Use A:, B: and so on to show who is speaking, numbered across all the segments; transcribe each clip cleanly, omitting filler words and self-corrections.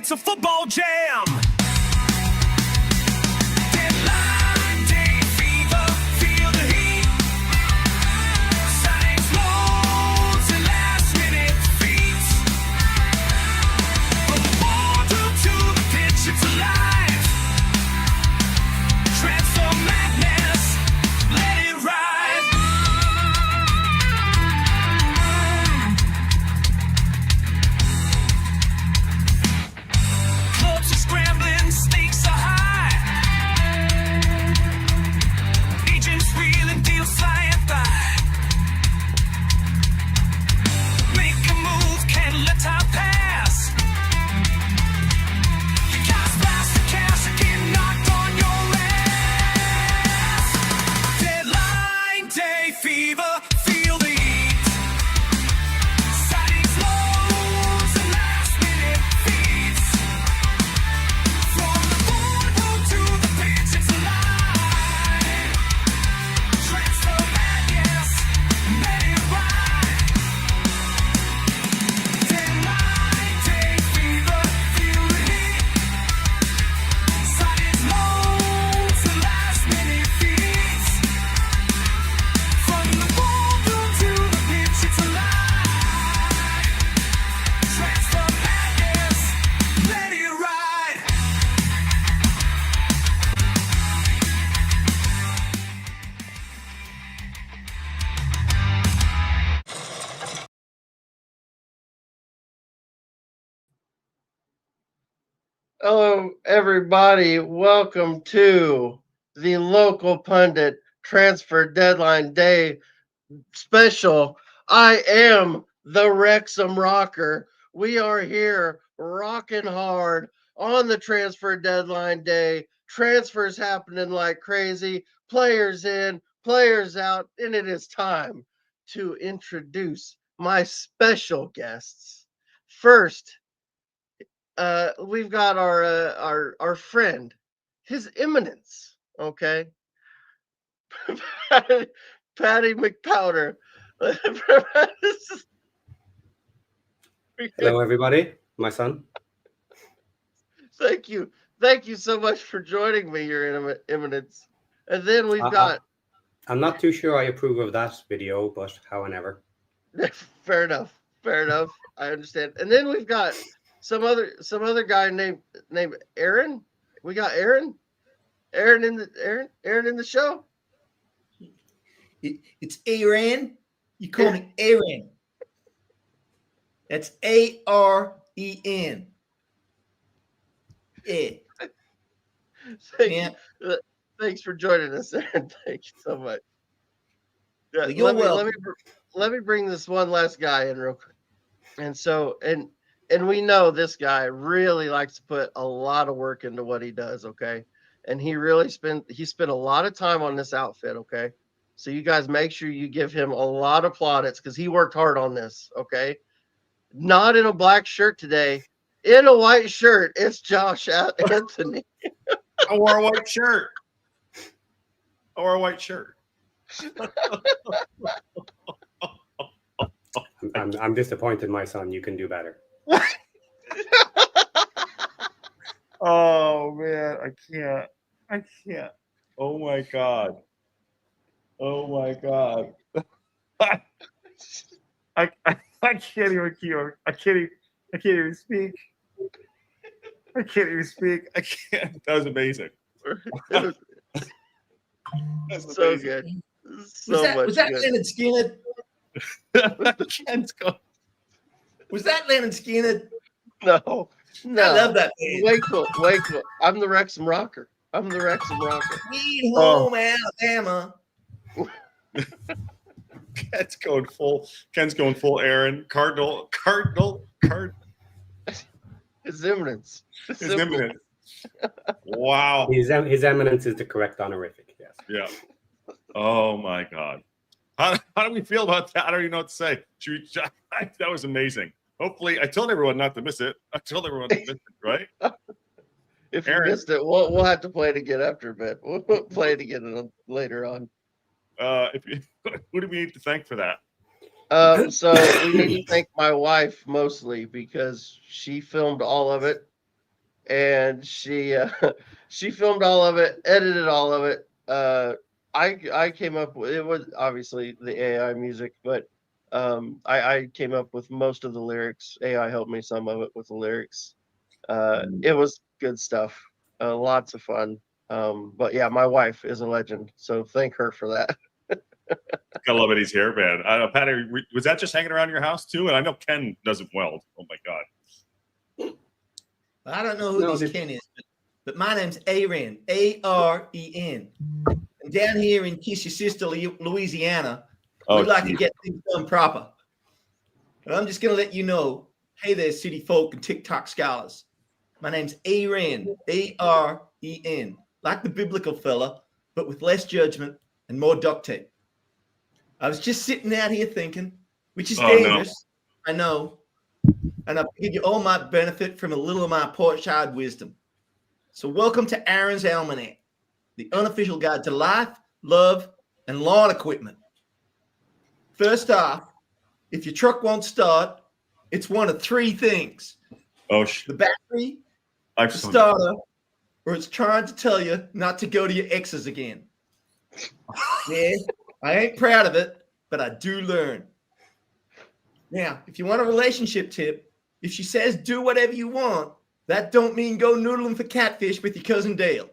A: It's a football jam.
B: Hello, everybody. Welcome to the local pundit transfer deadline day special. I am the Wrexham Rocker. We are here rocking hard on the transfer deadline day. Transfers happening like crazy. Players in, players out, and it is time to introduce my special guests. First, we've got our friend, His Eminence, okay, Patty McPowder.
C: Hello, everybody. My son.
B: Thank you so much for joining me, Your Eminence. And then we've got.
C: I'm not too sure I approve of that video, but however.
B: Fair enough. I understand. And then we've got some other guy named Aaron. We got Aaron in the show.
D: It's Aaron. You call me Aaron. That's A-R-E-N. Yeah.
B: Thanks for joining us, Aaron. Thank you so much. Yeah,
D: you're welcome.
B: Let me bring this one last guy in real quick. And so and we know this guy really likes to put a lot of work into what he does, okay? And he spent a lot of time on this outfit, okay? So you guys make sure you give him a lot of plaudits because he worked hard on this, okay? Not in a black shirt today, in a white shirt. It's Josh Anthony.
E: I wore a white shirt.
C: I'm disappointed, my son. You can do better.
E: Oh man, I can't. Oh my god. I can't even keep. I can't even speak. I can't. That was amazing.
B: That's so good.
D: Was that Leonard Skinner? Was that Leonard Skinner?
B: No.
D: I love that man.
B: Wait cool. I'm the Wrexham Rocker.
D: Sweet home Alabama.
E: Ken's going full Aaron. Cardinal.
B: His Eminence.
E: Wow.
C: His Eminence is the correct honorific, yes.
E: Yeah. Oh my God. How do we feel about that? I don't even know what to say. That was amazing. Hopefully, I told everyone not to miss it. Right?
B: If you missed it, we'll have to play it again after a bit. We'll play it again later on.
E: Who do we need to thank for that?
B: So we need to thank my wife mostly because she filmed all of it and she she filmed all of it, edited all of it. I came up with it was obviously the AI music, but I came up with most of the lyrics. AI helped me some of it with the lyrics. It was good stuff, lots of fun. But yeah, my wife is a legend, so thank her for that.
E: I love it. He's here, man. I don't know, Patty, was that just hanging around your house too? And I know Ken doesn't weld. Oh my God.
D: I don't know who this Ken is, but my name's Aren, Aren. And down here in Kiss Your Sister, Louisiana, we like to get things done proper. And I'm just going to let you know, hey there, city folk and TikTok scholars. My name's Aren, Aren, like the biblical fella, but with less judgment and more duct tape. I was just sitting out here thinking, which is dangerous, no. I know, and I'll give you all my benefit from a little of my porch wisdom. So welcome to Aaron's Almanac, the unofficial guide to life, love, and lawn equipment. First off, if your truck won't start, it's one of three things. The battery, the starter, or it's trying to tell you not to go to your exes again. Yeah, I ain't proud of it, but I do learn. Now, if you want a relationship tip, if she says do whatever you want, that don't mean go noodling for catfish with your cousin Dale.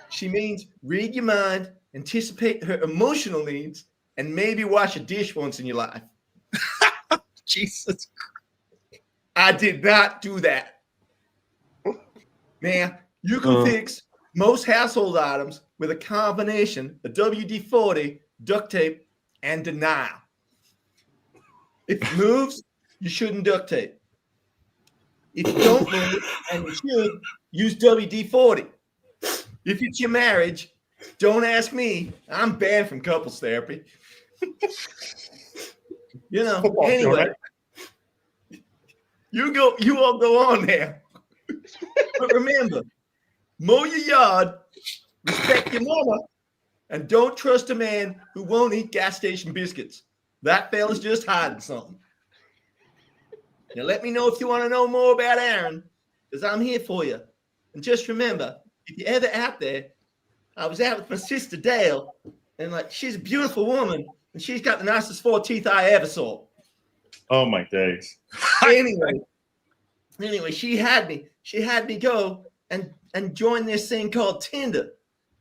D: She means read your mind, anticipate her emotional needs, and maybe wash a dish once in your life.
E: Jesus.
D: I did not do that. Now, you can fix most household items with a combination of WD-40, duct tape, and denial. If it moves, you shouldn't duct tape. If you don't move, and you should, use WD-40. If it's your marriage, don't ask me. I'm banned from couples therapy. You know, anyway. You all go on there. But remember, mow your yard, respect your mama, and don't trust a man who won't eat gas station biscuits. That fella's just hiding something. Now let me know if you want to know more about Aaron, because I'm here for you. And just remember, if you're ever out there, I was out with my sister Dale, and she's a beautiful woman, and she's got the nicest 4 teeth I ever saw.
E: Oh my days.
D: Anyway, she had me go and join this thing called Tinder.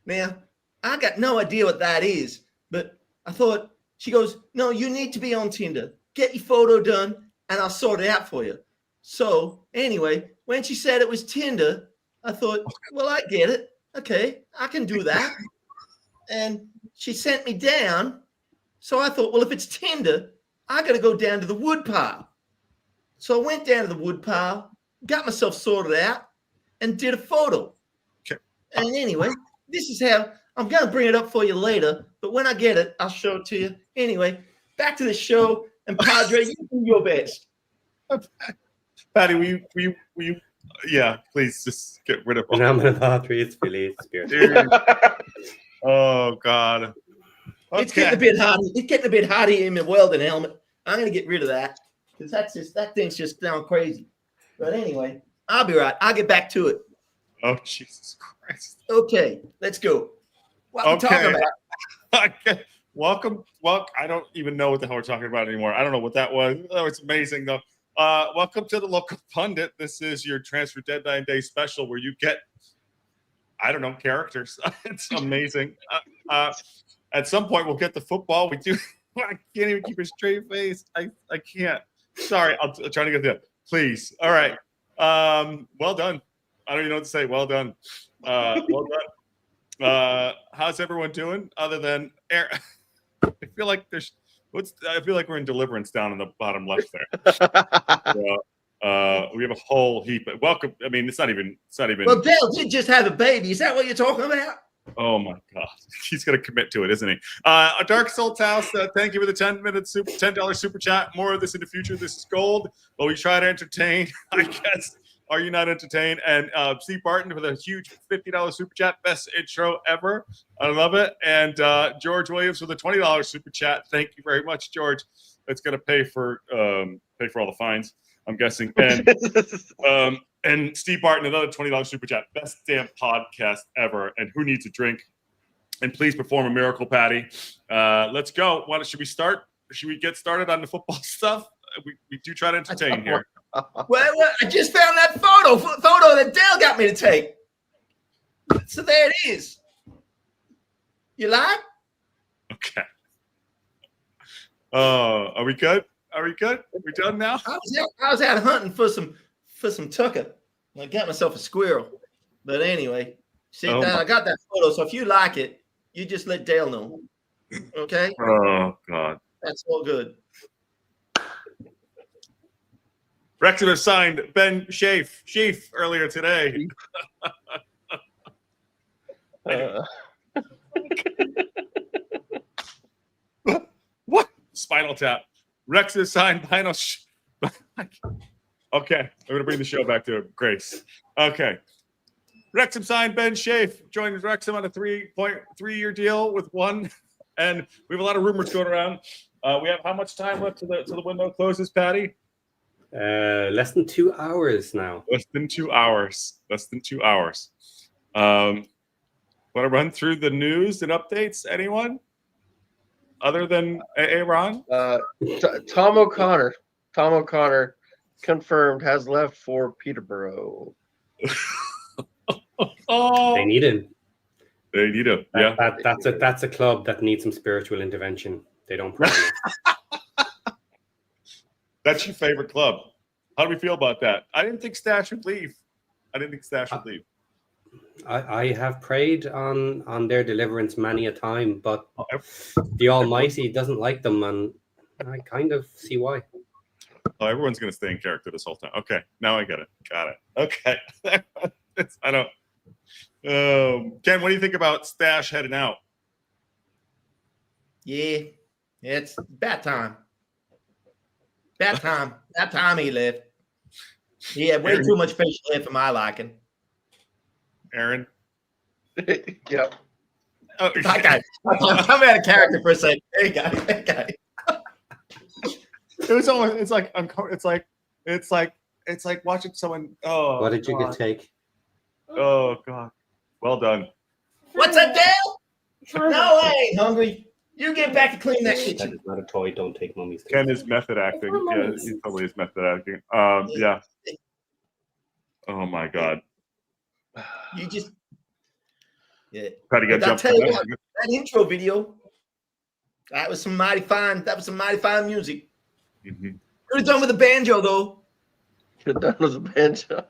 D: Now, I got no idea what that is, but I thought, she goes, no, you need to be on Tinder. Get your photo done, and I'll sort it out for you. So anyway, when she said it was Tinder, I thought, well, I get it. Okay, I can do that. And she sent me down. So I thought, well, if it's Tinder, I got to go down to the wood pile. So I went down to the wood pile, got myself sorted out, and did a photo.
E: Okay.
D: And anyway, this is how I'm going to bring it up for you later. But when I get it, I'll show it to you. Anyway, back to the show. And Padre, you do your best.
E: Patty, will you yeah, please just get rid of all
C: it's Billy.
E: Oh God. Okay.
D: It's getting a bit hot. It's getting a bit hot here in my welding helmet. I'm gonna get rid of that because that thing's just down crazy. But anyway, I'll be right. I'll get back to it.
E: Oh Jesus Christ.
D: Okay, let's go. What are we talking about?
E: Okay. Welcome. I don't even know what the hell we're talking about anymore. I don't know what that was. Oh, it's amazing though. Welcome to the Local Pundit. This is your Transfer Deadline Day special where you get, I don't know, characters. It's amazing. At some point, we'll get the football. We do. I can't even keep a straight face. I can't. Sorry. I'll try to get there. Please. All right. Well done. I don't even know what to say. Well done. Well done. How's everyone doing? Other than Aaron, I feel like we're in Deliverance down in the bottom left there. We have a whole heap. Welcome. I mean, it's not even.
D: Well, Dale did just have a baby. Is that what you're talking about?
E: Oh my God, he's gonna commit to it, isn't he? Dark Soul House, thank you for the $10 super chat. More of this in the future. This is gold. But we try to entertain. I guess. Are you not entertained? And Steve Barton with a huge $50 super chat. Best intro ever. I love it. And George Williams with a $20 super chat. Thank you very much, George. It's going to pay for all the fines, I'm guessing. And And Steve Barton, another $20 super chat. Best damn podcast ever. And who needs a drink? And please perform a miracle, Patty. Let's go. Should we start? Should we get started on the football stuff? We do try to entertain here.
D: Well, I just found that photo that Dale got me to take. So there it is. You like?
E: Okay. Are we good? Are we done now?
D: I was out hunting for some tucker. I got myself a squirrel. But anyway, I got that photo. So if you like it, you just let Dale know. Okay?
E: Oh, God.
D: That's all good.
E: Wrexham has signed Ben Sheaf earlier today. What? Spinal Tap. Wrexham has signed Final. Okay, I'm going to bring the show back to Grace. Okay. Wrexham signed Ben Sheaf, joined Wrexham on a 3.3-year deal with one. And we have a lot of rumors going around. We have how much time left till the window closes, Patty?
C: Less than 2 hours now.
E: Less than 2 hours. Want to run through the news and updates? Anyone? Other than Ron?
B: Tom O'Connor confirmed has left for Peterborough.
E: Oh,
C: They need him.
E: Yeah.
C: That's a club that needs some spiritual intervention. They don't promise.
E: That's your favorite club. How do we feel about that? I didn't think Stash would leave.
C: I have prayed on their deliverance many a time, but the Almighty doesn't like them, and I kind of see why.
E: Oh, everyone's going to stay in character this whole time. Okay, now I get it. Got it. Okay. I don't. Ken, what do you think about Stash heading out?
D: Yeah, it's about time. That time he left. He had way too much facial hair for my liking.
E: Aaron?
B: Yep.
E: Oh,
D: That guy. I'm out of character for a second. Hey, guy.
E: It was almost. It's like watching someone. Oh.
C: What did you
E: God.
C: take?
E: Oh God. Well done.
D: What's up, Dale? No, I ain't hungry. You get back to clean that
C: That
D: kitchen.
C: is not a toy. Don't take mummy's toy.
E: Ken is method acting. Yeah, he totally is method acting. Yeah. Oh my God.
D: You just. Yeah.
E: Try to get
D: I'll
E: jumped.
D: tell you what, that intro video. That was some mighty fine music.
E: Mm-hmm.
D: Could have done with the banjo though.
B: Could have done with the banjo.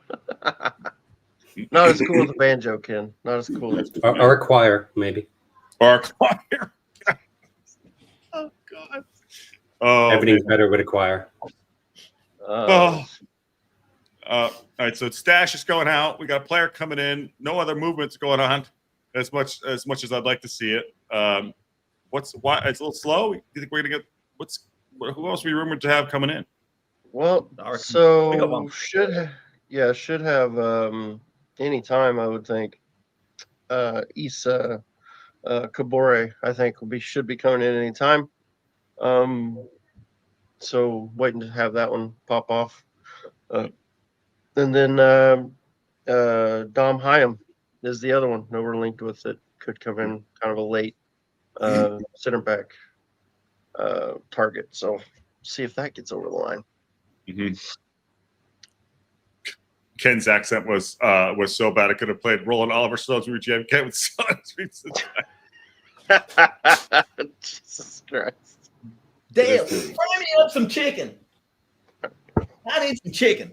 B: Not as cool as the banjo, Ken. Not as cool as
C: Or a choir, maybe.
E: Or a choir. Oh God. Oh,
C: Everything's better with a choir.
E: All right, so Stash is going out. We got a player coming in. No other movements going on as much as I'd like to see it. Why it's a little slow? You think we're gonna get who else we rumored to have coming in?
B: Well, so should have any time, I would think. Issa Kabore, I think should be coming in any time. So waiting to have that one pop off. And then Dom Hyam is the other one that we're linked with that could come in kind of a late center back target. So see if that gets over the line.
E: Mm-hmm. Ken's accent was so bad I could have played Roland Oliver Stone's Ken with
B: Jesus Christ.
D: Dale, fry me up some chicken. I need some chicken.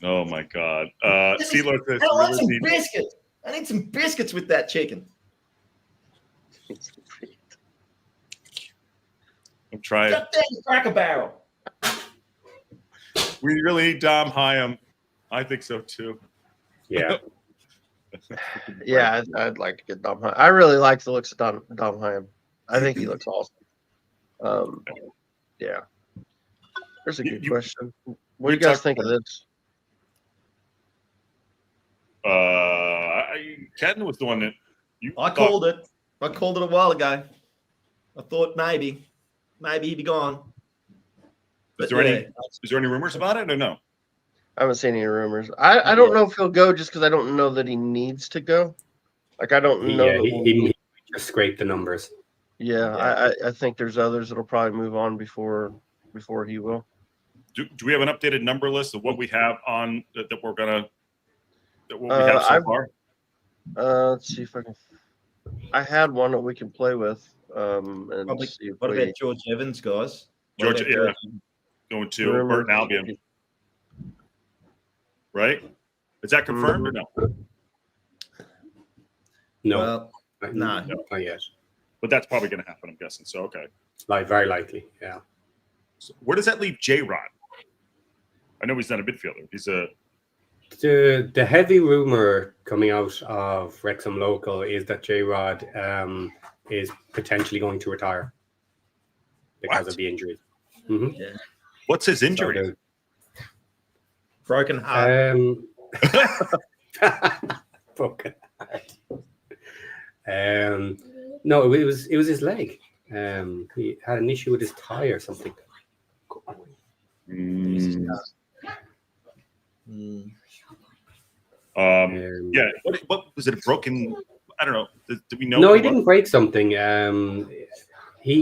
E: Oh my God.
D: I want some biscuits. I need some biscuits with that chicken.
E: I'm trying.
D: Got that in Cracker Barrel.
E: We really need Dom Hyam. I think so too.
C: Yeah.
B: Yeah, I'd like to get Dom Hyam. I really like the looks of Dom Hyam. I think he looks awesome. Yeah. There's a good question. What do you guys think of this?
E: Ken was the one that
D: I called it. I called it a while ago. I thought maybe he'd be gone.
E: Is there any rumors about it or no?
B: I haven't seen any rumors. I don't know if he'll go just because I don't know that he needs to go. Like I don't know.
C: He just scraped the numbers.
B: Yeah, I think there's others that'll probably move on before he will.
E: Do we have an updated number list of what we have on that we're gonna we have so far?
B: Let's see if I can. I had one that we can play with. And
D: Probably,
B: see if
D: what about George Evans, guys?
E: Going to Burton Albion. Right? Is that confirmed or no?
C: No.
D: Well, no.
C: Not yet.
E: But that's probably going to happen, I'm guessing. So, okay.
C: Very likely, yeah.
E: So where does that leave J-Rod? I know he's not a midfielder. He's a...
C: The heavy rumor coming out of Wrexham local is that J-Rod is potentially going to retire because of the injury. Mm-hmm.
D: Yeah.
E: What's his injury?
D: Broken heart.
C: Broken heart. No, it was his leg. He had an issue with his thigh or something.
E: Yeah. What was it? A broken? I don't know. Did we know?
C: No, he didn't break something. He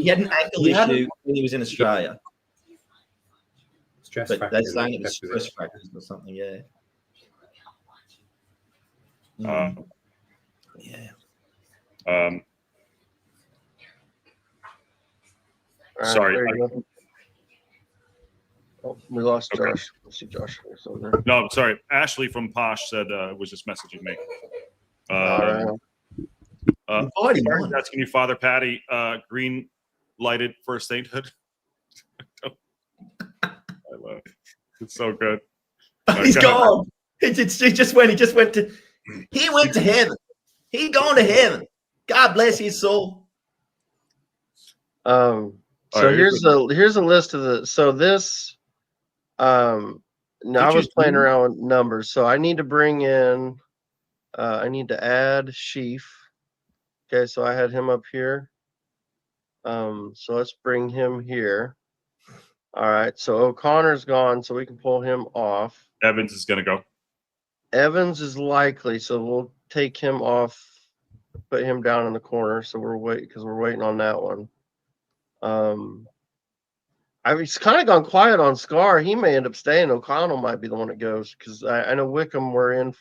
D: had an ankle issue when he was in Australia.
C: Stress
D: but
C: fracture.
D: they're saying it was stress fractures or something. Yeah.
E: Sorry.
B: Oh, we lost Josh. Let's see Josh.
E: No, sorry. Ashley from Posh said was just messaging me. Asking you, Father Patty, green lighted for sainthood. I love it. It's so good.
D: He's gone. He just went to heaven. He gone to heaven. God bless his soul.
B: So here's a list of the this now I was playing around with numbers, so I need to bring in I need to add Sheaf. Okay, so I had him up here. So let's bring him here. All right, so O'Connor's gone, so we can pull him off.
E: Evans is gonna go.
B: Evans is likely, so we'll take him off, put him down in the corner. So we're waiting on that one. He's kind of gone quiet on Scar. He may end up staying. O'Connell might be the one that goes because I know Wickham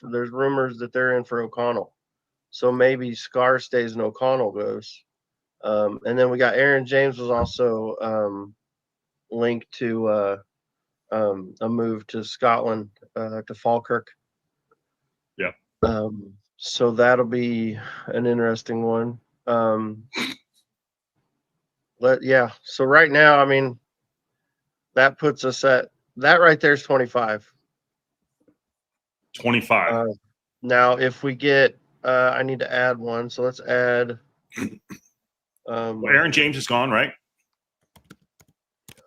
B: there's rumors that they're in for O'Connell. So maybe Scar stays and O'Connell goes. And then we got Aaron James was also linked to a move to Scotland to Falkirk.
E: Yeah.
B: So that'll be an interesting one. So right now, I mean, that puts us at that right there is 25.
E: 25.
B: Now, if we get, I need to add one. So let's add.
E: Aaron James is gone, right?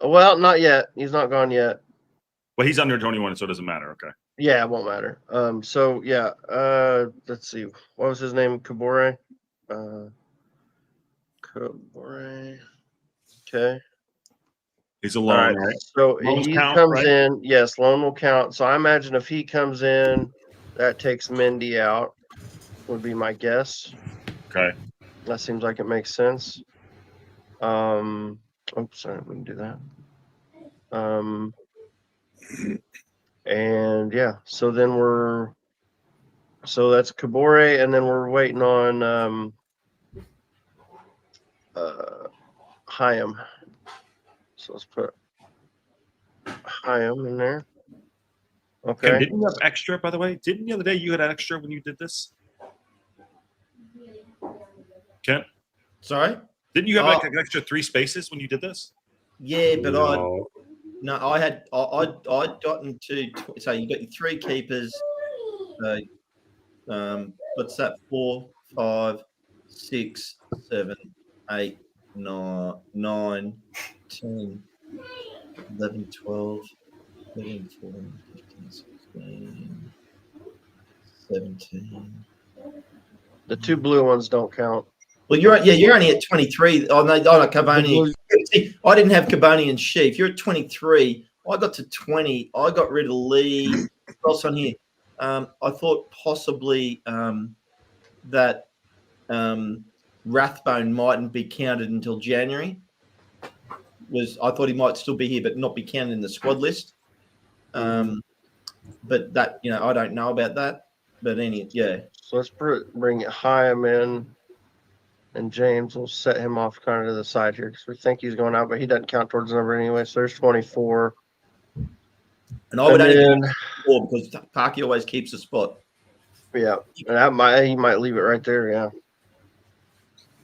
B: Well, not yet. He's not gone yet.
E: Well, he's under 21, so it doesn't matter. Okay.
B: Yeah, it won't matter. So yeah. Let's see. What was his name? Kabore. Kabore. Okay.
E: He's a loan, right?
B: So he comes in. Yes, loan will count. So I imagine if he comes in, that takes Mendy out. Would be my guess.
E: Okay.
B: That seems like it makes sense. Oops, sorry, we can do that. And yeah, so then that's Kabore, and then we're waiting on Hyam. So let's put Hyam in there. Okay.
E: Kim, didn't you have extra, by the way? Didn't the other day you had extra when you did this? Ken?
D: Sorry?
E: Didn't you have like an extra 3 spaces when you did this?
D: Yeah, but I'd gotten to, so you got your 3 keepers. What's that? 4, 5, 6, 7, 8, 9, 10, 11, 12, 13, 14, 15, 16, 17.
B: The 2 blue ones don't count.
D: Well, you're only at 23. Oh no, Carboni. I didn't have Carboni and Sheaf. You're at 23. I got to 20. I got rid of Lee. What else on here? I thought possibly that Rathbone mightn't be counted until January. I thought he might still be here, but not be counted in the squad list. But that, I don't know about that. But yeah.
B: So let's bring Hyam in, and James will set him off kind of to the side here because we think he's going out, but he doesn't count towards the number anyway. So there's 24.
D: And I would only do 4 because Parky always keeps a spot.
B: Yeah, and he might leave it right there. Yeah.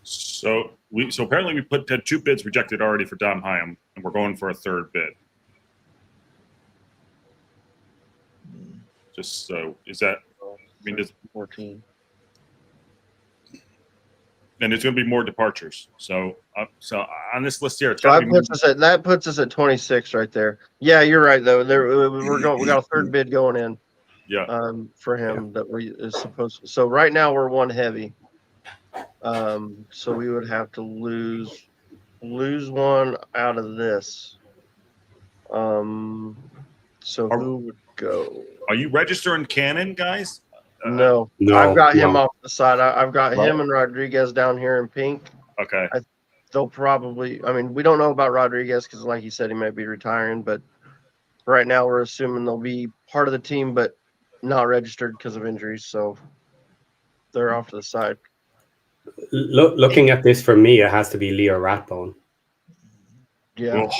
E: So apparently we had 2 bids rejected already for Dom Hyam, and we're going for a 3rd bid. Just so is that? I mean,
B: 14.
E: And there's going to be more departures. So on this list here, it's
B: that puts us at 26 right there. Yeah, you're right though. We got a 3rd bid going in.
E: Yeah.
B: For him that is supposed to. So right now we're 1 heavy. So we would have to lose 1 out of this. So who would go?
E: Are you registering Cannon, guys?
B: No, I've got him off the side. I've got him and Rodriguez down here in pink.
E: Okay.
B: They'll probably. I mean, we don't know about Rodriguez because, like he said, he may be retiring. But right now, we're assuming they'll be part of the team, but not registered because of injuries. So they're off to the side.
C: Looking at this for me, it has to be Leo Ratbone.
B: Yeah.
E: Oh.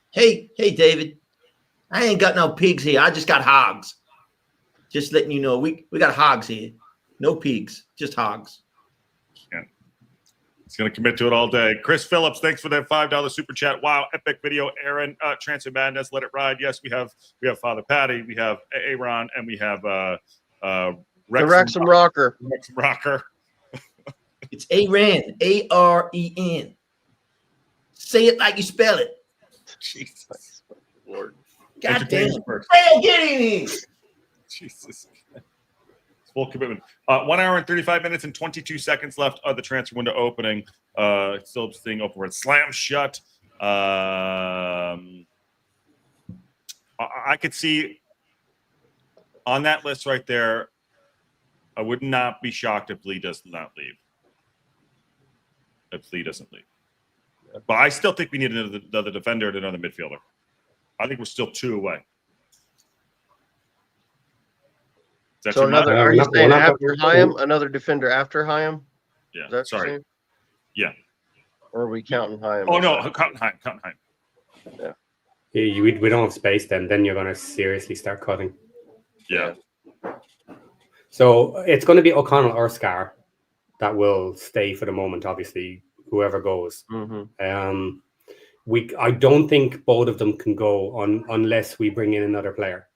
D: Hey, David. I ain't got no pigs here. I just got hogs. Just letting you know, we got hogs here. No pigs, just hogs.
E: Yeah. He's going to commit to it all day. Chris Phillips, thanks for that $5 super chat. Wow, epic video. Aaron, Transfer Madness, let it ride. Yes, we have Father Patty, we have Aaron, and we have
B: Wrexham Rocker.
E: Wrexham Rocker.
D: It's Aren, Aren. Say it like you spell it.
E: Jesus Lord.
D: God damn. Hey, get in here.
E: Jesus. Full commitment. 1 hour and 35 minutes and 22 seconds left of the transfer window opening. Still staying open where it's slammed shut. I could see on that list right there, I would not be shocked if Lee does not leave. If Lee doesn't leave. But I still think we need another defender and another midfielder. I think we're still 2 away.
B: So are you saying after Hyam, another defender after Hyam?
E: Yeah. Sorry. Yeah.
B: Or are we counting Hyam?
E: Oh no, counting Hyam.
B: Yeah.
C: We don't have space then you're going to seriously start cutting.
E: Yeah.
C: So it's going to be O'Connell or Scar that will stay for the moment, obviously, whoever goes.
B: Mm-hmm.
C: I don't think both of them can go unless we bring in another player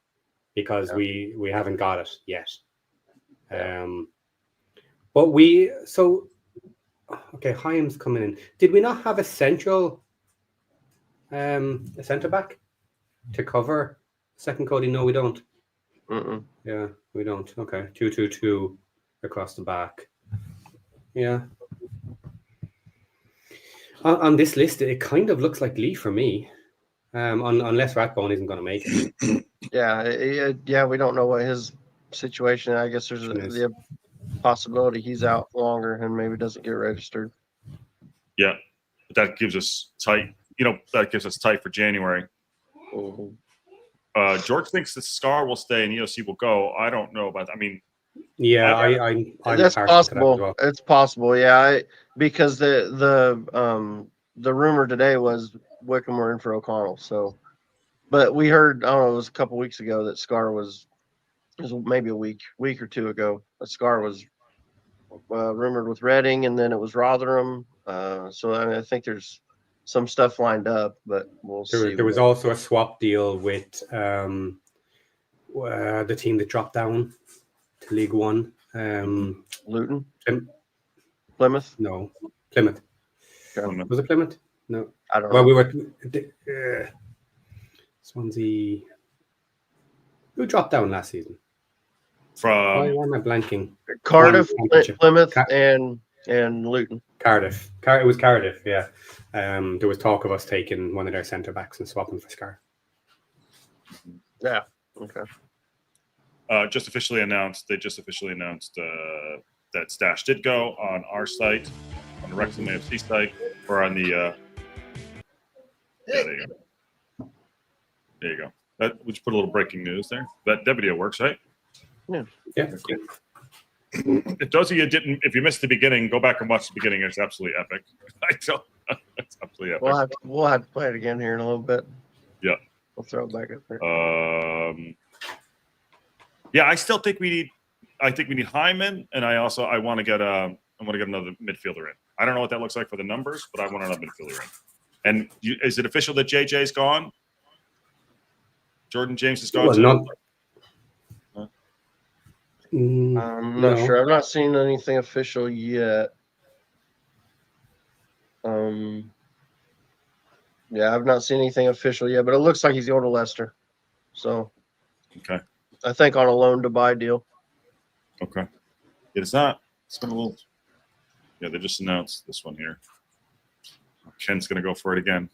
C: because we haven't got it yet. But Hyam's coming in. Did we not have a central a centre back to cover second Cody? No, we don't.
B: Mm-mm.
C: Yeah, we don't. Okay, 2-2-2 across the back. Yeah. On this list, it kind of looks like Lee for me, unless Ratbone isn't going to make it.
B: Yeah, we don't know what his situation is. I guess there's the possibility he's out longer and maybe doesn't get registered.
E: Yeah, that gives us tight. That gives us tight for January.
B: Mm-hmm.
E: George thinks that Scar will stay and EOC will go. I don't know about that. I mean,
C: yeah, I'm
B: that's possible. Well. It's possible, yeah. Because the rumor today was Wickham were in for O'Connell. So, but we heard, I don't know, it was a couple weeks ago that Scar was maybe a week or 2 ago. That Scar was rumored with Reading, and then it was Rotherham. So I think there's some stuff lined up, but we'll see.
C: There was also a swap deal with the team that dropped down to League One.
B: Luton? Plymouth?
C: No, Plymouth.
B: Okay.
C: Was it Plymouth? No.
B: I don't know.
C: Well, we were Swansea. Who dropped down last season? Why am I blanking?
B: Cardiff, Plymouth, and Luton.
C: Cardiff. It was Cardiff, yeah. There was talk of us taking one of their centre backs and swapping for Scar.
B: Yeah. Okay.
E: just officially announced. They just officially announced that Stash did go on our site, on the Wrexham AFC site, or on the. Yeah, there you go. There you go. That we just put a little breaking news there. That video works, right?
B: Yeah.
C: Yeah.
E: If those of you didn't, if you missed the beginning, go back and watch the beginning. It's absolutely epic. It's absolutely epic.
B: We'll have to play it again here in a little bit.
E: Yeah.
B: We'll throw it back up there.
E: Yeah, I still think we need. I think we need Hyman, and I want to get another midfielder in. I don't know what that looks like for the numbers, but I want another midfielder in. And is it official that JJ's gone? Jordan James is gone too.
B: I'm not sure. I've not seen anything official yet. Yeah, I've not seen anything official yet, but it looks like he's going to Leicester. So,
E: okay.
B: I think on a loan to buy deal.
E: Okay. It's not. It's been a little. Yeah, they just announced this one here. Ken's going to go for it again.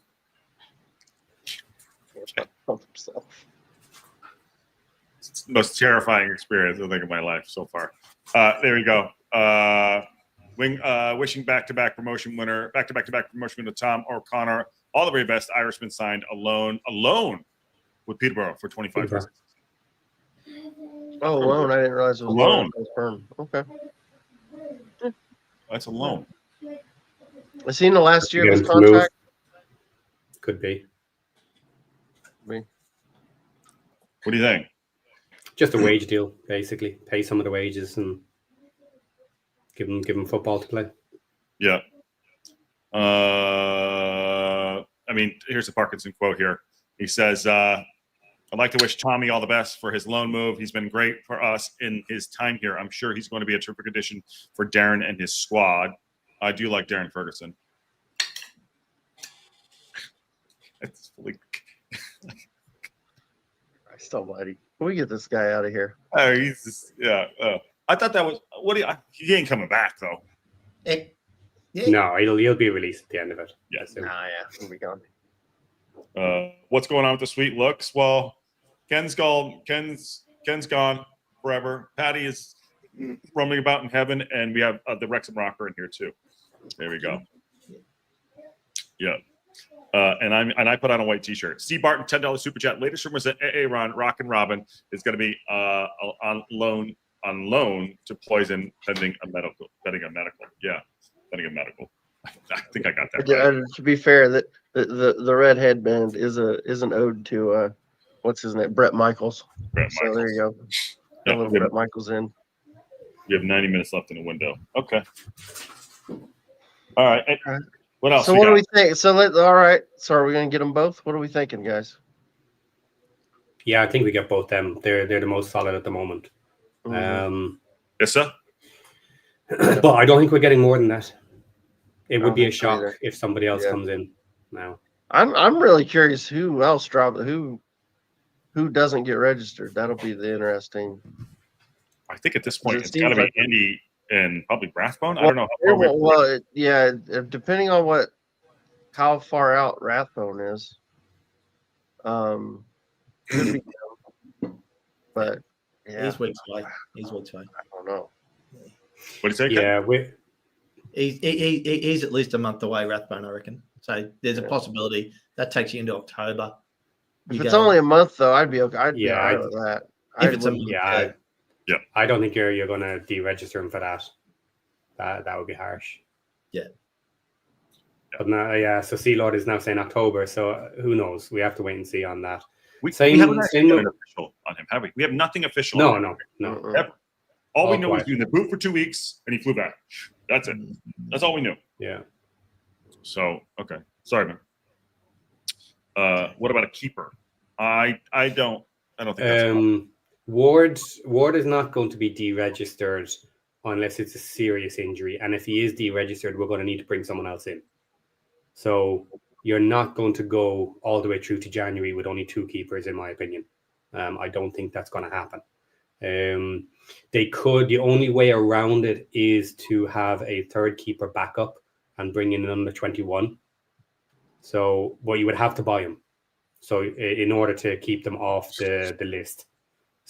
E: It's the most terrifying experience I think of my life so far. There we go. Wishing back-to-back promotion winner Tom O'Connor, all the very best Irishman signed alone with Peterborough for 25 years.
B: Oh, loan. I didn't realize it was
E: loan.
B: Okay.
E: That's a loan.
B: I seen the last year of his contract.
C: Could be.
E: What do you think?
C: Just a wage deal, basically. Pay some of the wages and give him football to play.
E: Yeah. I mean, here's a Parkinson quote here. He says, I'd like to wish Tommy all the best for his loan move. He's been great for us in his time here. I'm sure he's going to be a terrific addition for Darren and his squad. I do like Darren Ferguson. It's fully...
B: Christ almighty. Can we get this guy out of here?
E: Oh, he's just, yeah. I thought that was, he ain't coming back, though.
C: No, he'll be released at the end of it.
E: Yes.
B: He'll be gone.
E: What's going on with the sweet looks? Well, Ken's gone forever. Patty is roaming about in heaven, and we have the Wrexham rocker in here too. There we go. Yeah. And I put on a white t-shirt. Steve Barton, $10 super chat. Latest rumors that Aaron Rock and Robin is going to be on loan to Poison pending a medical. Yeah, pending a medical. I think I got that right.
B: To be fair, that the red headband is an ode to what's his name, Brett Michaels. So there you go.
E: Yeah,
B: little Brett Michaels in.
E: We have 90 minutes left in the window. Okay. All right. What else?
B: So what do we think? All right. So are we going to get them both? What are we thinking, guys?
C: Yeah, I think we get both them. They're the most solid at the moment.
E: Yes, sir.
C: But I don't think we're getting more than that. It would be a shock
B: either.
C: if somebody else comes in now.
B: I'm really curious who else who doesn't get registered. That'll be the interesting.
E: I think at this point it's got to be Indy and probably Rathbone. I don't know.
B: Yeah, depending on how far out Rathbone is. Could be, but yeah,
D: he's weeks away.
B: I don't know.
E: What do you say?
C: Yeah,
D: he's at least a month away, Rathbone, I reckon. So there's a possibility that takes you into October.
B: If it's only a month, though, I'd be okay. I'd be all right with that.
D: If it's a month,
E: yeah.
C: I don't think you're going to deregister him for that. That would be harsh.
D: Yeah.
C: But now, so C-Lord is now saying October, so who knows? We have to wait and see on that.
E: We haven't actually done an official on him, have we? We have nothing official.
C: No.
E: Ever. All we know is he was in the boot for 2 weeks and he flew back. That's it. That's all we knew.
C: Yeah.
E: So, okay. Sorry, man. What about a keeper? I don't think that's
C: Ward is not going to be deregistered unless it's a serious injury. And if he is deregistered, we're going to need to bring someone else in. So you're not going to go all the way through to January with only 2 keepers, in my opinion. I don't think that's going to happen. The only way around it is to have a third keeper backup and bring in an under 21. But you would have to buy him. So in order to keep them off the list.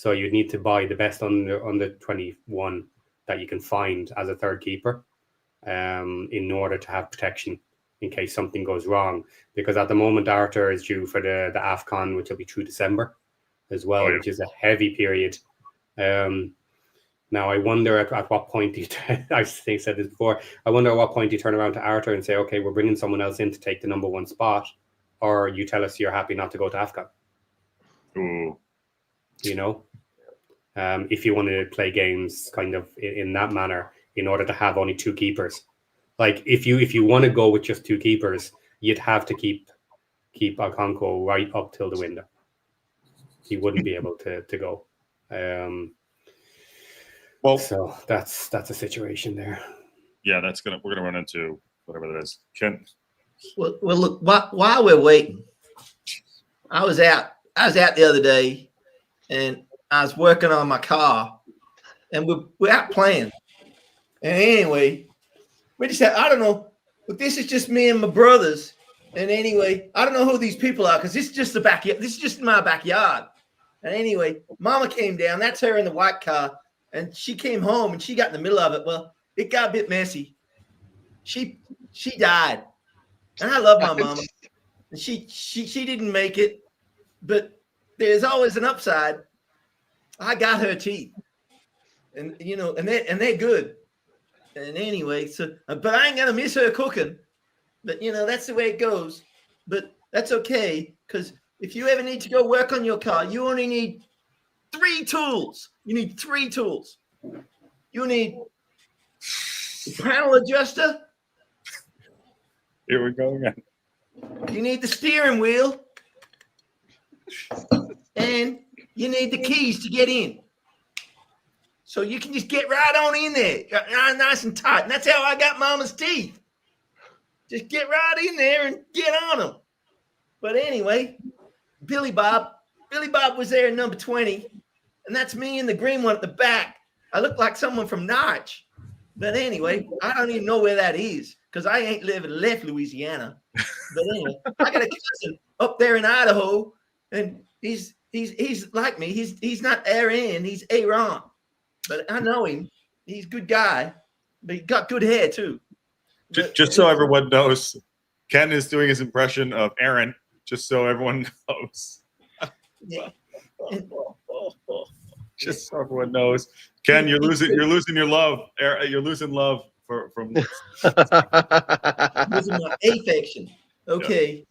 C: So you need to buy the best under 21 that you can find as a third keeper, in order to have protection in case something goes wrong. Because at the moment, Arthur is due for the AFCON, which will be through December as well, which is a heavy period. Now, I wonder at what point I said this before, I wonder at what point you turn around to Arthur and say, okay, we're bringing someone else in to take the number 1 spot, or you tell us you're happy not to go to AFCON.
E: Ooh.
C: You know, if you want to play games kind of in that manner in order to have only 2 keepers. Like if you want to go with just 2 keepers, you'd have to keep Alconco right up till the window. He wouldn't be able to go.
E: Well,
C: so that's a situation there.
E: Yeah, we're gonna run into whatever that is. Ken.
D: Well, look. While we're waiting, I was out the other day, and I was working on my car, and we're out playing. And anyway, we just said, I don't know, but this is just me and my brothers. And anyway, I don't know who these people are because this is just the backyard. This is just my backyard. And anyway, Mama came down. That's her in the white car. And she came home and she got in the middle of it. Well, it got a bit messy. She died. And I love my mama. And she didn't make it. But there's always an upside. I got her teeth. And and they're good. And anyway, but I ain't gonna miss her cooking. But that's the way it goes. But that's okay, because if you ever need to go work on your car, you only need 3 tools. You need 3 tools. You need the panel adjuster.
E: Here we go again.
D: You need the steering wheel. And you need the keys to get in. So you can just get right on in there, nice and tight. And that's how I got Mama's teeth. Just get right in there and get on them. But anyway, Billy Bob was there in number 20. And that's me in the green one at the back. I look like someone from Notch. But anyway, I don't even know where that is because I ain't left Louisiana. But anyway, I got a cousin up there in Idaho, and he's like me. He's not Aaron, he's Aaron. But I know him. He's a good guy. But he got good hair too.
E: Just so everyone knows, Ken is doing his impression of Aaron, just so everyone knows.
D: Yeah.
E: Just so everyone knows. Ken, you're losing your love. You're losing love from
D: losing my affection. Okay.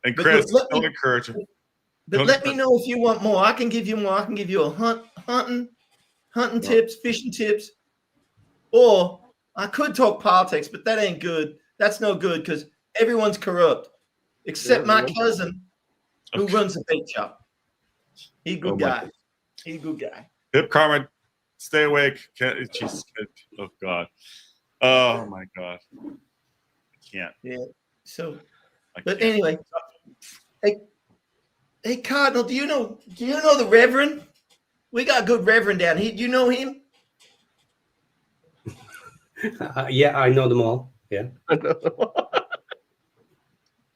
E: And
D: But
E: Chris,
D: look,
E: don't encourage him.
D: But let me know if you want more. I can give you more. I can give you a hunting tips, fishing tips, or I could talk politics, but that ain't good. That's no good because everyone's corrupt, except my cousin who runs a bait shop. He's a good guy. He's a good guy.
E: Hip Carmen, stay awake. Jesus, oh God. Oh my God. I can't.
D: Yeah. So, but anyway, hey Cardinal, do you know the Reverend? We got a good Reverend down here. Do you know him?
C: Yeah, I know them all. Yeah.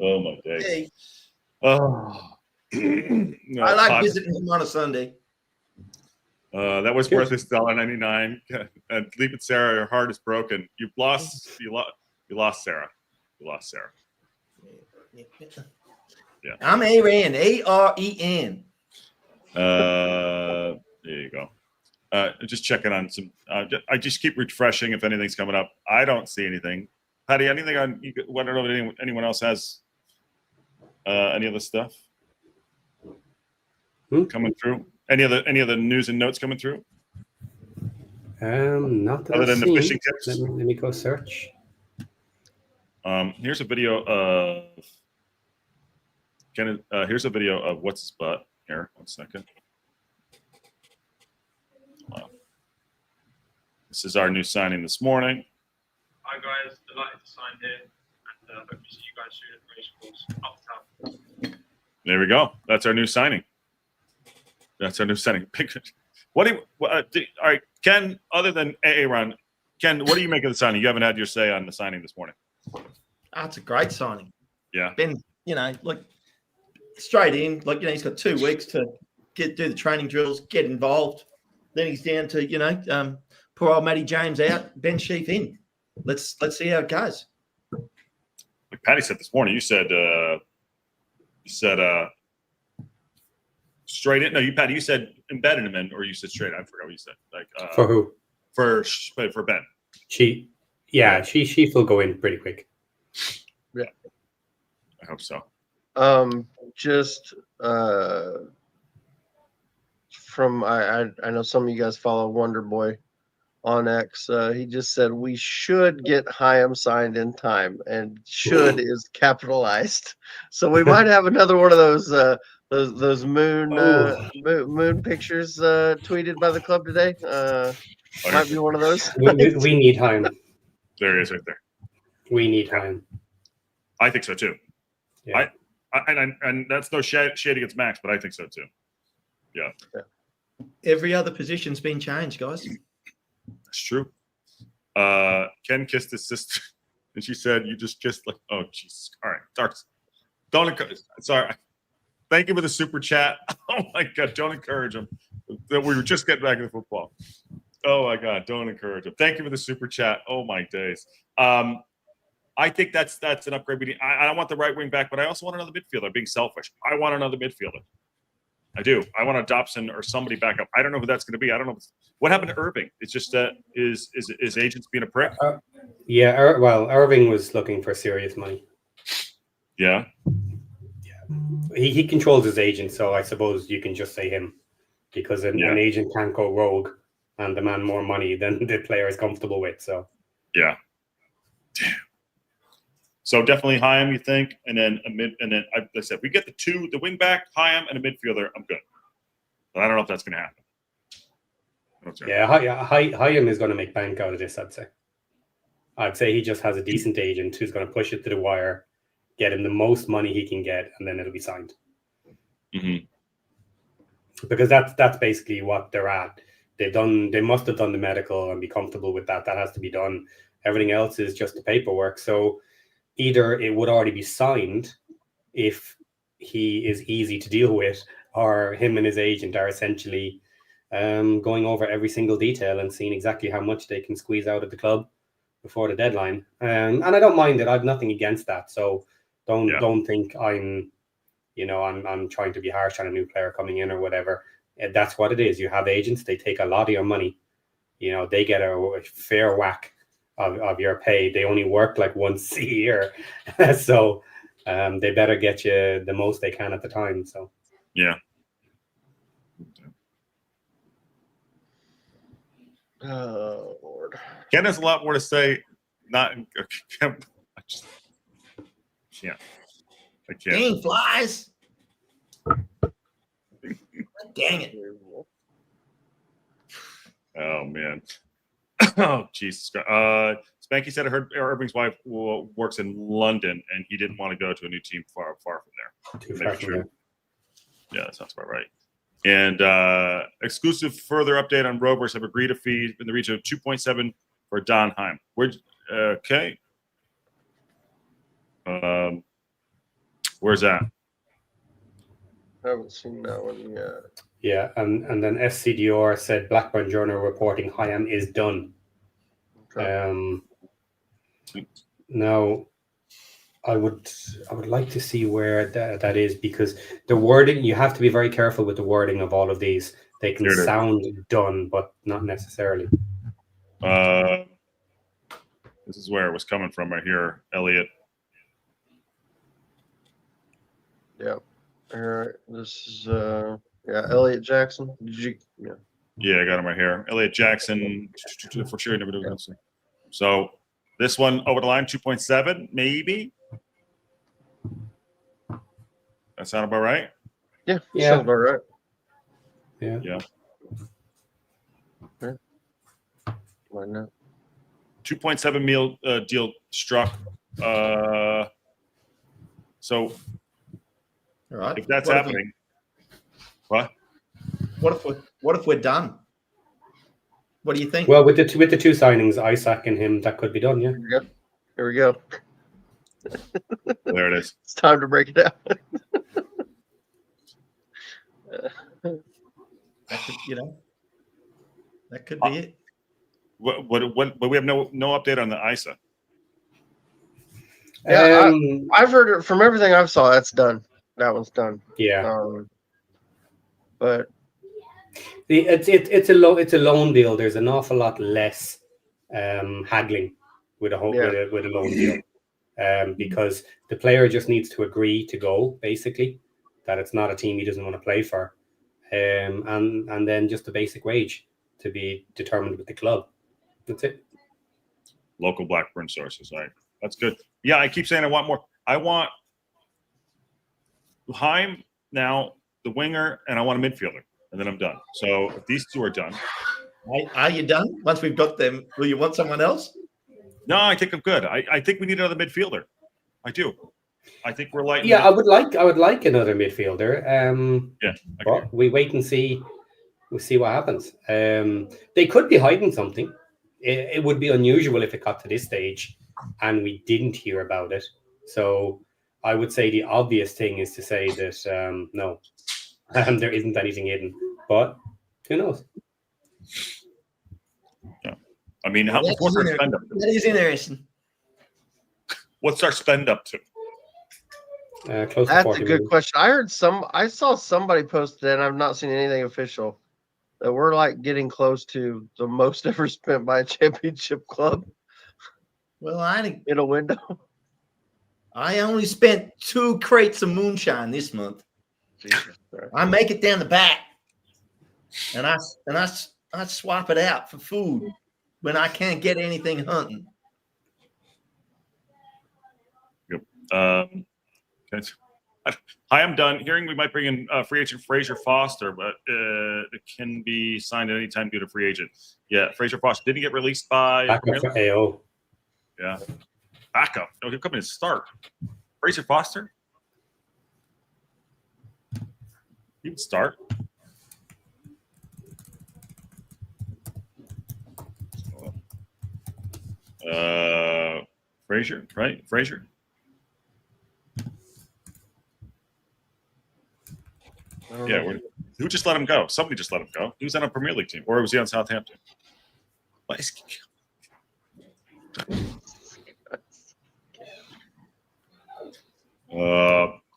E: Oh my days.
D: Hey.
E: Oh. No,
D: I like visiting him on a Sunday.
E: That was worth his $1.99. And leave it, Sarah. Your heart is broken. You lost Sarah. You lost Sarah. Yeah.
D: I'm Aren. Aren.
E: There you go. Just checking on some. I just keep refreshing if anything's coming up. I don't see anything. Patty, anything on? I don't know if anyone else has any other stuff coming through. Any other news and notes coming through?
C: Not that
E: other than
C: the
E: fishing tips.
C: Let me go search.
E: Here's a video of. Here's a video of what's his butt. Here, 1 second. Wow. This is our new signing this morning.
A: Hi guys, delighted to sign here, and hope to see you guys soon at the race course uptown.
E: There we go. That's our new signing. All right, Ken. Other than Aaron, Ken, what do you make of the signing? You haven't had your say on the signing this morning.
D: That's a great signing.
E: Yeah.
D: Been, like straight in, he's got 2 weeks to do the training drills, get involved. Then he's down to, poor old Matty James out, Ben Sheaf in. Let's see how it goes.
E: Like Patty said this morning, you said straight in. No, Patty, you said embedded him in, or you said straight. I forgot what you said. Like
C: for who?
E: For Ben.
C: Sheaf will go in pretty quick.
B: Yeah,
E: I hope so.
B: Just from I know some of you guys follow Wonder Boy on X. He just said we should get Hyam signed in time, and "should" is capitalized. So we might have another one of those moon pictures tweeted by the club today. Might be one of those.
C: We need Hyam.
E: There he is, right there.
C: We need Hyam.
E: I think so too.
C: Yeah.
E: And that's no shade against Max, but I think so too. Yeah.
D: Every other position's been changed, guys.
E: That's true. Ken kissed his sister, and she said, "You just kissed like." Oh, Jesus! All right, don't encourage. Sorry. Thank you for the super chat. Oh my God! Don't encourage him. We were just getting back into football. Oh my God! Don't encourage him. Thank you for the super chat. Oh my days. I think that's an upgrade. I don't want the right wing back, but I also want another midfielder. Being selfish, I want another midfielder. I do. I want a Dobson or somebody back up. I don't know who that's going to be. I don't know what happened to Irving. It's just is agents being a prick.
C: Irving was looking for serious money.
E: Yeah.
C: He controls his agent, so I suppose you can just say him, because an agent can't go rogue and demand more money than the player is comfortable with. So
E: yeah. Damn. So definitely Hyam, you think, and then a mid, and then like I said, we get the wing back, Hyam, and a midfielder. I'm good, but I don't know if that's going to happen.
C: Hyam is going to make bank out of this. I'd say he just has a decent agent who's going to push it to the wire, get him the most money he can get, and then it'll be signed.
E: Mm-hmm.
C: Because that's basically what they're at. They must have done the medical and be comfortable with that. That has to be done. Everything else is just the paperwork. So either it would already be signed if he is easy to deal with, or him and his agent are essentially going over every single detail and seeing exactly how much they can squeeze out of the club before the deadline. And I don't mind it. I've nothing against that. So don't think I'm trying to be harsh on a new player coming in or whatever. That's what it is. You have agents. They take a lot of your money. They get a fair whack of your pay. They only work like once a year. So they better get you the most they can at the time. So
E: yeah.
B: Oh Lord.
E: Ken has a lot more to say. I can't. I can't.
D: Dang flies. Dang it.
E: Oh man. Oh Jesus. Spanky said I heard Irving's wife works in London and he didn't want to go to a new team far from there.
C: too far from there.
E: Yeah, that sounds about right. And exclusive further update on Rovers have agreed a fee in the region of 2.7 for Don Heim. Okay. Where's that?
B: I haven't seen that one yet.
C: Yeah, and then SCDR said Blackburn Journal reporting Hyam is done. Okay. Now, I would like to see where that is, because the wording, you have to be very careful with the wording of all of these. They can sound done, but not necessarily.
E: This is where it was coming from right here, Elliot.
B: Yeah. All right. This is Elliot Jackson.
E: Yeah, I got him right here. Elliot Jackson, for sure. Never do this. So this one over the line, 2.7, maybe. That sound about right?
B: Yeah. Sounds about right.
E: Yeah.
B: Why not?
E: 2.7 mil deal struck. So
D: all right.
E: If that's happening, what
D: if we're done? What do you think?
C: Well, with the two signings, Isaac and him, that could be done. Yeah.
B: Here we go.
E: There it is.
B: It's time to break it down.
D: That could, that could be it.
E: But we have no update on the ISA.
B: Yeah, I've heard it from everything I've saw. That's done. That one's done.
C: Yeah.
B: But
C: it's a loan deal. There's an awful lot less haggling with a loan deal, because the player just needs to agree to go, basically, that it's not a team he doesn't want to play for, and then just the basic wage to be determined with the club. That's it.
E: Local Blackburn sources. All right, that's good. Yeah, I keep saying I want more. I want Heim now, the winger, and I want a midfielder, and then I'm done. So if these two are done.
D: Are you done? Once we've got them, will you want someone else?
E: No, I think I'm good. I think we need another midfielder. I do. I think we're light.
C: Yeah, I would like another midfielder.
E: Yeah. Okay.
C: But we wait and see. We'll see what happens. They could be hiding something. It would be unusual if it got to this stage and we didn't hear about it. So I would say the obvious thing is to say that no, there isn't anything hidden. But who knows?
E: Yeah. I mean, what's our spend up to?
D: That is interesting.
E: What's our spend up to?
C: Close to
B: that's
C: 40
B: a good
C: million.
B: question. I saw somebody post it, and I've not seen anything official, that we're like getting close to the most ever spent by a championship club
D: Well, I
B: in a window.
D: I only spent 2 crates of moonshine this month.
B: Jesus Christ.
D: I make it down the back, and I swap it out for food when I can't get anything hunting.
E: Okay. I am done. Hearing we might bring in free agent Fraser Foster, but it can be signed at any time due to free agent. Yeah, Fraser Foster didn't get released by
C: Backup for AO.
E: Yeah, backup. No, he'll come in and start. Fraser Foster, he would start. Fraser, right? Fraser. Yeah, who just let him go? Somebody just let him go. He was on a Premier League team, or was he on Southampton?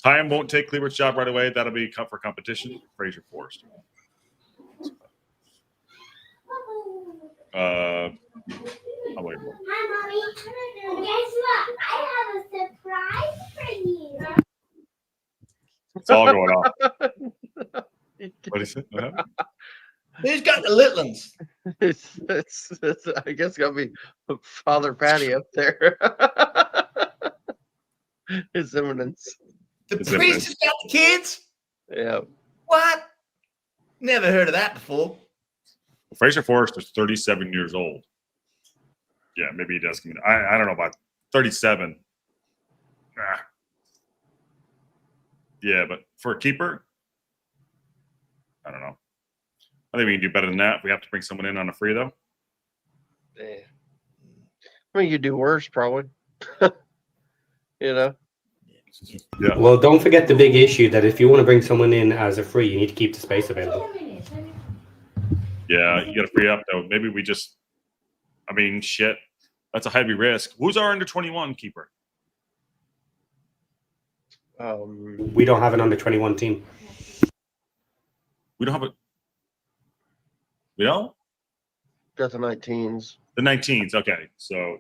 E: Time won't take Klebert's job right away. That'll be for competition. Fraser Forrest. I'll wait more.
F: Hi, Mommy. Guess what? I have a surprise for you.
E: It's all going on. What is it?
D: Who's got the little ones?
B: It's I guess got to be Father Patty up there. His Eminence.
D: The
E: His
D: priest
E: Eminence.
D: has got the kids?
B: Yeah.
D: What? Never heard of that before.
E: Fraser Forrest is 37 years old. Yeah, maybe he does come in. I don't know about 37. Yeah, but for a keeper, I don't know. I think we can do better than that. If we have to bring someone in on a free, though.
B: Yeah. I mean, you do worse, probably.
E: Yeah.
C: Well, don't forget the big issue that if you want to bring someone in as a free, you need to keep the space available.
E: Yeah, you got to free up, though. Maybe we just, I mean, shit. That's a heavy risk. Who's our under 21 keeper?
C: We don't have an under 21 team.
E: We don't have a. We don't?
B: Got the 19s.
E: The 19s. Okay. So,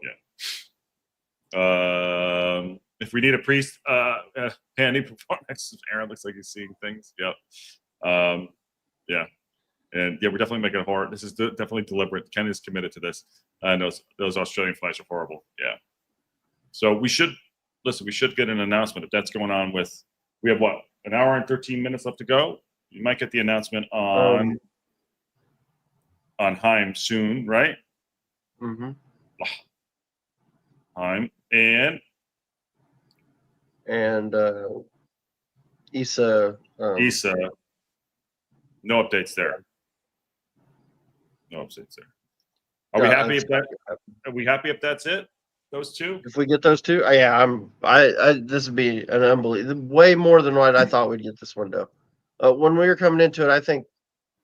E: yeah. If we need a priest, handy performance. Aaron looks like he's seeing things. Yep. Yeah. And yeah, we're definitely making it hard. This is definitely deliberate. Ken is committed to this. And those Australian flights are horrible. Yeah. So we should get an announcement if that's going on with. We have what, an hour and 13 minutes left to go. You might get the announcement on Heim soon, right?
B: Mm-hmm.
E: Heim and
B: Issa.
E: Issa. No updates there. No updates there. Are we happy if that? Are we happy if that's it? Those two?
B: If we get those two, yeah, I this would be an unbelievable, way more than what I thought we'd get this window. when we were coming into it, I think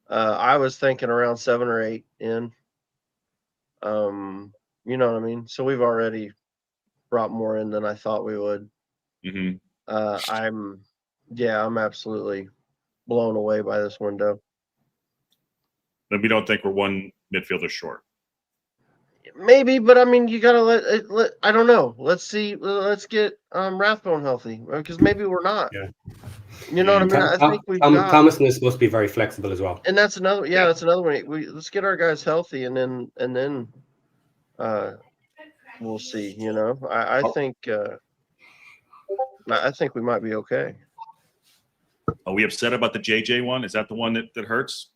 B: I was thinking around 7 or 8 in. You know what I mean? So we've already brought more in than I thought we would. I'm absolutely blown away by this window.
E: Then we don't think we're one midfielder short.
B: Maybe, but I mean, you gotta let I don't know. Let's see. Let's get Rathbone healthy, because maybe we're not.
C: Yeah.
B: You know what I mean? I think we've got.
C: Thomason is supposed to be very flexible as well.
B: And that's another. Yeah, that's another one. Let's get our guys healthy, and then we'll see. You know, I think we might be okay.
E: Are we upset about the JJ one? Is that the one that hurts?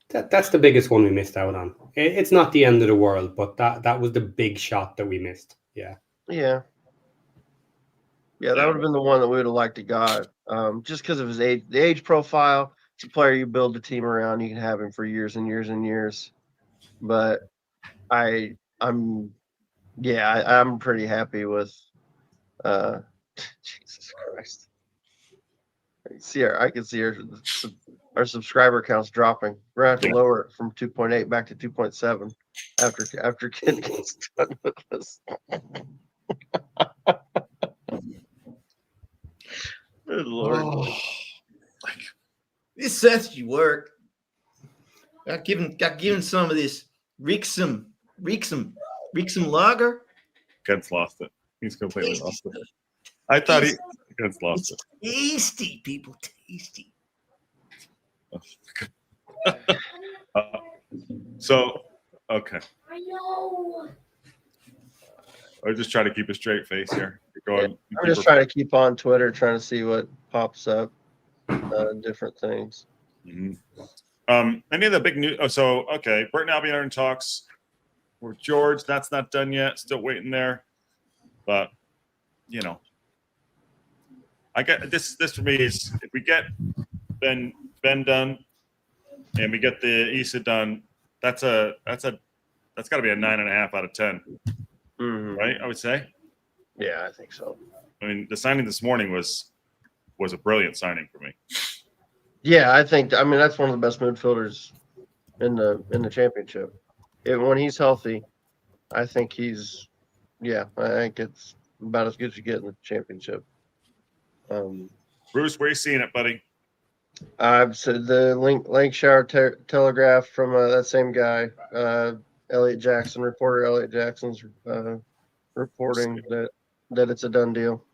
C: That's the biggest one we missed out on. It's not the end of the world, but that was the big shot that we missed. Yeah.
B: Yeah. Yeah, that would have been the one that we would have liked to got. Just because of his age, the age profile. It's a player you build a team around. You can have him for years and years and years. But I'm pretty happy with. Jesus Christ. I can see our subscriber count's dropping. We're gonna have to lower it from 2.8 back to 2.7 after Ken gets done with this. Good Lord.
D: This sets you work. Got given some of this Wrexham lager.
E: Ken's lost it. He's completely lost it. I thought Ken's lost it.
D: Tasty, people, tasty.
E: So, okay.
F: I know.
E: I just try to keep a straight face here.
B: I'm just trying to keep on Twitter, trying to see what pops up, different things.
E: Any of the big news? Oh, so okay, Burton Albion are in talks with George. That's not done yet. Still waiting there, but you know, I get this. This for me is if we get Ben done, and we get the Issa done. That's got to be a 9.5 out of 10, right? I would say.
B: Yeah, I think so.
E: I mean, the signing this morning was a brilliant signing for me.
B: Yeah, I mean that's one of the best midfielders in the championship. When he's healthy, I think I think it's about as good as you get in the championship.
E: Bruce, where are you seeing it, buddy?
B: I've said the Lancashire Telegraph from that same guy, Elliot Jackson, reporter Elliot Jackson's reporting that it's a done deal.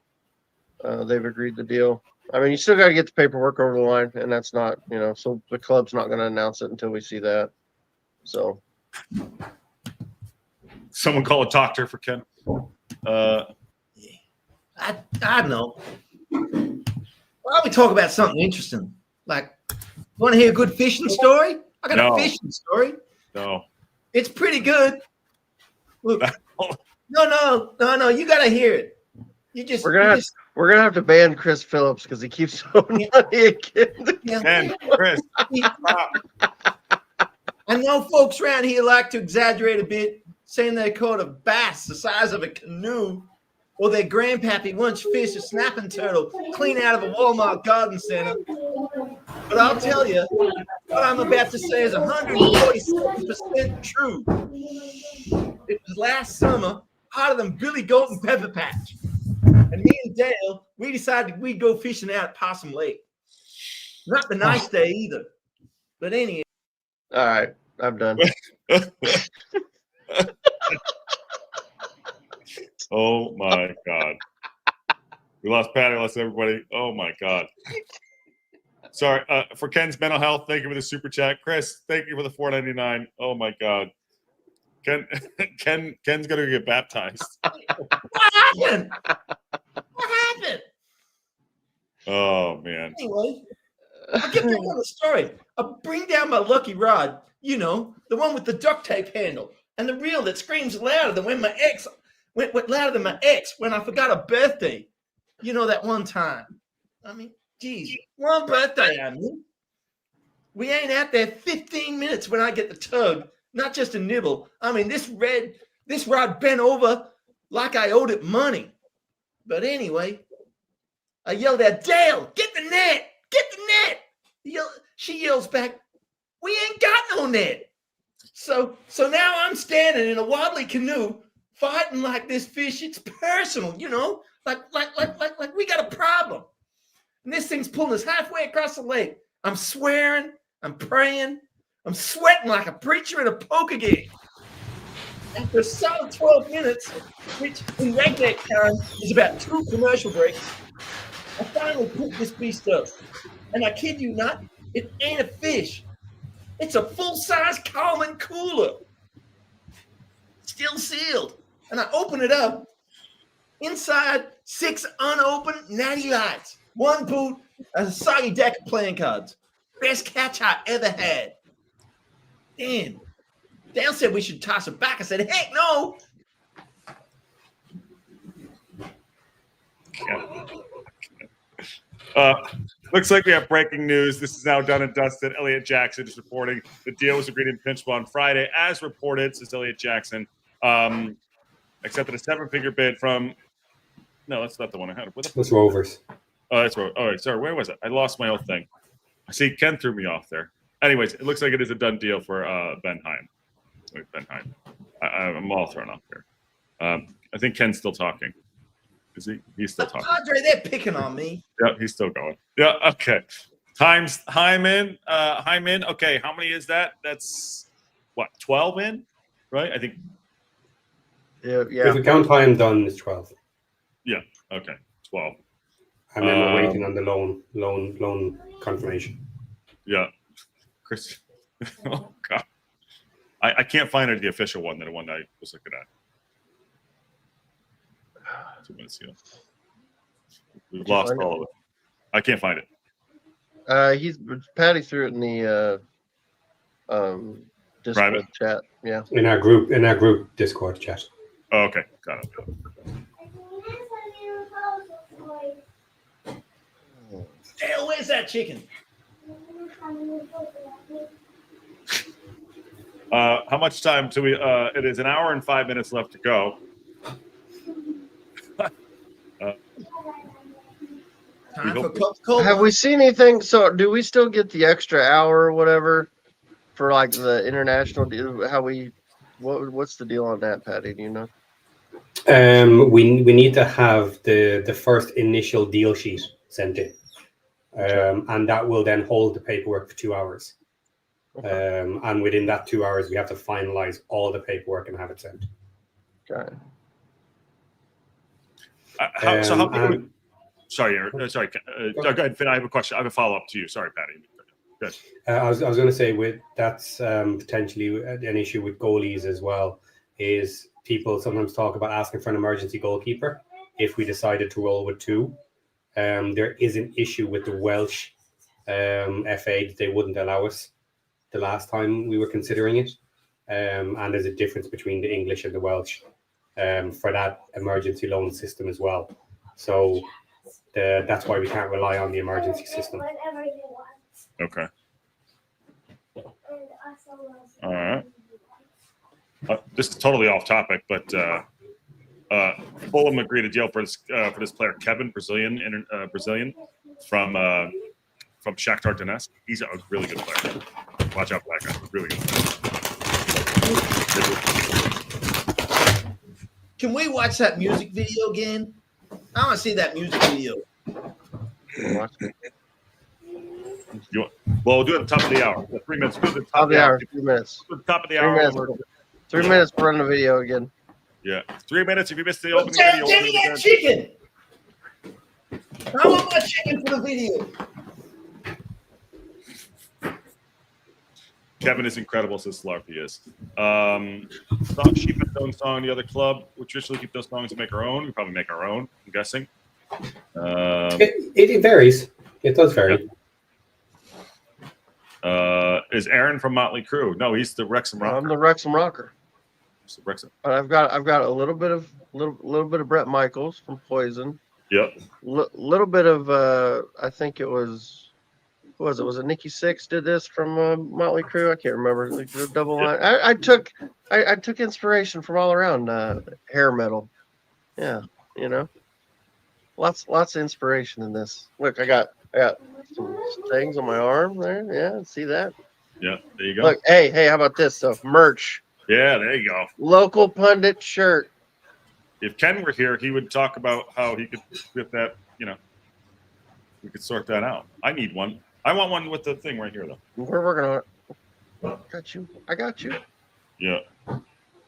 B: They've agreed the deal. I mean, you still got to get the paperwork over the line, and that's not, so the club's not going to announce it until we see that. So,
E: someone call a doctor for Ken.
D: I don't know. Why don't we talk about something interesting? Like, want to hear a good fishing story? I got a fishing story.
E: No.
D: It's pretty good. Look. No. You got to hear it.
B: We're gonna have to ban Chris Phillips because he keeps throwing money again.
E: And Chris, stop.
D: I know folks around here like to exaggerate a bit, saying they caught a bass the size of a canoe, or their grandpappy once fished a snapping turtle clean out of a Walmart garden center. But I'll tell you, what I'm about to say is 147% true. It was last summer, hotter than Billy Goat and Pepper Patch. And me and Dale, we decided we'd go fishing out at Possum Lake. Not the nice day either. But anyway.
B: All right, I'm done.
E: Oh my God. We lost Patty, lost everybody. Oh my God. Sorry. For Ken's mental health, thank you for the super chat. Chris, thank you for the $4.99. Oh my God. Ken's gonna get baptized.
D: What happened?
E: Oh man.
D: Anyway, I'll get back on the story. I'll bring down my lucky rod, the one with the duct tape handle, and the reel that screams louder than when my ex went louder than my ex when I forgot a birthday. That one time. I mean, geez, one birthday, I mean. We ain't out there 15 minutes when I get the tug, not just a nibble. I mean, this rod bent over like I owed it money. But anyway, I yelled at Dale, get the net, Get the net. She yells back, we ain't got no net. So now I'm standing in a wobbly canoe fighting like this fish. It's personal, you know, like we got a problem. And this thing's pulling us halfway across the lake. I'm swearing, I'm praying, I'm sweating like a preacher at a poker game. After a solid 12 minutes, which in redneck time is about 2 commercial breaks, I finally picked this beast up. And I kid you not, it ain't a fish. It's a full-size Coleman cooler. Still sealed. And I open it up. Inside, 6 unopened natty lights, 1 boot, and a soggy deck of playing cards. Best catch I ever had. Damn. Dale said we should toss it back. I said, heck no.
E: Looks like we have breaking news. This is now done and dusted. Elliot Jackson is reporting the deal was agreed in principle on Friday, as reported, says Elliot Jackson. Accepted a 7-figure bid from. No, that's not the one I had.
C: It's Rovers.
E: Oh, that's Rovers. All right, sorry. Where was it? I lost my old thing. I see Ken threw me off there. Anyways, it looks like it is a done deal for Ben Heim. Wait, Ben Heim. I'm all thrown off here. I think Ken's still talking. Is he? He's still talking.
D: Padre, they're picking on me.
E: Yeah, he's still going. Yeah, okay. Heim in. Okay, how many is that? That's what, 12 in? Right? I think.
B: Yeah.
C: If we count Heim done, it's 12.
E: Yeah, okay. 12.
C: And then we're waiting on the loan confirmation.
E: Yeah. Chris. Oh, God. I can't find it, the official one, the one I was looking at. We've lost all of it. I can't find it.
B: Patty threw it in the Discord
E: Private
B: chat. Yeah.
C: In our group Discord chat.
E: Oh, okay, got it.
D: Dale, where's that chicken?
E: How much time do we? It is 1 hour and 5 minutes left to go.
D: Time for Coca-Cola.
B: Have we seen anything? So, do we still get the extra hour or whatever for like the international deal? What's the deal on that, Patty? Do you know?
C: We need to have the first initial deal sheet sent in, and that will then hold the paperwork for 2 hours. Okay. And within that 2 hours, we have to finalize all the paperwork and have it sent.
B: Okay.
E: Sorry. Go ahead, Finn. I have a question. I have a follow-up to you. Sorry, Patty. Good.
C: I was going to say that's potentially an issue with goalies as well. Is people sometimes talk about asking for an emergency goalkeeper if we decided to roll with 2. There is an issue with the Welsh FA that they wouldn't allow us the last time we were considering it, and there's a difference between the English and the Welsh for that emergency loan system as well. So that's why we can't rely on the emergency system.
E: Okay. All right. This is totally off topic, but Fulham agreed a deal for this player, Kevin, Brazilian from Shakhtar Donetsk. He's a really good player. Watch out for that guy. Really good.
D: Can we watch that music video again? I want to see that music video.
E: We'll do it at the top of the hour. 3 minutes. Go to the top
B: of the hour. 3 minutes.
E: Go to the top of the
B: 3
E: hour.
B: minutes. 3 minutes to run the video again.
E: Yeah. 3 minutes if you missed the opening video.
D: Give me that chicken. I want my chicken for the video.
E: Kevin is incredible, says Slarpy is. Thought she put his own song in the other club. We traditionally keep those songs and make our own. We probably make our own, I'm guessing.
C: It varies. It does vary.
E: Is Aaron from Motley Crue? No, he's the Wrexham Rocker.
B: I'm the Wrexham Rocker.
E: Wrexham.
B: But I've got a little bit of Brett Michaels from Poison.
E: Yep.
B: Little bit of I think it was. Was it Nikki Sixx did this from Motley Crue? I can't remember. Like the double line. I took inspiration from all around hair metal. Yeah, you know, lots of inspiration in this. Look, I got I got some things on my arm there. Yeah, see that?
E: Yeah, there you go.
B: Look, hey, how about this stuff? Merch.
E: Yeah, there you go.
B: Local pundit shirt.
E: If Ken were here, he would talk about how he could get that, we could sort that out. I need one. I want one with the thing right here, though.
B: We're working on it. Got you. I got you.
E: Yeah.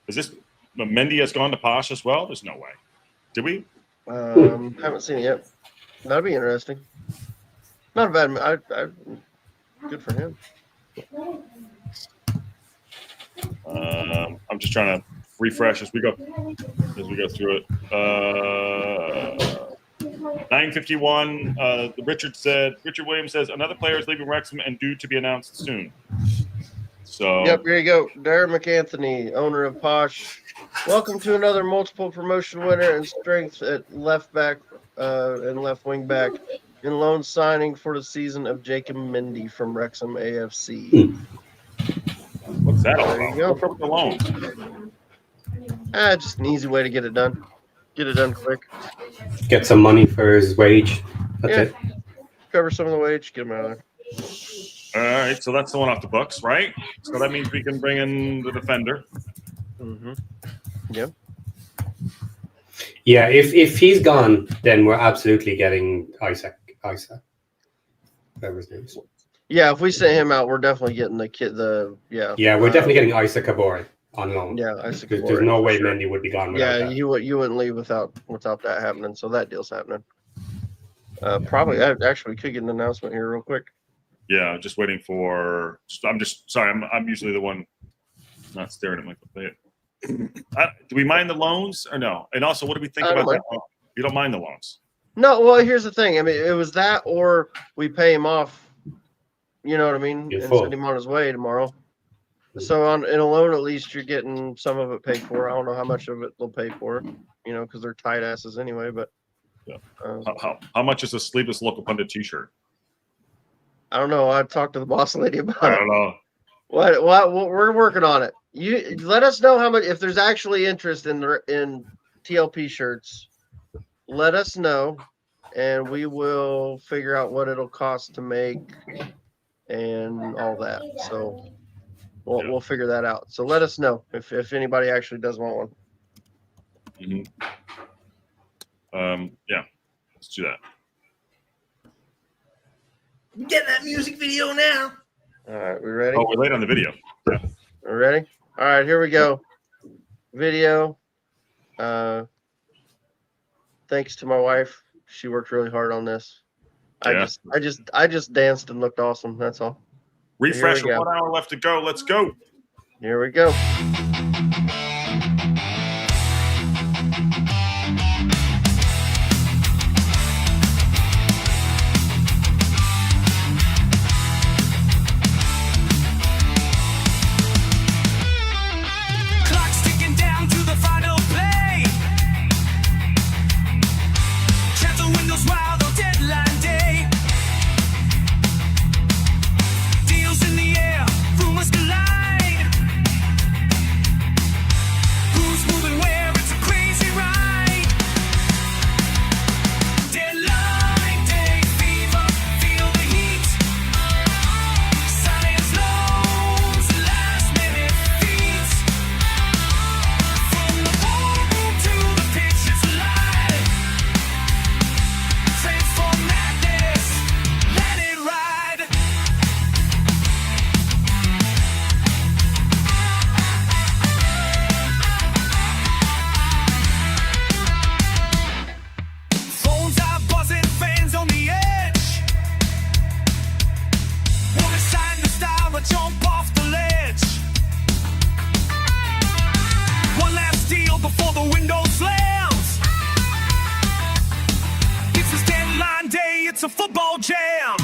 E: Is this Mendy has gone to Posh as well? There's no way. Did we?
B: Haven't seen it yet. That'd be interesting. Not a bad. Good for him.
E: I'm just trying to refresh as we go through it. 9:51. Richard Williams says another player is leaving Wrexham and due to be announced soon. So
B: yep, here you go. Darren McAnthony, owner of Posh. Welcome to another multiple promotion winner and strength at left back and left wing back. In loan signing for the season of Jacob Mendy from Wrexham AFC.
E: What's that all
B: There you
E: about?
B: go.
E: What's up with the loan?
B: Just an easy way to get it done. Get it done quick.
C: Get some money for his wage. That's
B: Yeah.
C: it.
B: Cover some of the wage. Get him out of there.
E: All right, so that's the one off the books, right? So that means we can bring in the defender.
B: Mm-hmm. Yep.
C: Yeah, if he's gone, then we're absolutely getting Isaac. Whatever his name is.
B: Yeah, if we send him out, we're definitely getting the kid.
C: Yeah, we're definitely getting Isaac aboard on loan.
B: Yeah, Isaac.
C: There's no way Mendy would be gone without
B: Yeah,
C: that.
B: you wouldn't leave without that happening. So that deal's happening. Probably. Actually, we could get an announcement here real quick.
E: Yeah, just waiting for. I'm just sorry. I'm usually the one not staring at my plate. Do we mind the loans or no? And also, what do we think about that? You don't mind the loans?
B: No. Well, here's the thing. I mean, it was that, or we pay him off. You know what I mean?
C: You're
B: And
C: full.
B: send him on his way tomorrow. So in a loan, at least you're getting some of it paid for. I don't know how much of it they'll pay for. Because they're tight asses anyway. But
E: Yeah. How much is a sleeveless local pundit T-shirt?
B: I don't know. I talked to the boss lady about
E: I
B: it.
E: don't know.
B: What we're working on it. You let us know how much, if there's actually interest in TLP shirts. Let us know, and we will figure out what it'll cost to make and all that. So we'll figure that out. So let us know if anybody actually does want one.
E: Mm-hmm. Yeah, let's do that.
D: We get that music video now.
B: All right, we ready?
E: Oh, we're late on the video. Yeah.
B: We ready? All right, here we go. Video. Thanks to my wife. She worked really hard on this.
E: Yeah.
B: I just danced and looked awesome. That's all.
E: Refresh.
B: Here we go.
E: 1 hour left to go. Let's go.
B: Here we go.
G: Clock's ticking down to the final play. Check the windows wild on deadline day. Deals in the air, rumors collide. Who's moving where? It's a crazy ride. Deadline day fever, feel the heat. Science loans, last minute feats. From the ballroom to the pitch, it's alive. Transform madness, let it ride. Phones are buzzing, fans on the edge. Wanna sign the style or jump off the ledge. One last deal before the window slams. This is deadline day, it's a football jam.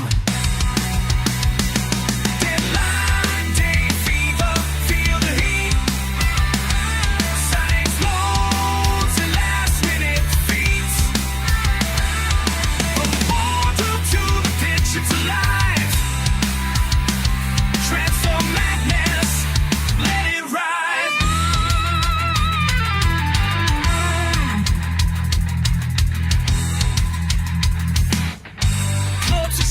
G: Deadline day fever, feel the heat. Signs, loans, and last minute feats. From the boardroom to the pitch, it's alive. Transform madness, let it ride. Clubs are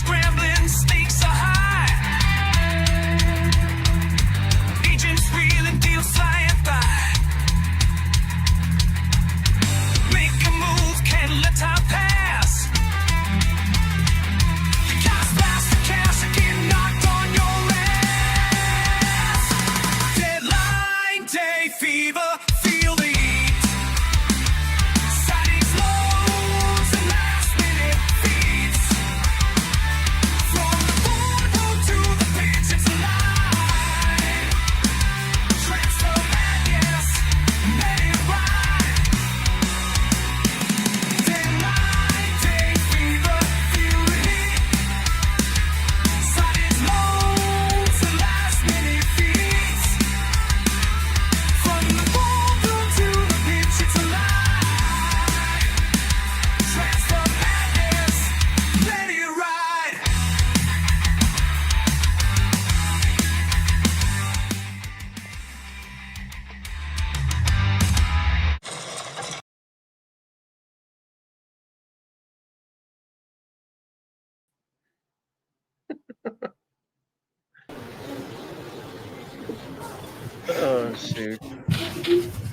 B: shoot.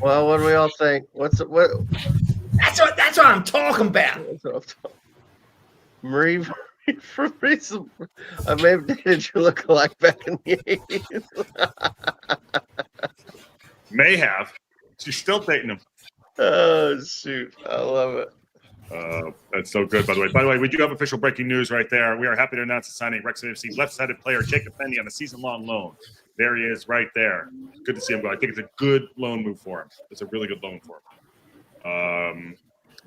B: Well, what do we all think? What?
D: That's what I'm talking about.
B: Marie from recent. I may have dated your lookalike back in the 80s.
E: May have. She's still dating him.
B: Oh shoot! I love it.
E: That's so good, by the way. By the way, we do have official breaking news right there. We are happy to announce the signing of Wrexham FC left-sided player Jacob Penny on a season-long loan. There he is right there. Good to see him go. I think it's a good loan move for him. It's a really good loan for him.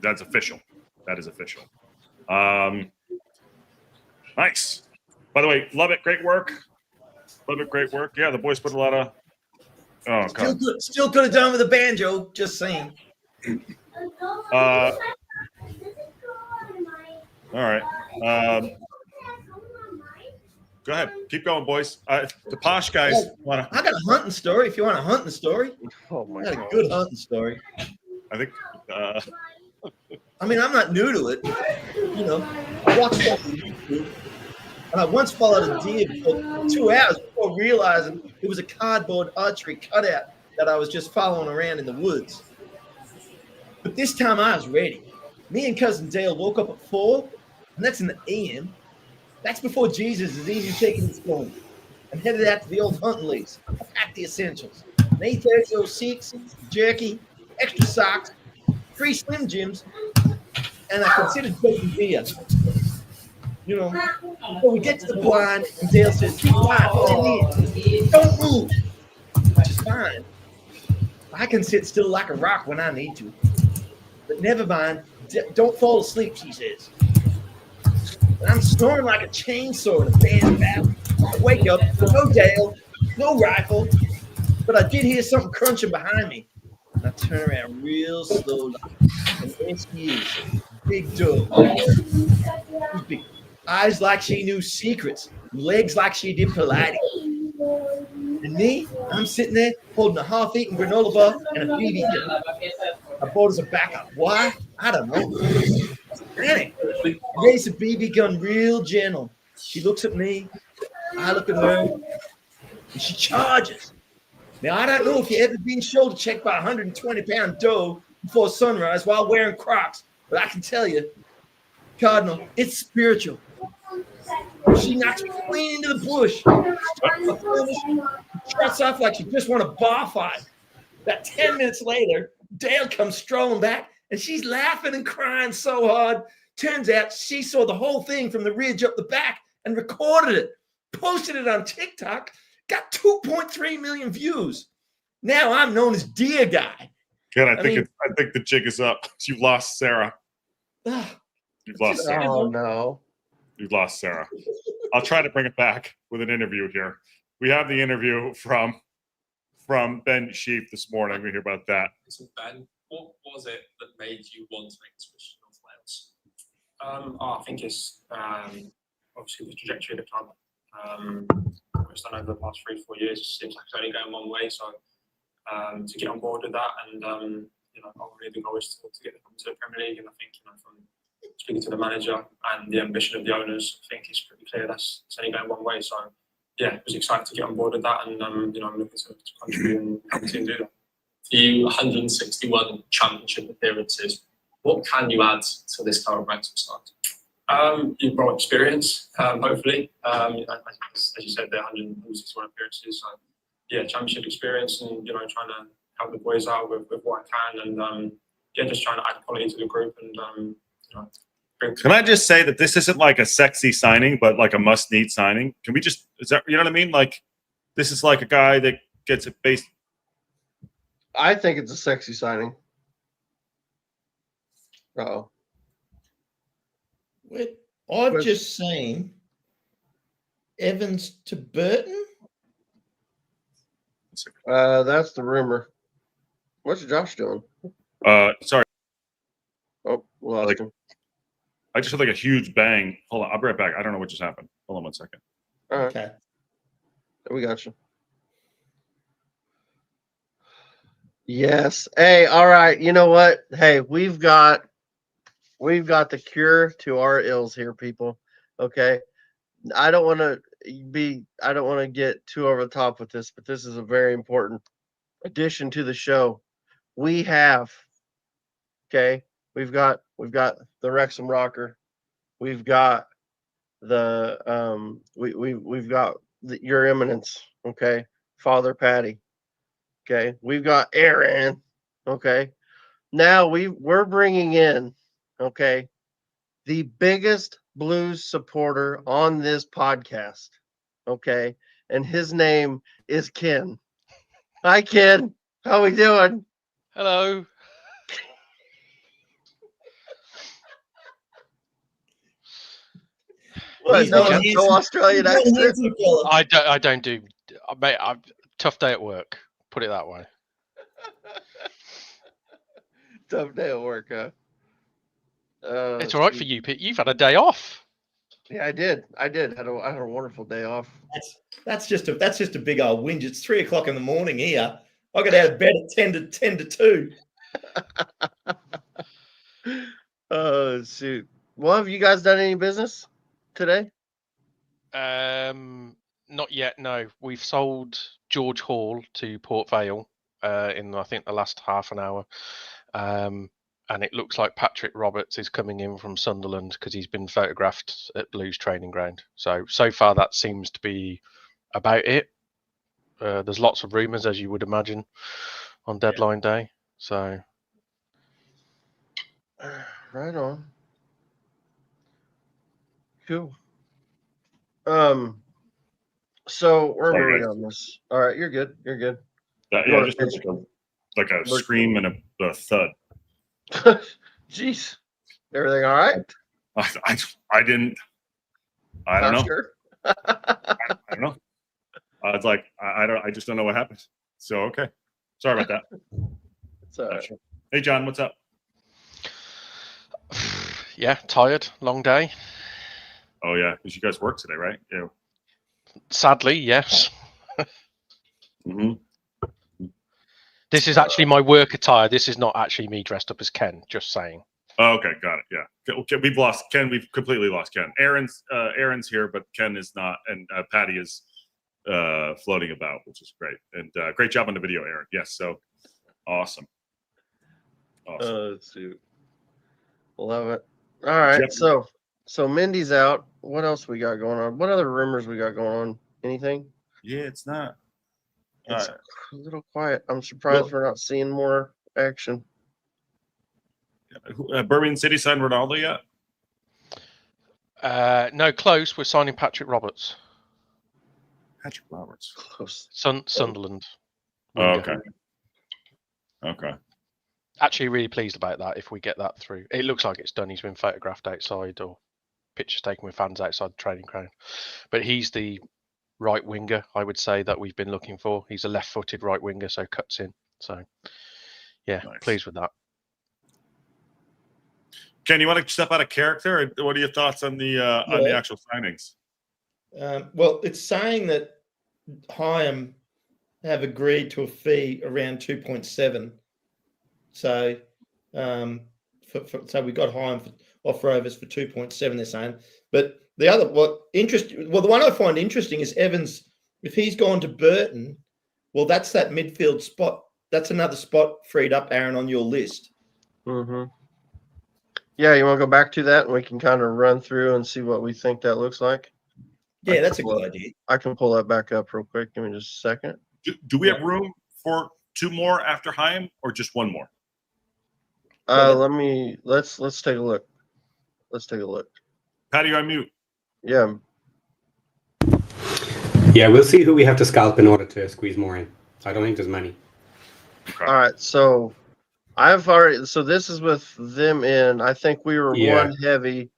E: That's official. That is official. Nice. By the way, love it. Great work. Love it. Great work. Yeah, the boys put a lot of... Oh, God.
D: Still could have done with a banjo, just saying.
E: All right. Go ahead. Keep going, boys. The posh guys want to...
D: I got a hunting story if you want a hunting story.
B: Oh my
D: I got
B: god!
D: a good hunting story.
E: I think...
D: I mean, I'm not new to it. You know, I watched that on YouTube, and I once followed a deer for 2 hours before realizing it was a cardboard archery cutout that I was just following around in the woods. But this time I was ready. Me and cousin Dale woke up at 4, and that's in the AM. That's before Jesus is even taking his phone, and headed out to the old hunting lease. I packed the essentials: an 830-06, jerky, extra socks, 3 Slim Jims, and I considered taking beer. You know, so we get to the blind, and Dale says, "Don't move," which is fine. I can sit still like a rock when I need to. But never mind, don't fall asleep, she says. And I'm snoring like a chainsaw in a band battle. I wake up, no Dale, no rifle, but I did hear something crunching behind me. And I turn around real slowly, and there she is, big dog. Big. Eyes like she knew secrets, legs like she did Pilates. And me, I'm sitting there holding a half-eaten granola bar and a BB gun. I bought as a backup. Why? I don't know. Panic. I raise the BB gun real gentle. She looks at me. I look at her. And she charges. Now, I don't know if you've ever been shoulder checked by a 120-pound doe before sunrise while wearing Crocs, but I can tell you, Cardinal, it's spiritual. She knocks me clean into the bush. Shuts off like she just won a bar fight. About 10 minutes later, Dale comes strolling back, and she's laughing and crying so hard. Turns out she saw the whole thing from the ridge up the back and recorded it, posted it on TikTok, got 2.3 million views. Now I'm known as Deer Guy.
E: Good. I think the jig is up. You've lost Sarah. You've lost Sarah.
B: Oh no.
E: You've lost Sarah. I'll try to bring it back with an interview here. We have the interview from Ben Sheep this morning. We hear about that.
H: So Ben, what was it that made you want to make the switch to North Wales? I think it's obviously the trajectory of the club. It's done over the past 3-4 years. It seems like it's only going one way. So to get on board with that, and ultimately the goal is to get them to the Premier League. And I think from speaking to the manager and the ambition of the owners, I think it's pretty clear it's only going one way. So yeah, I was excited to get on board with that, and I'm looking to contribute and help the team do that.
I: For you, 161 championship appearances. What can you add to this current Wrexham side? You've brought experience, hopefully. As you said, there are 161 appearances. So yeah, championship experience, and trying to help the boys out with what I can, and just trying to add quality to the group, and
E: Can I just say that this isn't like a sexy signing, but like a must-need signing? Can we just, is that, you know what I mean? Like, this is like a guy that gets it based.
B: I think it's a sexy signing. Oh.
D: Wait, I've just seen Evans to Burton.
B: That's the rumor. What's Josh doing?
E: Sorry.
B: Oh, lost him.
E: I just heard like a huge bang. Hold on, I'll be right back. I don't know what just happened. Hold on 1 second.
B: All right.
D: Okay.
B: We got you. Yes. Hey, all right. You know what? Hey, we've got the cure to our ills here, people. Okay. I don't want to get too over the top with this, but this is a very important addition to the show, we have, okay, we've got the Wrexham rocker, we've got the we've got your eminence, okay, Father Patty, okay, we've got Aaron, okay. Now we're bringing in, okay, the biggest blues supporter on this podcast, okay, and his name is Ken. Hi, Ken. How we doing?
J: Hello.
B: What,
D: He's
B: no,
D: one
B: no Australian accent?
J: I don't do, mate. Tough day at work. Put it that way.
B: Tough day at work, huh?
J: It's all right for you, Pete. You've had a day off.
B: Yeah, I did. I had a wonderful day off.
D: That's just a big old whinge. It's 3 o'clock in the morning here. I got out of bed at 10 to 2.
B: Oh shoot. Well, have you guys done any business today?
J: Not yet. No, we've sold George Hall to Port Vale in I think the last half an hour. And it looks like Patrick Roberts is coming in from Sunderland because he's been photographed at Blues training ground. So far that seems to be about it. There's lots of rumours, as you would imagine, on deadline day. So
B: right on. Cool. So where were we on this? All right, you're good. You're good.
E: Yeah, just like a scream and a thud.
B: Jeez. Everything all right?
E: I don't know.
B: Sure.
E: I don't know. It's like I just don't know what happened. So okay. Sorry about that.
B: It's all right.
E: Hey John, what's up?
J: yeah, tired, long day.
E: Oh yeah, because you guys work today, right? Yeah.
J: Sadly, yes.
E: Mm-hmm.
J: This is actually my work attire. This is not actually me dressed up as Ken. Just saying.
E: Oh, okay, got it. Yeah, okay, we've lost Ken. We've completely lost Ken. Aaron's here, but Ken is not, and Patty is floating about, which is great. And great job on the video, Aaron. Yes, so awesome.
B: Let's see. Love it. All right, so Mindy's out. What else we got going on? What other rumors we got going on? Anything?
E: Yeah, it's not.
B: It's a little quiet. I'm surprised we're not seeing more action.
E: Birmingham City signed Ronaldo yet?
J: No, close. We're signing Patrick Roberts.
E: Patrick Roberts.
B: Close.
J: Sunderland.
E: Oh, okay. Okay.
J: Actually, really pleased about that if we get that through. It looks like it's done. He's been photographed outside or pictures taken with fans outside the training ground. But he's the right winger, I would say, that we've been looking for. He's a left-footed right winger, so cuts in. So, yeah, nice. Pleased with that.
E: Ken, you want to step out of character? Or what are your thoughts on the actual signings?
D: Well, it's saying that Higham have agreed to a fee around 2.7. So, so we got Higham for offer overs for 2.7. They're saying, but the other the one I find interesting is Evans. If he's gone to Burton, well, that's that midfield spot. That's another spot freed up, Aaron, on your list.
B: Mm-hmm. Yeah, you want to go back to that, and we can kind of run through and see what we think that looks like.
D: Yeah, that's a good idea.
B: I can pull that back up real quick. Give me just a second.
E: Do we have room for 2 more after Higham, or just 1 more?
B: Let's take a look. Let's take a look.
E: Patty, you're on mute.
B: Yeah.
C: Yeah, we'll see who we have to scalp in order to squeeze more in. I don't think there's many.
B: Okay. All right, so this is with them in. I think we were one heavy.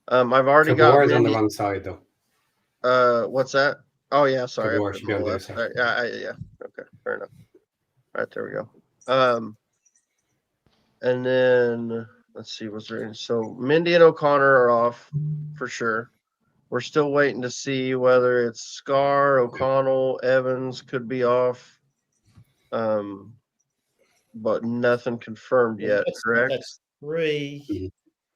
B: I've already got
C: Tabor's on the wrong side though.
B: What's that? Oh yeah, sorry.
C: Tabor should be on the other side.
B: Yeah. Okay, fair enough. All right, there we go. And then let's see what's there. So Mindy and O'Connor are off for sure. We're still waiting to see whether it's Scar, O'Connell, Evans could be off. But nothing confirmed yet, correct?
D: That's 3,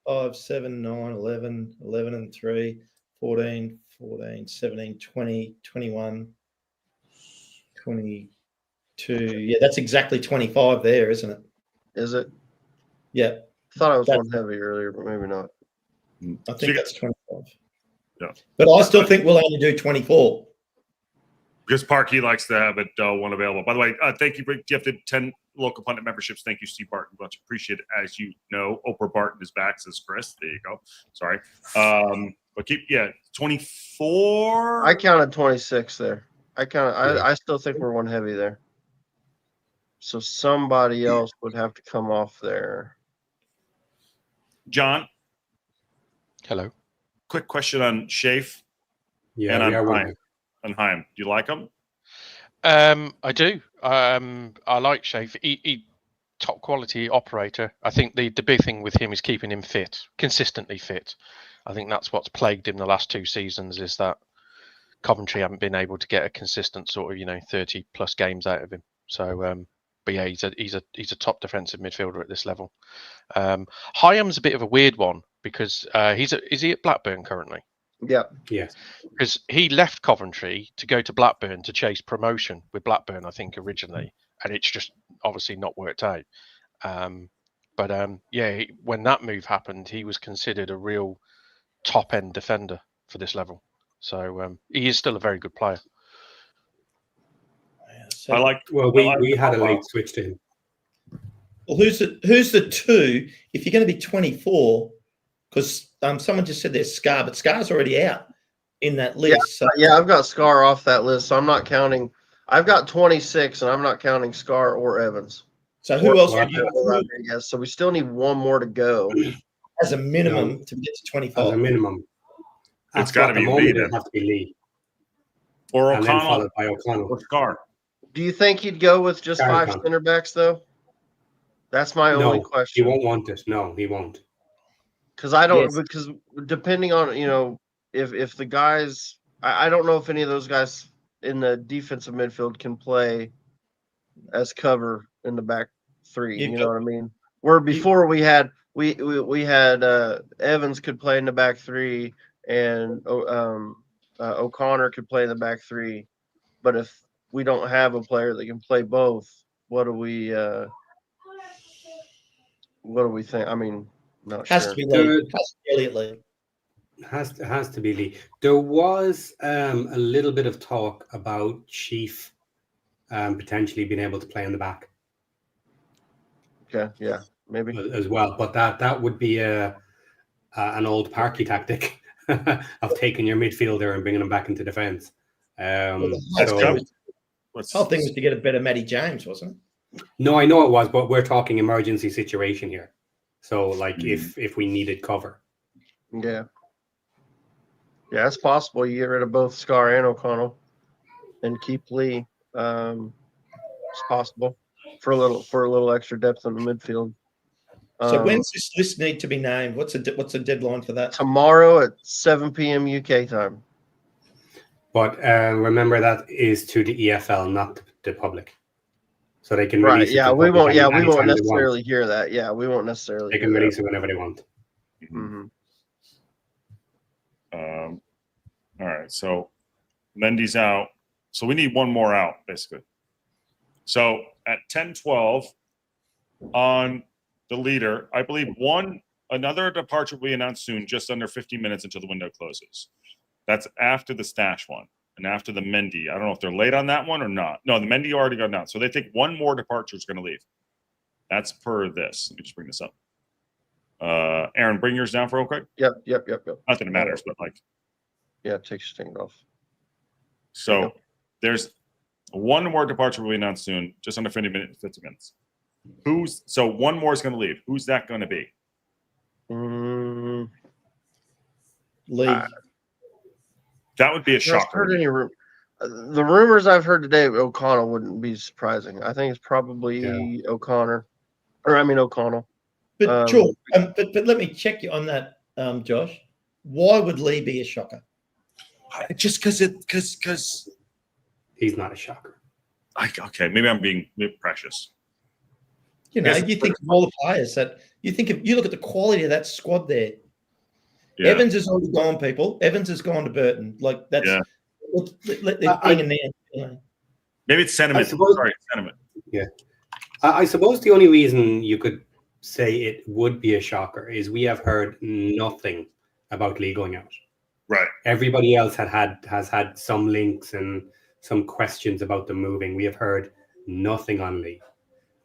D: 5, 7, 9, 11, 11 and 3, 14, 17, 20, 21, 20, Yeah, that's exactly 25 there, isn't it?
B: Is it?
D: Yeah,
B: I thought I was
D: That's-
B: one heavy earlier, but maybe not.
D: I think that's 25.
E: Yeah.
D: But I still think we'll only do 24.
E: Because Parky likes to have it one available. By the way, thank you for gifted 10 local pundit memberships. Thank you, Steve Barton. Much appreciated. As you know, Oprah Barton is back, says Chris. There you go. Sorry. But 24.
B: I counted 26 there. I still think we're one heavy there. So somebody else would have to come off there.
E: John,
J: Hello.
E: quick question on Shafe
C: Yeah,
E: and on
C: we are
E: Heim.
C: one.
E: On Heim. Do you like them?
J: I do. I like Shafe. He top quality operator. I think the big thing with him is keeping him fit, consistently fit. I think that's what's plagued him the last 2 seasons, is that Coventry haven't been able to get a consistent sort of 30 plus games out of him. So but yeah, he's a top defensive midfielder at this level. Hyam's a bit of a weird one because is he at Blackburn currently?
B: Yeah.
C: Yes.
J: Because he left Coventry to go to Blackburn to chase promotion with Blackburn, I think, originally, and it's just obviously not worked out. Yeah, when that move happened, he was considered a real top-end defender for this level. So he is still a very good player.
D: So,
E: I like.
C: Well, we had a late switch to him.
D: well, who's the 2? If you're going to be 24, because someone just said there's Scar, but Scar's already out in that list.
B: Yeah, I've got Scar off that list, so I'm not counting. I've got 26, and I'm not counting Scar or Evans.
D: So who else
C: Well,
D: would you
B: Rodriguez. So we still need one more to go.
D: as a minimum to get to 25?
C: As a minimum.
E: It's got to be Lee.
C: It have to be Lee.
E: Or
C: And then
E: O'Connell
C: followed by O'Connell.
E: or Scar.
B: Do you think he'd go with just
C: Scar's
B: 5
C: gone.
B: center backs though? That's my only
C: No,
B: question.
C: he won't want it. No, he won't.
B: Because I don't,
D: Yes.
B: because depending on, if the guys, I don't know if any of those guys in the defensive midfield can play as cover in the back 3.
D: You've
B: You
D: got-
B: know what I mean? Where before we had Evans could play in the back 3 and O'Connor could play in the back 3. But if we don't have a player that can play both, what do we think? I mean, not
D: Has
B: sure.
D: to be Lee. Has to be Elliot Lee.
C: Has to be Lee. There was a little bit of talk about Chief potentially being able to play in the back
B: Okay, yeah, maybe.
C: as well, but that would be an old Parky tactic of taking your midfielder and bringing him back into defence.
E: That's
C: So,
E: good.
D: The whole thing was to get a better Matty James, wasn't it?
C: no, I know it was, but we're talking emergency situation here. So, like, if we needed cover,
B: Yeah. Yeah, it's possible you get rid of both Scar and O'Connell and keep Lee. It's possible for a little extra depth in the midfield.
D: So when's this list need to be named? What's the deadline for that?
B: Tomorrow at 7 p.m. UK time.
C: but remember that is to the EFL, not the public, so they can
B: Right.
C: release it
B: Yeah,
C: to the
B: we
C: public
B: won't. Yeah, we
C: anytime
B: won't
C: they want.
B: necessarily hear that. Yeah, we won't necessarily.
C: They can
B: hear
C: release it whenever they want.
B: that. Mhm.
E: All right. So Mendy's out. So we need one more out, basically. So at 10:12 on the leader, I believe another departure will be announced soon, just under 15 minutes until the window closes. That's after the Stash one and after the Mendy. I don't know if they're late on that one or not. No, the Mendy already got announced. So they think one more departure is going to leave. That's per this. Let me just bring this up. Aaron, bring yours down for real quick.
B: Yep.
E: Not that it matters, but like.
B: Yeah, take your sting off.
E: So there's one more departure will be announced soon, just under 50 minutes. So one more is going to leave. Who's that going to be?
D: Lee.
E: That would be a
B: I've
E: shocker.
B: heard any the rumors I've heard today, O'Connell wouldn't be surprising. I think it's probably O'Connell.
D: But sure. But let me check you on that, Josh. Why would Lee be a shocker?
E: Just because
C: He's not a shocker.
E: okay, maybe I'm being precious.
D: You know,
E: Yes.
D: you think of all the players that you look at the quality of that squad there.
E: Yeah.
D: Evans has already gone, people. Evans has gone to Burton. Like that's
E: Yeah.
D: let their thing in there. You know.
E: Maybe it's sentiment. Sorry, sentiment.
C: Yeah. I suppose the only reason you could say it would be a shocker is we have heard nothing about Lee going out.
E: Right.
C: Everybody else has had some links and some questions about them moving. We have heard nothing on Lee.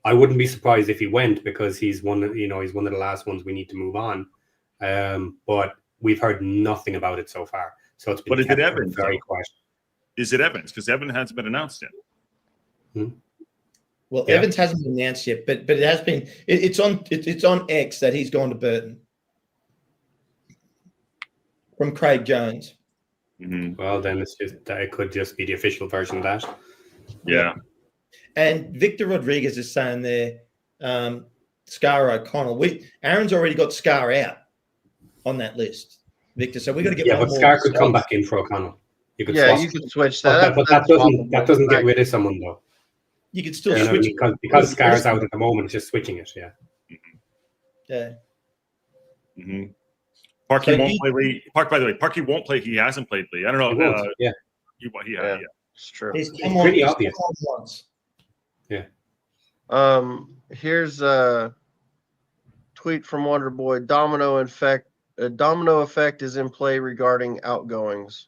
C: I wouldn't be surprised if he went because he's one of the last ones we need to move on. But we've heard nothing about it so far. So it's been
E: is it Evans,
C: very
E: though?
C: quiet.
E: Is it Evans? Because Evans hasn't been announced yet.
D: Well, Evans hasn't been announced yet, but it has been. It's on X that he's gone to Burton from Craig Jones.
C: Well, then it could just be the official version of that.
E: Yeah.
D: And Victor Rodriguez is saying there, Scar O'Connell. Aaron's already got Scar out on that list, Victor. So we got to get one
C: but
D: more.
C: Scar could come back in for O'Connell. You could
B: you could switch that.
C: But that doesn't get rid of someone though.
D: You could still
C: You know,
D: switch
C: because Scar's out at the moment. It's just switching it. Yeah.
D: Yeah.
E: Parky won't play Lee. By the way, Parky won't play. He hasn't played Lee. I don't know.
C: He won't, yeah.
E: Yeah.
B: It's true.
D: It's
C: pretty obvious.
D: Yeah.
B: Here's a tweet from Wonderboy. Domino effect is in play regarding outgoings.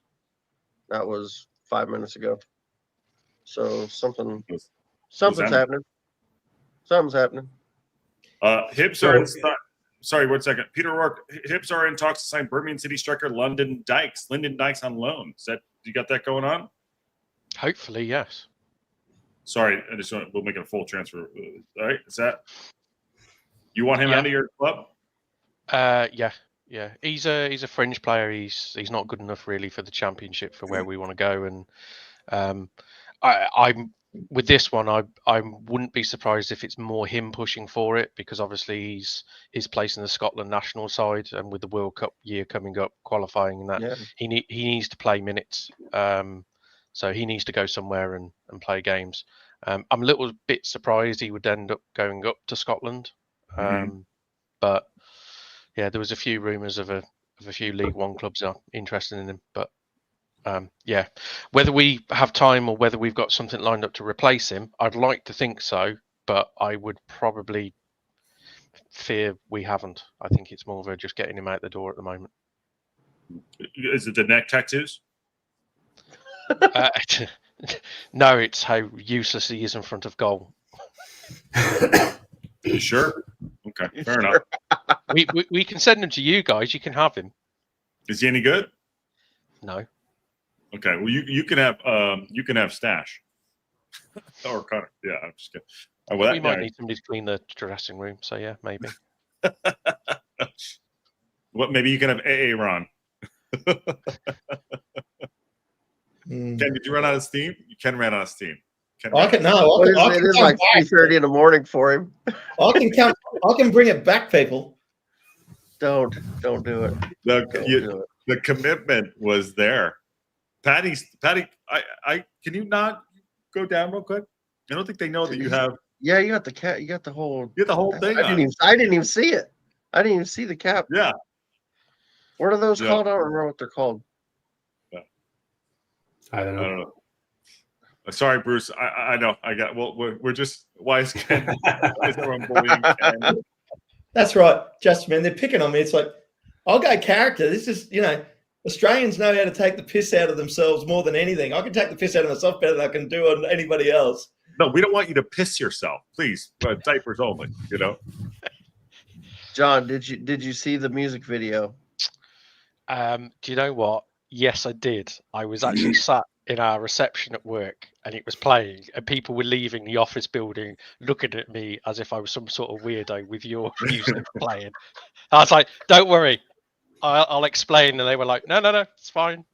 B: That was 5 minutes ago. So something's happening. Something's happening.
E: Hibs are in. Sorry, 1 second. Peter Rourke. Hibs are in talks to sign Birmingham City striker Lyndon Dykes on loan. Is that you got that going on?
J: Hopefully, yes.
E: Sorry, we'll make it a full transfer. All right, is that you want him out of your club?
J: Yeah. He's a fringe player. He's not good enough really for the championship for where we want to go. And I'm with this one. I wouldn't be surprised if it's more him pushing for it because obviously his place in the Scotland national side and with the World Cup year coming up, qualifying and that he needs to play minutes. So he needs to go somewhere and play games. I'm a little bit surprised he would end up going up to Scotland. But yeah, there was a few rumours of a few League One clubs are interested in him. But yeah, whether we have time or whether we've got something lined up to replace him, I'd like to think so. But I would probably fear we haven't. I think it's more of just getting him out the door at the moment.
E: Is it the neck tattoos?
J: No, it's how useless he is in front of goal.
E: You sure? Okay, fair enough.
J: We can send him to you guys. You can have him.
E: Is he any good?
J: No.
E: Okay, well you can have Stash or Connor. Yeah, I'm just kidding.
J: We might need somebody to clean the dressing room. So yeah, maybe.
E: Maybe you can have AA Ron. Ken, did you run out of steam? You can run out of steam.
B: It is like 3:30 in the morning for him.
D: I can bring it back, people.
B: Don't do it.
E: The commitment was there. Patty, I can you not go down real quick? I don't think they know that you have.
B: Yeah, you got the cap. You got the whole.
E: You got the whole thing.
B: I didn't even see it. I didn't even see the cap.
E: Yeah.
B: What are those called? I don't remember what they're called.
C: I don't know.
E: Sorry, Bruce. I know. I got. Well, we're just wise. Ken. Why is everyone bullying Ken?
D: That's right, Justin. Man, they're picking on me. It's like I'll go character. This is Australians know how to take the piss out of themselves more than anything. I can take the piss out of myself better than I can do on anybody else.
E: No, we don't want you to piss yourself, please. Diapers only.
B: John, did you see the music video?
J: Do you know what? Yes, I did. I was actually sat in our reception at work and it was playing and people were leaving the office building looking at me as if I was some sort of weirdo with your music playing. I was like, don't worry, I'll explain. And they were like, no, it's fine.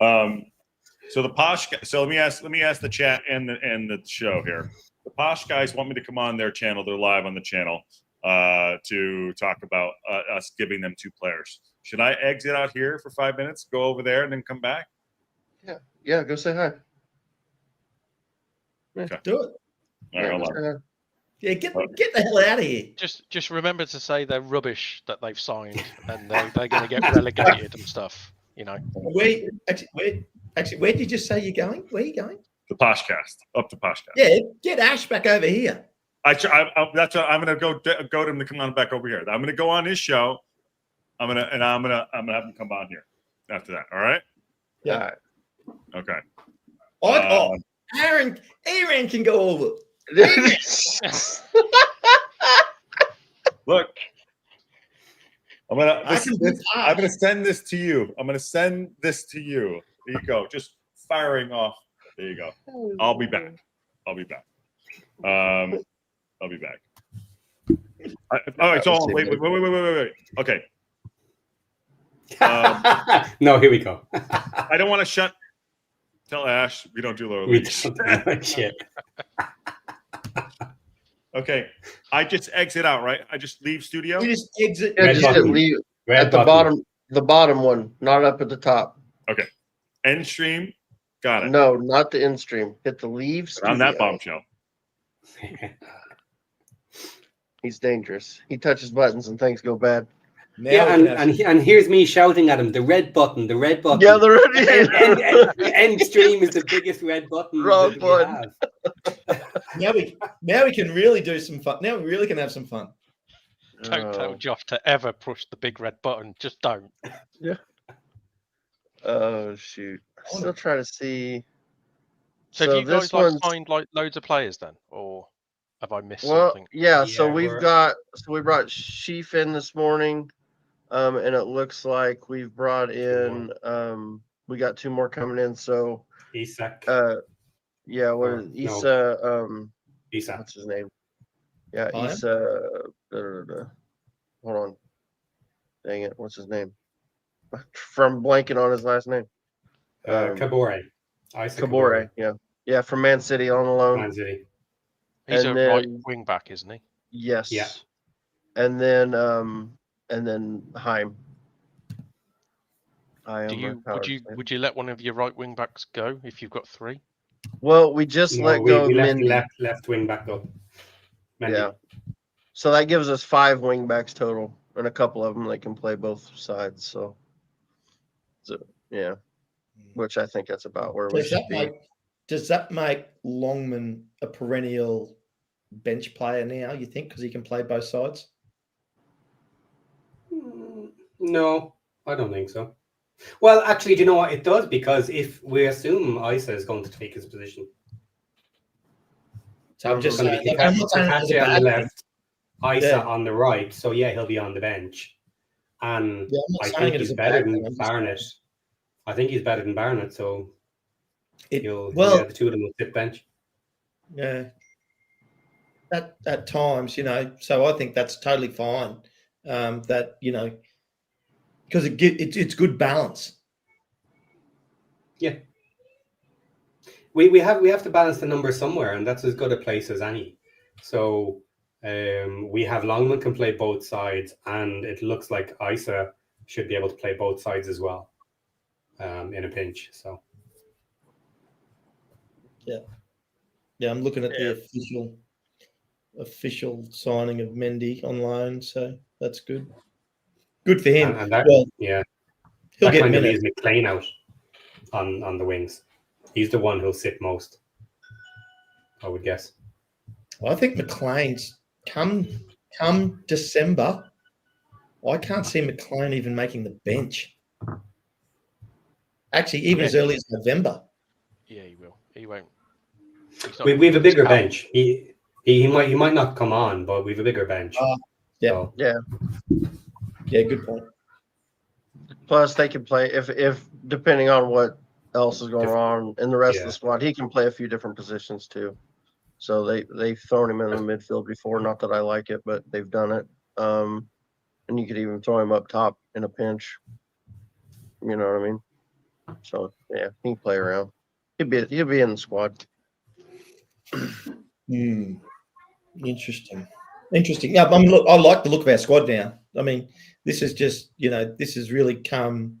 E: So the posh. So let me ask the chat and the show here. The posh guys want me to come on their channel. They're live on the channel to talk about us giving them 2 players. Should I exit out here for 5 minutes, go over there, and then come back?
B: Yeah. Go say hi.
E: Okay.
D: Do it.
E: All right, hold on.
D: Yeah, get the hell out of here.
J: Just remember to say they're rubbish that they've signed and they're going to get relegated and stuff.
D: Wait. Actually, where did you just say you're going? Where are you going?
E: The Poshcast, up to Poshcast.
D: Yeah, get Ash back over here.
E: That's what I'm gonna go to him to come on back over here. I'm gonna go on his show. I'm gonna have him come on here after that. All right.
D: Yeah.
E: Okay.
D: Aaron can go over.
E: Look, I'm gonna send this to you. I'm gonna send this to you. There you go. Just firing off. There you go. I'll be back. I'll be back. All right. So wait. Okay.
C: No, here we go.
E: I don't want to tell Ash we don't do lower
C: We
E: leagues.
C: don't do shit.
E: Okay. I just exit out, right? I just leave studio.
D: You just exit.
B: Yeah,
C: Red
B: just hit
C: button.
B: leave
C: Red
B: at the
C: button.
B: bottom one, not up at the top.
E: Okay. End stream. Got it.
B: No, not the end stream. Hit the leave.
E: On that
B: studio.
E: bombshell.
B: He's dangerous. He touches buttons and things go bad.
D: Now
C: Yeah,
D: we can have-
C: and here's me shouting at him, the red button.
B: Yeah, the red.
C: End stream is the biggest red button
B: Wrong
C: that we
B: button.
C: have.
D: now we can really do some fun. Now we really can have some fun.
J: Don't tell Josh to ever push the big red button. Just don't.
B: Oh shoot! I'm still trying to see.
J: So, have you guys
B: this
J: like
B: one's-
J: signed like loads of players then, or have I missed
B: Well,
J: something?
B: yeah. So
C: Yeah,
B: we brought Sheaf in this morning, and it looks like we've brought in. We got 2 more coming in. So
C: Isak.
B: yeah. What
C: Or,
B: is
C: no.
B: Issa?
C: Isak.
B: What's his name? Yeah,
D: I am?
B: Issa. Hold on. Dang it! What's his name? From blanking on his last name.
C: Kabore. Isaac
B: Kabore. Yeah. From Man City on loan.
C: Man City.
J: He's
B: and
J: a right
B: then-
J: wing back, isn't he?
B: Yes.
C: Yeah.
B: And then Heim.
J: Would you let one of your right wing backs go if you've got 3?
B: Well, we just
C: No,
B: let
C: we
B: go of
C: left,
B: Mendy.
C: left wing back though. Mendy.
B: Yeah. So that gives us 5 wing backs total, and a couple of them they can play both sides. So yeah, which I think that's about where we should be.
D: Does that make Longman a perennial bench player now, you think, because he can play both sides?
C: No, I don't think so. Well, actually, do you know what? It does, because if we assume Isa is going to take his position,
D: So I'm just
C: it's
D: saying,
C: going to be
D: I'm not saying it's a
C: Kakashi on the
D: bad thing.
C: left, Isa
D: Yeah.
C: on the right. So yeah, he'll be on the bench. And
D: Yeah, I'm not
C: I
D: saying
C: think
D: it
C: he's
D: as a
C: better
D: bad
C: than
D: thing, I'm just-
C: Barnett. I think he's better than Barnett, so
D: It-
C: the 2 of them will sit bench.
D: Yeah. At times, so I think that's totally fine. That, because it's good balance.
C: Yeah. We have to balance the numbers somewhere, and that's as good a place as any. So we have Longman can play both sides, and it looks like Isa should be able to play both sides as well in a pinch. So
D: Yeah, I'm looking at the official signing of Mendy on loan, so that's good. Good for him.
C: and that,
D: Well,
C: yeah,
D: he'll
C: that
D: get
C: kind of
D: minutes.
C: leaves McLean out on the wings. He's the one who'll sit most, I would guess.
D: I think McLean's come December. I can't see McLean even making the bench. Actually, even as early as November.
J: Yeah, he will. He won't. He's not
C: We have a bigger
J: out.
C: bench. He might not come on, but we have a bigger bench.
D: Yeah.
C: So,
D: Yeah, good point.
B: Plus, they can play if depending on what else is going on in the rest of the squad, he can play a few different positions too. So they've thrown him in the midfield before. Not that I like it, but they've done it. And you could even throw him up top in a pinch. You know what I mean? So yeah, he can play around. He'll be in the squad.
D: Interesting. Yeah, I mean, look, I like the look of our squad now. I mean, this is just, this has really come.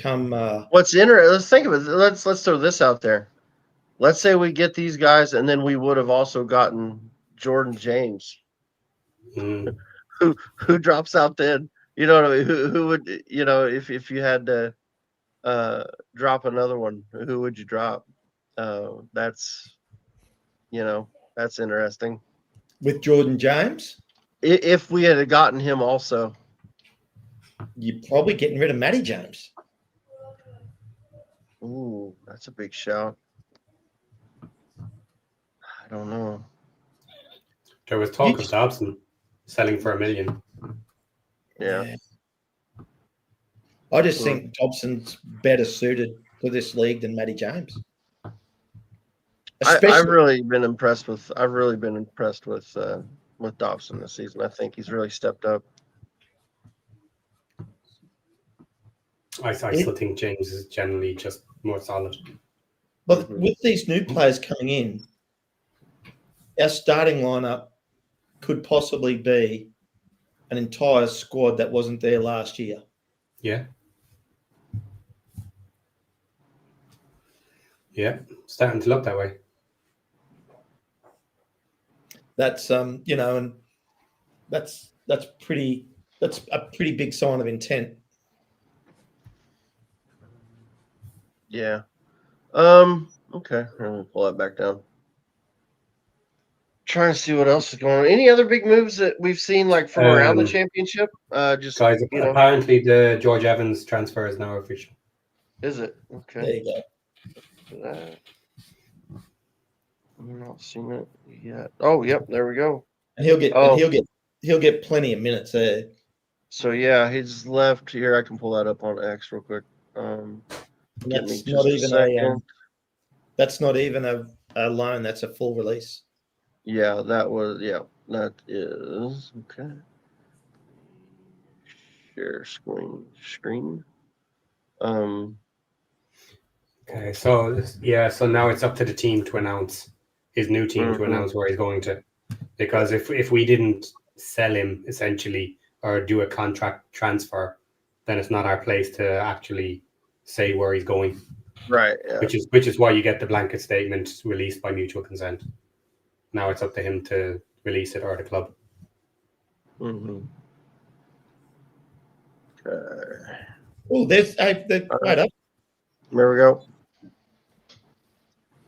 B: What's interesting? Let's think of it. Let's throw this out there. Let's say we get these guys, and then we would have also gotten Jordan James, who drops out then. You know what I mean? Who would if you had to drop another one, who would you drop? That's that's interesting.
D: With Jordan James,
B: If we had gotten him also,
D: you're probably getting rid of Matty James.
B: ooh, that's a big shout. I don't know.
C: There was talk of Dobson selling for $1 million.
B: Yeah.
D: I just think Dobson's better suited for this league than Matty James.
B: I've really been impressed with. I've really been impressed with Dobson this season. I think he's really stepped up.
C: I still think James is generally just more solid.
D: But with these new players coming in, our starting lineup could possibly be an entire squad that wasn't there last year.
C: Yeah. Yeah, starting to look that way.
D: That's and that's a pretty big sign of intent.
B: Yeah. Okay. I'm gonna pull that back down. Trying to see what else is going on. Any other big moves that we've seen like from around the championship? Just
C: guys, apparently the George Evans transfer is now official.
B: Is it? Okay.
D: There you go.
B: That. I'm not seeing it yet. Oh, yep, there we go.
D: And he'll get plenty of minutes there.
B: So yeah, he's left here. I can pull that up on X real quick.
D: That's not even that's not even a loan. That's a full release.
B: Yeah, that is okay. Share screen.
C: Okay, so now it's up to the team to announce his new team to announce where he's going to, because if we didn't sell him essentially or do a contract transfer, then it's not our place to actually say where he's going.
B: Right. Yeah.
C: Which is why you get the blanket statement released by mutual consent. Now it's up to him to release it or the club.
B: Mm-hmm. Okay.
D: Oh, there's right up.
B: There we go.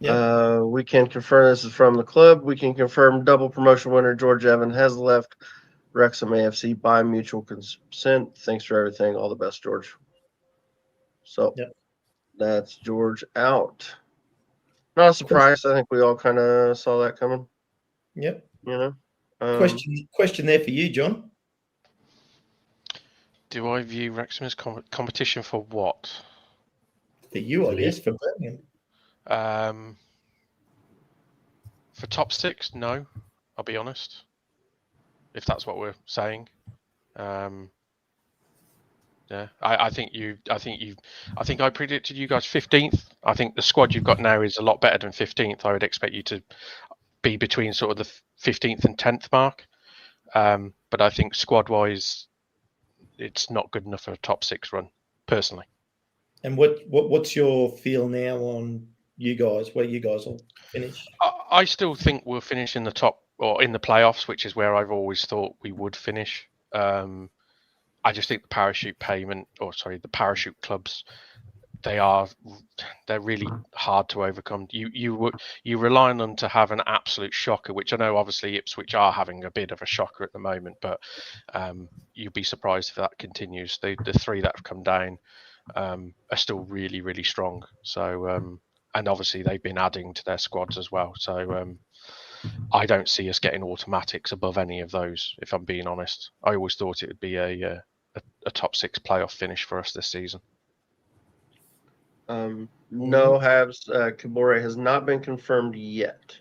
D: Yeah.
B: We can confirm this is from the club. We can confirm double promotion winner George Evans has left Wrexham AFC by mutual consent. Thanks for everything. All the best, George. So that's George out. Not a surprise. I think we all kind of saw that coming.
D: Yep.
B: You know.
D: Question there for you, John.
J: Do I view Wrexham as competition for what?
D: For you, I guess, for Birmingham.
J: For top six, no. I'll be honest. If that's what we're saying, yeah. I think I predicted you guys 15th. I think the squad you've got now is a lot better than 15th. I would expect you to be between sort of the 15th and 10th mark. But I think squad-wise, it's not good enough for a top six run, personally.
D: And what's your feel now on you guys? Where you guys will finish?
J: I still think we'll finish in the top or in the playoffs, which is where I've always thought we would finish. I just think the parachute clubs, they're really hard to overcome. You rely on them to have an absolute shocker, which I know obviously Ipswich are having a bit of a shocker at the moment, but you'd be surprised if that continues. The three that have come down are still really, really strong. So and obviously they've been adding to their squads as well. So I don't see us getting automatics above any of those, if I'm being honest. I always thought it would be a top six playoff finish for us this season.
B: No, Kabore has not been confirmed yet.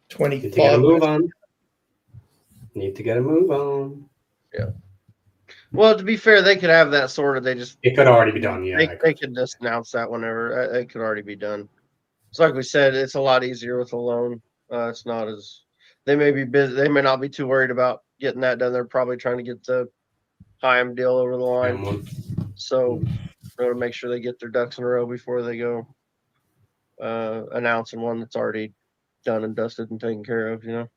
D: 25.
C: Need to get a move on.
B: Yeah. Well, to be fair, they could have that sorted.
C: It could already be done. Yeah,
B: they could just announce that whenever. It could already be done. It's like we said, it's a lot easier with a loan. It's not as they may be busy. They may not be too worried about getting that done. They're probably trying to get the Chaim deal over the line. So they're going to make sure they get their ducks in a row before they go announcing one that's already done and dusted and taken care of, you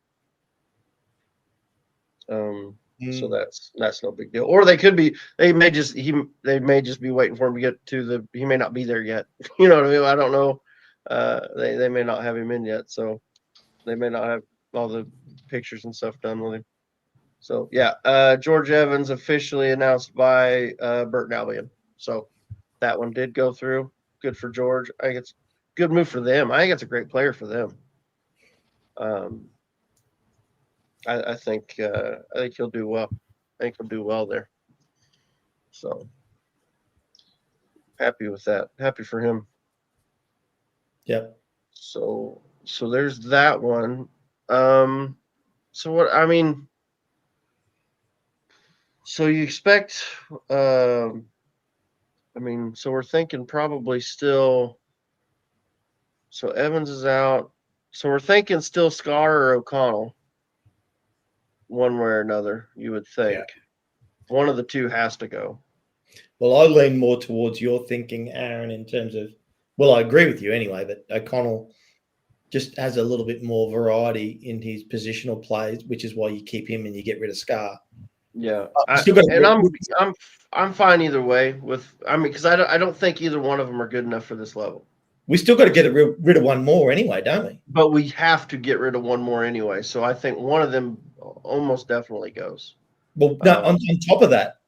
B: know. So that's no big deal. Or they may just be waiting for him to get to he may not be there yet. You know what I mean? I don't know. They may not have him in yet, so they may not have all the pictures and stuff done with him. So yeah, George Evans officially announced by Burton Albion. So that one did go through. Good for George. I think it's a good move for them. I think it's a great player for them. I think he'll do well. I think he'll do well there. So happy with that. Happy for him.
D: Yep.
B: So there's that one. So what I mean. So you expect. I mean, so we're thinking probably still. So Evans is out. So we're thinking still Scar or O'Connell. One way or another, you would think. Yeah. One of the two has to go.
D: Well, I lean more towards your thinking, Aaron, in terms of, well, I agree with you anyway, but O'Connell just has a little bit more variety in his positional plays, which is why you keep him and you get rid of Scar.
B: Yeah, I'm fine either way because I don't think either one of them are good enough for this level.
D: We still got to get rid of one more anyway, don't we?
B: But we have to get rid of one more anyway. So I think one of them almost definitely goes.
D: Well, no, on top of that.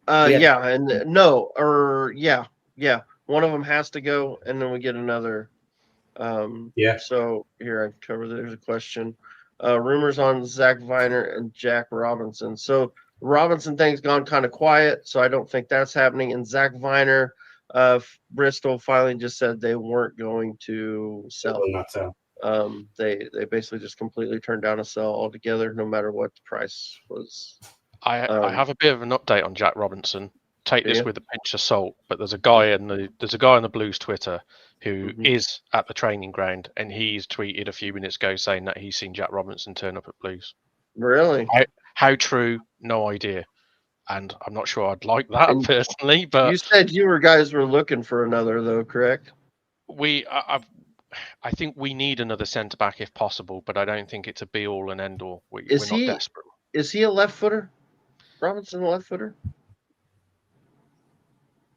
B: Yeah, one of them has to go, and then we get another. So here I cover. There's a question. Rumors on Zach Viner and Jack Robinson. So Robinson thing's gone kind of quiet, so I don't think that's happening. And Zach Viner. Bristol finally just said they weren't going to sell.
C: Not sell.
B: They basically just completely turned down a sell altogether, no matter what the price was.
J: I have a bit of an update on Jack Robinson. Take this with a pinch of salt, but there's a guy on the Blues Twitter who is at the training ground, and he's tweeted a few minutes ago saying that he's seen Jack Robinson turn up at Blues.
B: Really?
J: How true? No idea. And I'm not sure I'd like that personally, but
B: you said guys were looking for another though, correct?
J: I think we need another centre back if possible, but I don't think it's a be all and end all. We're not desperate.
B: Is he a left footer? Robinson a left footer?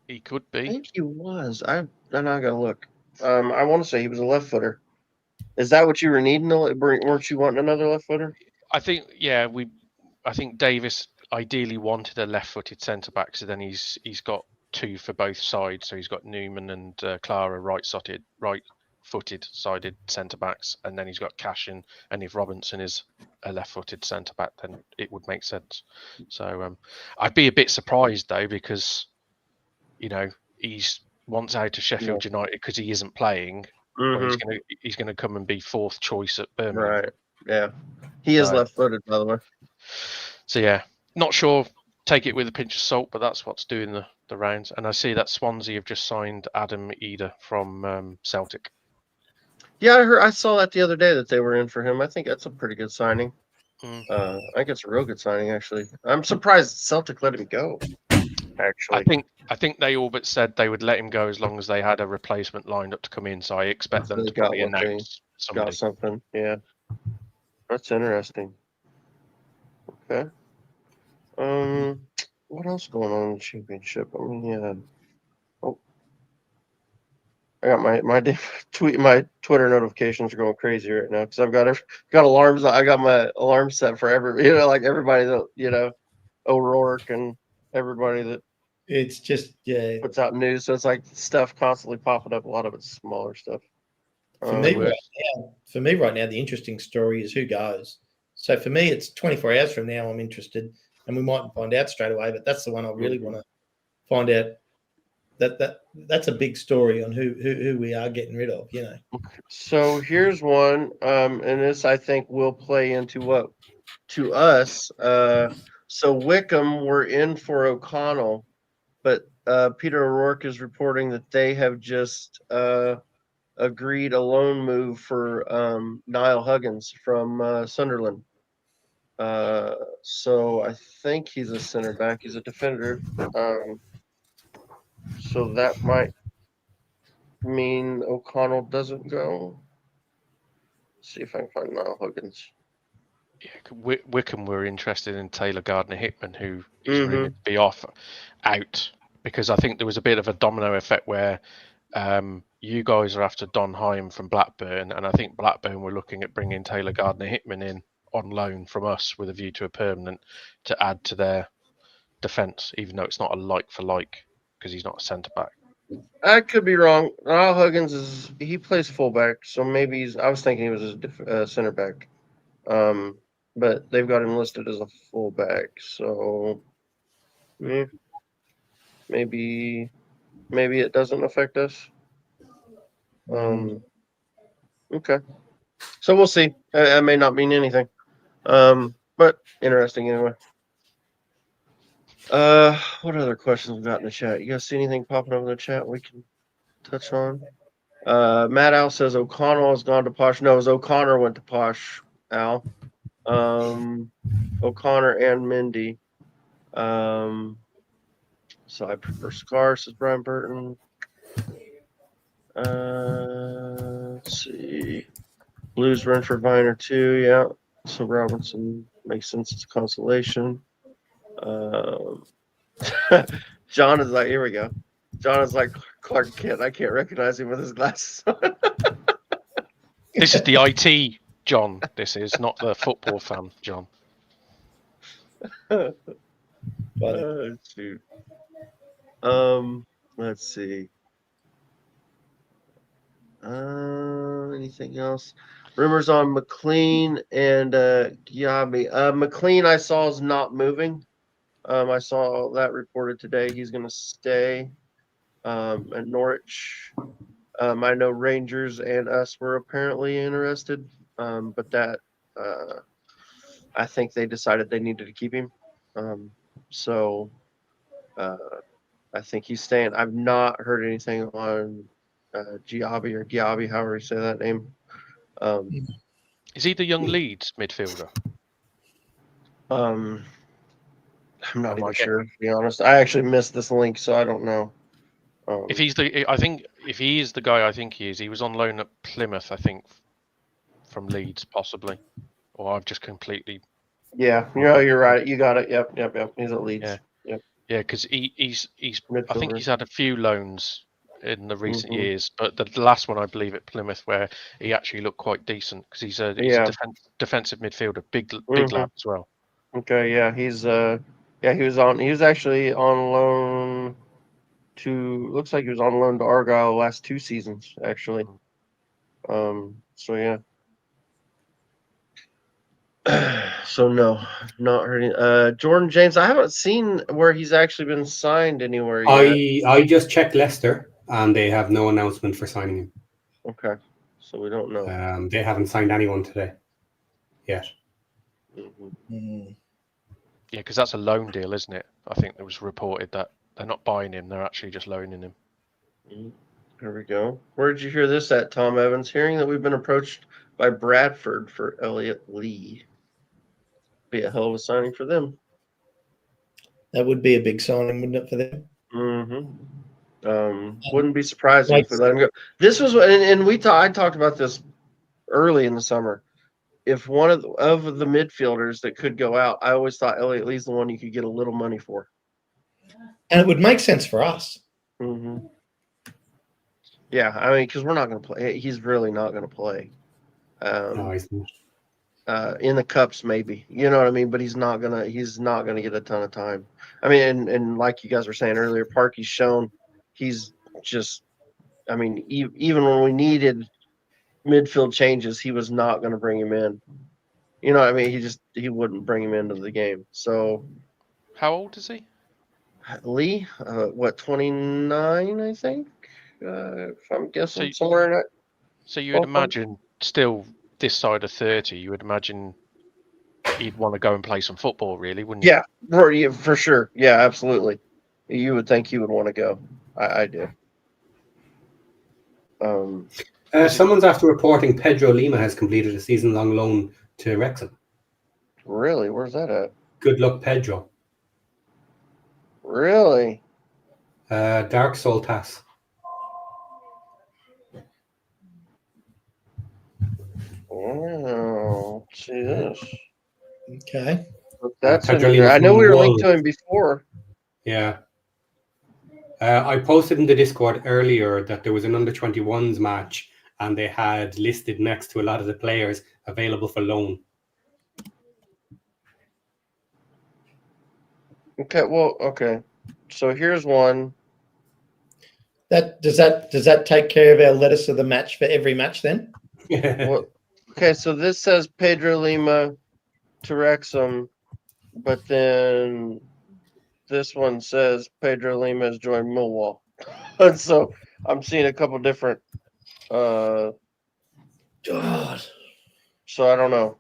J: He could be.
B: I think he was. I'm not gonna look. I want to say he was a left footer. Is that what you were needing? Weren't you wanting another left footer?
J: I think I think Davis ideally wanted a left-footed centre-back, so then he's got two for both sides. So he's got Newman and Clara right-footed sided centre-backs, and then he's got Cashin. And if Robinson is a left-footed centre-back, then it would make sense. So I'd be a bit surprised though, because he's wants out of Sheffield United because he isn't playing. He's gonna come and be fourth choice at Birmingham.
B: Right. Yeah. He is left-footed, by the way.
J: So yeah. Not sure. Take it with a pinch of salt, but that's what's doing the rounds. And I see that Swansea have just signed Adam Eder from Celtic.
B: Yeah, I saw that the other day that they were in for him. I think that's a pretty good signing. I think it's a real good signing, actually. I'm surprised Celtic let him go. Actually,
J: I think they all but said they would let him go as long as they had a replacement lined up to come in. So I expect them to probably announce somebody.
B: Got something. Yeah, that's interesting. Okay. What else going on in the championship? I mean, I got my Twitter notifications are going crazy right now because I've got alarms. I got my alarm set for like everybody that O'Rourke and everybody that
D: it's just
B: puts out news. So it's like stuff constantly popping up. A lot of it's smaller stuff.
D: For me right now, the interesting story is who goes. So for me, it's 24 hours from now. I'm interested. And we mightn't find out straight away, but that's the one I really want to find out. That's a big story on who we are getting rid of,
B: So here's one, and this I think will play into what to us. So Wickham were in for O'Connell, but Peter O'Rourke is reporting that they have just agreed a loan move for Niall Huggins from Sunderland. So I think he's a center back. He's a defender. So that might mean O'Connell doesn't go. Let's see if I can find Niall Huggins.
J: Wickham were interested in Taylor Gardner-Hickman, who is
B: Mhm.
J: rumoured to be out, because I think there was a bit of a domino effect where you guys are after Don Hyam from Blackburn, and I think Blackburn were looking at bringing Taylor Gardner-Hickman in on loan from us with a view to a permanent to add to their defence, even though it's not a like for like because he's not a centre back.
B: I could be wrong. Niall Huggins he plays fullback, so maybe I was thinking he was a center back. But they've got him listed as a fullback, so maybe it doesn't affect us. Okay, so we'll see. That may not mean anything. But interesting anyway. What other questions we got in the chat? You guys see anything popping up in the chat we can touch on? Matt Al says O'Connell has gone to Posh. No, it was O'Connor went to Posh, Al. O'Connor and Mindy. So I prefer Scar, says Brian Burton. Let's see. Blues run for Viner too, yeah. So Robinson makes sense as consolation. John is like, here we go. John is like Clark Kent. I can't recognize him with his glasses on.
J: This is the IT John. This is not the football fan John.
B: Shoot. Let's see. Anything else? Rumors on McLean and Giabi. McLean I saw is not moving. I saw that reported today. He's going to stay at Norwich. I know Rangers and us were apparently interested, but that I think they decided they needed to keep him. So I think he's staying. I've not heard anything on Giabi, however you say that name.
J: Is he the young Leeds midfielder?
B: I'm not even sure, to be honest. I actually missed this link, so I don't know.
J: If he is the guy I think he is, he was on loan at Plymouth, I think, from Leeds, possibly. Or I've just completely.
B: Yeah, you're right. You got it. Yep. He's at Leeds.
J: Yeah, because he's.
B: Midfielder.
J: I think he's had a few loans in the recent years, but the last one I believe at Plymouth, where he actually looked quite decent because he's a defensive midfielder, big lad as well.
B: Okay, yeah, he was actually on loan looks like he was on loan to Argyle the last 2 seasons, actually. So yeah. So no, not heard any. Jordan James, I haven't seen where he's actually been signed anywhere yet.
C: I just checked Leicester and they have no announcement for signing him.
B: Okay, so we don't know.
C: They haven't signed anyone today yet.
J: Yeah, because that's a loan deal, isn't it? I think it was reported that they're not buying him; they're actually just loaning him.
B: Here we go. Where did you hear this at, Tom Evans? Hearing that we've been approached by Bradford for Elliot Lee. Be a hell of a signing for them.
D: That would be a big signing, wouldn't it, for them?
B: Wouldn't be surprising if we let him go. This was, and I talked about this early in the summer. If one of the midfielders that could go out, I always thought Elliot Lee's the one you could get a little money for.
D: And it would make sense for us.
B: Yeah, I mean, because we're not going to play. He's really not going to play.
C: No, he's not.
B: In the cups, maybe, you know what I mean, but he's not gonna get a ton of time. I mean, and like you guys were saying earlier, Parky's shown he's just. I mean, even when we needed midfield changes, he was not going to bring him in. You know what I mean? He wouldn't bring him into the game. So,
J: how old is he?
B: Lee, 29, I think. If I'm guessing somewhere in that.
J: So you would imagine still this side of 30, you would imagine he'd want to go and play some football, really, wouldn't you?
B: Yeah, for sure. Yeah, absolutely. You would think he would want to go. I do.
C: Someone's after reporting Pedro Lima has completed a season-long loan to Wrexham.
B: Really? Where's that at?
C: Good luck, Pedro.
B: Really?
C: Dark Soul Tass.
B: Oh, see this.
D: Okay.
B: That's
C: Pedro
B: interesting.
C: Lima
B: I know we were
C: from
B: linked to him before.
C: Yeah. I posted in the Discord earlier that there was an under 21s match and they had listed next to a lot of the players available for loan.
B: Okay, well, okay. So here's one.
D: Does that take care of our lettuce of the match for every match then?
B: Well, okay, so this says Pedro Lima to Wrexham, but then this one says Pedro Lima has joined Millwall. And so I'm seeing a couple different
D: God.
B: so I don't know.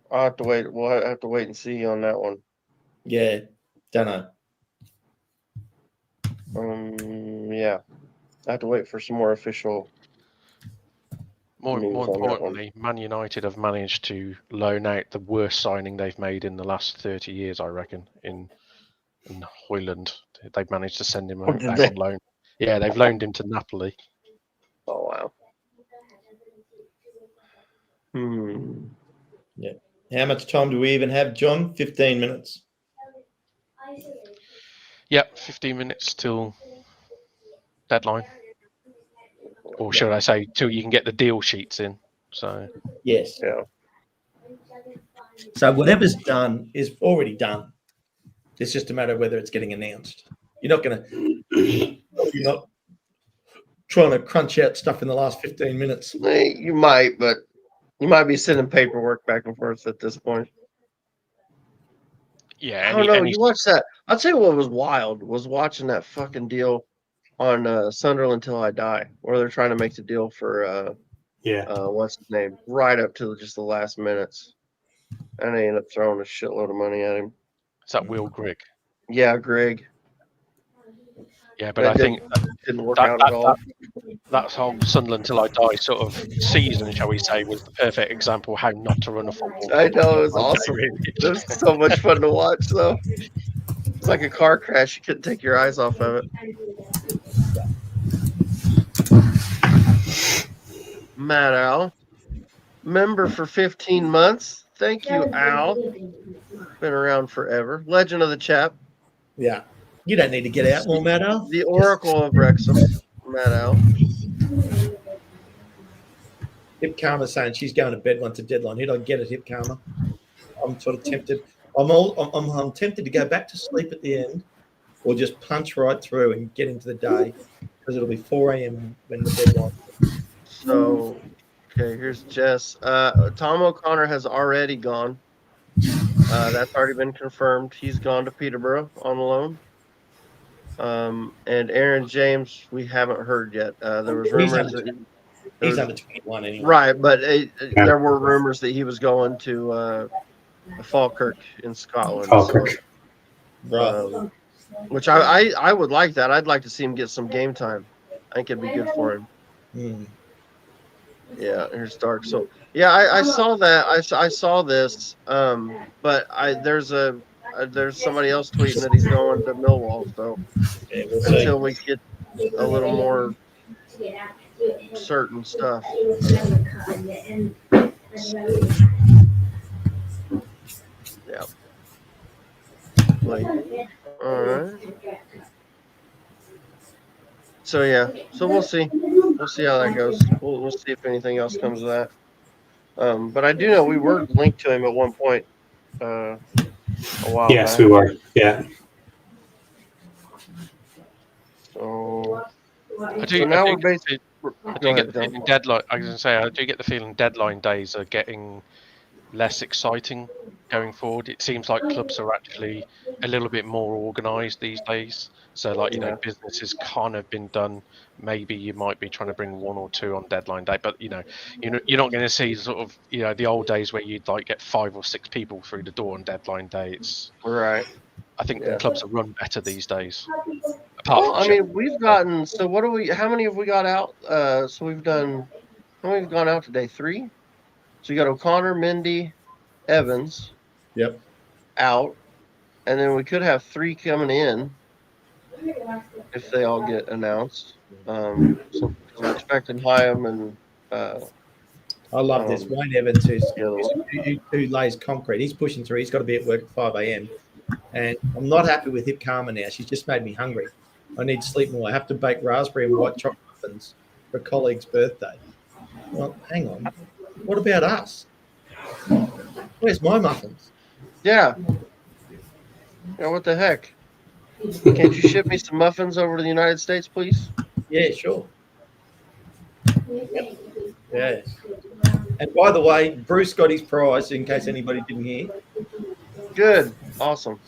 B: I'll have to wait. We'll have to wait and see on that one.
D: Yeah. Don't know.
B: Yeah. I have to wait for some more official
J: More
B: news on that one.
J: importantly, Man United have managed to loan out the worst signing they've made in the last 30 years, I reckon, in Hoyland. They've managed to send him
B: did
J: out
B: they?
J: on loan. Yeah, they've loaned him to Napoli.
B: Oh wow.
D: Yeah. How much time do we even have, John? 15 minutes.
J: Yep, 15 minutes till deadline. Or should I say, till you can get the deal sheets in. So
D: Yes.
B: Yeah.
D: So whatever's done is already done. It's just a matter of whether it's getting announced. You're not trying to crunch out stuff in the last 15 minutes.
B: You might, but you might be sending paperwork back and forth at this point.
J: yeah,
B: I don't know. You watch that. I'll tell you what was wild was watching that fucking deal on Sunderland Till I Die, where they're trying to make the deal for what's his name, right up to just the last minutes, and they end up throwing a shitload of money at him.
J: Is that Will Grigg?
B: Yeah, Greg.
J: Yeah, but
B: That
J: I think
B: didn't work out at all.
J: that whole Sunderland Till I Die sort of season, shall we say, was the perfect example of how not to run a football.
B: I know, it was
J: club.
B: awesome. It was so much fun to watch, though. It's like a car crash. You couldn't take your eyes off of it. Matt Al, member for 15 months. Thank you, Al. Been around forever. Legend of the chap.
D: Yeah. You don't need to get out more, Matto.
B: The Oracle of Wrexham, Matt Al.
D: Hip Karma's saying she's going to bed once a deadline. Who do I get it, Hip Karma? I'm sort of tempted. I'm tempted to go back to sleep at the end, or just punch right through and get into the day, because it'll be 4 a.m. when the deadline.
B: So, okay, here's Jess. Tom O'Connor has already gone. That's already been confirmed. He's gone to Peterborough on loan. And Aaron James, we haven't heard yet. There was rumors that
D: he's under 21 anyway.
B: Right, but there were rumors that he was going to Falkirk in Scotland.
C: Falkirk.
B: So, which I would like that. I'd like to see him get some game time. I think it'd be good for him. Yeah, here's Dark. So yeah, I saw that. I saw this. But there's somebody else tweeting that he's going to Millwall. So until we get a little more certain stuff. Yeah. All right. So yeah, so we'll see. We'll see how that goes. We'll see if anything else comes of that. But I do know we were linked to him at one point. A while
C: Yes,
B: back.
C: we were. Yeah.
B: So
J: I do
B: now
J: get
B: we're basically.
J: the feeling deadline. I was going to say I do get the feeling deadline days are getting less exciting going forward. It seems like clubs are actually a little bit more organised these days. So, like, you know, business has kind of been done. Maybe you might be trying to bring one or two on deadline day, but you're not going to see sort of the old days where you'd like get 5 or 6 people through the door on deadline day. It's
B: right.
J: I think the clubs are run better these days.
B: Well, I mean, we've gotten. So what do we? How many have we got out? So we've done. How many have gone out today? 3. So you got O'Connor, Mindy, Evans.
D: Yep.
B: Out, and then we could have 3 coming in if they all get announced. So we're expecting Hyam and
D: I love this. Wayne Evans, who lays concrete, he's pushing through. He's got to be at work at 5 a.m. And I'm not happy with Hip Karma now. She's just made me hungry. I need to sleep more. I have to bake raspberry and white chocolate muffins for a colleague's birthday. Well, hang on. What about us? Where's my muffins?
B: Yeah. Yeah, what the heck? Can't you ship me some muffins over to the United States, please?
D: Yeah, sure. Yeah. And by the way, Bruce got his prize in case anybody didn't hear.
B: Good. Awesome.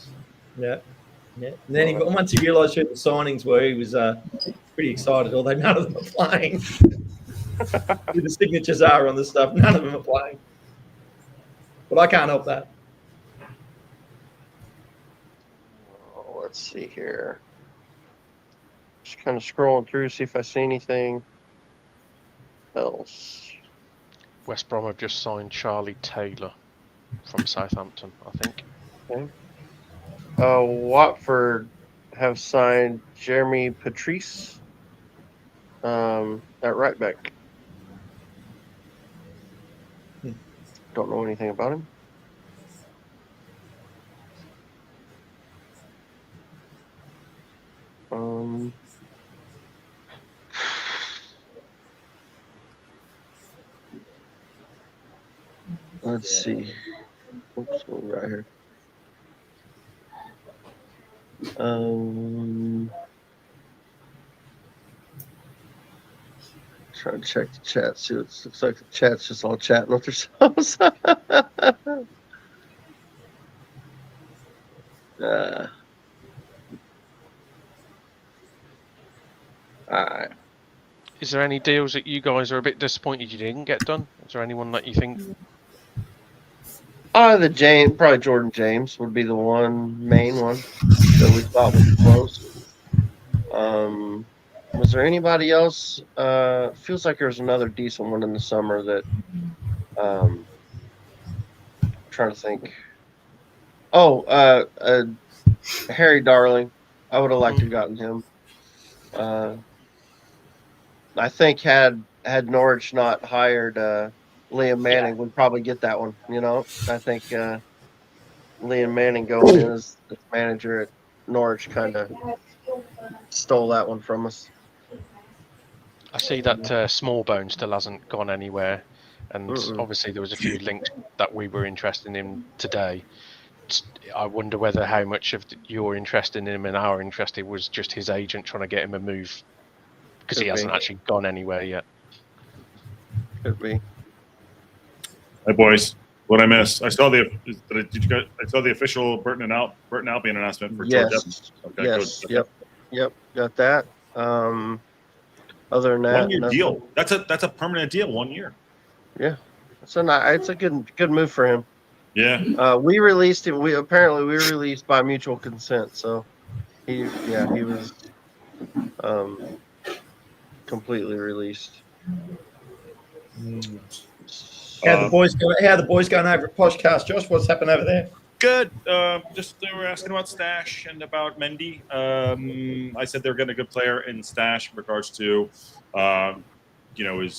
D: Yeah. Yeah. And then once he realised who the signings were, he was pretty excited, although none of them are playing. Who the signatures are on the stuff, none of them are playing. But I can't help that.
B: Oh, let's see here. Just kind of scrolling through, see if I see anything else.
J: West Brom have just signed Charlie Taylor from Southampton, I think.
B: Okay. Watford have signed Jeremy Patrice at right back. Don't know anything about him. Let's see. Oops, right here. Trying to check the chat. See what it looks like. The chat's just all chatting with themselves. All right.
J: Is there any deals that you guys are a bit disappointed you didn't get done? Is there anyone that you think?
B: Probably Jordan James would be the main one that we thought was close. Was there anybody else? Feels like there's another decent one in the summer that I'm trying to think. Harry Darling. I would have liked to have gotten him. I think had Norwich not hired Liam Manning, we'd probably get that one. I think Liam Manning going in as the manager at Norwich kind of stole that one from us.
J: I see that Small Bone still hasn't gone anywhere, and obviously there was a few links that we were interested in today. I wonder whether how much of your interest in him and our interest in was just his agent trying to get him a move, because he hasn't actually gone anywhere yet.
B: Could be.
E: Hey boys, what I missed? I saw the official Burton Albion announcement for George Evans. Okay,
B: yes. Good. Yep. Got that. Other than that,
E: 1 year deal. That's a permanent deal. 1 year.
B: Yeah, it's a good move for him.
E: Yeah.
B: We released him. We released by mutual consent. So he was completely released.
D: How the boys going over at Poshcast, Josh? What's happened over there?
E: Good. Just they were asking about Stash and about Mendy. I said they're getting a good player in Stash in regards to, his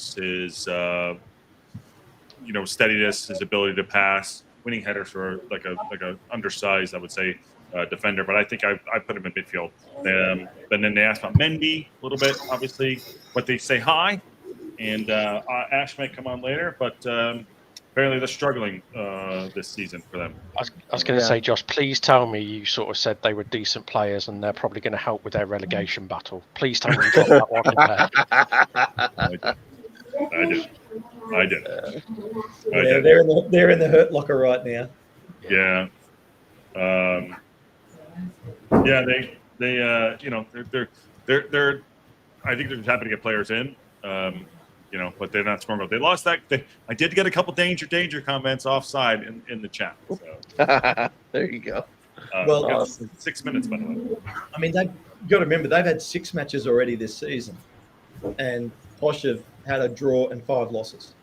E: steadiness, his ability to pass, winning headers for like a undersized, I would say, defender. But I think I put him in midfield. But then they asked about Mendy a little bit, obviously, but they say hi. And Ash might come on later, but apparently they're struggling this season for them.
J: I was going to say, Josh, please tell me you sort of said they were decent players and they're probably going to help with their relegation battle. Please tell me you got that one in there.
E: I did.
D: They're in the hurt locker right now.
E: Yeah. They're I think they're just happy to get players in. But they're not scoring goals. They lost that. I did get a couple danger comments offside in the chat. So.
B: There you go.
D: Well,
E: 6 minutes, by the way.
D: I mean, they've got to remember they've had 6 matches already this season, and Posh have had a draw and 5 losses.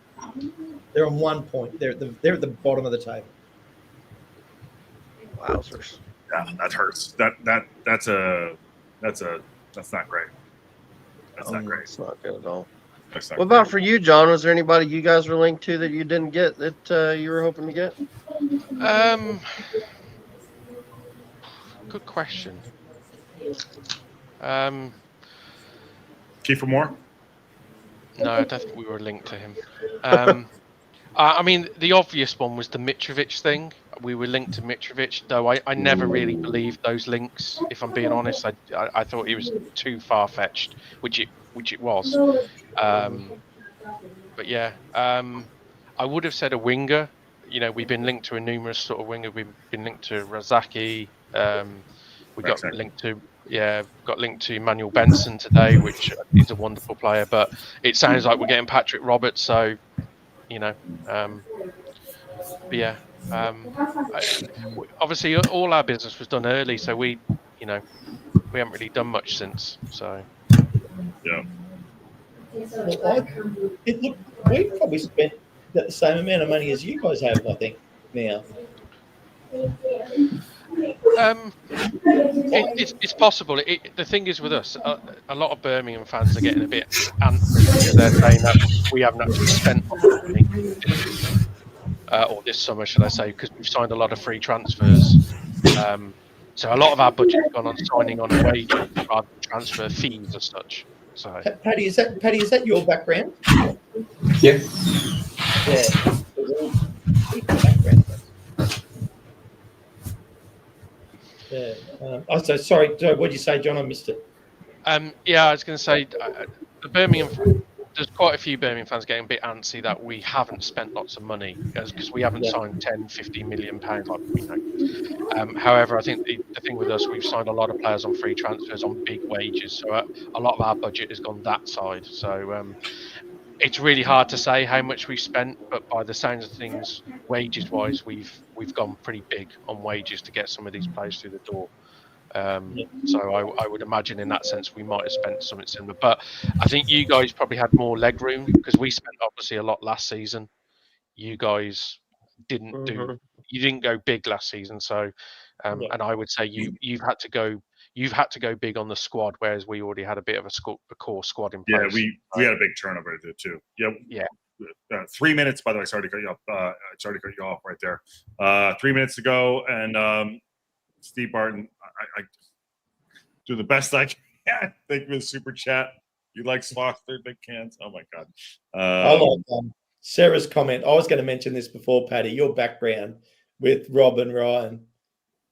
D: They're on 1 point. They're at the bottom of the table.
B: Wowzers.
E: Yeah, that hurts. That's not great. That's not great.
B: It's not good at all.
E: Exactly.
B: What about for you, John? Was there anybody you guys were linked to that you didn't get that you were hoping to get?
J: Good question.
E: Kiefer Moore?
J: No, I don't think we were linked to him. I mean, the obvious one was the Mitrovic thing. We were linked to Mitrovic, though I never really believed those links. If I'm being honest, I thought it was too far fetched, which it was. But yeah, I would have said a winger. You know, we've been linked to a numerous sort of winger. We've been linked to Razaki. We got linked to Emmanuel Benson today, which is a wonderful player. But it sounds like we're getting Patrick Roberts, so you know. But yeah, obviously all our business was done early, so we haven't really done much since. So
E: yeah.
D: Well, we've probably spent the same amount of money as you guys have, I think, now.
J: It's possible. The thing is with us, a lot of Birmingham fans are getting a bit antsy because they're saying that we haven't actually spent money or this summer, should I say, because we've signed a lot of free transfers. So a lot of our budget's gone on signing on wages rather than transfer fees as such. So
D: Paddy, is that your background?
C: Yeah.
D: Yeah. Yeah. So sorry. What did you say, John? I missed it.
J: Yeah, I was going to say the Birmingham. There's quite a few Birmingham fans getting a bit antsy that we haven't spent lots of money because we haven't signed 10, 50 million pounds like we know. However, I think the thing with us, we've signed a lot of players on free transfers on big wages, so a lot of our budget has gone that side. So it's really hard to say how much we've spent, but by the sounds of things, wages-wise, we've gone pretty big on wages to get some of these players through the door. So I would imagine in that sense we might have spent something similar, but I think you guys probably had more leg room because we spent obviously a lot last season. You guys didn't you didn't go big last season, so and I would say you've had to go big on the squad, whereas we already had a bit of a core squad in place.
E: Yeah, we had a big turnover there too. Yeah. 3 minutes, by the way. Sorry to cut you off right there. 3 minutes to go, and Steve Barton, I do the best I can. Thank you for the super chat. You like Fox, they're big cans. Oh my god.
D: I like Sarah's comment. I was going to mention this before, Paddy. Your background with Rob and Ryan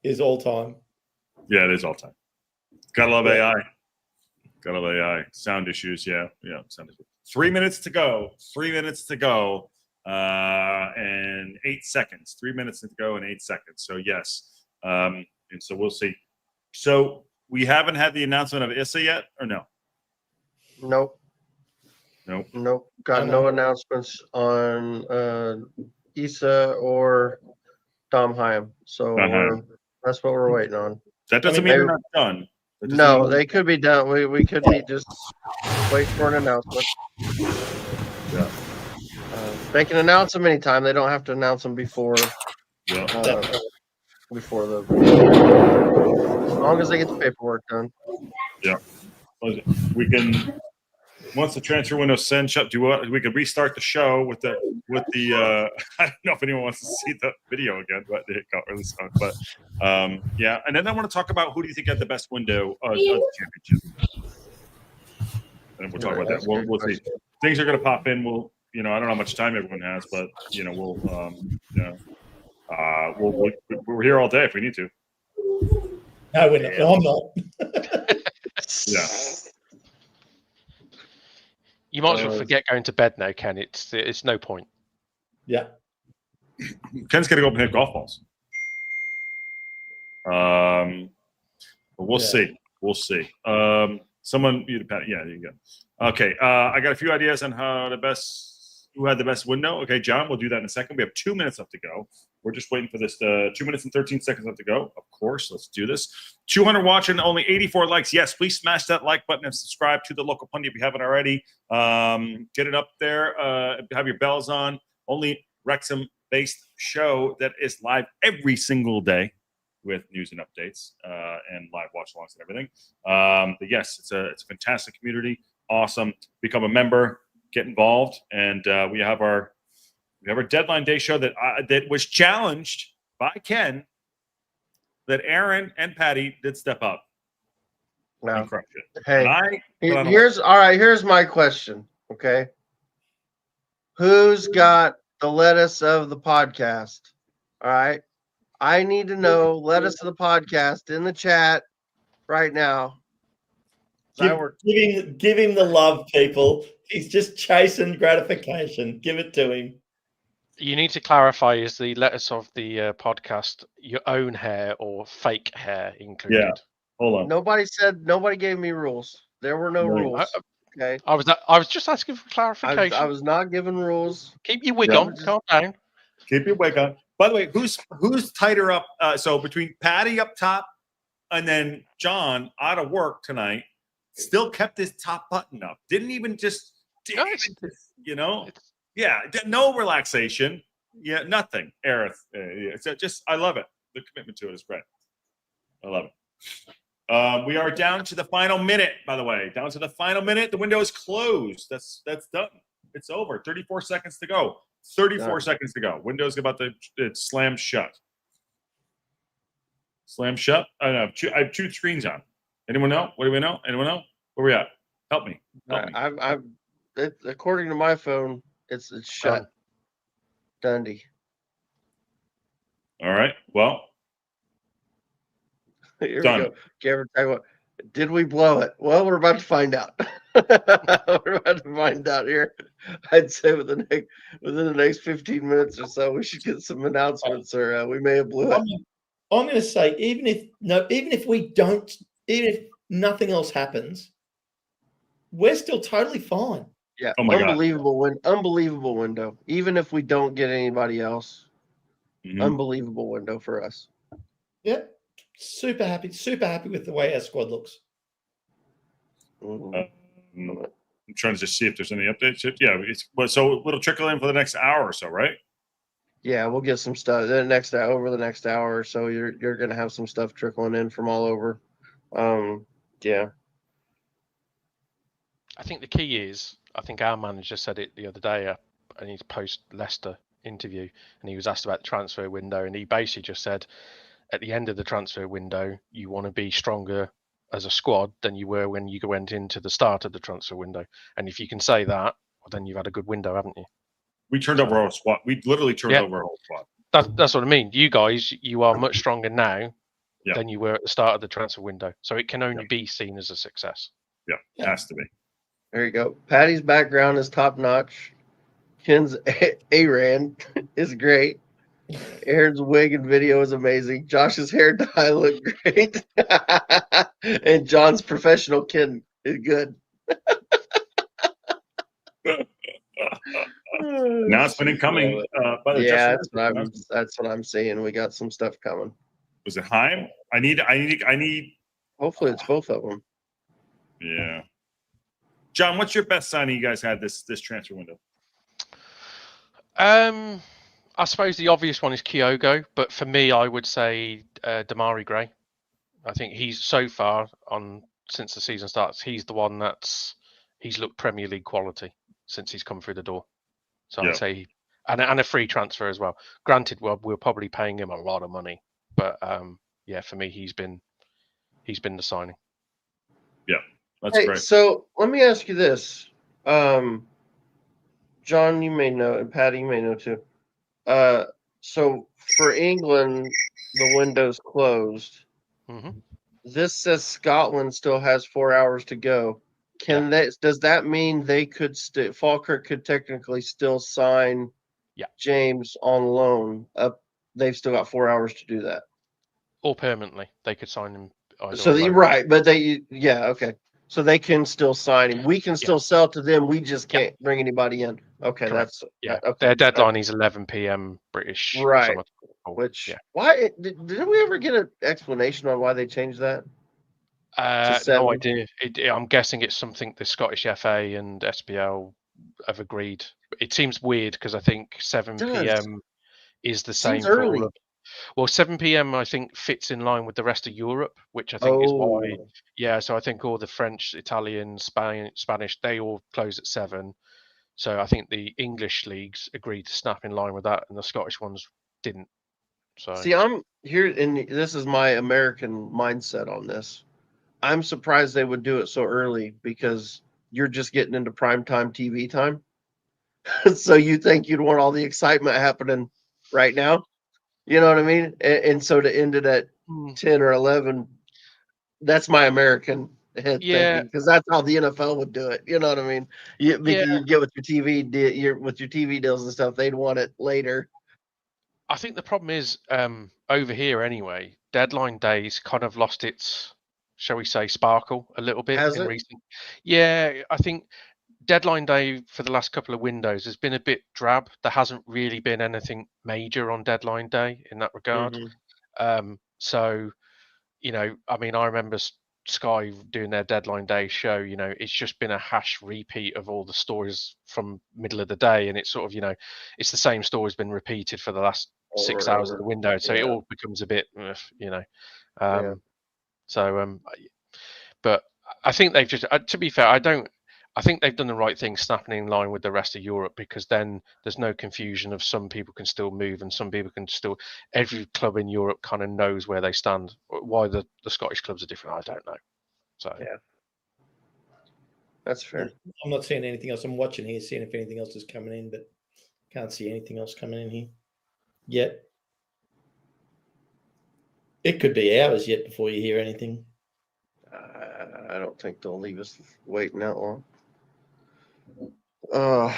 D: is all time.
E: Yeah, it is all time. Gotta love AI. Gotta love AI. Sound issues. Yeah. Sound issues. 3 minutes to go. 3 minutes to go. And 8 seconds. 3 minutes to go and 8 seconds. So yes. And so we'll see. So we haven't had the announcement of Issa yet, or no?
B: Nope. Got no announcements on Issa or Dom Hyam. So that's what we're waiting on.
E: That doesn't mean they're not done.
B: No, they could be done. We could be just wait for an announcement.
E: Yeah.
B: They can announce them anytime. They don't have to announce them before. Before as long as they get the paperwork done.
E: Yeah. We can once the transfer window sends shut. We could restart the show with the I don't know if anyone wants to see the video again, but it got really strong. But yeah, and then I want to talk about who do you think had the best window of the championship. And we'll talk about that. We'll see. Things are going to pop in. We'll I don't know how much time everyone has, but we're here all day if we need to.
D: No, we're not. No, I'm not.
E: Yeah.
J: You might as well forget going to bed now, Ken. It's no point.
D: Yeah.
E: Ken's gonna go up and hit golf balls. But we'll see. We'll see. Someone you Pat. Yeah, there you go. Okay. I got a few ideas on who had the best window. Okay, John, we'll do that in a second. We have 2 minutes left to go. We're just waiting for this 2 minutes and 13 seconds left to go. Of course, let's do this. 200 watching, only 84 likes. Yes, please smash that like button and subscribe to the local pundit if you haven't already. Get it up there. Have your bells on. Only Wrexham-based show that is live every single day with news and updates and live watch-alongs and everything. But yes, it's a fantastic community. Awesome. Become a member. get involved. And we have our deadline day show that was challenged by Ken. That Aaron and Patty did step up and crush it.
B: Hey,
E: and
B: here's my question. Okay, who's got the lettuce of the podcast? All right, I need to know lettuce of the podcast in the chat right now.
D: Give him the love, people. He's just chasing gratification. Give it to him.
J: You need to clarify: is the lettuce of the podcast your own hair or fake hair included?
E: Yeah. Hold on.
B: Nobody gave me rules. There were no rules. Okay.
J: I was just asking for clarification.
B: I was not given rules.
J: Keep your wig on. Calm down.
E: Keep your wig on. By the way, who's tighter up? So between Patty up top and then John out of work tonight, still kept his top button up. Didn't even just, no relaxation. Yeah, nothing. Aerith. So I love it. The commitment to it is great. I love it. We are down to the final minute, by the way. Down to the final minute. The window is closed. That's done. It's over. 34 seconds to go. 34 seconds to go. Window's about to slam shut. Slam shut? I don't know. I have two screens on. Anyone know? What do we know? Anyone know? Where we at? Help me.
B: According to my phone, it's shut. Dundee.
E: All right. Well.
B: Here
E: done.
B: We go. Cameron, tell you what, did we blow it? Well, we're about to find out. We're about to find out here. I'd say within the next 15 minutes or so, we should get some announcements, or we may have blew it.
D: I'm going to say, even if nothing else happens, we're still totally fine.
B: Yeah,
E: oh my
B: unbelievable unbelievable window. Even if we don't get anybody else, unbelievable window for us.
D: Yeah, super happy with the way our squad looks.
E: I'm trying to just see if there's any updates. Yeah, so it'll trickle in for the next hour or so, right?
B: Yeah, we'll get some stuff over the next hour or so. You're gonna have some stuff trickling in from all over. Yeah.
J: I think the key is, I think our manager said it the other day, and he's post Leicester interview, and he was asked about the transfer window, and he basically just said, at the end of the transfer window, you want to be stronger as a squad than you were when you went into the start of the transfer window. And if you can say that, well, then you've had a good window, haven't you?
E: We turned over our whole squad. We literally turned over our whole squad.
J: That's what I mean. You guys, you are much stronger now than you were at the start of the transfer window. So it can only be seen as a success.
E: Yeah, it has to be.
B: There you go. Patty's background is top notch. Ken's Aaron is great. Aaron's wig and video is amazing. Josh's hair dye looked great. And John's professional Ken is good.
E: Announcement coming.
B: That's what I'm saying. We got some stuff coming.
E: Was it Heim? I need.
B: Hopefully, it's both of them.
E: Yeah. John, what's your best signing you guys had this transfer window?
J: I suppose the obvious one is Kyogo, but for me, I would say Damari Gray. I think he's so far since the season starts, he's the one he's looked Premier League quality since he's come through the door. So I'd say, and a free transfer as well. Granted, we're probably paying him a lot of money, but for me, he's been the signing.
E: Yeah, that's great.
B: So let me ask you this, John, you may know, and Patty, you may know too. So for England, the window's closed.
J: Mm-hmm.
B: This says Scotland still has 4 hours to go. Does that mean they could Falkirk could technically still sign James on loan? They've still got 4 hours to do that.
J: Or permanently, they could sign him.
B: So okay. So they can still sign him. We can still sell to them. We just can't bring anybody in. Okay,
J: correct.
B: Okay.
J: Their deadline is 11 p.m. British.
B: Right. Why did we ever get an explanation on why they changed that?
J: No idea. I'm guessing it's something the Scottish FA and SPL have agreed. It seems weird because I think 7 p.m. is the same for all of. Well, 7 p.m. I think fits in line with the rest of Europe, which I think is why. Yeah, so I think all the French, Italian, Spanish, they all close at 7. So I think the English leagues agreed to snap in line with that, and the Scottish ones didn't. So
B: See, I'm here, and this is my American mindset on this. I'm surprised they would do it so early because you're just getting into primetime TV time. So you think you'd want all the excitement happening right now? You know what I mean? And so to end it at 10 or 11, that's my American head
J: Yeah.
B: thinking, because that's how the NFL would do it. You know what I mean? You get with your TV deals and stuff, they'd want it later.
J: I think the problem is over here anyway. Deadline Day's kind of lost its, shall we say, sparkle a little bit
B: Has
J: in
B: it?
J: recent. Yeah, I think Deadline Day for the last couple of windows has been a bit drab. There hasn't really been anything major on Deadline Day in that regard. So, you know, I mean, I remember Sky doing their Deadline Day show. You know, it's just been a hash repeat of all the stories from middle of the day, and it's sort of, you know, it's the same story's been repeated for the last 6 hours of the window, so it all becomes a bit, you know. But I think they've just, to be fair, I think they've done the right thing snapping in line with the rest of Europe, because then there's no confusion of some people can still move and some people can still, every club in Europe kind of knows where they stand. Why the Scottish clubs are different, I don't know. So
B: yeah, that's fair.
K: I'm not seeing anything else. I'm watching here, seeing if anything else is coming in, but can't see anything else coming in here yet. It could be hours yet before you hear anything.
B: I don't think they'll leave us waiting that long.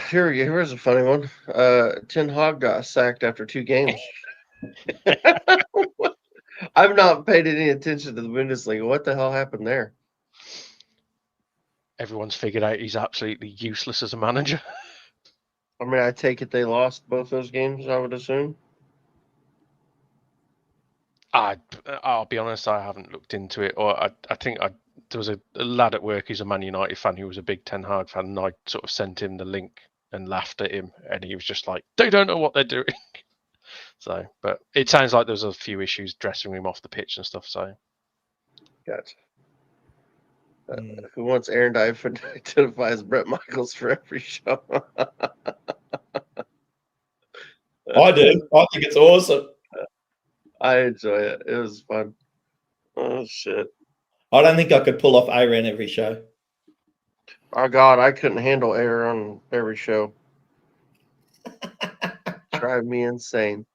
B: Here's a funny one. Ten Hag got sacked after 2 games. I've not paid any attention to the Bundesliga. What the hell happened there?
J: Everyone's figured out he's absolutely useless as a manager.
B: I mean, I take it they lost both those games, I would assume.
J: I'll be honest, I haven't looked into it. Or I think there was a lad at work who's a Man United fan who was a big Ten Hag fan, and I sort of sent him the link and laughed at him, and he was just like, they don't know what they're doing. So, but it sounds like there's a few issues dressing room off the pitch and stuff. So,
B: gotcha. Who wants Aaron to identify as Brett Michaels for every show?
K: I do. I think it's awesome.
B: I enjoy it. It was fun. Oh, shit.
K: I don't think I could pull off Aaron every show.
B: Oh, God, I couldn't handle air on every show. Drive me insane.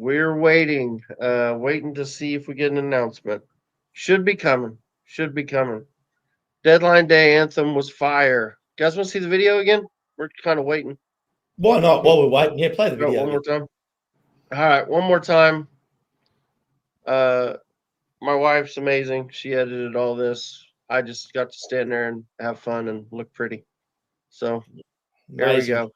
B: We're waiting to see if we get an announcement. Should be coming. Deadline Day anthem was fire. You guys want to see the video again? We're kind of waiting.
K: Why not? While we're waiting, yeah, play the video.
B: One more time. All right, one more time. My wife's amazing. She edited all this. I just got to stand there and have fun and look pretty. So there we go.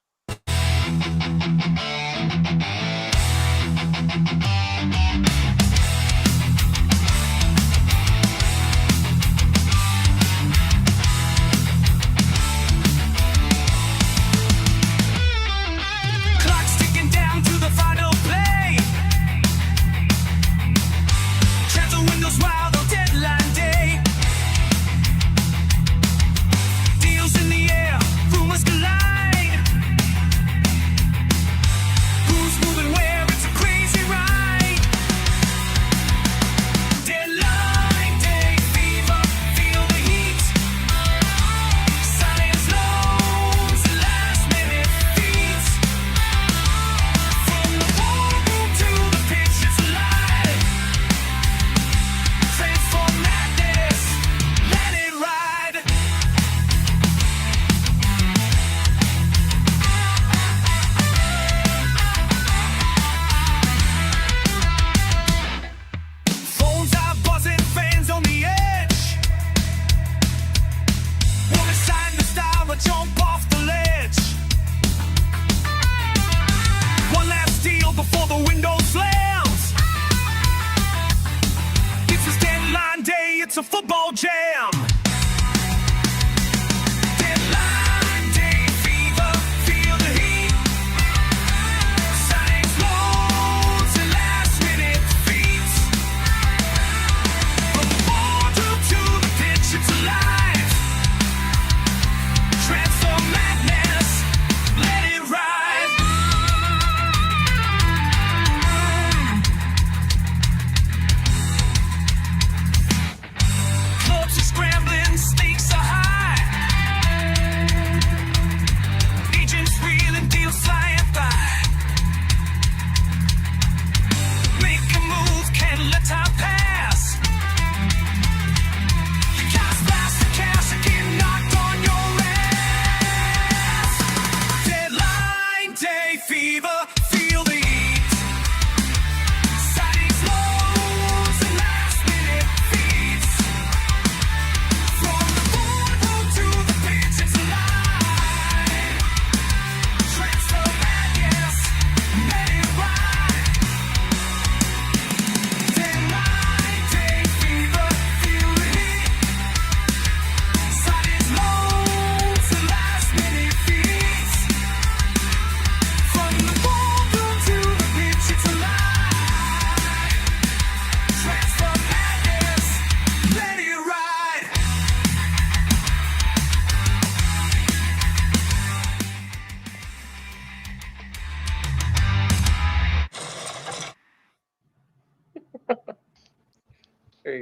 G: Clock's ticking down to the final play. Transfer windows wild on deadline day. Deals in the air, rumors collide.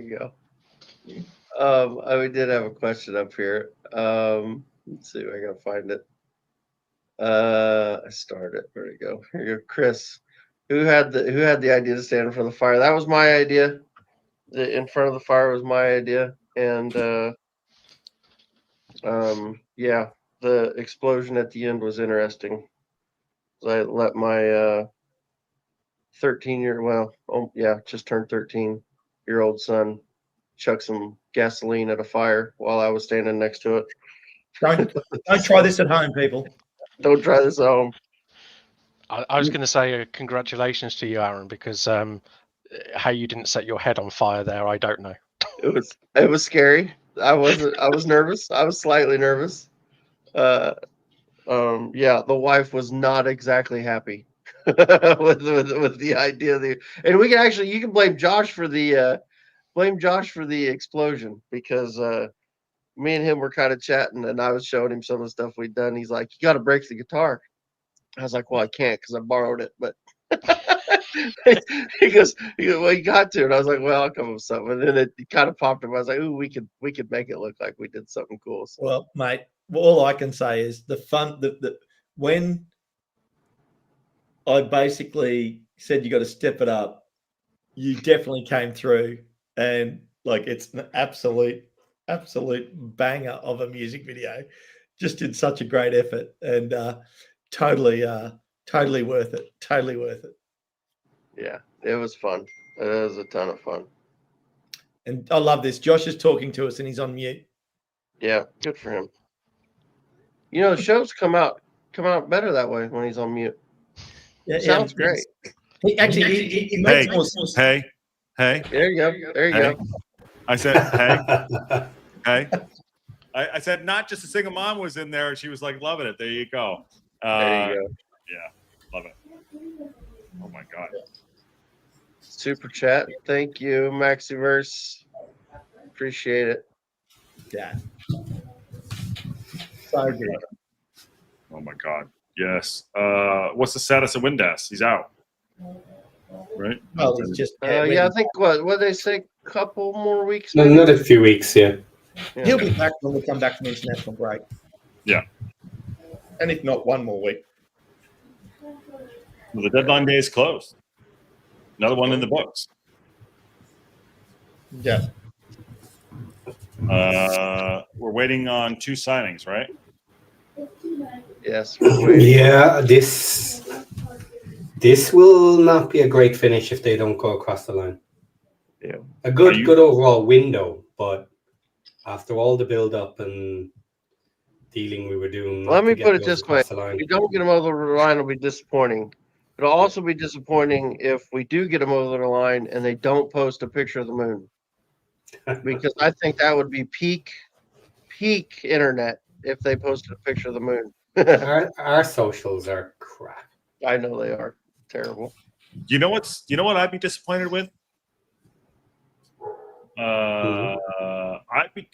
B: you go. We did have a question up here. Let's see if I can find it. I started. Where to go? Here you go, Chris. Who had the idea to stand in front of the fire? That was my idea. The in front of the fire was my idea, and yeah, the explosion at the end was interesting. I let my just turned 13-year-old son chuck some gasoline at a fire while I was standing next to it.
K: Don't try this at home, people.
B: Don't try this at home.
J: I was going to say congratulations to you, Aaron, because how you didn't set your head on fire there, I don't know.
B: It was scary. I was nervous. I was slightly nervous. Yeah, the wife was not exactly happy with the idea of and we can actually, you can blame Josh for the explosion, because me and him were kind of chatting, and I was showing him some of the stuff we'd done. He's like, "You got to break the guitar." I was like, "Well, I can't because I borrowed it," but he goes, "Well, you got to," and I was like, "Well, I'll come up with something." And then it kind of popped up. I was like, "Ooh, we could make it look like we did something cool." So.
K: Well, mate, all I can say is the fun that when I basically said you got to step it up, you definitely came through, and like it's an absolute banger of a music video. Just did such a great effort, and totally worth it. Totally worth it.
B: Yeah, it was fun. It was a ton of fun.
K: And I love this. Josh is talking to us, and he's on mute.
B: Yeah, good for him. You know, the shows come out better that way when he's on mute.
K: Yeah,
B: Sounds great.
K: He makes more sense.
E: Hey.
B: There you go. There you go.
E: I said, hey. I said, not just a single mom was in there. She was like loving it. There you go.
B: There you go.
E: Yeah, love it. Oh my God.
B: Super chat. Thank you, Maxiverse. Appreciate it.
K: Yeah. So good.
E: Oh my God. Yes. What's the status of Windass? He's out. Right?
K: Well, he's just
B: I think what they say, couple more weeks.
C: No,
B: maybe?
C: another few weeks, yeah.
K: He'll be back when we come back from international break.
E: Yeah.
K: And if not, one more week.
E: Well, the deadline day is closed. Another one in the books.
K: Yeah.
E: We're waiting on 2 signings, right?
B: Yes. We're waiting.
C: Yeah, this will not be a great finish if they don't go across the line.
B: Yeah.
C: A good overall window, but after all the build up and dealing we were doing,
B: Let me put it this way:
C: if
B: we don't get them over the line, it'll be disappointing. It'll also be disappointing if we do get them over the line and they don't post a picture of the moon, because I think that would be peak internet if they posted a picture of the moon.
C: our socials are crap.
B: I know they are terrible.
E: You know what I'd be disappointed with? I'd be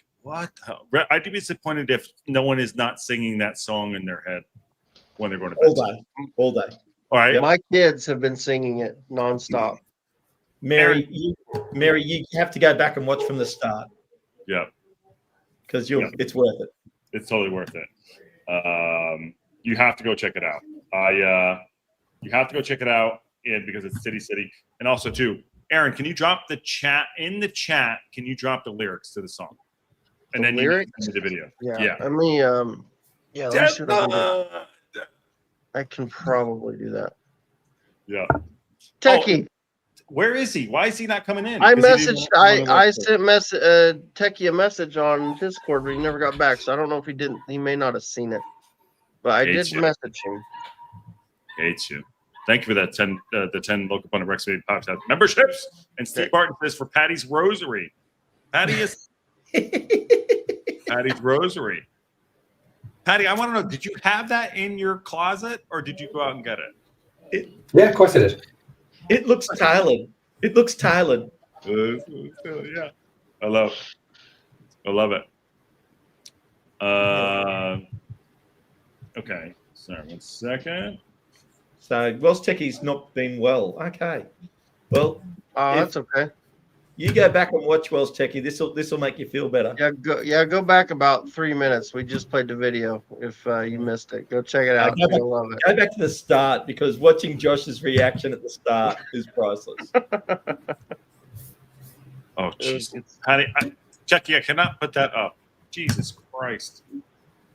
E: disappointed if no one is not singing that song in their head when they're going to bed.
K: All day.
E: All right.
B: My kids have been singing it nonstop.
K: Mary, you have to go back and watch from the start.
E: Yeah.
K: Because it's worth it.
E: It's totally worth it. You have to go check it out. You have to go check it out because it's City. And also too, Aaron, can you drop the chat in the chat? Can you drop the lyrics to the song? And then
B: lyrics?
E: You the video.
B: Yeah. Let me let me see what I can do. I can probably do that.
E: Yeah.
B: Techie.
E: Where is he? Why is he not coming in?
B: I sent Techie a message on Discord, but he never got back. So I don't know if he may not have seen it. But I did message him.
E: Hates you. Thank you for that 10 local opponent Wrexham Pops out memberships. And Steve Barton says for Patty's Rosary. Patty's Rosary. Patty, I want to know, did you have that in your closet or did you go out and get it?
C: Yeah, of course it is.
K: It looks tailored.
E: Yeah. I love it. Okay. Sorry, 1 second.
K: So, whilst Techie's not been well, okay. Well,
B: that's okay.
K: You go back and watch Wells Techie. This will make you feel better.
B: Go back about 3 minutes. We just played the video. If you missed it, go check it out. You'll love it.
K: Go back to the start because watching Josh's reaction at the start is priceless.
E: Oh, Jesus. Honey, Jackie, I cannot put that up. Jesus Christ.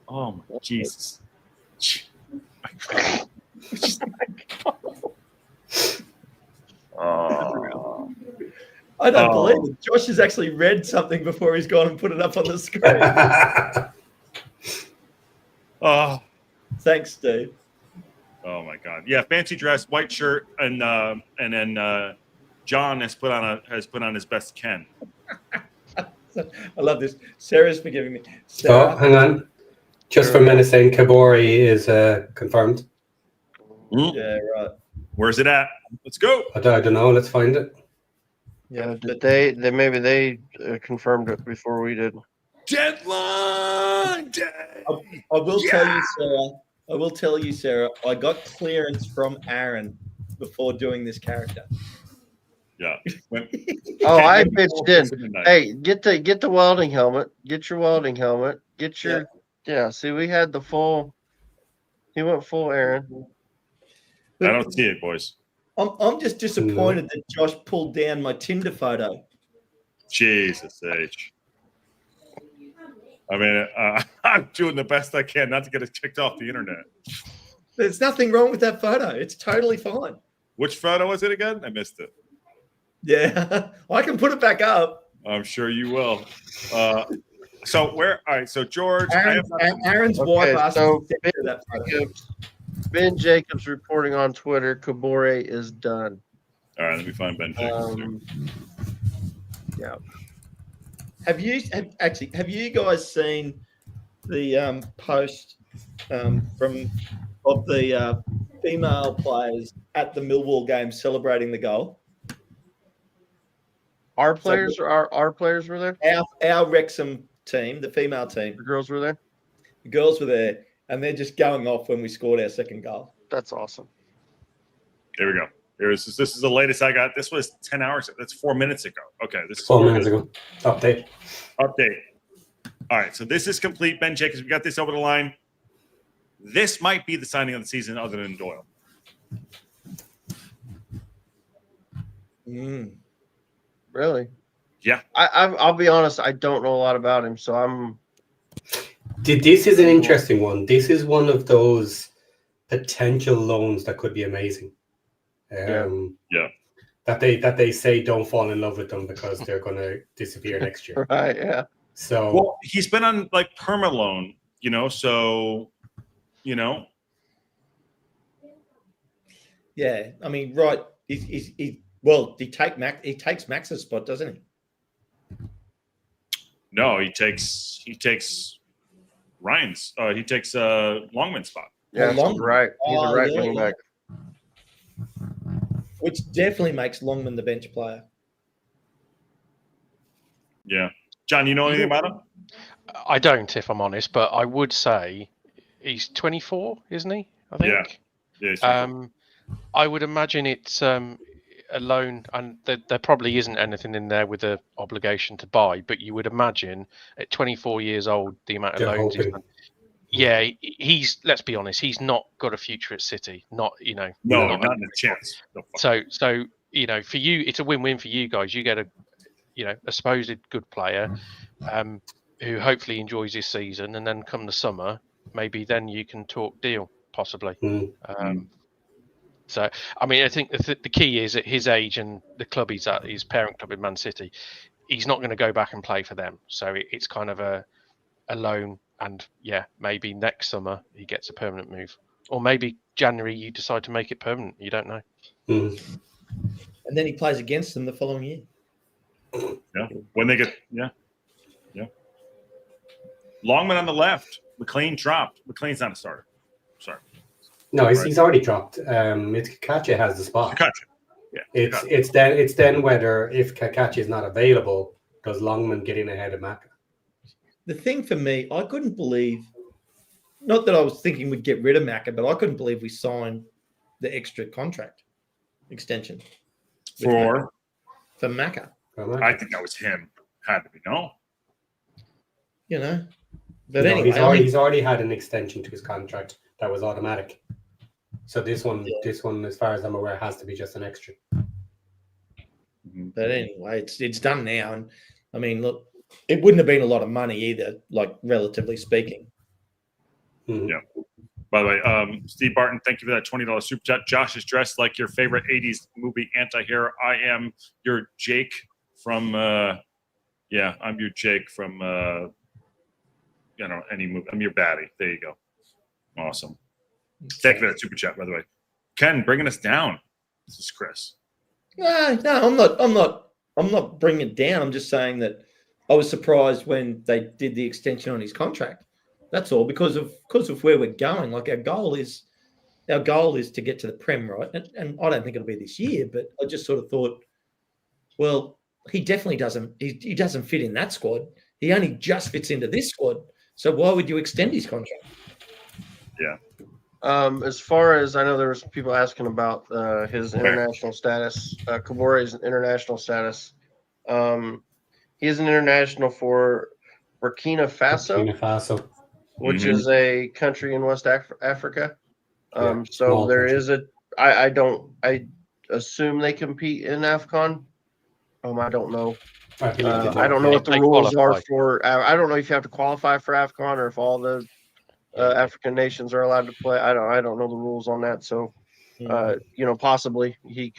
E: Oh, my Jesus. Oh.
K: I don't believe it. Josh has actually read something before he's gone and put it up on the screen.
E: Oh.
K: Thanks, Steve.
E: Oh, my God. Yeah, fancy dress, white shirt, and then John has put on his best Ken.
K: I love this. Sarah's forgiving me. Sarah,
C: Oh, hang on. Just for a minute saying Kabori is confirmed.
K: Yeah, right.
E: Where's it at? Let's go.
C: I don't know. Let's find it.
B: Yeah, did they maybe they confirmed it before we did.
E: Deadline day.
K: I will tell you, Sarah. I will tell you, Sarah. I got clearance from Aaron before doing this character.
E: Yeah.
B: I pitched in. Hey, get the welding helmet. Get your welding helmet. Get your See, we had the full. He went full Aaron.
E: I don't see it, boys.
K: I'm just disappointed that Josh pulled down my Tinder photo.
E: Jesus H. I mean, I'm doing the best I can not to get it kicked off the internet.
K: There's nothing wrong with that photo. It's totally fine.
E: Which photo was it again? I missed it.
K: Yeah, I can put it back up.
E: I'm sure you will. So where? All right. So George,
K: Aaron's wife asked me to
B: Ben
K: do that photo.
B: Ben Jacobs reporting on Twitter. Kabore is done.
E: All right. Let me find Ben Jacobs.
B: Yeah.
K: Have you guys seen the post of the female players at the Millwall game celebrating the goal?
B: Our players were there.
K: Our Wrexham team, the female team.
B: The girls were there.
K: The girls were there, and they're just going off when we scored our second goal.
B: That's awesome.
E: Here we go. This is the latest I got. This was 10 hours. That's 4 minutes ago. Okay, this is
C: 4 minutes ago. Update.
E: All right, so this is complete. Ben Jacobs, we got this over the line. This might be the signing of the season other than Doyle.
B: Really?
E: Yeah.
B: I'll be honest. I don't know a lot about him, so I'm.
C: This is an interesting one. This is one of those potential loans that could be amazing. That they say don't fall in love with them because they're going to disappear next year.
B: Right. Yeah.
C: So
E: well, he's been on like perma loan, so
K: Yeah, I mean, right? He takes Max's spot, doesn't he?
E: No, he takes Ryan's. He takes Longman's spot.
B: Yeah,
K: Longman.
B: right. He's a right wing back.
K: Which definitely makes Longman the bench player.
E: Yeah. John, you know anything about him?
J: I don't, if I'm honest, but I would say he's 24, isn't he? I think.
E: Yeah.
J: I would imagine it's a loan, and there probably isn't anything in there with an obligation to buy, but you would imagine at 24 years old, the amount of loans he's done. Yeah, he's. Let's be honest, he's not got a future at City. Not
E: No, not a chance. No,
J: so for you, it's a win-win for you guys. You get a supposed good player, who hopefully enjoys his season, and then come the summer, maybe then you can talk deal possibly. So, I mean, I think the key is at his age and the club he's at, his parent club in Man City, he's not going to go back and play for them. So it's kind of a loan. And yeah, maybe next summer he gets a permanent move, or maybe January you decide to make it permanent. You don't know.
K: And then he plays against them the following year.
E: Yeah, when they get Longman on the left. McLean dropped. McLean's not a starter. Sorry.
C: No, he's already dropped. It's Kakacha has the spot.
E: Kakacha. Yeah.
C: It's then whether if Kakacha is not available, does Longman get in ahead of Maka?
K: The thing for me, I couldn't believe, not that I was thinking we'd get rid of Maka, but I couldn't believe we signed the extra contract extension
E: for
K: Maka.
E: I think that was him. Had to be, no?
K: You know. But
C: No,
K: anyway,
C: he's already had an extension to his contract that was automatic. So this one, as far as I'm aware, has to be just an extra.
K: But anyway, it's done now, and I mean, look, it wouldn't have been a lot of money either, like relatively speaking.
E: Yeah. By the way, Steve Barton, thank you for that $20 super chat. Josh is dressed like your favorite 80s movie anti-hero. I am your Jake from I'm your Jake from any movie. I'm your baddie. There you go. Awesome. Thank you for that super chat, by the way. Ken, bringing us down. This is Chris.
K: No, I'm not bringing it down. I'm just saying that I was surprised when they did the extension on his contract. That's all, because of where we're going. Like our goal is to get to the Prem, right? And I don't think it'll be this year, but I just sort of thought, well, he definitely doesn't. He doesn't fit in that squad. He only just fits into this squad. So why would you extend his contract?
E: Yeah.
B: As far as I know, there was people asking about his international status, Kabore's international status. He is an international for Burkina Faso, which is a country in West Africa. So there is I assume they compete in AFCON. I don't know. I don't know what the rules are for. I don't know if you have to qualify for AFCON or if all the African nations are allowed to play. I don't know the rules on that. So, possibly he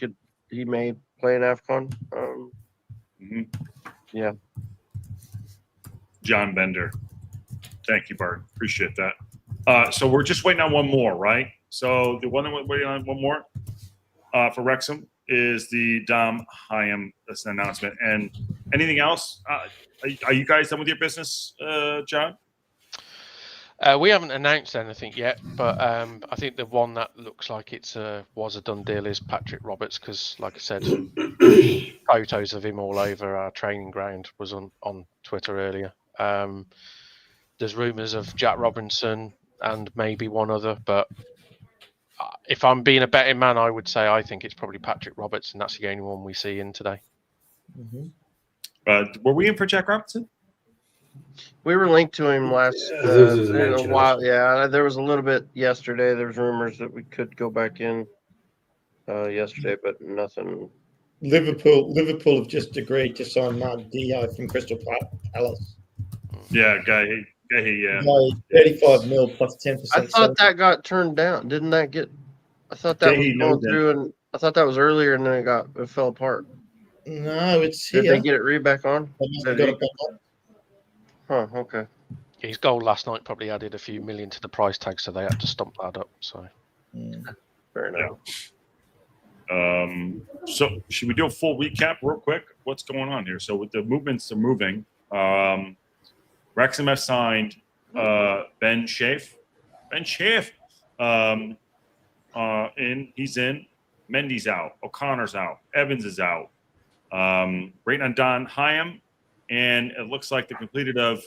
B: may play in AFCON. Yeah.
E: John Bender. Thank you, Bart. Appreciate that. So we're just waiting on one more, right? So the one that we're waiting on one more for Wrexham is the Dom Hyam announcement. And anything else? Are you guys done with your business, John?
J: We haven't announced anything yet, but I think the one that looks like was a done deal is Patrick Roberts, because, like I said, photos of him all over our training ground was on Twitter earlier. There's rumours of Jack Robinson and maybe one other, but if I'm being a betting man, I would say I think it's probably Patrick Roberts, and that's the only one we see in today.
E: Were we in for Jack Robinson?
B: We were linked to him last a while. Yeah, there was a little bit yesterday. There was rumors that we could go back in yesterday, but nothing.
K: Liverpool have just agreed to sign Mark Dio from Crystal Palace.
E: Yeah, guy.
K: 35 mil plus 10%.
B: I thought that got turned down. Didn't that get? I thought that was going through, and I thought that was earlier, and then it fell apart.
K: No, it's
B: Did
K: here.
B: they get it back on? Huh. Okay.
J: His goal last night probably added a few million to the price tag, so they had to stomp that up. So
B: fair enough.
E: So should we do a full recap real quick? What's going on here? So with the movements are moving, Wrexham have signed Ben Schaaf. He's in. Mendy's out. O'Connor's out. Evans is out. Waiting on Don Hyam, and it looks like the completed of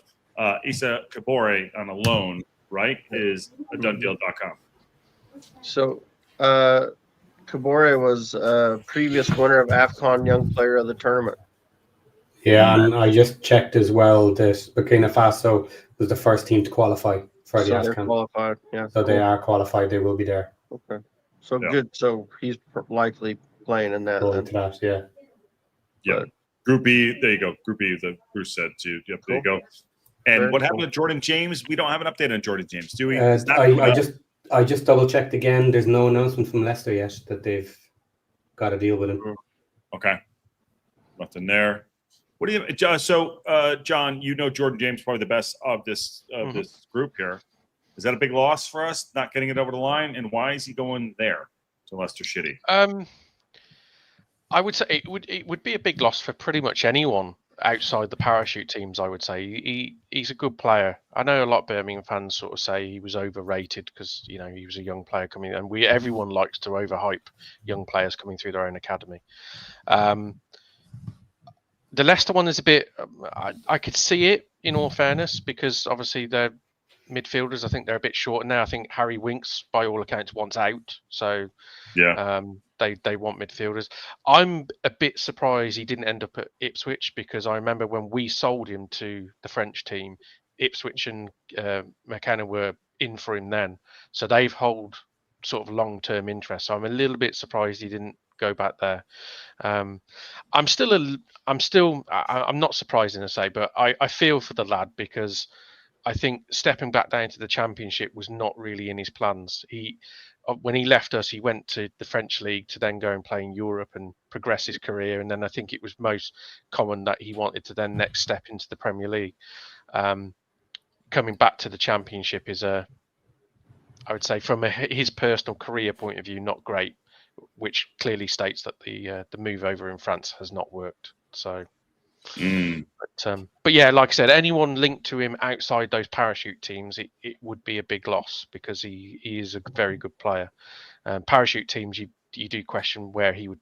E: Issa Kabore on a loan, right, is a done deal.com.
B: So Kabore was previous winner of AFCON Young Player of the Tournament.
C: Yeah, and I just checked as well that Burkina Faso was the first team to qualify for the
B: they're
C: AFCON.
B: qualified. Yeah.
C: So they are qualified. They will be there.
B: Okay. So good. So he's likely playing in that.
C: Going to that, yeah.
E: Yeah. Group E, there you go. Group E, the Bruce said too. Yep, there you go. And
B: Very
E: what happened
B: cool.
E: with Jordan James? We don't have an update on Jordan James, do we?
C: I just double checked again. There's no announcement from Leicester yet that they've got to deal with him.
E: Okay. Nothing there. What do you? So, John, you know Jordan James probably the best of this this group here. Is that a big loss for us not getting it over the line? And why is he going there to Leicester City?
J: I would say it would be a big loss for pretty much anyone outside the parachute teams. I would say he's a good player. I know a lot of Birmingham fans sort of say he was overrated because he was a young player coming, and everyone likes to overhype young players coming through their own academy. The Leicester one is a bit. I could see it, in all fairness, because obviously they're midfielders. I think they're a bit short now. I think Harry Winks, by all accounts, wants out. So
E: yeah,
J: they want midfielders. I'm a bit surprised he didn't end up at Ipswich, because I remember when we sold him to the French team, Ipswich and McKenna were in for him then, so they've hold sort of long-term interest. So I'm a little bit surprised he didn't go back there. I'm not surprised to say, but I feel for the lad, because I think stepping back down to the Championship was not really in his plans. When he left us, he went to the French league to then go and play in Europe and progress his career. And then I think it was most common that he wanted to then next step into the Premier League. Coming back to the Championship is I would say from his personal career point of view, not great, which clearly states that the move over in France has not worked. So, but yeah, like I said, anyone linked to him outside those parachute teams, it would be a big loss, because he is a very good player. Parachute teams, you do question where he would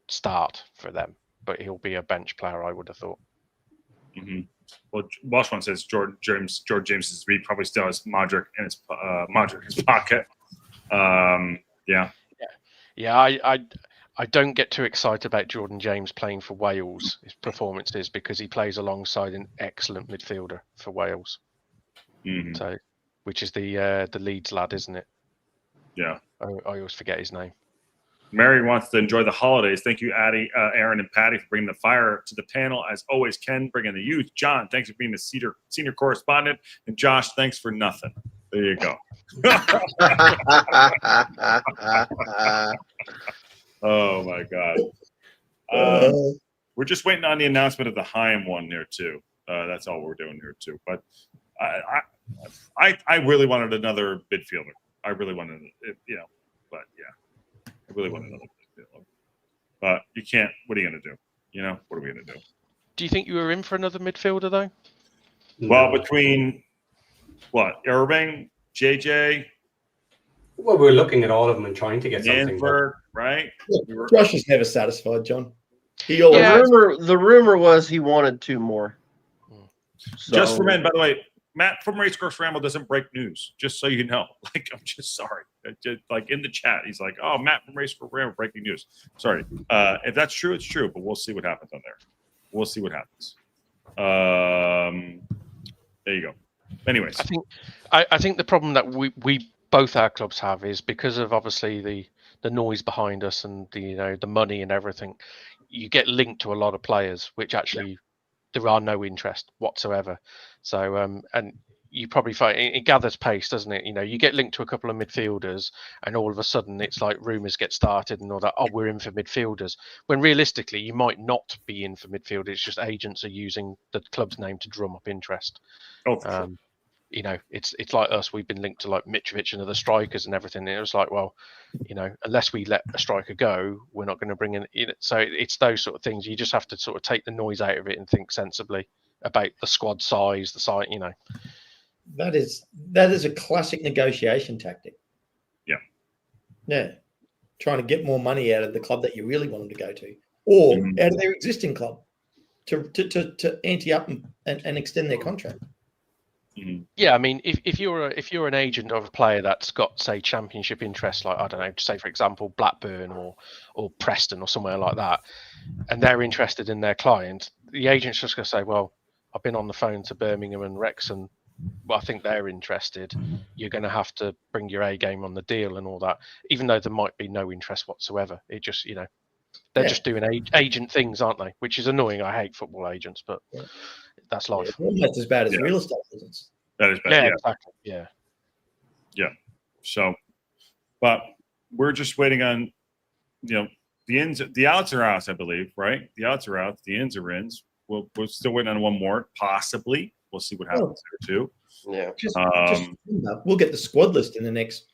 J: start for them, but he'll be a bench player, I would have thought.
E: Mm-hmm. Well, Walsh one says George James is probably still has Modric in his pocket. I don't get too excited about Jordan James playing for Wales, his performances, because he plays alongside an excellent midfielder for Wales. Mm-hmm.
J: So, which is the Leeds lad, isn't it?
E: Yeah.
J: I always forget his name.
E: Mary wants to enjoy the holidays. Thank you, Addie, Aaron, and Patty, for bringing the fire to the panel. As always, Ken, bringing the youth. John, thanks for being the senior correspondent. And Josh, thanks for nothing. There you go. Oh, my God. We're just waiting on the announcement of the Heim one there, too. That's all we're doing here, too. But I really wanted another midfielder. I really wanted it, but yeah. I really want another midfielder. But you can't. What are you going to do? What are we going to do?
J: Do you think you were in for another midfielder, though?
E: Well, between Irving, JJ.
C: Well, we're looking at all of them and trying to get something.
E: Right?
K: Josh is never satisfied, John.
B: The rumor was he wanted 2 more. So.
E: Just for men, by the way, Matt from Racecourse Ramble doesn't break news, just so you know. I'm just sorry. Like in the chat, he's like, "Oh, Matt from Racecourse Ramble breaking news." Sorry. If that's true, it's true, but we'll see what happens on there. We'll see what happens. There you go. Anyways,
J: I think the problem that we both our clubs have is because of obviously the noise behind us and the money and everything. You get linked to a lot of players, which actually there are no interest whatsoever. So, and you probably find it gathers pace, doesn't it? You get linked to a couple of midfielders, and all of a sudden it's like rumours get started and all that. Oh, we're in for midfielders. When realistically, you might not be in for midfielders. It's just agents are using the club's name to drum up interest.
E: Oh, for sure.
J: It's like us. We've been linked to like Mitrovic and other strikers and everything. And it was like, well, unless we let a striker go, we're not going to bring in. So it's those sort of things. You just have to sort of take the noise out of it and think sensibly about the squad size, the size.
K: That is a classic negotiation tactic. Yeah, trying to get more money out of the club that you really want them to go to, or out of their existing club to ante up and extend their contract.
J: Yeah, I mean, if you're an agent of a player that's got, say, championship interest, like I don't know, say for example Blackburn or Preston or somewhere like that, and they're interested in their client, the agent's just going to say, well, I've been on the phone to Birmingham and Wrexham, but I think they're interested. You're going to have to bring your A game on the deal and all that, even though there might be no interest whatsoever. It just, they're just doing agent things, aren't they? Which is annoying. I hate football agents, but that's life.
K: Almost as bad as real estate agents.
E: That is bad.
J: Yeah, exactly.
E: Yeah. So, but we're just waiting on, the outs are outs, I believe, right? The outs are outs. The ins are ins. We're still waiting on one more, possibly. We'll see what happens there too.
B: Yeah.
K: We'll get the squad list in the next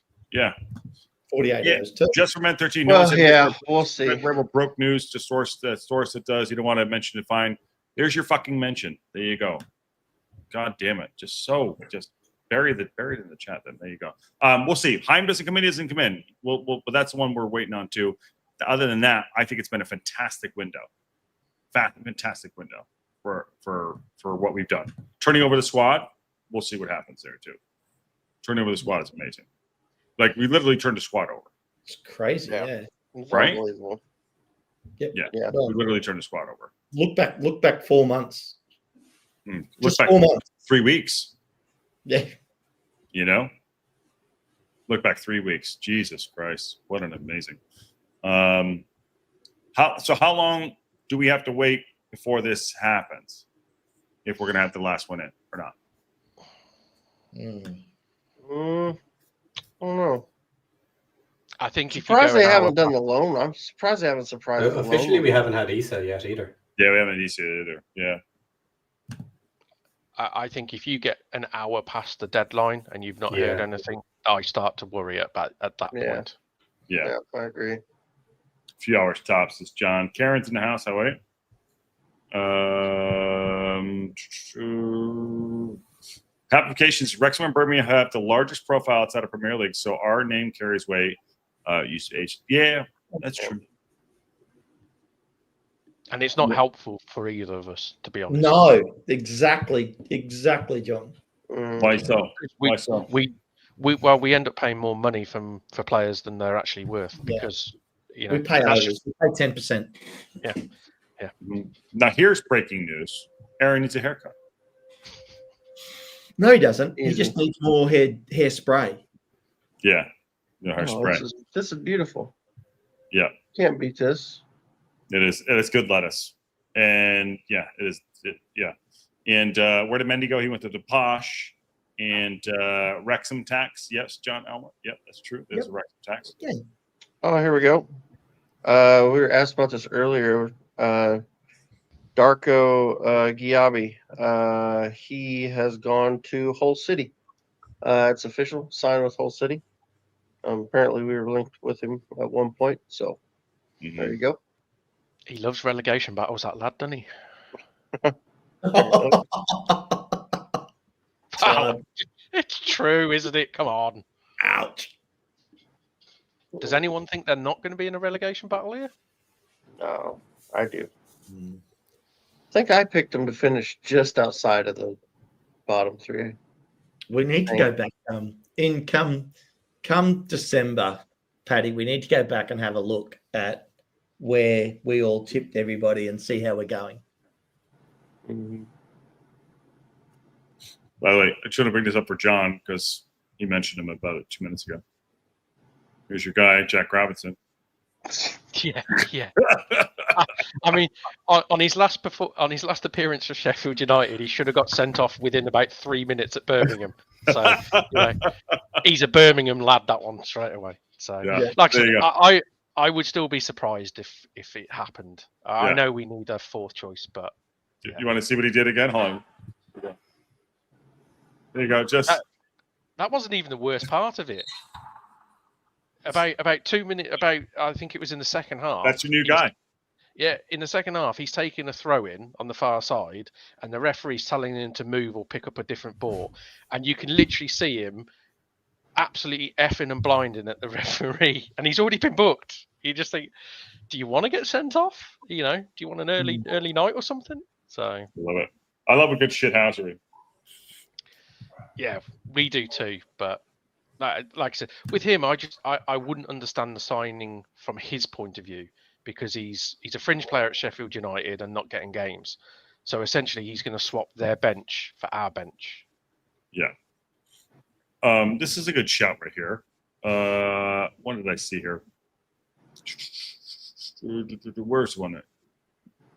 K: 48 hours too.
E: Just for Men 13.
B: Well, we'll see.
E: Rebel broke news to source that does. You don't want to mention it. Fine. There's your fucking mention. There you go. God damn it. Just buried in the chat then. There you go. We'll see. Heim doesn't come in. But that's the one we're waiting on too. Other than that, I think it's been a fantastic window. Fantastic window for what we've done. Turning over the squad, we'll see what happens there too. Turning over the squad is amazing. Like we literally turned the squad over.
K: It's crazy, yeah.
B: It's
E: Right?
B: unbelievable.
E: Yeah.
K: Well,
E: We literally turned the squad over.
K: look back 4 months.
E: Look
K: Just
E: back
K: 4 months.
E: 3 weeks.
K: Yeah.
E: You know, look back 3 weeks. Jesus Christ, what an amazing. How long do we have to wait before this happens? If we're gonna have the last one in or not?
B: I don't know.
J: I think if you
B: Surprised
J: go
B: they
J: an hour
B: haven't done the loan. I'm surprised they haven't surprised the
C: Officially,
B: loan.
C: we haven't had ESA yet either.
E: Yeah, we haven't EC either. Yeah.
J: I think if you get an hour past the deadline and you've not heard
C: Yeah.
J: anything, I start to worry at that
B: Yeah.
J: point.
E: Yeah.
B: I agree.
E: A few hours tops. Is John. Karen's in the house. How are you? Applications. Wrexham and Birmingham have the largest profile outside of Premier League, so our name carries weight. Usage. Yeah, that's true.
J: And it's not helpful for either of us, to be honest.
K: No, exactly, John.
E: Why so? Why so?
J: We end up paying more money for players than they're actually worth because
K: we pay overs. We pay 10%.
J: Yeah.
E: Now here's breaking news. Aaron needs a haircut.
K: No, he doesn't. He just needs more hairspray.
E: Yeah. No hairspray.
B: This is beautiful.
E: Yeah.
B: Can't beat this.
E: It is. It is good lettuce. And yeah, it is. Yeah. And where did Mendy go? He went to the Posh and Wrexham tax. Yes, John Elmer. Yep, that's true. There's a Wrexham tax.
K: Yeah.
B: Oh, here we go. We were asked about this earlier. Darko Giabi. He has gone to Hull City. It's official. Signed with Hull City. Apparently, we were linked with him at one point. So there you go.
J: He loves relegation battles, that lad, doesn't he? Wow. It's true, isn't it? Come on.
K: Ouch.
J: Does anyone think they're not going to be in a relegation battle here?
B: No, I do. I think I picked them to finish just outside of the bottom three.
K: We need to go back. Come December, Paddy, we need to go back and have a look at where we all tipped everybody and see how we're going.
E: By the way, I shouldn't bring this up for John because he mentioned him about 2 minutes ago. Here's your guy, Jack Robinson.
J: Yeah. I mean, on his last appearance for Sheffield United, he should have got sent off within about 3 minutes at Birmingham. So he's a Birmingham lad, that one straight away. So, like I said, I would still be surprised if it happened. I know we need a fourth choice, but
E: you want to see what he did again? Hold on. There you go. Just
J: that wasn't even the worst part of it. About 2 minutes. I think it was in the second half.
E: That's your new guy.
J: Yeah, in the second half, he's taking a throw in on the far side, and the referee's telling him to move or pick up a different ball, and you can literally see him absolutely effing and blinding at the referee, and he's already been booked. You just think, do you want to get sent off? Do you want an early night or something? So
E: I love it. I love a good shithousery.
J: Yeah, we do too. But like I said, with him, I wouldn't understand the signing from his point of view because he's a fringe player at Sheffield United and not getting games. So essentially, he's going to swap their bench for our bench.
E: Yeah. This is a good shout right here. What did I see here? Where's one?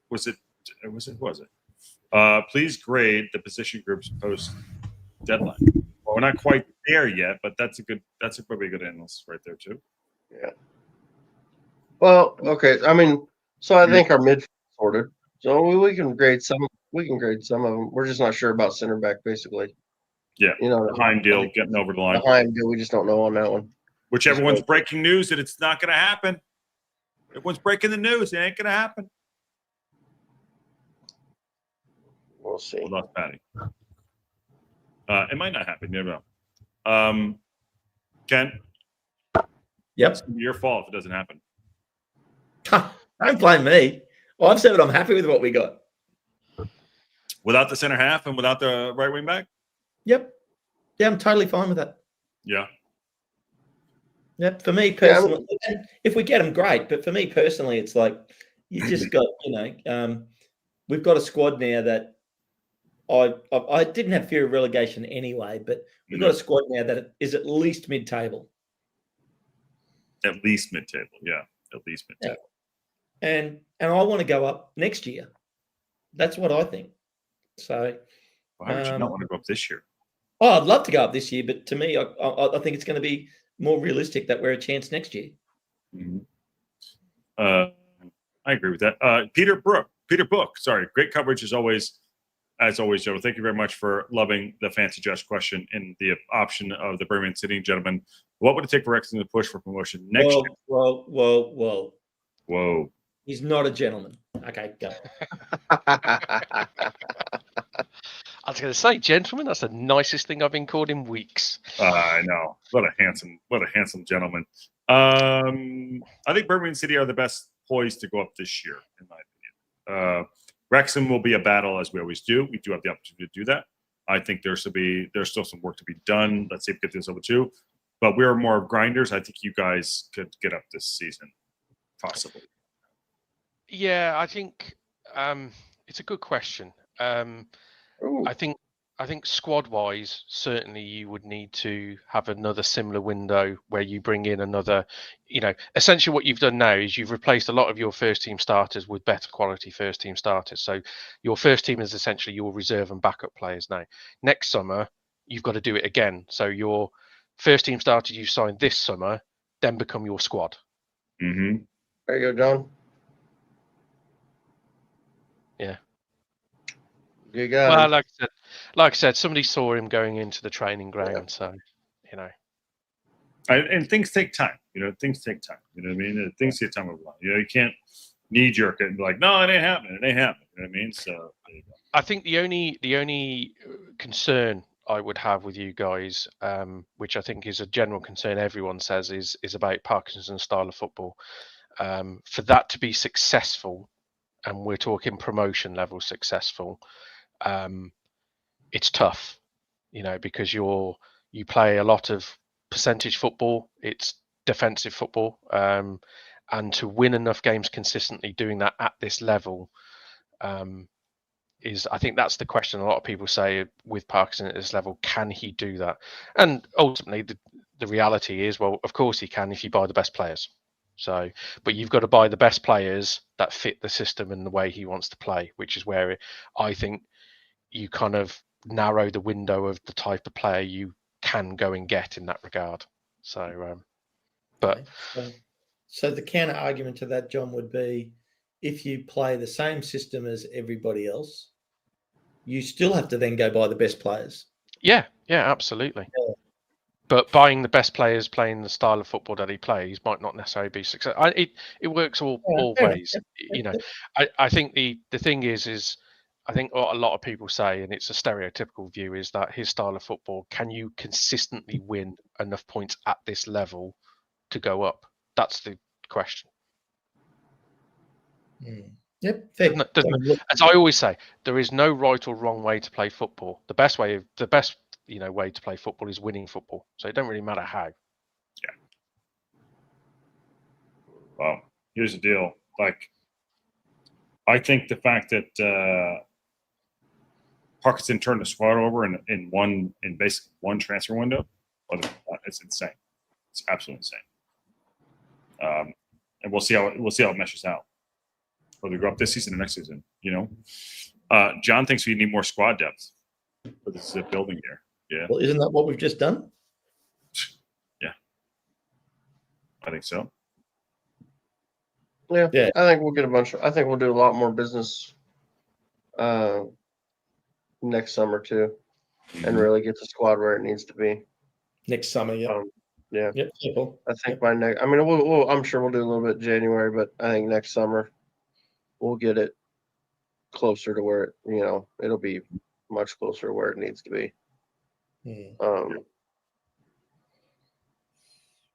E: Was it? Please grade the position groups post deadline. Well, we're not quite there yet, but that's probably a good analyst right there too.
B: Yeah. Well, okay. I mean, so I think our midfield sorted. So we can grade some. We can grade some of them. We're just not sure about center back, basically.
E: Yeah. The Heim deal getting over the line.
B: The Heim deal, we just don't know on that one.
E: Which everyone's breaking news that it's not going to happen. Everyone's breaking the news. It ain't going to happen.
B: We'll see.
E: We lost Patty. It might not happen. You never know. Ken?
K: Yep.
E: It's your fault if it doesn't happen.
K: Don't blame me. Well, I've said that I'm happy with what we got.
E: Without the center half and without the right wing back?
K: Yep. Yeah, I'm totally fine with that.
E: Yeah.
K: Yep. For me personally, and if we get them, great. But for me personally, it's like you just got, we've got a squad now that I didn't have fear of relegation anyway, but we've got a squad now that is at least mid-table.
E: At least mid-table, yeah. At least mid-table.
K: And I want to go up next year. That's what I think. So
E: why would you not want to go up this year?
K: Oh, I'd love to go up this year, but to me, I think it's going to be more realistic that we're a chance next year.
E: Mm-hmm. I agree with that. Peter Book, sorry, great coverage as always, Joe. Thank you very much for loving the fancy dress question and the option of the Birmingham City gentleman. What would it take for Wrexham to push for promotion next year?
K: Whoa. He's not a gentleman. Okay, go.
J: I was going to say, gentlemen, that's the nicest thing I've been called in weeks.
E: I know. What a handsome gentleman. I think Birmingham City are the best poised to go up this year, in my opinion. Wrexham will be a battle, as we always do. We do have the opportunity to do that. I think there's still some work to be done. Let's see if we get this over too. But we're more grinders. I think you guys could get up this season, possibly.
J: Yeah, I think it's a good question. I think squad wise, certainly you would need to have another similar window where you bring in another, essentially what you've done now is you've replaced a lot of your first team starters with better quality first team starters. So your first team is essentially your reserve and backup players now. Next summer, you've got to do it again. So your first team starters you signed this summer then become your squad.
E: Mm-hmm.
B: There you go, John.
J: Yeah.
B: You got
J: well,
B: him.
J: like I said, somebody saw him going into the training ground, so
E: And things take time. Things take time. You know what I mean? Things take time. You can't knee jerk it and be like, no, it ain't happening. It ain't happening. You know what I mean? So there you go.
J: I think the only concern I would have with you guys, which I think is a general concern everyone says, is about Parkinson's style of football. For that to be successful, and we're talking promotion level successful, it's tough, because you play a lot of percentage football. It's defensive football, and to win enough games consistently doing that at this level I think that's the question a lot of people say with Parkinson at this level. Can he do that? And ultimately, the reality is, well, of course he can if you buy the best players. So, but you've got to buy the best players that fit the system and the way he wants to play, which is where I think you kind of narrow the window of the type of player you can go and get in that regard. So,
K: so the counter argument to that, John, would be if you play the same system as everybody else, you still have to then go buy the best players.
J: Yeah, absolutely. Yeah. But buying the best players playing the style of football that he plays might not necessarily be successful. It works all ways. I think the thing is I think what a lot of people say, and it's a stereotypical view, is that his style of football, can you consistently win enough points at this level to go up? That's the question.
K: Yep.
J: As I always say, there is no right or wrong way to play football. The best way to play football is winning football. So it don't really matter how.
E: Yeah. Well, here's the deal. I think the fact that Parkinson turned the squad over in basically one transfer window, it's insane. It's absolutely insane. And we'll see how it meshes out. Whether we go up this season or next season, John thinks we need more squad depth for this building here. Yeah.
K: Well, isn't that what we've just done?
E: Yeah. I think so.
B: Yeah. I think we'll get I think we'll do a lot more business next summer too, and really get the squad where it needs to be.
K: Next summer, yeah.
B: Yeah.
K: Yep.
B: I think by next. I mean, I'm sure we'll do a little bit in January, but I think next summer we'll get it closer to where it'll be much closer to where it needs to be.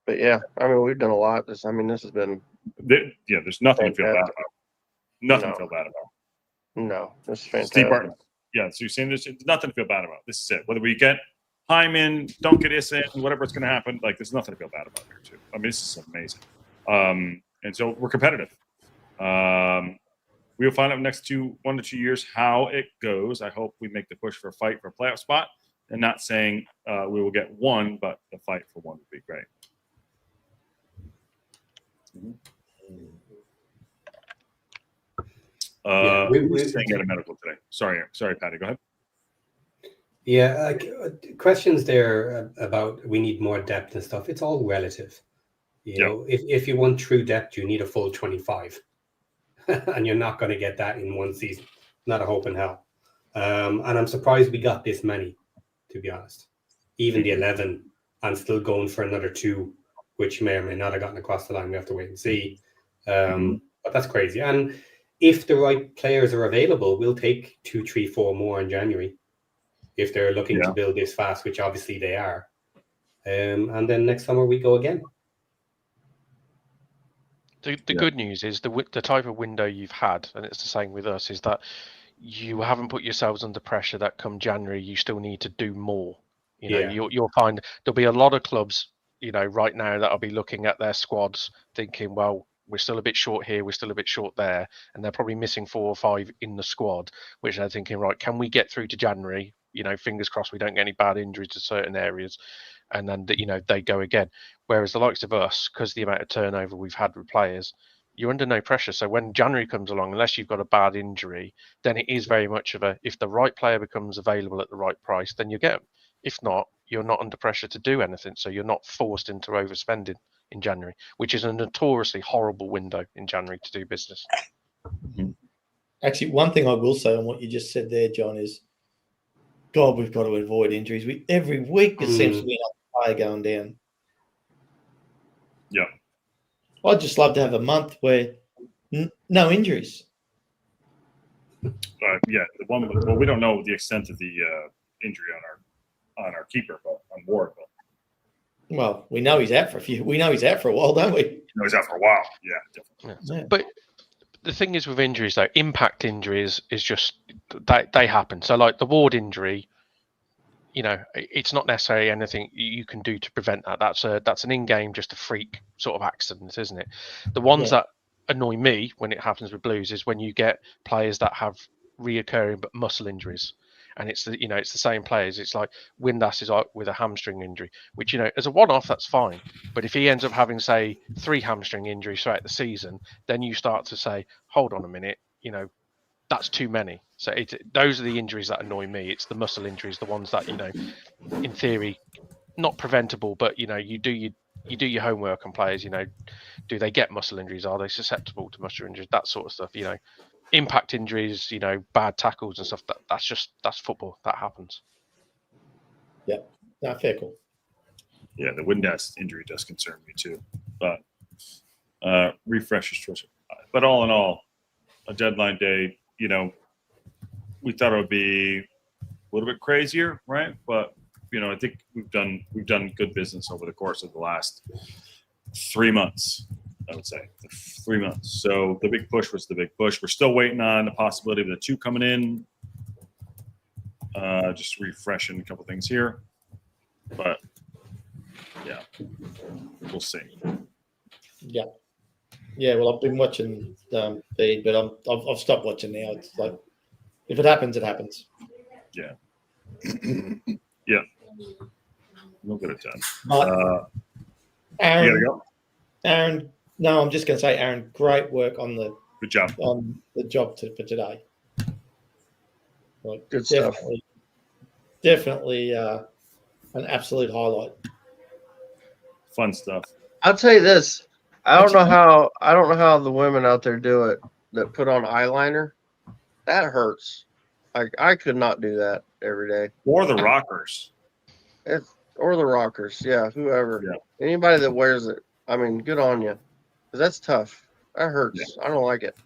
B: But yeah, I mean, we've done a lot. This has been.
E: There's nothing to feel bad about. Nothing to feel bad about.
B: No, this is fantastic.
E: Steve Barton. Yeah, so you're saying there's nothing to feel bad about. This is it. Whether we get Hyman, don't get us in, whatever it's going to happen. Like, there's nothing to feel bad about here, too. I mean, this is amazing. And so we're competitive. We'll find out next 1 to 2 years how it goes. I hope we make the push for a fight for a playoff spot, and not saying we will get one, but the fight for one would be great. We're staying at a medical today. Sorry, Patty. Go ahead.
C: Yeah, questions there about we need more depth and stuff. It's all relative. You know, if you want true depth, you need a full 25. And you're not going to get that in one season. Not a hope in hell. And I'm surprised we got this many, to be honest. Even the 11, and still going for another 2, which may or may not have gotten across the line. We have to wait and see. But that's crazy. And if the right players are available, we'll take 2, 3, 4 more in January if they're looking to build this fast, which obviously they are. And then next summer we go again.
J: The good news is the type of window you've had, and it's the same with us, is that you haven't put yourselves under pressure that come January you still need to do more. You know, you'll find there'll be a lot of clubs, you know, right now that'll be looking at their squads thinking, well, we're still a bit short here, we're still a bit short there, and they're probably missing 4 or 5 in the squad, which they're thinking, right, can we get through to January? You know, fingers crossed we don't get any bad injuries to certain areas, and then you know they go again. Whereas the likes of us, because the amount of turnover we've had with players, you're under no pressure. So when January comes along, unless you've got a bad injury, then it is very much of a, if the right player becomes available at the right price, then you get them. If not, you're not under pressure to do anything. So you're not forced into overspending in January, which is a notoriously horrible window in January to do business.
K: Actually, one thing I will say on what you just said there, John, is God, we've got to avoid injuries. Every week it seems to be another player going down.
E: Yeah.
K: I'd just love to have a month where no injuries.
E: Yeah, the one. Well, we don't know the extent of the injury on our keeper, but on Ward.
K: Well, we know he's out for a few. We know he's out for a while, don't we?
E: You know, he's out for a while. Yeah, definitely.
J: Yeah. But the thing is with injuries, though, impact injuries is just they happen. So, like the Ward injury, you know, it's not necessarily anything you can do to prevent that. That's an in-game, just a freak sort of accident, isn't it? The ones that annoy me when it happens with Blues is when you get players that have reoccurring but muscle injuries, and it's the same players. It's like Windass is out with a hamstring injury, which, you know, as a one-off that's fine, but if he ends up having, say, 3 hamstring injuries throughout the season, then you start to say, hold on a minute, you know, that's too many. So those are the injuries that annoy me. It's the muscle injuries, the ones that, you know, in theory, not preventable, but, you know, you do your homework on players. You know, do they get muscle injuries? Are they susceptible to muscle injuries? That sort of stuff. You know, impact injuries, you know, bad tackles and stuff. That's football. That happens.
K: Yeah, no, fair call.
E: Yeah, the Windass injury does concern me too, but refresh is choice. But all in all, a deadline day, you know, we thought it would be a little bit crazier, right? But, you know, I think we've done good business over the course of the last 3 months, I would say. 3 months. So the big push was the big push. We're still waiting on the possibility of the 2 coming in. Just refreshing a couple things here. But, yeah, we'll see.
K: Yeah. Yeah, well, I've been watching feed, but I've stopped watching now. It's like, if it happens, it happens.
E: Yeah. Yeah. We'll get it done.
K: Aaron,
E: you gotta go?
K: Aaron, no, I'm just going to say, Aaron, great work on the
E: good job
K: on the job for today. Like,
B: good stuff.
K: Definitely an absolute highlight.
E: Fun stuff.
B: I'll tell you this. I don't know how the women out there do it that put on eyeliner. That hurts. Like, I could not do that every day.
E: Or the rockers.
B: Or the rockers. Yeah, whoever.
E: Yeah.
B: Anybody that wears it. I mean, good on you. Because that's tough. That hurts.
E: Yeah.
B: I don't like it.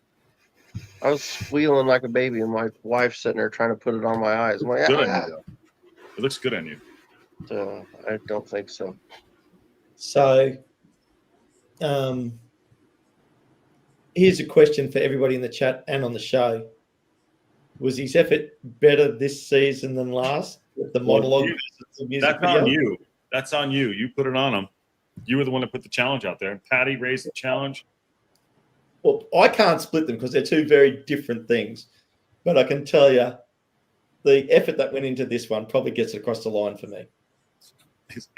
B: I was squealing like a baby, and my wife's sitting there trying to put it on my eyes. I'm like,
E: good on you, though. It looks good on you.
B: I don't think so.
K: So, here's a question for everybody in the chat and on the show. Was his effort better this season than last? the monologue.
E: That's on you. That's on you. You put it on them. You were the one that put the challenge out there. Patty raised the challenge.
K: Well, I can't split them because they're two very different things. But I can tell you, the effort that went into this one probably gets it across the line for me.
E: Is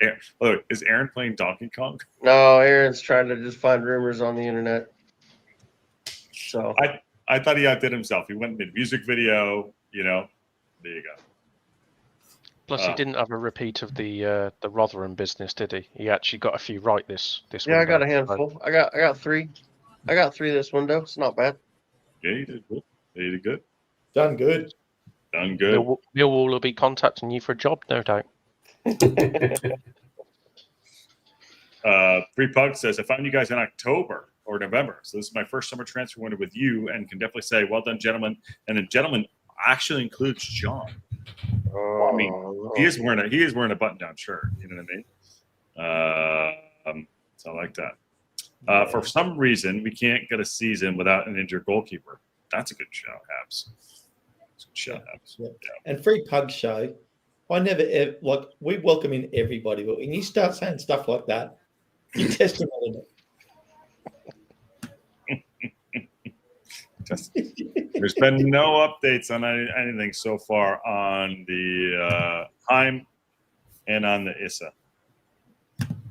E: Aaron playing Donkey Kong?
B: No, Aaron's trying to just find rumors on the internet. So
E: I thought he outdid himself. He went and did music video. You know, there you go.
J: Plus, he didn't have a repeat of the Rotherham business, did he? He actually got a few right this
B: yeah, I
J: window.
B: got a handful. I got three. I got three this window. It's not bad.
E: Yeah, you did good. Yeah, you did good.
K: Done good.
E: Done good.
J: Millwall will be contacting you for a job, no doubt.
E: Free Pug says, I found you guys in October or November. So this is my first summer transfer window with you, and can definitely say, well done, gentlemen. And the gentleman actually includes John. I mean, he is wearing a button-down shirt. You know what I mean? So I like that. For some reason, we can't get a season without an injured goalkeeper. That's a good shout, Habs. That's a good shout, Habs.
K: Yeah. And Free Pug Show, I never ever, like, we welcome in everybody, but when you start saying stuff like that, you test them a little bit.
E: There's been no updates on anything so far on the Heim and on the Issa.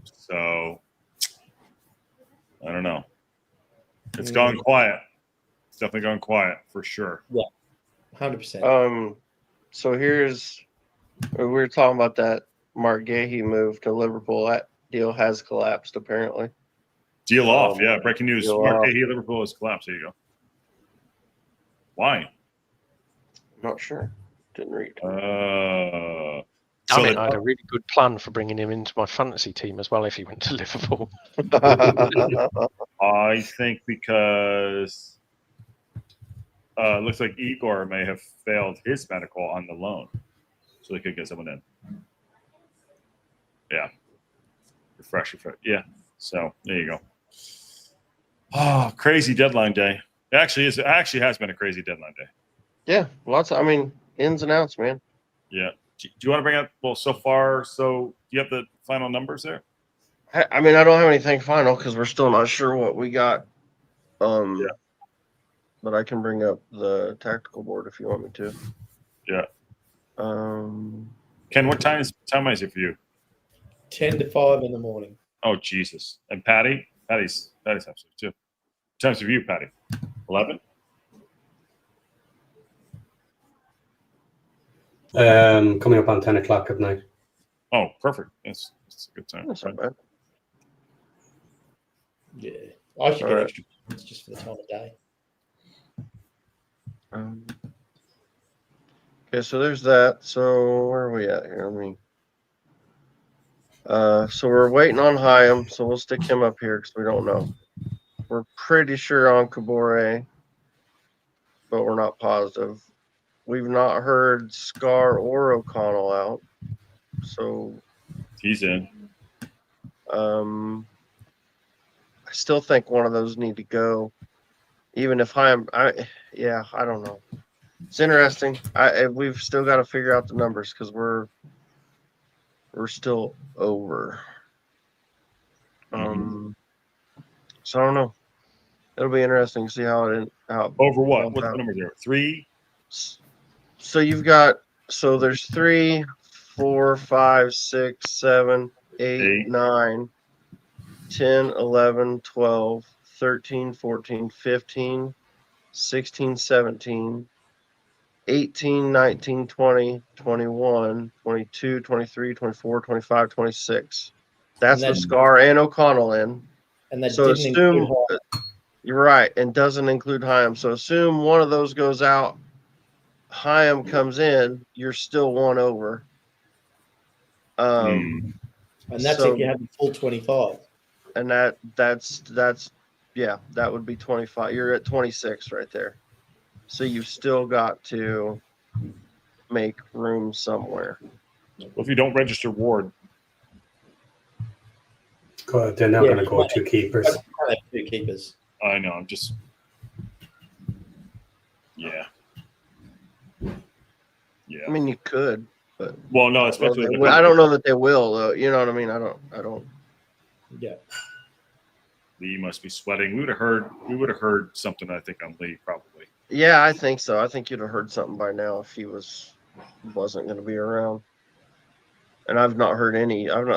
E: So I don't know. It's gone quiet. It's definitely gone quiet for sure.
K: Yeah, 100%.
B: So we were talking about that Mark Gahey move to Liverpool. That deal has collapsed apparently.
E: Deal off, yeah. Breaking news: Mark Gahey, Liverpool has collapsed. There you go. Why?
B: I'm not sure. Didn't read.
J: I had a really good plan for bringing him into my fantasy team as well if he went to Liverpool.
E: I think because it looks like Igor may have failed his medical on the loan, so they could get someone in. Yeah. Refresh. Yeah. So there you go. Oh, crazy deadline day. It actually has been a crazy deadline day.
B: Yeah, ins and outs, man.
E: Yeah. Do you want to bring up, so far, do you have the final numbers there?
B: I don't have anything final because we're still not sure what we got. Yeah. But I can bring up the tactical board if you want me to.
E: Yeah. Ken, what time is it for you?
K: 10 to 5 in the morning.
E: Oh, Jesus. And Patty's absolutely too. What time's for you, Patty? 11?
C: Coming up on 10 o'clock at night.
E: Oh, perfect. That's a good time.
B: That's not bad.
K: Yeah. I should get extra points just for the time of day.
B: Okay, so there's that. So where are we at here? So we're waiting on Hyam, so we'll stick him up here because we don't know. We're pretty sure on Kabore, but we're not positive. We've not heard Scar or O'Connell out, so
E: he's in.
B: I still think one of those need to go, even if Hyam. I don't know. It's interesting. We've still got to figure out the numbers because we're still over. So I don't know. It'll be interesting to see how
E: over what? What's the number there? 3.
B: So there's 3, 4, 5, 6, 7, 8, 9, 10, 11, 12, 13, 14, 15, 16, 17, 18, 19, 20, 21, 22, 23, 24, 25, 26. That's the Scar and O'Connell in.
K: And that
B: so
K: didn't
B: assume you're right, and doesn't include Hyam. So assume one of those goes out, Hyam comes in, you're still one over.
K: And that's if you have the full 25.
B: And that's that would be 25. You're at 26 right there. So you've still got to make room somewhere.
E: Well, if you don't register Ward,
C: they're not going to go 2 keepers.
K: 2 keepers.
E: I know. I'm just. Yeah.
B: I mean, you could,
E: Well, no, especially
B: I don't know that they will, though. You know what I mean? I don't.
K: Yeah.
E: Lee must be sweating. We would have heard something, I think, on Lee probably.
B: Yeah, I think so. I think you'd have heard something by now if he wasn't going to be around. And I've not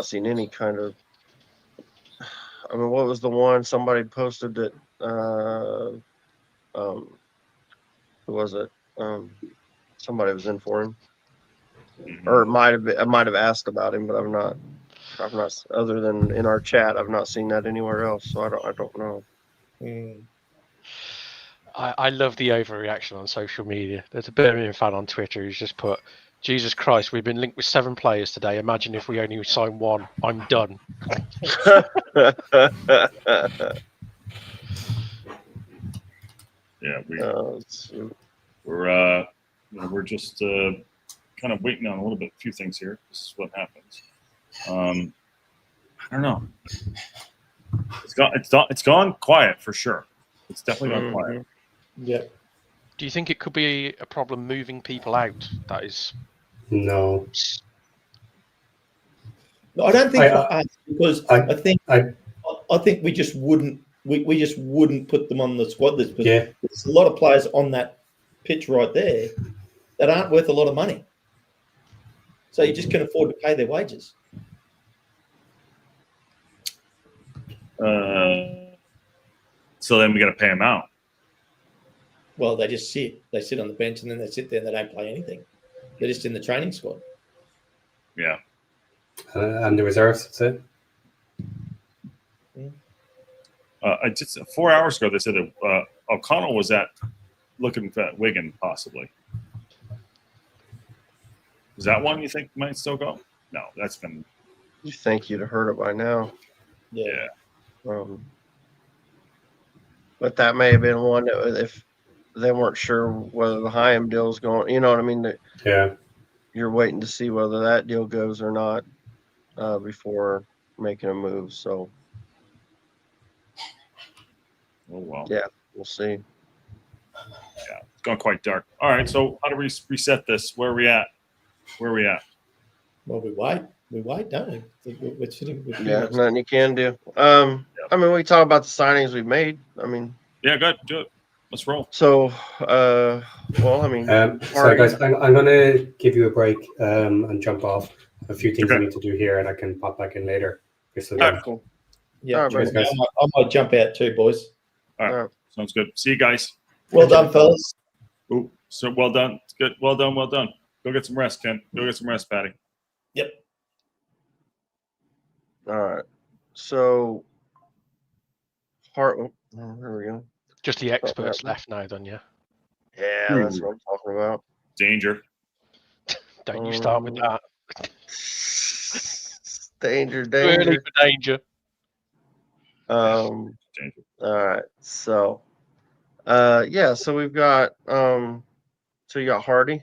B: seen any kind of. I mean, what was the one somebody posted that? Who was it? Somebody was in for him, or it might have been, I might have asked about him, but I've not. Other than in our chat, I've not seen that anywhere else. So I don't know.
J: I love the overreaction on social media. There's a Birmingham fan on Twitter who's just put, Jesus Christ, we've been linked with 7 players today. Imagine if we only sign 1. I'm done.
E: Yeah, we're just kind of waiting on a few things here. This is what happens. I don't know. It's gone quiet for sure. It's definitely gone quiet.
K: Yeah.
J: Do you think it could be a problem moving people out? That is.
C: No.
K: No, I don't think for us, because I think we just wouldn't put them on the squad list.
C: Yeah.
K: There's a lot of players on that pitch right there that aren't worth a lot of money. So you just can afford to pay their wages.
E: So then we got to pay them out.
K: Well, they just sit. They sit on the bench and then they sit there and they don't play anything. They're just in the training squad.
E: Yeah.
C: And the reserves, that's it.
E: I just 4 hours ago they said that O'Connell was looking at Wigan possibly. Is that one you think might still go? No, that's been.
B: You think you'd have heard it by now?
K: Yeah.
B: But that may have been one that if they weren't sure whether the Hyam deal's going. You know what I mean?
C: Yeah.
B: You're waiting to see whether that deal goes or not before making a move. So.
E: Oh well.
B: Yeah, we'll see.
E: Yeah, it's gone quite dark. All right, so how do we reset this? Where are we at?
K: Well, we wait. We wait, don't we? We're sitting.
B: Yeah, nothing you can do. I mean, we talk about the signings we've made. I mean.
E: Yeah, good. Do it. Let's roll.
B: So, well, I mean.
C: Sorry, guys. I'm going to give you a break and jump off. A few things I need to do here, and I can pop back in later.
B: Cool.
K: Yeah, I might jump out too, boys.
E: All right. Sounds good. See you guys.
K: Well done, fellas.
E: Ooh, so well done. It's good. Well done. Well done. Go get some rest, Ken. Go get some rest, Patty.
K: Yep.
B: All right. So, there we go.
J: Just the experts left now, don't you?
B: Yeah, that's what I'm talking about.
E: Danger.
J: Don't you start with that.
B: Danger.
J: Really for danger.
B: All right. So, so we've got, so you got Hardy.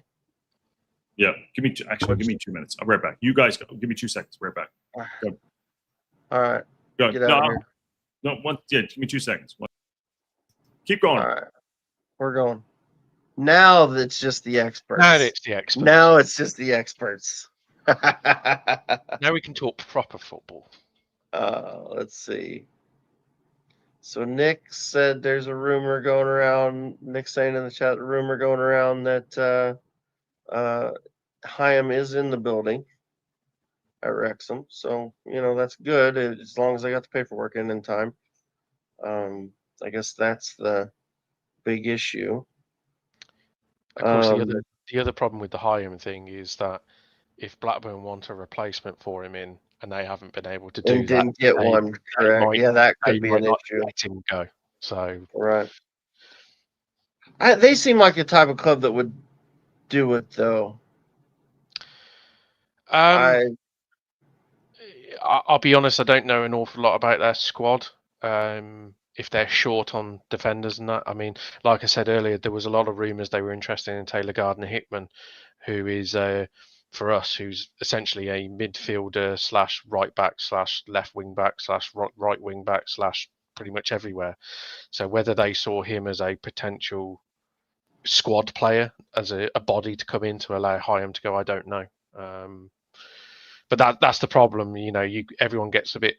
E: Yeah. Give me 2 minutes. I'll be right back. You guys go. Give me 2 seconds. Right back. Go.
B: All right.
E: Go.
B: Get out of here.
E: No, give me 2 seconds. Keep going.
B: All right. We're going. Now it's just the experts.
J: Now it's the experts.
B: Now it's just the experts.
J: Now we can talk proper football.
B: Let's see. So Nick said there's a rumor going around. Nick's saying in the chat, a rumor going around that Hyam is in the building at Wrexham. So, that's good as long as I got the paperwork in time. I guess that's the big issue.
J: Of course, the other problem with the Hyam thing is that if Blackburn want a replacement for him in, and they haven't been able to do that,
B: didn't get one, correct? That could be an issue.
J: Let him go. So
B: right. They seem like the type of club that would do it, though.
J: I'll be honest, I don't know an awful lot about their squad. If they're short on defenders and that, I mean, like I said earlier, there was a lot of rumours they were interested in Taylor Gardner-Hickman, who is for us, who's essentially a midfielder / right back / left wing back / right wing back / pretty much everywhere. So whether they saw him as a potential squad player, as a body to come in to allow Hyam to go, I don't know. But that's the problem. Everyone gets a bit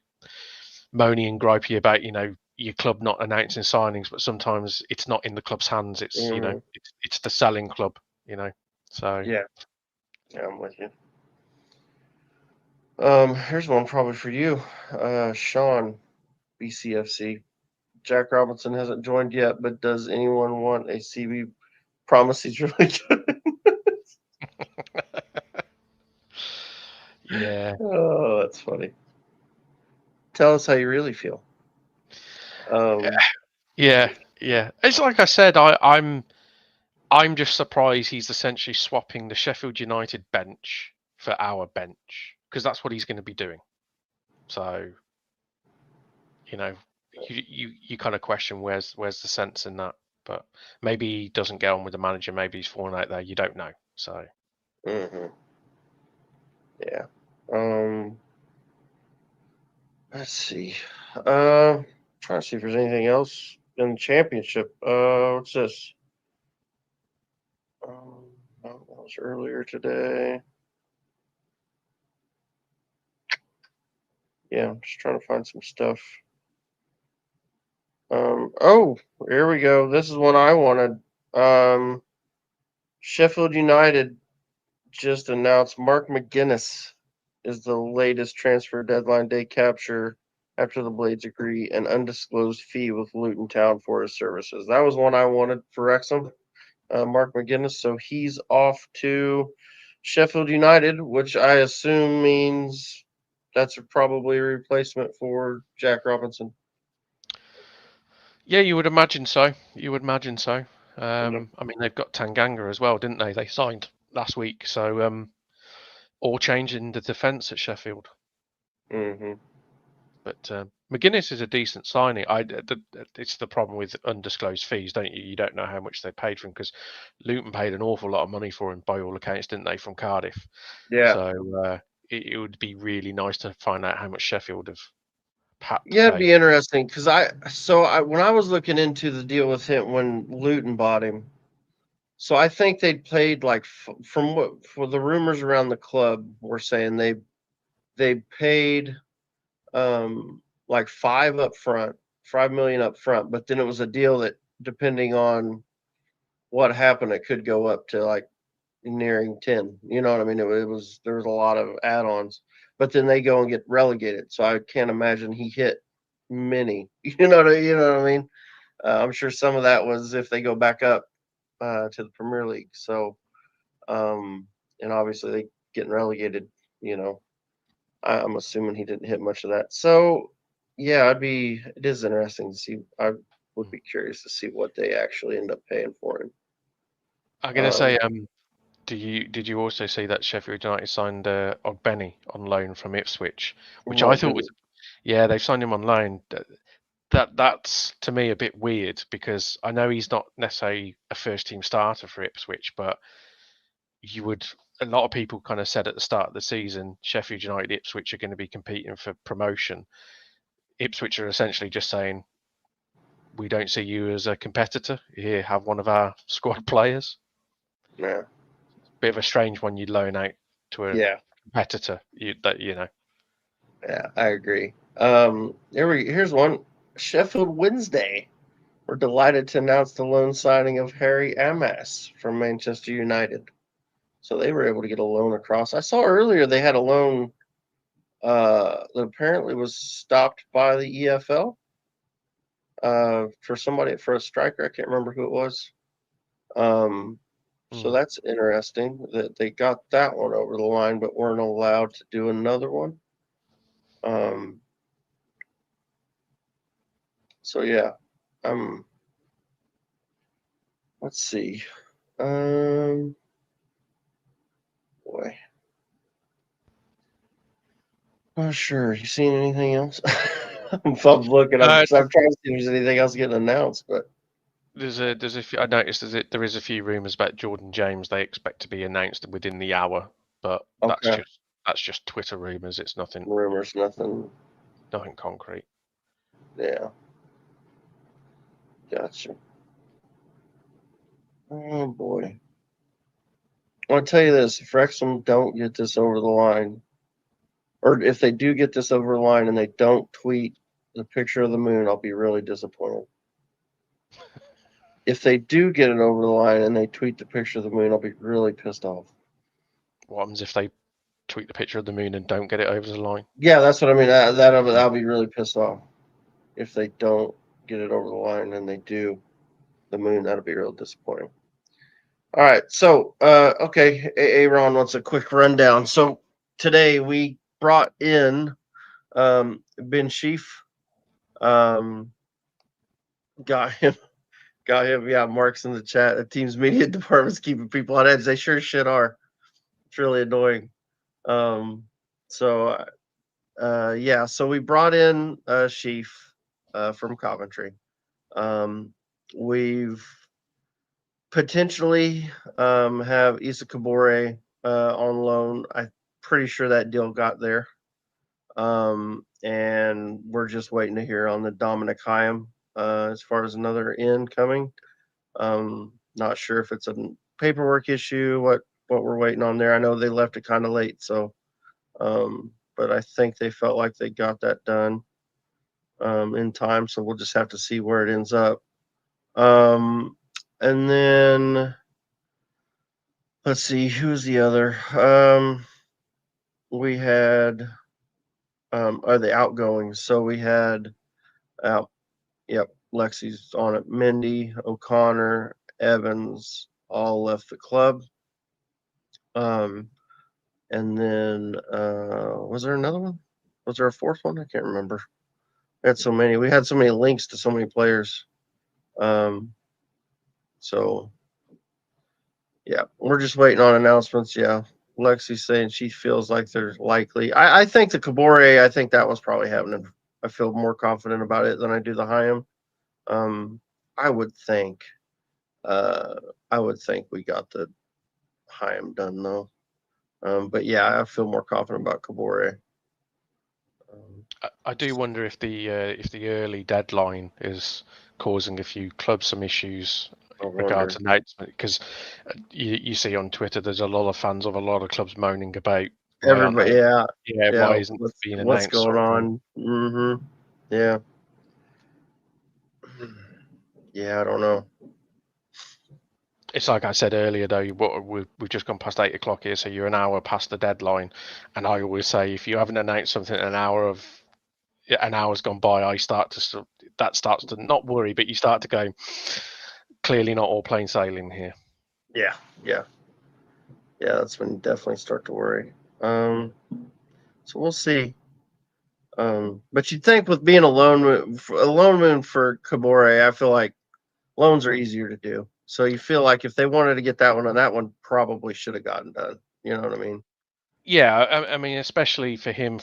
J: moany and gripey about your club not announcing signings, but sometimes it's not in the club's hands. It's it's the selling club. So
B: Yeah, I'm with you. Here's one probably for you, Sean, BCFC. Jack Robinson hasn't joined yet, but does anyone want a CB? Promise he's really good.
J: yeah.
B: Oh, that's funny. Tell us how you really feel.
J: Yeah. It's like I said, I'm just surprised he's essentially swapping the Sheffield United bench for our bench, because that's what he's going to be doing. So, you kind of question where's the sense in that. But maybe he doesn't get on with the manager. Maybe he's fallen out there. You don't know. So,
B: yeah. Let's see. Trying to see if there's anything else in the championship. What's this? That was earlier today. Yeah, I'm just trying to find some stuff. Oh, here we go. This is what I wanted. Sheffield United just announced Mark McGuinness is the latest transfer deadline day capture after the Blades agree an undisclosed fee with Luton Town for his services. That was one I wanted for Wrexham, Mark McGuinness. So he's off to Sheffield United, which I assume means that's probably a replacement for Jack Robinson.
J: Yeah, you would imagine so. I mean, they've got Tanganga as well, didn't they? They signed last week. So, all change in the defence at Sheffield.
B: Mm-hmm.
J: But McGuinness is a decent signing. It's the problem with undisclosed fees, don't you? You don't know how much they paid for him, because Luton paid an awful lot of money for him, by all accounts, didn't they, from Cardiff?
B: Yeah.
J: So it would be really nice to find out how much Sheffield have had to
B: Yeah, it'd
J: pay.
B: be interesting because when I was looking into the deal with him when Luton bought him, so I think they paid like from what for the rumors around the club were saying they paid like 5 million up front, but then it was a deal that depending on what happened, it could go up to like nearing 10. You know what I mean? There was a lot of add-ons, but then they go and get relegated. So I can't imagine he hit many. You know what I mean? I'm sure some of that was if they go back up to the Premier League. So, and obviously they getting relegated. I'm assuming he didn't hit much of that. So, yeah, it is interesting to see. I would be curious to see what they actually end up paying for him.
J: I'm gonna say, did you also see that Sheffield United signed Ogbeni on loan from Ipswich, which I thought was, yeah, they've signed him on loan. That's to me a bit weird, because I know he's not necessarily a first team starter for Ipswich, but a lot of people kind of said at the start of the season, Sheffield United, Ipswich are going to be competing for promotion. Ipswich are essentially just saying, we don't see you as a competitor. Here, have one of our squad players.
B: Yeah.
J: Bit of a strange one you'd loan out to a competitor. Yeah,
B: I agree. Here's one. Sheffield Wednesday. We're delighted to announce the loan signing of Harry Amas from Manchester United. So they were able to get a loan across. I saw earlier they had a loan that apparently was stopped by the EFL for a striker. I can't remember who it was. So that's interesting that they got that one over the line, but weren't allowed to do another one. So yeah, let's see. Boy, not sure. You seen anything else? I'm looking up. I'm trying to see if there's anything else getting announced, but
J: there's a few. I noticed there is a few rumors about Jordan James. They expect to be announced within the hour, but that's just Twitter rumors. It's nothing.
B: Rumors, nothing
J: concrete.
B: Yeah. Gotcha. Oh boy. I'll tell you this: if Wrexham don't get this over the line, or if they do get this over the line and they don't tweet the picture of the moon, I'll be really disappointed. If they do get it over the line and they tweet the picture of the moon, I'll be really pissed off.
J: What happens if they tweet the picture of the moon and don't get it over the line?
B: Yeah, that's what I mean. I'll be really pissed off if they don't get it over the line and they do the moon. That'll be real disappointing. All right, so okay, Aaron wants a quick rundown. So today we brought in Ben Sheaf, got him. Yeah, Mark's in the chat. The team's media department's keeping people on edge. They sure shit are. It's really annoying. So we brought in Sheaf from Coventry. We've potentially have Issa Kabore on loan. I'm pretty sure that deal got there. And we're just waiting to hear on the Dominic Hyam as far as another in coming. Not sure if it's a paperwork issue, what we're waiting on there. I know they left it kind of late, so but I think they felt like they got that done in time, so we'll just have to see where it ends up. And then let's see, who's the other? We had the outgoings. So we had Lexi's on it. Mindy, O'Connor, Evans all left the club. And then was there another one? Was there a fourth one? I can't remember. We had so many. We had so many links to so many players. So yeah, we're just waiting on announcements. Yeah, Lexi's saying she feels like they're likely. I think the Kabore, I think that was probably happening. I feel more confident about it than I do the Hyam. I would think we got the Hyam done though. But yeah, I feel more confident about Kabore.
J: I do wonder if the early deadline is causing a few clubs some issues regards announcement, because you see on Twitter there's a lot of fans of a lot of clubs moaning about
B: everybody.
J: Why isn't it being announced?
B: What's going on? Mm-hmm. Yeah. Yeah, I don't know.
J: It's like I said earlier, though. We've just gone past 8 o'clock here, so you're an hour past the deadline. And I always say, if you haven't announced something an hour's gone by, that starts to not worry, but you start to go, clearly not all plain sailing here.
B: Yeah. That's when you definitely start to worry. So we'll see. But you'd think with being a loan moon for Kabore, I feel like loans are easier to do. So you feel like if they wanted to get that one, and that one probably should have gotten done. You know what I mean?
J: Yeah, I mean, especially for him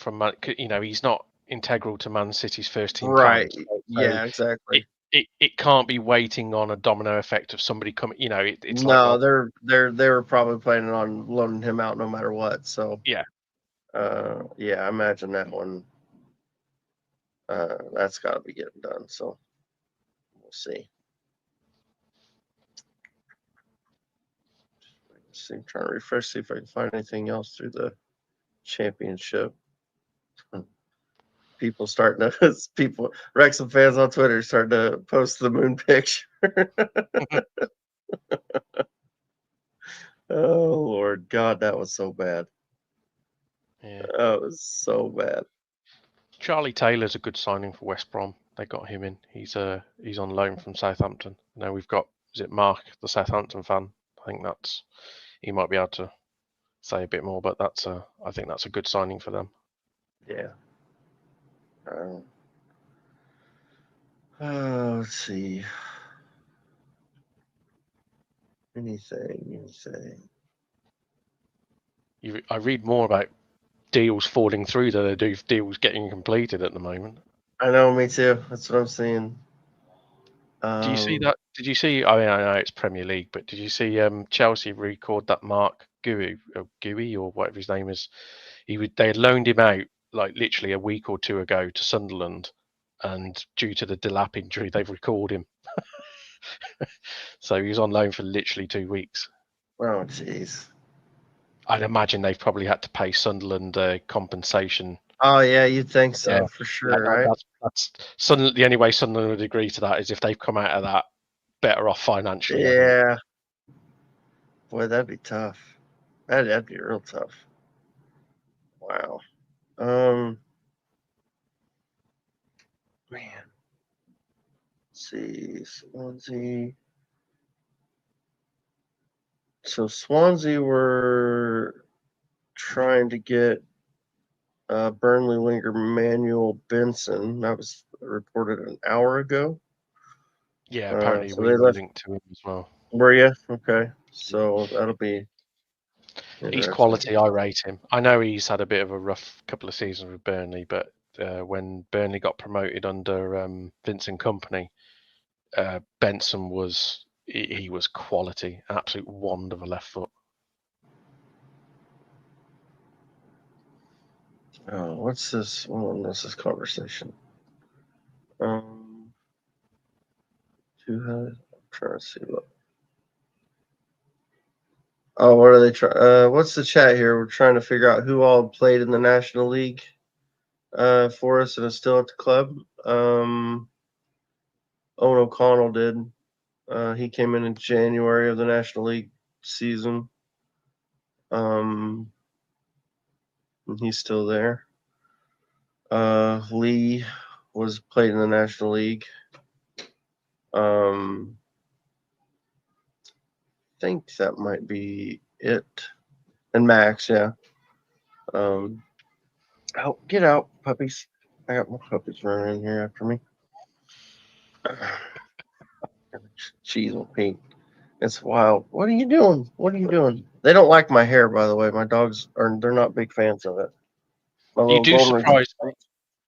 J: he's not integral to Man City's first team.
B: Right.
J: Plans,
B: yeah, exactly.
J: It can't be waiting on a domino effect of somebody coming. It's
B: no, like, they were probably planning on loaning him out no matter what. So
J: yeah,
B: I imagine that one. That's got to be getting done. So we'll see. I'm trying to refresh, see if I can find anything else through the championship. Wrexham fans on Twitter starting to post the moon picture. Oh Lord God, that was so bad.
J: Yeah,
B: that was so bad.
J: Charlie Taylor's a good signing for West Brom. They got him in. He's on loan from Southampton. Now we've got, is it Mark, the Southampton fan? I think he might be able to say a bit more, but I think that's a good signing for them.
B: Yeah. Let's see. Anything.
J: I read more about deals falling through than I do deals getting completed at the moment.
B: I know, me too. That's what I'm seeing.
J: Do you see that? Did you see? I mean, I know it's Premier League, but did you see Chelsea record that Mark Gui or whatever his name is? They had loaned him out like literally a week or two ago to Sunderland, and due to the Delap injury, they've recalled him. So he was on loan for literally 2 weeks.
B: Oh, jeez.
J: I'd imagine they've probably had to pay Sunderland compensation.
B: Oh yeah, you'd think so
J: Yeah.
B: for sure, right?
J: That's Sunderland. The only way Sunderland would agree to that is if they've come out of that better off financially. I think.
B: Yeah. Boy, that'd be tough. That'd be real tough. Wow. Man. Let's see, Swansea. So Swansea were trying to get Burnley winger Manuel Benson. That was reported an hour ago.
J: Yeah, apparently
B: so
J: we
B: they
J: were
B: left.
J: linked to him as well.
B: Were you? Okay. So that'll be.
J: He's
B: interesting.
J: quality. I rate him. I know he's had a bit of a rough couple of seasons with Burnley, but when Burnley got promoted under Vincent Kompany, Benson was he was quality, an absolute wand of a left foot.
B: Oh, what's this? Oh, this is conversation. I'm trying to see. Look. Oh, what are they trying? What's the chat here? We're trying to figure out who all played in the National League for us and is still at the club. Owen O'Connell did. He came in January of the National League season. And he's still there. Lee was played in the National League. I think that might be it. And Max, yeah. Oh, get out, puppies. I got more puppies running in here after me. Cheese will pee. It's wild. What are you doing? What are you doing? They don't like my hair, by the way. My dogs they're not big fans of it. My
J: You
B: little
J: do
B: golden
J: surprise me.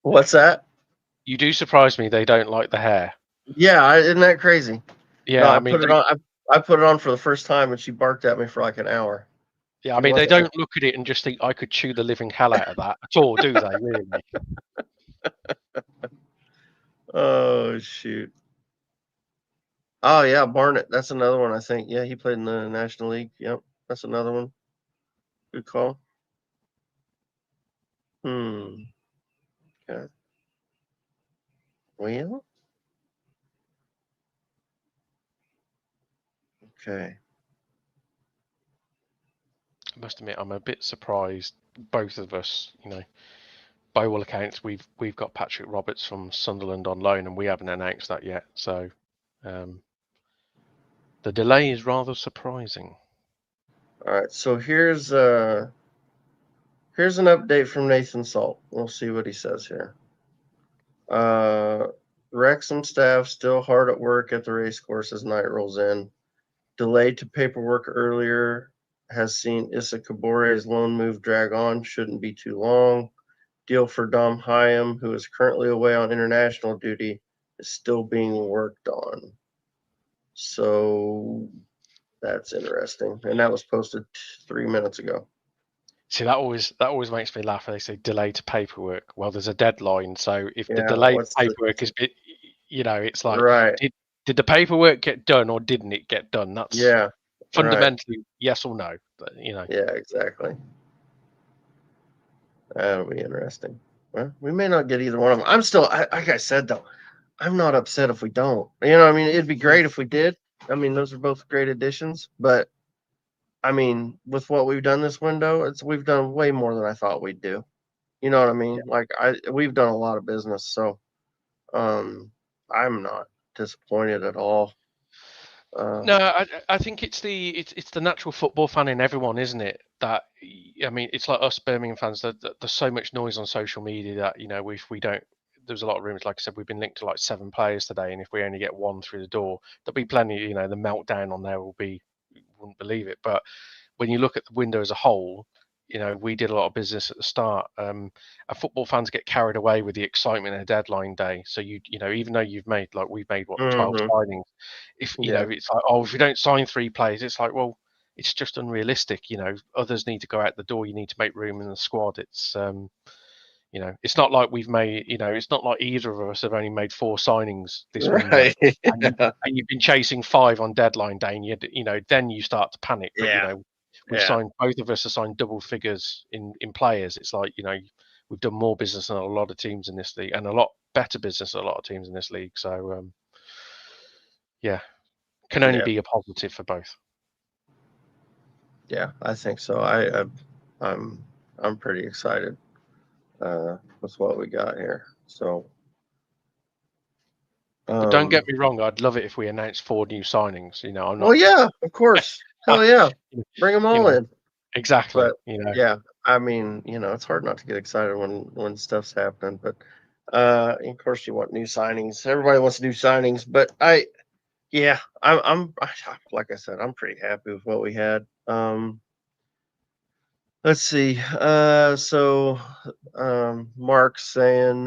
B: What's that?
J: You do surprise me. They don't like the hair.
B: Yeah, isn't that crazy?
J: Yeah,
B: No,
J: I
B: I
J: mean,
B: put it on. I put it on for the first time, and she barked at me for like an hour.
J: yeah, I mean, they don't look at it and just think I could chew the living hell out of that at all, do they? Really?
B: Oh shoot. Oh yeah, Barnett. That's another one. I think. Yeah, he played in the National League. Yep, that's another one. Good call. Okay. Well. Okay.
J: I must admit, I'm a bit surprised. Both of us, by all accounts, we've got Patrick Roberts from Sunderland on loan, and we haven't announced that yet. So, the delay is rather surprising.
B: All right. So here's an update from Nathan Salt. We'll see what he says here. Wrexham staff still hard at work at the race course as night rolls in. Delayed to paperwork earlier has seen Issa Kabore's loan move drag on. Shouldn't be too long. Deal for Dom Hyam, who is currently away on international duty, is still being worked on. So that's interesting. And that was posted 3 minutes ago.
J: See, that always makes me laugh. They say delay to paperwork. Well, there's a deadline, so if the
B: Yeah,
J: delay to
B: what's the-
J: paperwork is, it's like,
B: Right.
J: did the paperwork get done or didn't it get done? That's
B: Yeah.
J: fundamentally yes or no. But,
B: Yeah, exactly. That'll be interesting. Well, we may not get either one of them. I'm still, like I said, though, I'm not upset if we don't. I mean, it'd be great if we did. I mean, those are both great additions. But, I mean, with what we've done this window, we've done way more than I thought we'd do. You know what I mean?
J: Yeah.
B: Like, we've done a lot of business. So, I'm not disappointed at all.
J: No, I think it's the natural football fan in everyone, isn't it? That, I mean, it's like us Birmingham fans. That there's so much noise on social media that if we don't, there's a lot of rumors. Like I said, we've been linked to like 7 players today, and if we only get 1 through the door, there'll be plenty. The meltdown on there will be, you wouldn't believe it. But when you look at the window as a whole, we did a lot of business at the start. And football fans get carried away with the excitement of deadline day. So even though we've made 12 signings, if it's like, oh, if we don't sign 3 players, it's like, well, it's just unrealistic. Others need to go out the door. You need to make room in the squad. It's it's not like we've made, it's not like either of us have only made 4 signings this window, and you've been chasing 5 on deadline day, and then you start to panic. But
B: Yeah.
J: signed, both of us have signed double figures in players. It's like, we've done more business than a lot of teams in this league, and a lot better business than a lot of teams in this league. So can only be a positive for both.
B: Yeah, I think so. I'm pretty excited with what we got here. So,
J: but don't get me wrong, I'd love it if we announced 4 new signings. I'm not.
B: Well, yeah, of course. Hell yeah, bring them all in.
J: Exactly.
B: But yeah, I mean, it's hard not to get excited when stuff's happening. But of course, you want new signings. Everybody wants new signings. But I'm like I said, I'm pretty happy with what we had. Let's see. So Mark's saying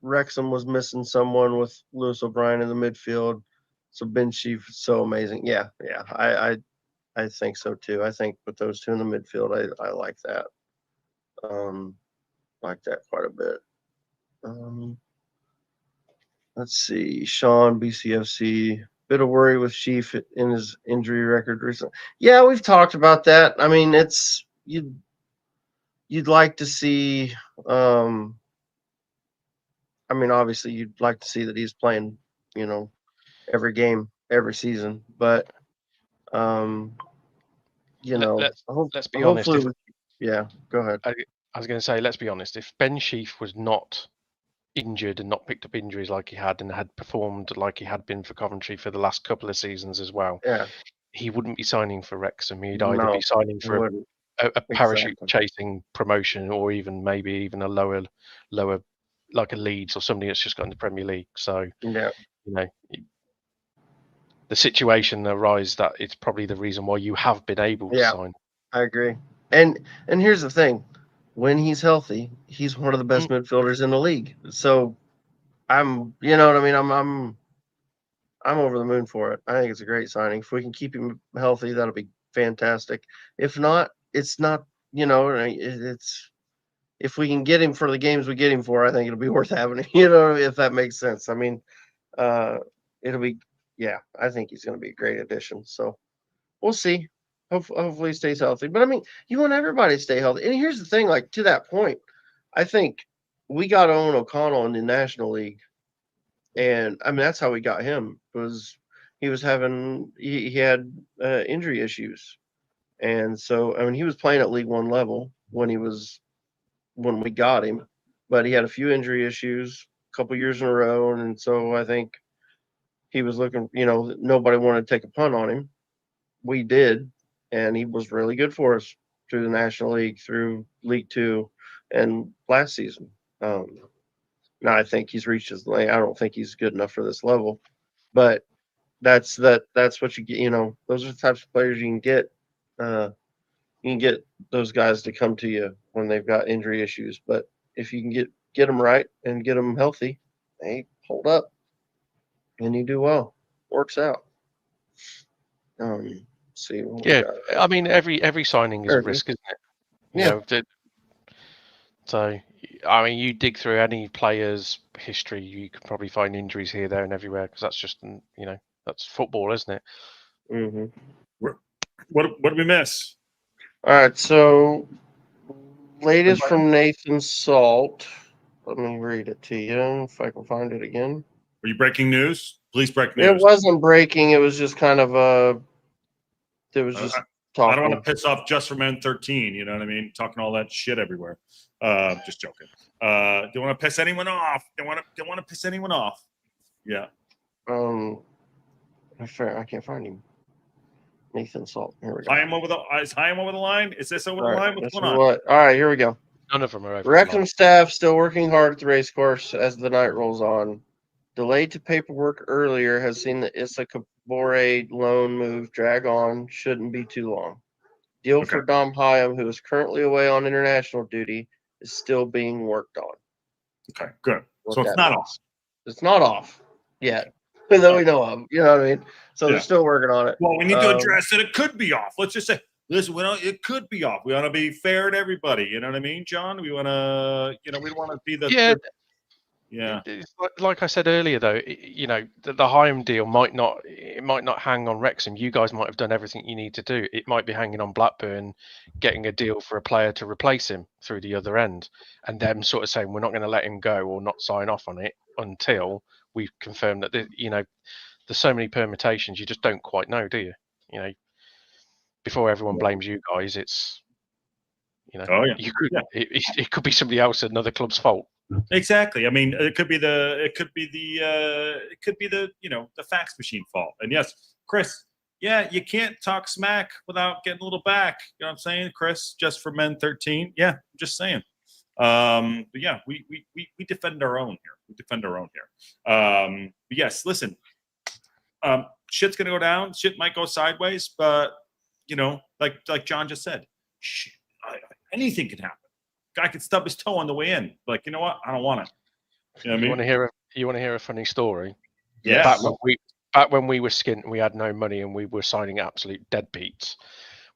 B: Wrexham was missing someone with Lewis O'Brien in the midfield. So Ben Sheaf is so amazing. Yeah. I think so too. I think with those two in the midfield, I like that. Like that quite a bit. Let's see. Sean, BCFC. Bit of worry with Sheaf in his injury record recently. Yeah, we've talked about that. I mean, it's you'd like to see. I mean, obviously, you'd like to see that he's playing, every game, every season. But let's
J: be honest.
B: Yeah, go ahead.
J: I was going to say, let's be honest. If Ben Sheaf was not injured and not picked up injuries like he had, and had performed like he had been for Coventry for the last couple of seasons as well, he wouldn't be signing for Wrexham. He'd either be signing for a parachute chasing promotion, or even maybe a lower, like a Leeds or somebody that's just got in the Premier League. So the situation arises that it's probably the reason why you have been able to sign.
B: I agree. And here's the thing. When he's healthy, he's one of the best midfielders in the league. So I'm over the moon for it. I think it's a great signing. If we can keep him healthy, that'll be fantastic. If not, it's not, it's, if we can get him for the games we get him for, I think it'll be worth having him, if that makes sense. I mean, it'll be, I think he's going to be a great addition. So we'll see. Hopefully he stays healthy. But I mean, you want everybody to stay healthy. And here's the thing, like to that point, I think we got Owen O'Connell in the National League. And I mean, that's how we got him, was he had injury issues. And so, I mean, he was playing at League One level when we got him, but he had a few injury issues a couple years in a row. And so I think he was looking, nobody wanted to take a punt on him. We did. And he was really good for us through the National League, through League Two, and last season. Now I think he's reached his lane. I don't think he's good enough for this level, but that's what you get. Those are the types of players you can get. You can get those guys to come to you when they've got injury issues. But if you can get them right and get them healthy, they hold up, and you do well. Works out. See,
J: I mean, every signing is a risk, isn't it? So, I mean, you dig through any player's history, you can probably find injuries here, there, and everywhere, because that's just, that's football, isn't it?
E: Mm-hmm. What did we miss?
B: All right, so latest from Nathan Salt. Let me read it to you if I can find it again.
E: Were you breaking news? Please break news.
B: It wasn't breaking. It was just kind of it was just talking.
E: I don't want to piss off just from N13. You know what I mean? Talking all that shit everywhere. Just joking. Don't want to piss anyone off. Don't want to piss anyone off. Yeah.
B: I can't find him. Nathan Salt. Here we go.
E: Is Hyam over the line? Is this over the line? What's going on?
B: All right, here we go.
J: None of them are over.
B: Wrexham staff still working hard at the race course as the night rolls on. Delayed to paperwork earlier has seen the Issa Kabore loan move drag on. Shouldn't be too long. Deal for Dom Hyam, who is currently away on international duty, is still being worked on.
E: Okay, good. So it's not off.
B: It's not off yet, that we know of. You know what I mean? So they're still working on it.
E: Well, we need to address that it could be off. Let's just say, listen, it could be off. We want to be fair to everybody. You know what I mean, John? We want to, we don't want to be the.
J: Yeah.
E: Yeah.
J: It's like I said earlier, though, you know, the Higham deal might not hang on Wrexham. You guys might have done everything you need to do. It might be hanging on Blackburn getting a deal for a player to replace him through the other end, and them sort of saying we're not going to let him go or not sign off on it until we've confirmed that you know, there's so many permutations you just don't quite know, do you? You know, before everyone blames you guys, it's, you know,
E: Oh yeah.
J: you could it could be somebody else, another club's fault.
E: Exactly. I mean, it could be the you know, the fax machine fault. And yes, Chris, yeah, you can't talk smack without getting a little back. You know what I'm saying, Chris? Just for Men 13. Yeah, I'm just saying. But yeah, we defend our own here. We defend our own here. But yes, listen. Shit's gonna go down. Shit might go sideways, but you know, like John just said, shit, anything can happen. Guy could stub his toe on the way in. Like, you know what? I don't want it. You know what I mean?
J: You want to hear a funny story?
E: Yes.
J: Back when we were skint, we had no money and we were signing absolute deadbeats.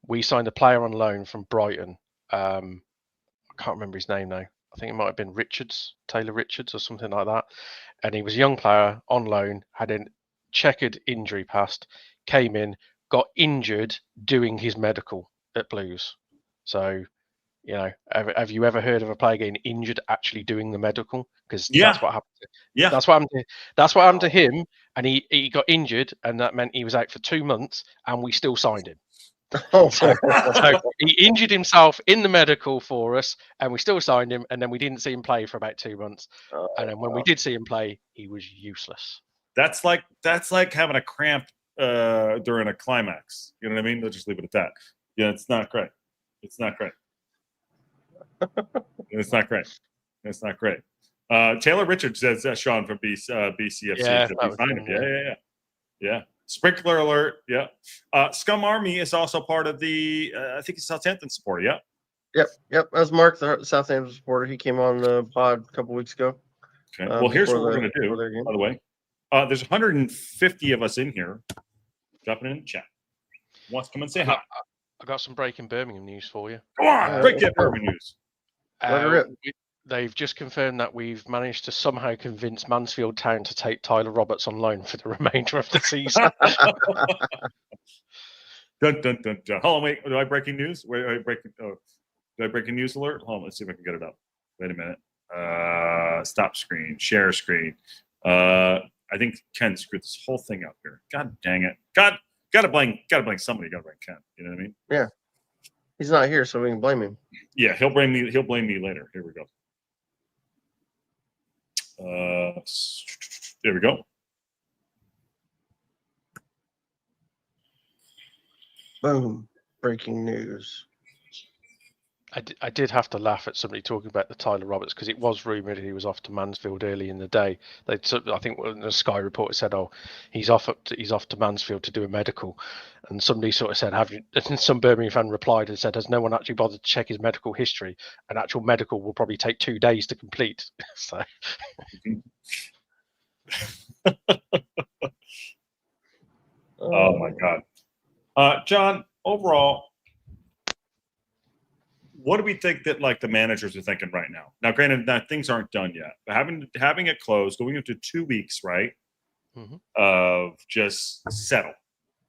J: We signed a player on loan from Brighton. I can't remember his name now. I think it might have been Taylor Richards or something like that. And he was a young player on loan, had a checkered injury past, came in, got injured doing his medical at Blues. So, you know, have you ever heard of a player getting injured actually doing the medical? Because that's what happened. That's what happened to him, and he got injured, and that meant he was out for 2 months, and we still signed him. So he injured himself in the medical for us, and we still signed him, and then we didn't see him play for about 2 months, and then when we did see him play, he was useless.
E: That's like having a cramp during a climax. You know what I mean? Let's just leave it at that. Yeah, it's not great. It's not great. It's not great. It's not great. Taylor Richards says Sean from BCFC.
J: Yeah,
E: Yeah. Sprinkler alert. Yeah. Scum Army is also part of the. I think it's Southampton supporter. Yeah.
B: Yep. That's Mark, the Southampton supporter. He came on the pod a couple weeks ago.
E: Okay. Well, here's what we're going to do. By the way, there's 150 of us in here. Dropping in the chat. Wants to come and say hi.
J: I got some breaking Birmingham news for you.
E: Go on, break that Birmingham news.
J: They've just confirmed that we've managed to somehow convince Mansfield Town to take Tyler Roberts on loan for the remainder of the season.
E: Dun, dun, dun, dun. Hold on, wait. Do I breaking news? Wait, do I breaking news alert? Hold on, let's see if I can get it up. Wait a minute. Stop screen, share screen. I think Ken screwed this whole thing up here. God dang it. Gotta blame somebody. Gotta blame Ken. You know what I mean?
B: Yeah. He's not here, so we can blame him.
E: Yeah, he'll blame me later. Here we go. There we go.
B: Boom. Breaking news.
J: I did have to laugh at somebody talking about the Tyler Roberts because it was rumoured he was off to Mansfield early in the day. I think the Sky reporter said, "Oh, he's off to Mansfield to do a medical," and somebody sort of said, "Have you?" And some Birmingham fan replied and said, "Has no one actually bothered to check his medical history? An actual medical will probably take 2 days to complete." So.
E: Oh my God, John. Overall, what do we think that like the managers are thinking right now? Now, granted, that things aren't done yet, but having it closed, going into 2 weeks, right?
J: Mm-hmm.
E: Of just settle.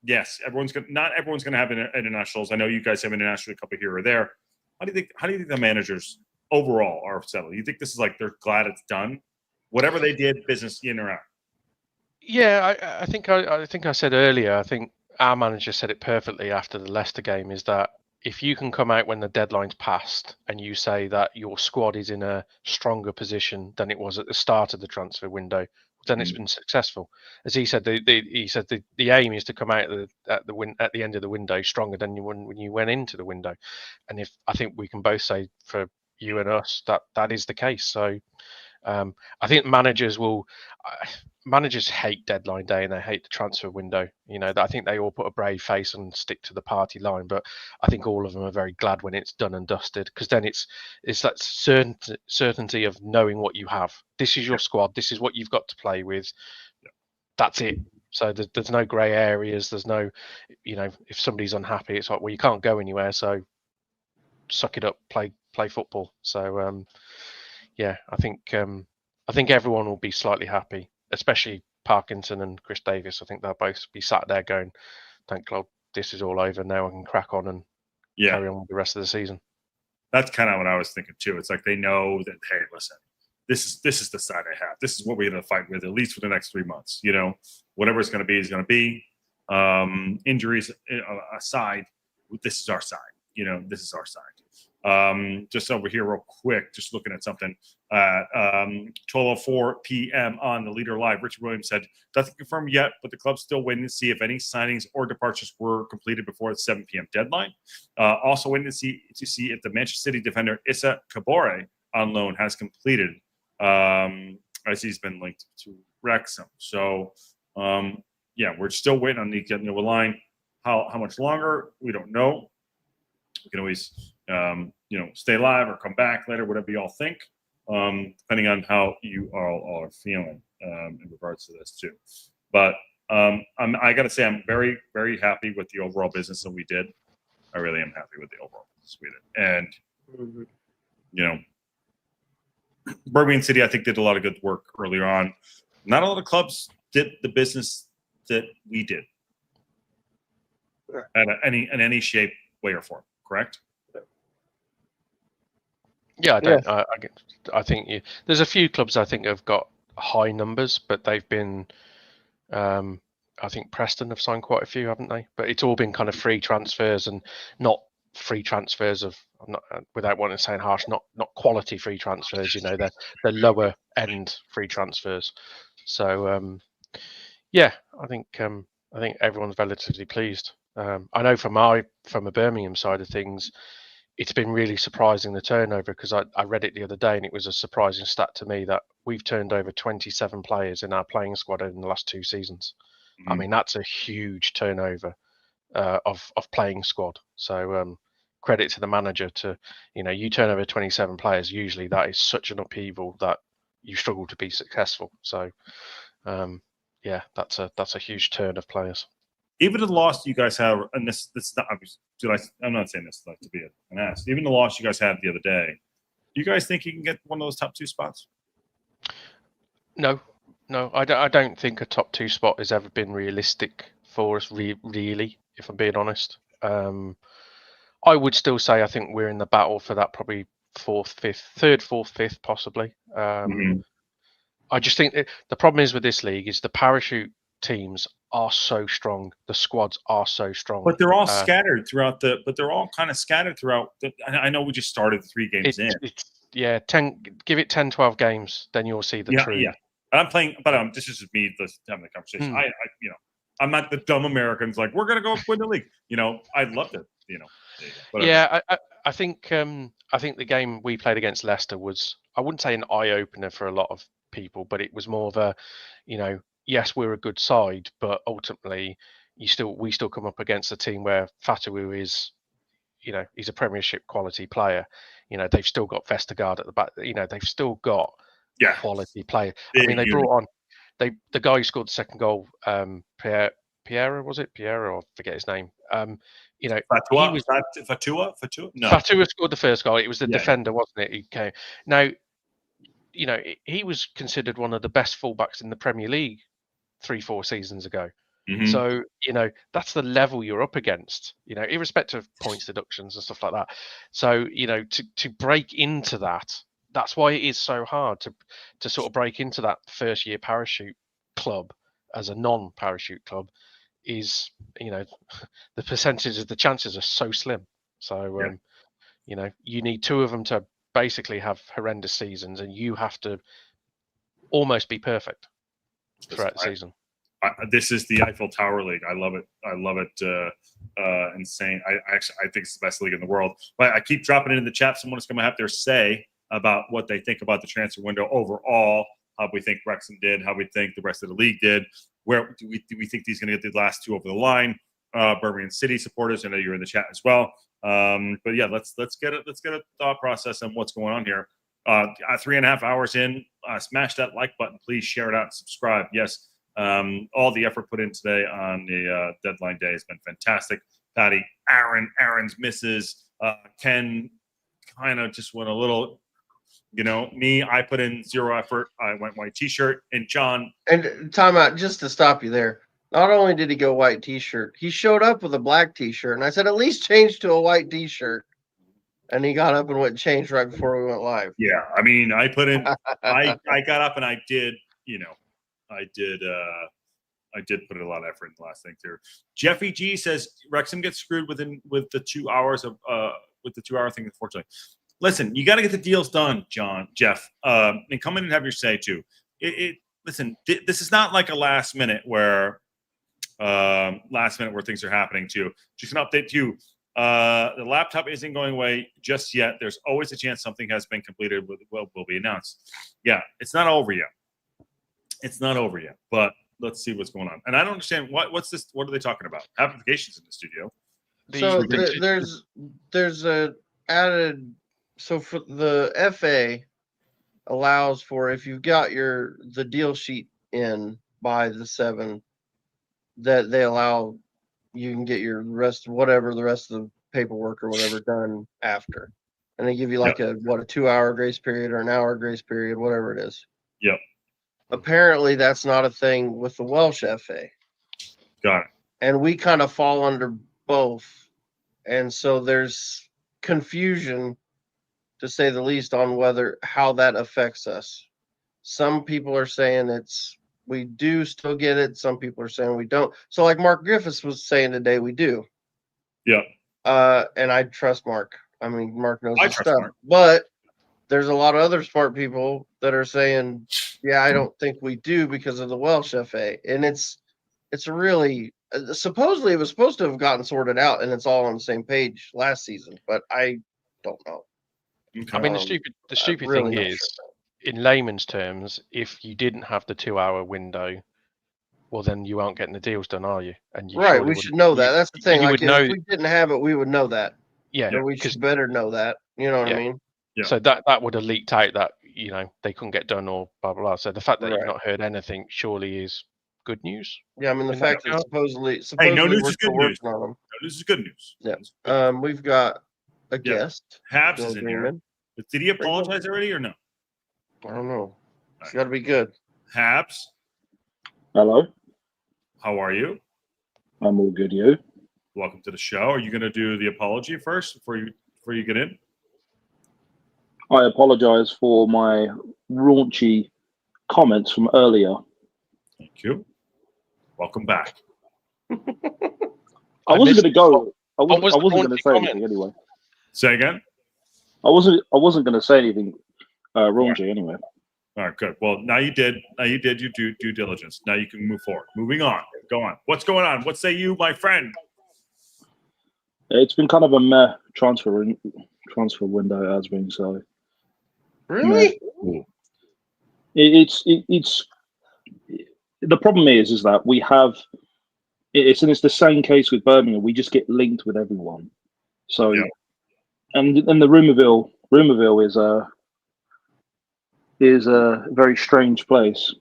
E: Yes, not everyone's gonna have internationals. I know you guys have international, a couple here or there. How do you think the managers overall are settled? You think this is like they're glad it's done? Whatever they did, business in or out.
J: Yeah, I think I said earlier. I think our manager said it perfectly after the Leicester game. Is that if you can come out when the deadline's passed and you say that your squad is in a stronger position than it was at the start of the transfer window, then it's been successful. As he said, the aim is to come out at the end of the window stronger than when you went into the window. And I think we can both say for you and us that is the case. So I think managers hate deadline day and they hate the transfer window. You know, I think they all put a brave face and stick to the party line, but I think all of them are very glad when it's done and dusted, because then it's that certainty of knowing what you have. This is your squad. This is what you've got to play with. That's it. So there's no grey areas. There's no, you know, if somebody's unhappy, it's like, well, you can't go anywhere, so suck it up, play football. So yeah, I think I think everyone will be slightly happy, especially Parkinson and Chris Davis. I think they'll both be sat there going, "Thank God, this is all over now. I can crack on and carry on with the rest of the season."
E: That's kind of what I was thinking too. It's like they know that, hey, listen, this is the side I have. This is what we're going to fight with at least for the next 3 months. You know, whatever it's going to be is going to be. Injuries aside, this is our side. You know, this is our side. Just over here real quick, just looking at something at 12:04 p.m. on the Leader Live. Richard Williams said, nothing confirmed yet, but the club's still waiting to see if any signings or departures were completed before the 7 p.m. deadline. Also waiting to see if the Manchester City defender Issa Kabore on loan has completed, as he's been linked to Wrexham. So, we're still waiting on Nick getting to a line. How much longer? We don't know. We can always stay live or come back later, whatever you all think, depending on how you all are feeling in regards to this too. But I got to say, I'm very, very happy with the overall business that we did. I really am happy with the overall business we did. And, Birmingham City, I think, did a lot of good work earlier on. Not a lot of clubs did the business that we did in any shape, way, or form. Correct?
J: Yeah, I think there's a few clubs I think have got high numbers, but they've been. I think Preston have signed quite a few, haven't they? But it's all been kind of free transfers and not free transfers of, without wanting to sound harsh, not quality free transfers. They're lower end free transfers. So I think everyone's relatively pleased. I know from a Birmingham side of things, it's been really surprising, the turnover, because I read it the other day and it was a surprising stat to me that we've turned over 27 players in our playing squad in the last 2 seasons. Mm-hmm. I mean, that's a huge turnover of playing squad. So credit to the manager to, you turn over 27 players. Usually that is such an upheaval that you struggle to be successful. So that's a huge turn of players.
E: Even the loss you guys have, and this not, I'm not saying this like to be an ass. Even the loss you guys had the other day, do you guys think you can get one of those top 2 spots?
J: No, I don't think a top 2 spot has ever been realistic for us. Really, if I'm being honest, I would still say I think we're in the battle for that, probably 4th, 5th, 3rd, 4th, 5th, possibly. I just think the problem is with this league is the parachute teams are so strong. The squads are so strong,
E: but they're all scattered throughout they're all kind of scattered throughout. I know we just started 3 games in.
J: Give it 10, 12 games, then you'll see the truth.
E: Yeah. I'm playing, but this is just me having the conversation. I'm not the dumb Americans like we're gonna go win the league. I'd love to.
J: I think the game we played against Leicester was, I wouldn't say an eye opener for a lot of people, but it was more of a, yes, we're a good side, but ultimately we still come up against a team where Fatawu is, he's a Premiership quality player. They've still got Vestergaard at the back. They've still got quality player. I mean, they brought on the guy who scored the second goal, Piera, was it? Piera, or I forget his name.
E: Fatua? No.
J: Fatua scored the first goal. It was the defender, wasn't it? He came. Now, he was considered one of the best fullbacks in the Premier League 3-4 seasons ago. Mm-hmm. So, that's the level you're up against, irrespective of points deductions and stuff like that. So, to break into that, that's why it is so hard to sort of break into that first year parachute club as a non-parachute club is, the percentage of the chances are so slim. So, you need 2 of them to basically have horrendous seasons, and you have to almost be perfect throughout the season.
E: This is the Eiffel Tower League. I love it. Insane. I think it's the best league in the world. But I keep dropping it in the chat. Someone's going to have their say about what they think about the transfer window overall, how we think Wrexham did, how we think the rest of the league did. Where do we think he's going to get the last 2 over the line? Birmingham City supporters, I know you're in the chat as well. But yeah, let's get a thought process on what's going on here. 3.5 hours in, smash that like button, please share it out and subscribe. Yes, all the effort put in today on the deadline day has been fantastic. Patty, Aaron's misses, Ken kind of just went a little You know, me, I put in 0 effort. I went white t-shirt, and John.
B: And time out, just to stop you there. Not only did he go white t-shirt, he showed up with a black t-shirt, and I said, at least change to a white t-shirt. And he got up and went and changed right before we went live.
E: Yeah, I mean, I put in. I got up and I did. You know, I did put a lot of effort in the last thing too. Jeffy G says Wrexham gets screwed with the 2 hours of with the 2 hour thing. Unfortunately, listen, you got to get the deals done, Jeff, and come in and have your say too. Listen, this is not like a last minute where things are happening too. Just an update to you. The laptop isn't going away just yet. There's always a chance something has been completed will be announced. Yeah, it's not over yet. It's not over yet, but let's see what's going on. And I don't understand what's this. What are they talking about? Applications in the studio.
B: So there's a added. So for the FA allows for if you've got the deal sheet in by the 7, that they allow you can get your rest of the paperwork or whatever done after, and they give you like a 2 hour grace period or an hour grace period, whatever it is.
E: Yep.
B: Apparently that's not a thing with the Welsh FA.
E: Got it.
B: And we kind of fall under both, and so there's confusion, to say the least, on how that affects us. Some people are saying we do still get it. Some people are saying we don't. So like Mark Griffiths was saying today, we do.
E: Yeah.
B: And I trust Mark. I mean, Mark knows his stuff.
E: Mark.
B: But there's a lot of other smart people that are saying, yeah, I don't think we do because of the Welsh FA. And it's really, supposedly it was supposed to have gotten sorted out and it's all on the same page last season, but I don't know.
J: I mean, the stupid thing is, in layman's terms, if you didn't have the 2 hour window, well, then you aren't getting the deals done, are you? And you
B: right, we should know that. That's the thing. Like, if we didn't have it, we would know that.
J: Yeah,
B: or we should better know that. You know what I mean?
E: Yeah.
J: So that would have leaked out that they couldn't get done or blah blah blah. So the fact that you've not heard anything surely is good news.
B: Yeah, I mean the fact that supposedly
E: no news
B: we're
E: is good
B: still
E: news.
B: working on them.
E: No news is good news.
B: Yeah. We've got a guest.
E: Habs is in here. Did he apologize already or no?
B: I don't know. It's got to be good.
E: Habs.
L: Hello.
E: How are you?
L: I'm all good. You?
E: Welcome to the show. Are you going to do the apology first before you get in?
L: I apologize for my raunchy comments from earlier.
E: Thank you. Welcome back.
L: I wasn't going to go. I wasn't going to say anything anyway.
E: Say again?
L: I wasn't going to say anything raunchy anyway.
E: All right, good. Well, now you did. Now you did your due diligence. Now you can move forward. Moving on. Go on. What's going on? What say you, my friend?
L: It's been kind of a meh transfer window, it has been. So
B: really,
L: it's the problem is that we have it's the same case with Birmingham. We just get linked with everyone. So and the Rumourville is a very strange place.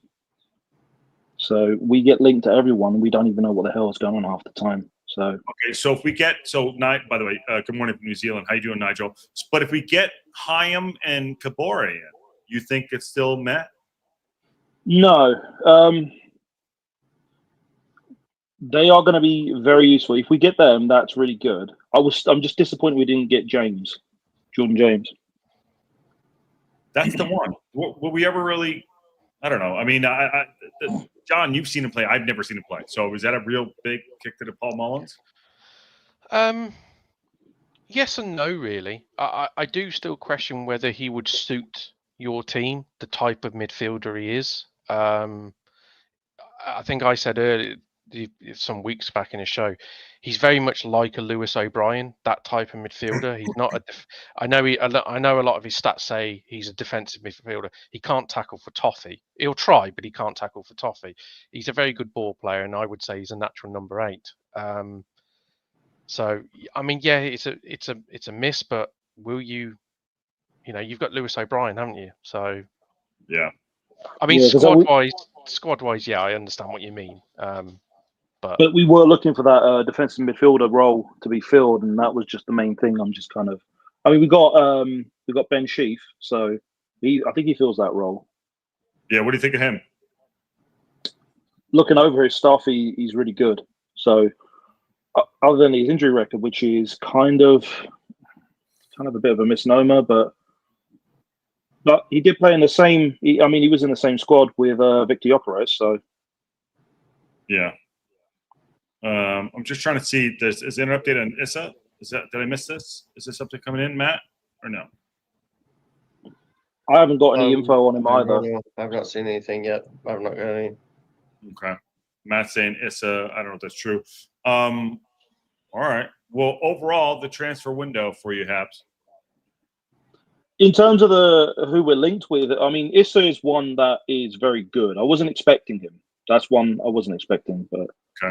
L: So we get linked to everyone. We don't even know what the hell is going on half the time. So
E: okay, so if we get by the way, good morning from New Zealand. How you doing, Nigel? But if we get Hyam and Kabore in, you think it's still met?
L: No, they are going to be very useful. If we get them, that's really good. I'm just disappointed we didn't get Jordan James.
E: That's the one. Will we ever really? I don't know. I mean, John, you've seen him play. I've never seen him play. So is that a real big kick to the Paul Mullins?
J: Yes and no, really. I do still question whether he would suit your team, the type of midfielder he is. I think I said earlier, some weeks back in a show, he's very much like a Lewis O'Brien, that type of midfielder. He's not I know a lot of his stats say he's a defensive midfielder. He can't tackle for toffee. He'll try, but he can't tackle for toffee. He's a very good ball player, and I would say he's a natural number 8. So I mean, yeah, it's a miss, but will you've got Lewis O'Brien, haven't you? So
E: yeah.
J: I mean, squad wise, yeah, I understand what you mean. But
L: we were looking for that defensive midfielder role to be filled, and that was just the main thing. I'm just kind of, I mean, we got Ben Sheaf, so I think he fills that role.
E: Yeah, what do you think of him?
L: Looking over his stuff, he's really good. So, other than his injury record, which is kind of a bit of a misnomer, but he did play in the same. He was in the same squad with Victor Yokeres. So,
E: yeah. I'm just trying to see. Is there an update on Issa? Did I miss this? Is there something coming in, Matt, or no?
L: I haven't got any info on him either.
B: I've not seen anything yet. I've not got any.
E: Okay. Matt's saying Issa. I don't know if that's true. All right. Well, overall, the transfer window for you, Habs.
L: In terms of who we're linked with, I mean, Issa is one that is very good. I wasn't expecting him. That's one I wasn't expecting, but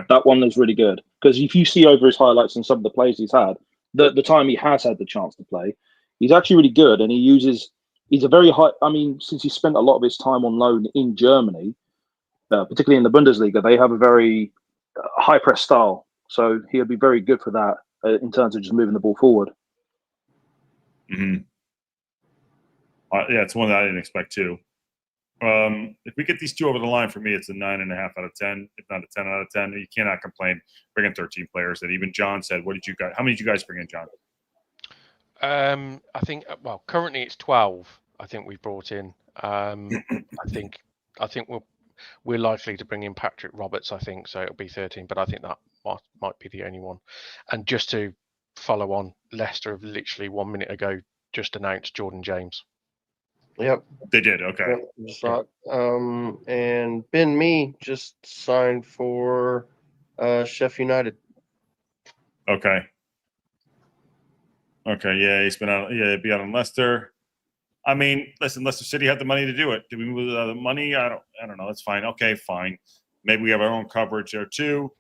L: that one is really good. Because if you see over his highlights and some of the plays he's had, the time he has had the chance to play, he's actually really good. And he's a very high, I mean, since he spent a lot of his time on loan in Germany, particularly in the Bundesliga, they have a very high press style. So he'll be very good for that in terms of just moving the ball forward.
E: Mm-hmm. Yeah, it's one that I didn't expect too. If we get these two over the line, for me, it's a 9.5 out of 10, if not a 10 out of 10. You cannot complain bringing 13 players. That even John said, "What did you guys? How many did you guys bring in, John?"
J: I think currently it's 12. I think we've brought in. I think we're likely to bring in Patrick Roberts. I think so. It'll be 13, but I think that might be the only one. And just to follow on, Leicester have literally 1 minute ago just announced Jordan James.
B: Yep.
E: They did. Okay.
B: Yep, just saw it. And Ben Mee just signed for Sheffield United.
E: Okay. Okay. Yeah, he's been out. Yeah, he'd be out on Leicester. I mean, listen, Leicester City had the money to do it. Did we move the money? I don't know. That's fine. Okay, fine. Maybe we have our own coverage there too.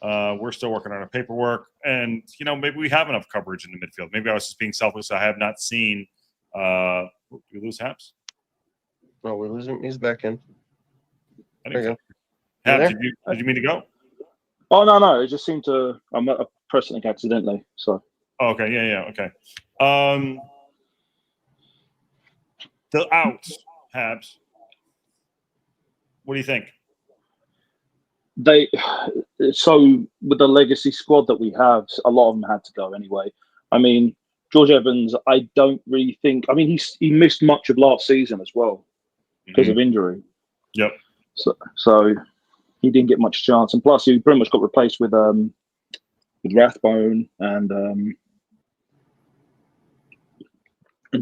E: We're still working on our paperwork, and maybe we have enough coverage in the midfield. Maybe I was just being selfish. I have not seen. Did we lose Habs?
B: No, we're losing. He's back in.
E: There you
B: go.
E: Habs, did you mean to go?
L: Oh no! It just seemed to. I'm pressing it accidentally. So.
E: Oh, okay. Yeah. Okay. The outs, Habs. What do you think?
L: So with the legacy squad that we have, a lot of them had to go anyway. I mean, George Evans, I don't really think. I mean, he missed much of last season as well because of injury.
E: Yep.
L: So he didn't get much chance, and plus he pretty much got replaced with Rathbone and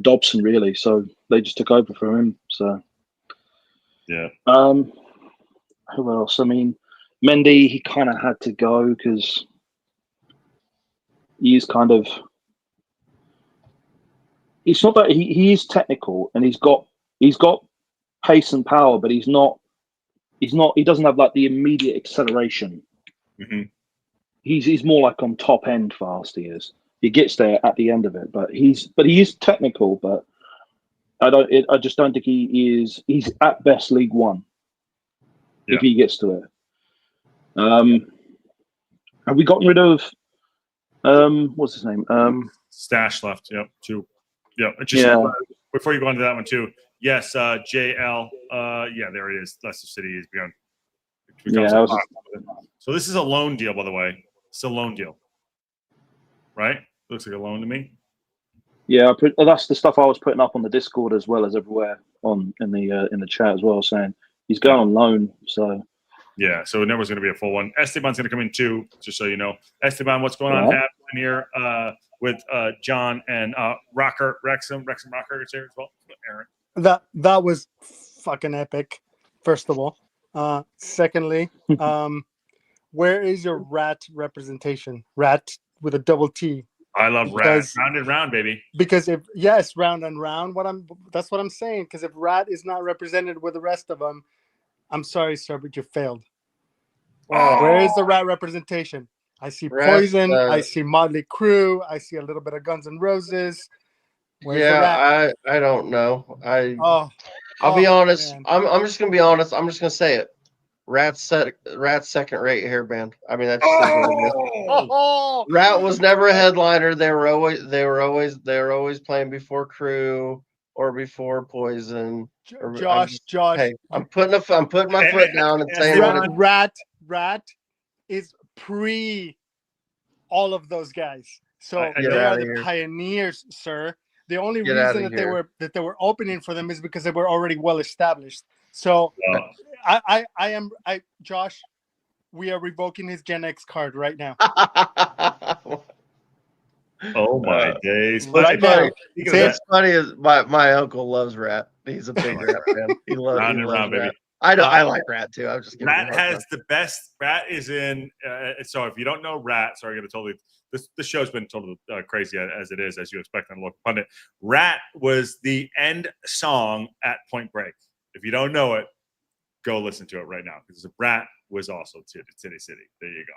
L: Dobson, really. So they just took over for him. So
E: yeah.
L: Who else? I mean, Mendy, he kind of had to go because he's kind of. It's not that he is technical and he's got pace and power, but he doesn't have like the immediate acceleration.
E: Mm-hmm.
L: He's more like on top end fast. He is. He gets there at the end of it, but he is technical. But I just don't think he is. He's at best League One if he gets to it. Have we gotten rid of what's his name?
E: Stash left. Yep. 2. Yep. Before you go on to that one too. Yes. JL. Yeah, there he is. Leicester City is beyond. So this is a loan deal, by the way. It's a loan deal, right? Looks like a loan to me.
L: Yeah, that's the stuff I was putting up on the Discord as well as everywhere in the chat as well, saying he's going on loan. So
E: yeah, so it never was going to be a full one. Esteban's going to come in too, just so you know. Esteban, what's going on? In here with John and Wrexham Rocker is here as well. Aaron.
M: That was fucking epic. First of all, secondly, where is your rat representation? Rat with a double T.
E: I love rat. Round and round, baby.
M: Because round and round. That's what I'm saying. Because if rat is not represented with the rest of them, I'm sorry, sir, but you failed. Where is the rat representation? I see Poison. I see Motley Crue. I see a little bit of Guns N' Roses. Where's the rat?
B: I don't know. I'll be honest. Man. I'm just gonna be honest. I'm just gonna say it. Rat's second-rate hairband. I mean, that's just Rat was never a headliner. They were always playing before Crew or before poison. Or
M: Josh,
B: Hey, I'm putting my foot down and saying
M: Rat is pre all of those guys. So
B: Get
M: they are
B: outta
M: the
B: here.
M: pioneers, sir. The only
B: Get outta
M: reason
B: here.
M: that they were opening for them is because they were already well established. So Josh, we are revoking his Gen X card right now.
E: Oh my days!
M: Right now.
B: What's funny is my uncle loves Rat. He's a big Rat fan. He loves
E: round,
B: Rat.
E: baby.
B: I like Rat too. I'm just giving
E: Rat has the best. Rat is in. So if you don't know Rat, sorry, I'm going to totally. This show's been totally crazy as it is, as you expect on a local pundit. Rat was the end song at Point Break. If you don't know it, go listen to it right now because Rat was also Titty City. There you go.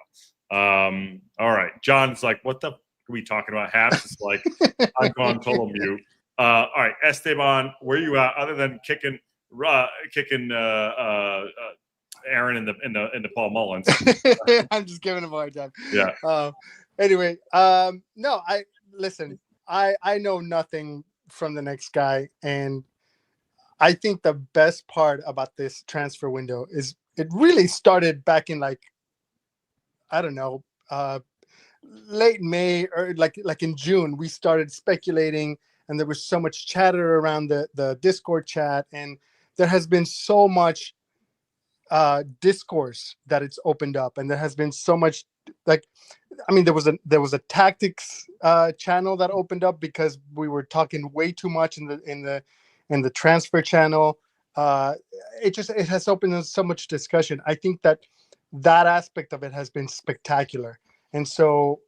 E: All right, John's like, what the? Are we talking about Haps? It's like I've gone total mute. All right, Esteban, where you at? Other than kicking Aaron in the Paul Mullins.
M: I'm just giving him a hard time.
E: Yeah.
M: Anyway, no, I know nothing from the next guy, and I think the best part about this transfer window is it really started back in I don't know, late May or like in June. We started speculating, and there was so much chatter around the Discord chat, and there has been so much discourse that it's opened up, and there has been so much there was a tactics channel that opened up because we were talking way too much in the transfer channel. It has opened up so much discussion. I think that aspect of it has been spectacular. And so,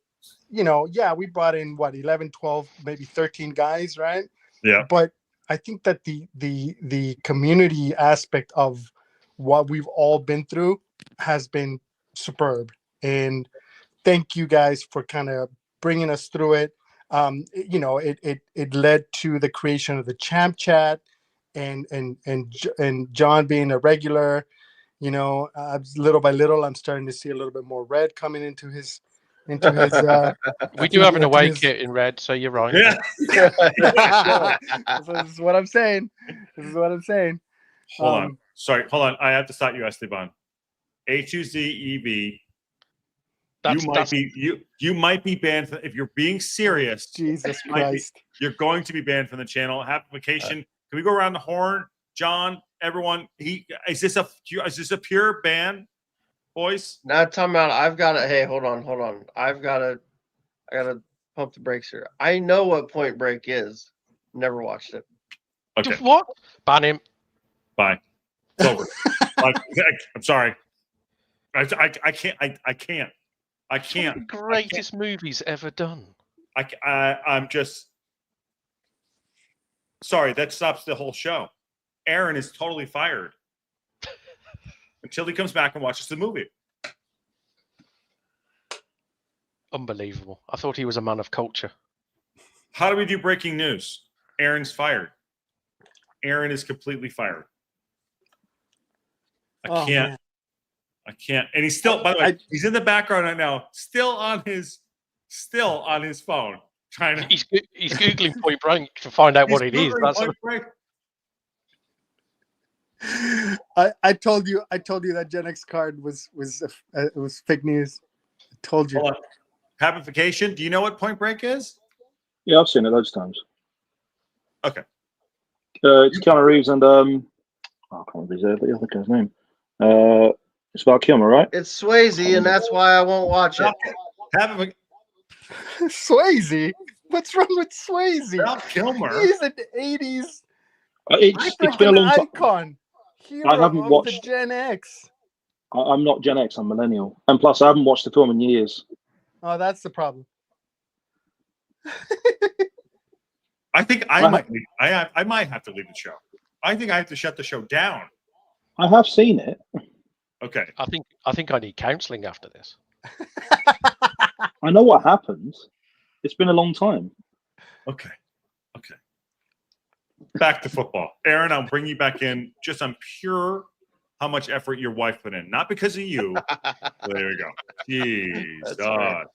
M: we brought in 11, 12, maybe 13 guys, right?
E: Yeah.
M: But I think that the community aspect of what we've all been through has been superb. And thank you guys for kind of bringing us through it. It led to the creation of the champ chat and John being a regular. Little by little, I'm starting to see a little bit more red coming into his. We
J: do have an away kit in red, so you're right.
M: Yeah. This is what I'm saying.
E: Hold on. Sorry, hold on. I have to stop you, Esteban. HUZEV. You might be banned if you're being serious.
M: Jesus Christ!
E: You're going to be banned from the channel. Application. Can we go around the horn, John? Everyone. Is this a pure ban, boys?
B: Not talking about. I've got to. Hey, hold on. I gotta pump the brakes here. I know what Point Break is. Never watched it.
E: Okay.
J: What? Ban him.
E: Bye. It's over. I'm sorry. I can't.
J: The greatest movies ever done.
E: I'm just sorry. That stops the whole show. Aaron is totally fired until he comes back and watches the movie.
J: Unbelievable. I thought he was a man of culture.
E: How do we do breaking news? Aaron's fired. Aaron is completely fired. I can't. And he's still, by the way, he's in the background right now, still on his phone, trying to.
J: He's googling Point Break to find out what it is.
M: I told you that Gen X card was fake news. I told you.
E: Hold on. Habification. Do you know what Point Break is?
L: Yeah, I've seen it loads of times.
E: Okay.
L: It's Keanu Reeves and I can't remember the other guy's name. It's about Kilmer, right?
B: It's Swayze, and that's why I won't watch it.
M: Swayze? What's wrong with Swayze?
E: Val Kilmer.
M: He's an 80s.
L: It's been a long time.
M: Icon. Hero
L: I haven't watched
M: the Gen X.
L: I'm not Gen X. I'm millennial, and plus I haven't watched the film in years.
M: Oh, that's the problem.
E: I think I might have to leave the show. I think I have to shut the show down.
L: I have seen it.
E: Okay.
J: I think I need counselling after this.
L: I know what happens. It's been a long time.
E: Okay. Back to football. Aaron, I'll bring you back in just on pure how much effort your wife put in. Not because of you. There we go. Jeez. God.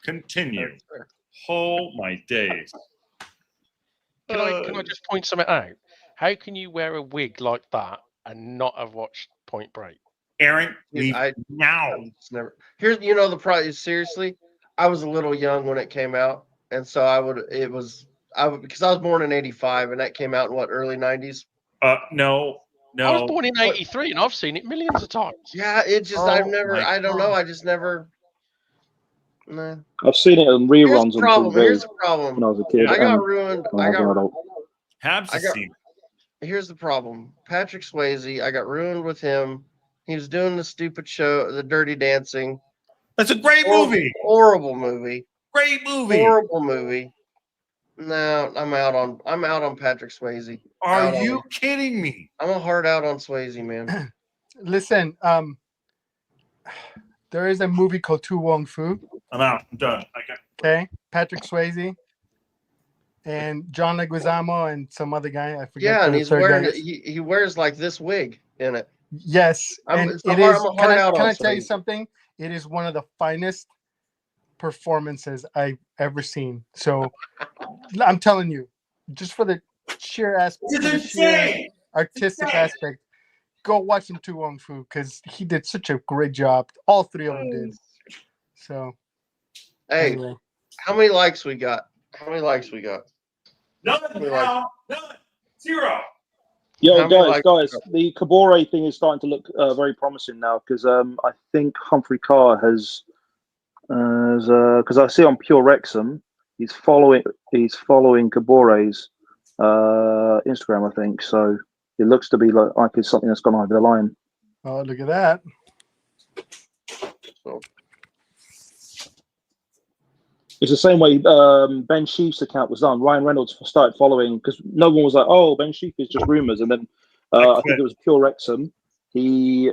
E: Continue. Oh, my days.
J: Can I just point something out? How can you wear a wig like that and not have watched Point Break?
E: Aaron,
B: Dude,
E: leave now.
B: It's never. Here's the problem is seriously, I was a little young when it came out, and so I would because I was born in '85 and that came out in what, early '90s.
E: No.
J: I was born in '83 and I've seen it millions of times.
B: Yeah, it just I don't know. I just never. Nah.
L: I've seen it on
B: Here's
L: reruns
B: the
L: on
B: problem.
L: TV
B: Here's the problem.
L: when I was a kid.
B: I got
L: and
B: ruined.
L: when I was an adult.
E: Habs has seen it.
B: Here's the problem. Patrick Swayze, I got ruined with him. He was doing the stupid show, the Dirty Dancing.
E: That's a great movie.
B: Horrible movie.
E: Great movie.
B: Horrible movie. No, I'm out on Patrick Swayze.
E: Are you kidding me?
B: I'm a hard out on Swayze, man.
M: Listen, there is a movie called Tu Wong Fu.
E: I'm out. I'm done.
M: Okay, Patrick Swayze and John Leguizamo and some other guy. I forget.
B: Yeah, and
M: the
B: he's
M: third
B: wearing
M: guy.
B: he wears like this wig in it.
M: Yes, and
B: it's a
M: it
B: hard-
M: is.
B: I'm a
M: Can
B: hard out
M: I
B: on
M: tell you
B: Swayze.
M: something? It is one of the finest performances I've ever seen. So I'm telling you, just for the sheer aspect, for the sheer artistic aspect, go watch some Tu Wong Fu because he did such a great job. All three of them did. So,
B: Hey,
M: anyway.
B: how many likes we got? How many likes we got?
E: None
B: many
E: now. None. 0.
L: Yo,
B: How many
L: guys, the Kabore thing is starting to look very promising now because I think Humphrey Carr has, because I see on Pure Wrexham, he's following Kabore's Instagram, I think. So it looks to be like it's something that's gone over the line.
M: Oh, look at that.
L: It's the same way Ben Sheaf's account was done. Ryan Reynolds started following because no one was like, "Oh, Ben Sheaf is just rumors," and then I think it was Pure Wrexham. He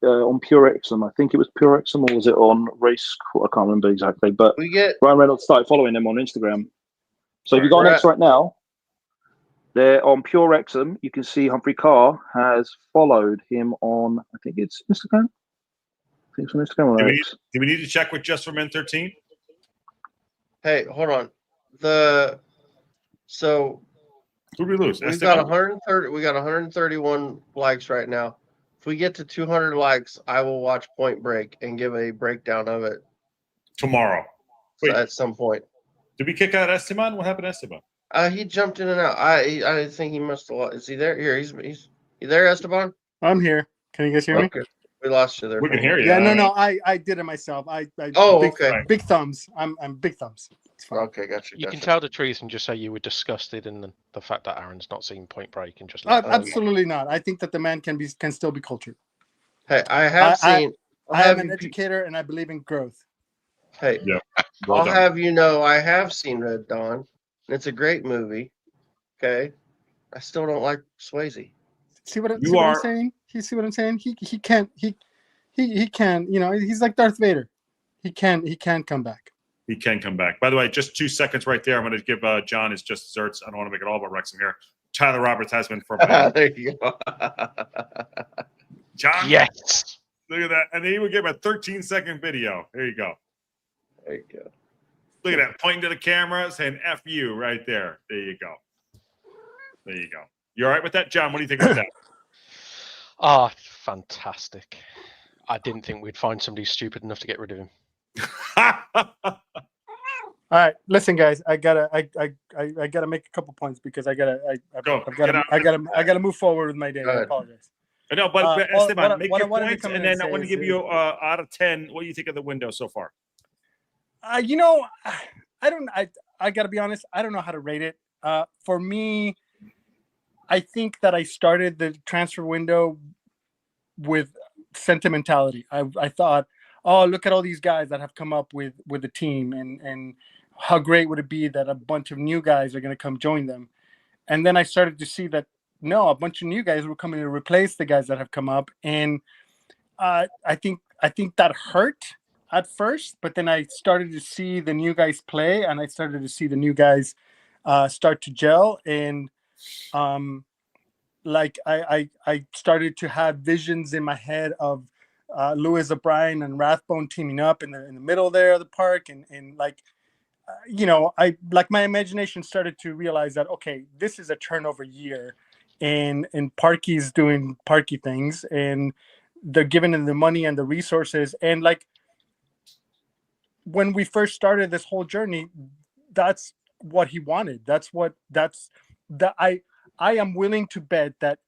L: on Pure Wrexham. I think it was Pure Wrexham, or was it on Race? I can't remember exactly. But Ryan Reynolds started following him on Instagram. So if you got on X right now, there on Pure Wrexham, you can see Humphrey Carr has followed him on. I think it's Instagram. I think it's on Instagram or X.
E: Do we need to check with Just for Men 13?
B: Hey, hold on. So
E: who did we lose?
B: We've
E: Esteban?
B: got 130. We got 131 likes right now. If we get to 200 likes, I will watch Point Break and give a breakdown of it
E: Tomorrow.
B: at some point.
E: Did we kick out Esteban? What happened to Esteban?
B: He jumped in and out. I think he must have. Is he there? Here, he's you there, Esteban?
M: I'm here. Can you guys hear me?
B: Okay. We lost you there.
E: We can hear you.
M: Yeah, no, I did it myself.
B: Okay.
M: Big thumbs. I'm big thumbs. It's fine.
B: Okay, gotcha.
J: You can tell the truth and just say you were disgusted in the fact that Aaron's not seen Point Break and just let it
M: Absolutely not. I think that the man can still be cultured.
B: Hey, I have seen.
M: I am an educator and I believe in growth.
B: Hey,
E: yeah.
B: I'll have you know I have seen Red Dawn. It's a great movie. Okay, I still don't like Swayze.
M: See what I'm saying? You see what I'm saying? He can't. You know, he's like Darth Vader. He can come back.
E: He can come back. By the way, just 2 seconds right there. I'm going to give John his just desserts. I don't want to make it all about Wrexham here. Tyler Roberts has been for
B: there you go.
E: John.
J: Yes.
E: Look at that. And then he would give him a 13-second video. There you go.
B: There you go.
E: Look at that. Pointing to the camera, saying F you right there. There you go. There you go. You all right with that, John? What do you think about that?
J: Ah, fantastic. I didn't think we'd find somebody stupid enough to get rid of him.
M: All right, listen, guys. I gotta make a couple points because I gotta move forward with my day. I apologize.
E: No, but Esteban, make your
M: what
E: points, and then I want to give you out of 10. What do you think of the window so far?
M: You know, I gotta be honest. I don't know how to rate it. For me, I think that I started the transfer window with sentimentality. I thought, oh, look at all these guys that have come up with the team, and how great would it be that a bunch of new guys are going to come join them. And then I started to see that no, a bunch of new guys were coming to replace the guys that have come up, and I think that hurt at first. But then I started to see the new guys play, and I started to see the new guys start to gel, and like I started to have visions in my head of Lewis O'Brien and Rathbone teaming up in the middle there of the park, and like you know, I like my imagination started to realize that okay, this is a turnover year, and Parky's doing Parky things, and they're giving him the money and the resources, and like when we first started this whole journey, that's what he wanted. I am willing to bet that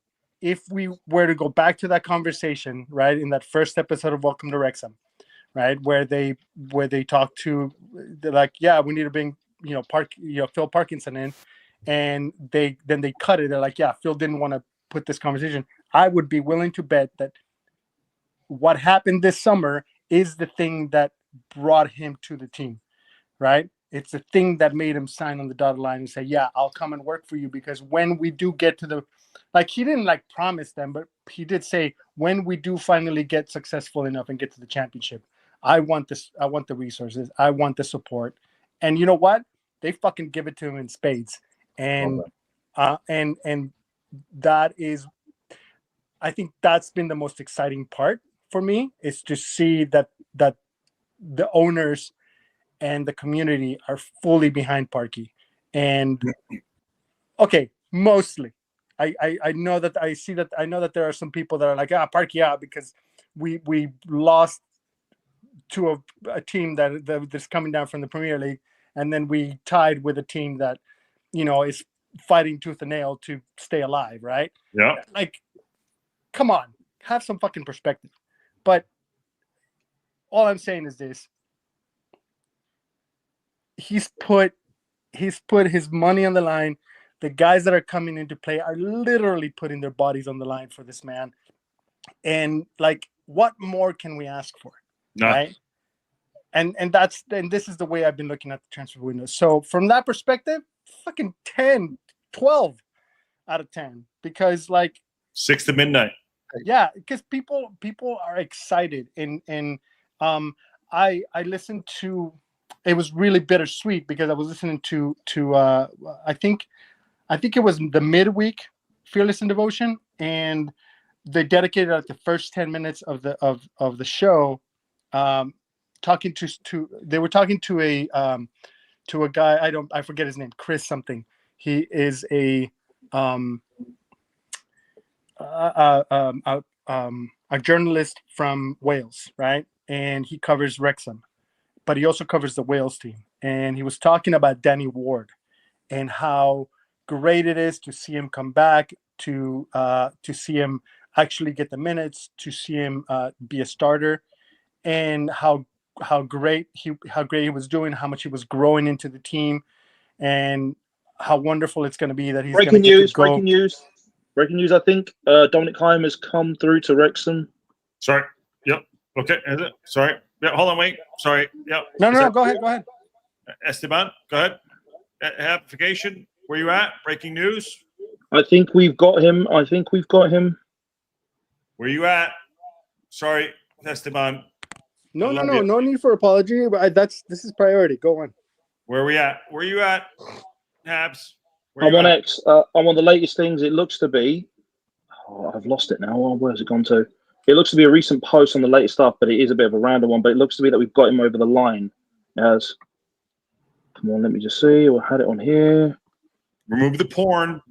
M: if we were to go back to that conversation, right, in that first episode of Welcome to Wrexham, right, where they talk to, they're like, yeah, we need to bring Phil Parkinson in, and they cut it. They're like, yeah, Phil didn't want to put this conversation. I would be willing to bet that what happened this summer is the thing that brought him to the team, right? It's the thing that made him sign on the dotted line and say, yeah, I'll come and work for you, because when we do get to the, like, he didn't like promise them, but he did say, when we do finally get successful enough and get to the championship, I want this, I want the resources, I want the support. And you know what? They fucking give it to him in spades. And and that is, I think that's been the most exciting part for me, is to see that the owners and the community are fully behind Parky. And okay, mostly. I know that I know that there are some people that are like, Parky out, because we lost to a team that's coming down from the Premier League, and then we tied with a team that, you know, is fighting tooth and nail to stay alive, right?
E: Yeah.
M: Like, come on, have some fucking perspective. But all I'm saying is this: he's put his money on the line. The guys that are coming into play are literally putting their bodies on the line for this man. And like, what more can we ask for? Right? And this is the way I've been looking at the transfer window. So from that perspective, fucking 10, 12 out of 10, because like
E: 6 to midnight.
M: Yeah, because people are excited, and I listened to, it was really bittersweet because I was listening to I think it was the midweek Fearless in Devotion, and they dedicated like the first 10 minutes of the show talking they were talking to a guy, I forget his name, Chris something. He is a journalist from Wales, right? And he covers Wrexham, but he also covers the Wales team. And he was talking about Danny Ward and how great it is to see him come back, to see him actually get the minutes, to see him be a starter, and how great he was doing, how much he was growing into the team, and how wonderful it's going to be that he's
L: breaking news. I think Dominic Heim has come through to Wrexham.
E: Sorry. Yep. Okay. Is it? Sorry. Yeah. Hold on. Wait. Sorry. Yep.
M: No. Go ahead.
E: Esteban, go ahead. Amplification. Where you at? Breaking news.
L: I think we've got him.
E: Where you at? Sorry, Esteban.
M: No need for apology. But this is priority. Go on.
E: Where are we at? Where you at, Habs?
L: I'm on X. I'm on the latest things. It looks to be. Oh, I've lost it now. Where's it gone to? It looks to be a recent post on the latest stuff, but it is a bit of a random one. But it looks to be that we've got him over the line. As, come on, let me just see. I had it on here.
E: Remove the porn.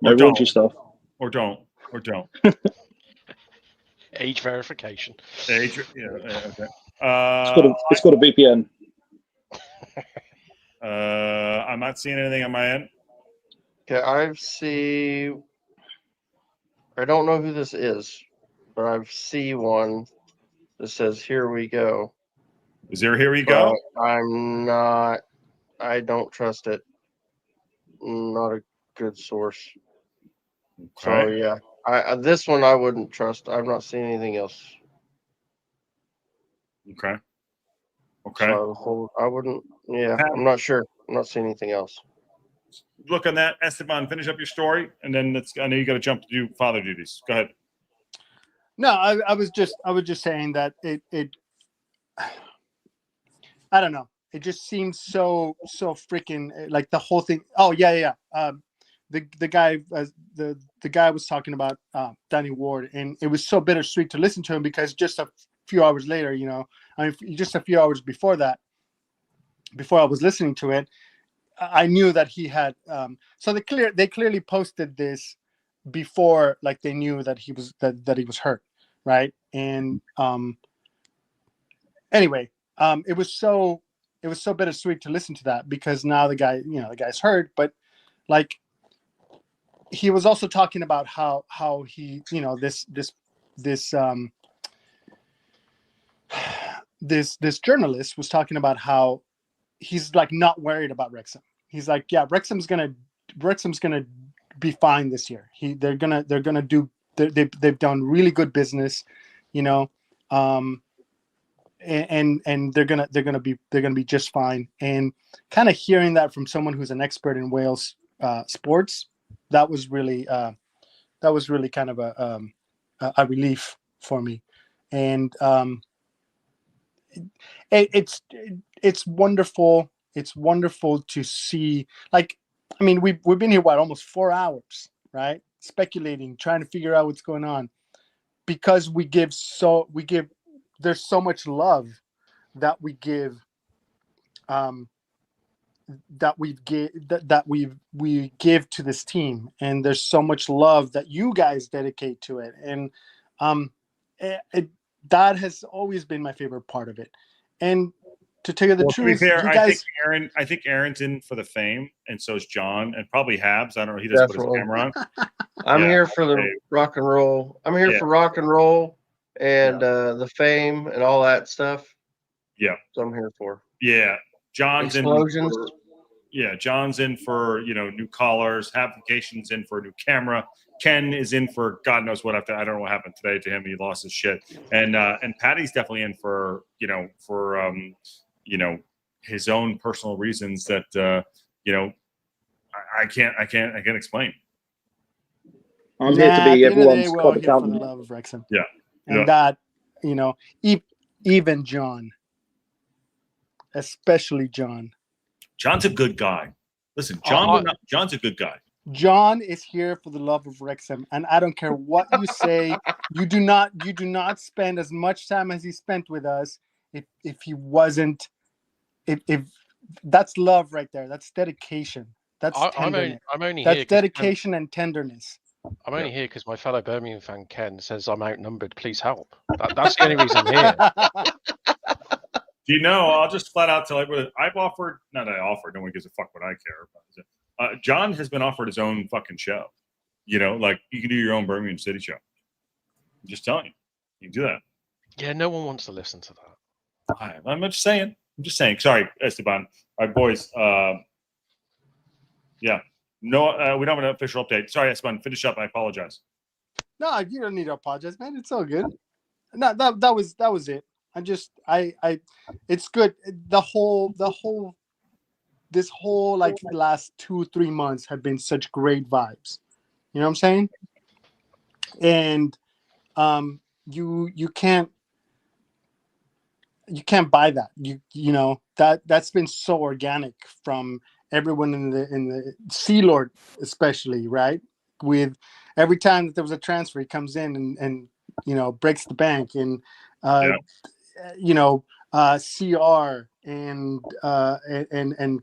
L: No raunchy stuff.
E: Or don't.
J: Age verification.
E: Yeah. Okay.
L: It's got a VPN.
E: I'm not seeing anything on my end.
B: Okay, I don't know who this is, but I see one that says "Here we go."
E: Is there "Here we go"?
B: I don't trust it. Not a good source. Okay. So yeah, this one I wouldn't trust. I've not seen anything else.
E: Okay.
B: So I wouldn't. Yeah, I'm not sure. I'm not seeing anything else.
E: Look on that, Esteban. Finish up your story, and then I know you got to jump to do father duties. Go ahead.
M: No, I was just saying that it. I don't know. It just seems so freaking like the whole thing. Oh yeah. The guy the guy was talking about Danny Ward, and it was so bittersweet to listen to him because just a few hours later, you know, I mean, just a few hours before that, before I was listening to it, I knew that he had. So they clearly posted this before, like they knew that he was that he was hurt, right? And anyway, it was so bittersweet to listen to that, because now the guy's hurt, but like he was also talking about how he, you know, this journalist was talking about how he's like not worried about Wrexham. He's like, yeah, Wrexham's gonna be fine this year. They're gonna do. They've done really good business, you know, and they're gonna be just fine. And kind of hearing that from someone who's an expert in Wales sports, that was really kind of a relief for me. And it's wonderful. It's wonderful to see. Like, I mean, we've been here almost 4 hours, right? Speculating, trying to figure out what's going on, because there's so much love that we give, we give to this team, and there's so much love that you guys dedicate to it, and that has always been my favorite part of it. And to tell you the truth,
E: to be fair,
M: you guys,
E: I think Aaron's in for the fame, and so is John, and probably Habs. I don't know. He doesn't put his camera on.
B: I'm here for the rock and roll. I'm here for rock and roll and the fame and all that stuff.
E: Yeah.
B: So I'm here for.
E: Yeah. John's
B: Explosions.
E: John's in for, you know, new collars. Application's in for a new camera. Ken is in for God knows what. I don't know what happened today to him. He lost his shit. And Patty's definitely in for, his own personal reasons that I can't explain.
L: I'm here to be everyone's club
M: here for the
L: accountant.
M: love of Wrexham.
E: Yeah.
M: And that, you know, even John, especially John.
E: John's a good guy. Listen, John's a good guy.
M: John is here for the love of Wrexham, and I don't care what you say. You do not spend as much time as he spent with us if he wasn't. If that's love right there, that's dedication. That's tenderness.
J: I'm only
M: that's
J: here.
M: dedication and tenderness.
J: I'm only here because my fellow Birmingham fan Ken says I'm outnumbered. Please help. That's the only reason I'm here.
E: Do you know? I'll just flat out tell you. I've offered. Not that I offered. No one gives a fuck what I care. John has been offered his own fucking show. You know, like you can do your own Birmingham City show. I'm just telling you, you can do that.
J: Yeah, no one wants to listen to that.
E: I'm just saying. Sorry, Esteban. All right, boys. Yeah. No, we don't have an official update. Sorry, Esteban. Finish up. I apologize.
M: No, you don't need to apologize, man. It's all good. No, that was it. It's good. This whole like last 2-3 months have been such great vibes. You know what I'm saying? And you can't buy that. You know that's been so organic from everyone in the Sea Lord, especially, right? With every time that there was a transfer, he comes in and you know breaks the bank, and you know CR and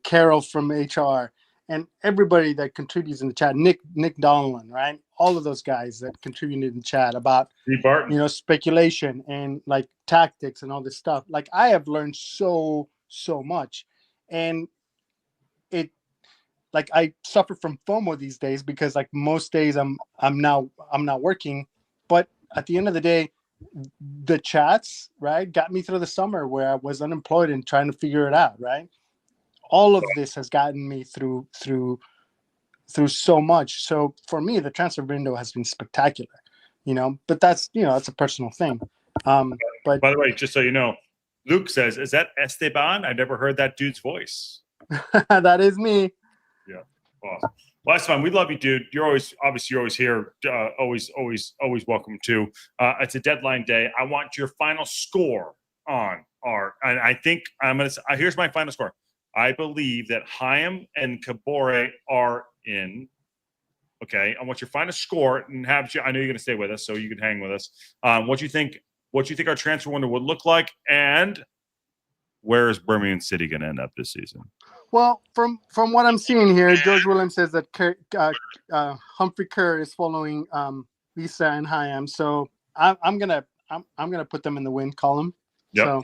M: Carol from HR and everybody that contributes in the chat, Nick Donlan, right? All of those guys that contributed in the chat about speculation and like tactics and all this stuff. Like I have learned so much, and it like I suffer from FOMO these days because like most days I'm not working, but at the end of the day, the chats, right, got me through the summer where I was unemployed and trying to figure it out, right? All of this has gotten me through so much. So for me, the transfer window has been spectacular, you know, but that's a personal thing. But
E: by the way, just so you know, Luke says, is that Esteban? I never heard that dude's voice.
M: That is me.
E: Yeah. Awesome. Well, Esteban, we love you, dude. You're always here. Always welcome too. It's a deadline day. I want your final score on and I think I'm going to, here's my final score. I believe that Chaim and Kabore are in. Okay. I want your final score and I know you're going to stay with us, so you can hang with us. What do you think what you think our transfer window would look like, and where is Birmingham City going to end up this season?
M: Well, from what I'm seeing here, George Williams says that Humphrey Kerr is following Lisa and Hyam. So I'm gonna put them in the win column.
E: Yep.
M: So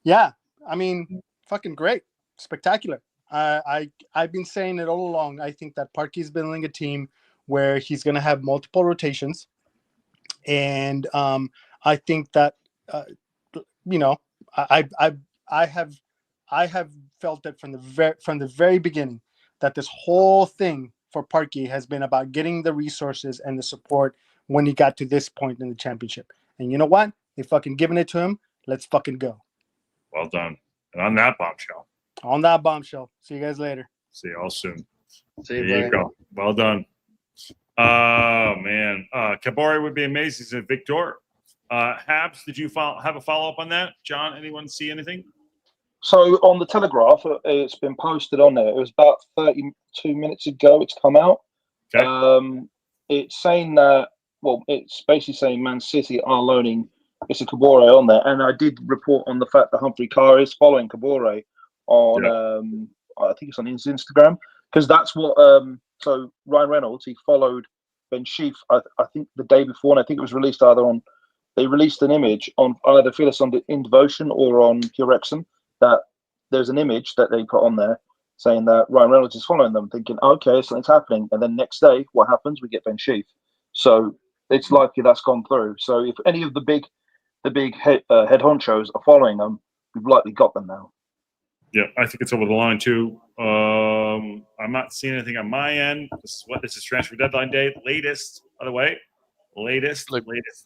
M: yeah, I mean, fucking great, spectacular. I've been saying it all along. I think that Parky's building a team where he's gonna have multiple rotations, and I think that I have felt it from the very beginning that this whole thing for Parky has been about getting the resources and the support when he got to this point in the championship. And you know what? They fucking given it to him. Let's fucking go.
E: Well done. And on that bombshell.
M: On that bombshell. See you guys later.
E: See you all soon.
B: See you,
E: there you
B: buddy.
E: go. Well done. Oh, man. Kabori would be amazing as a Victor. Habs, did you have a follow-up on that? John, anyone see anything?
L: So on the Telegraph, it's been posted on there. It was about 32 minutes ago it's come out.
E: Okay.
L: It's saying that, well, it's basically saying Man City are loaning Issa Kabore on there. And I did report on the fact that Humphrey Carr is following Kabore on, I think it's on his Instagram. Because that's what, so Ryan Reynolds, he followed Ben Sheaf, I think the day before, and I think it was released they released an image on either Phyllis in Devotion or on Pure Wrexham, that there's an image that they put on there saying that Ryan Reynolds is following them, thinking, okay, something's happening. And then next day, what happens? We get Ben Sheaf. So it's likely that's gone through. So if any of the big head honchos are following them, we've likely got them now.
E: Yeah, I think it's over the line too. I'm not seeing anything on my end. This is transfer deadline day. Latest, by the way. Latest.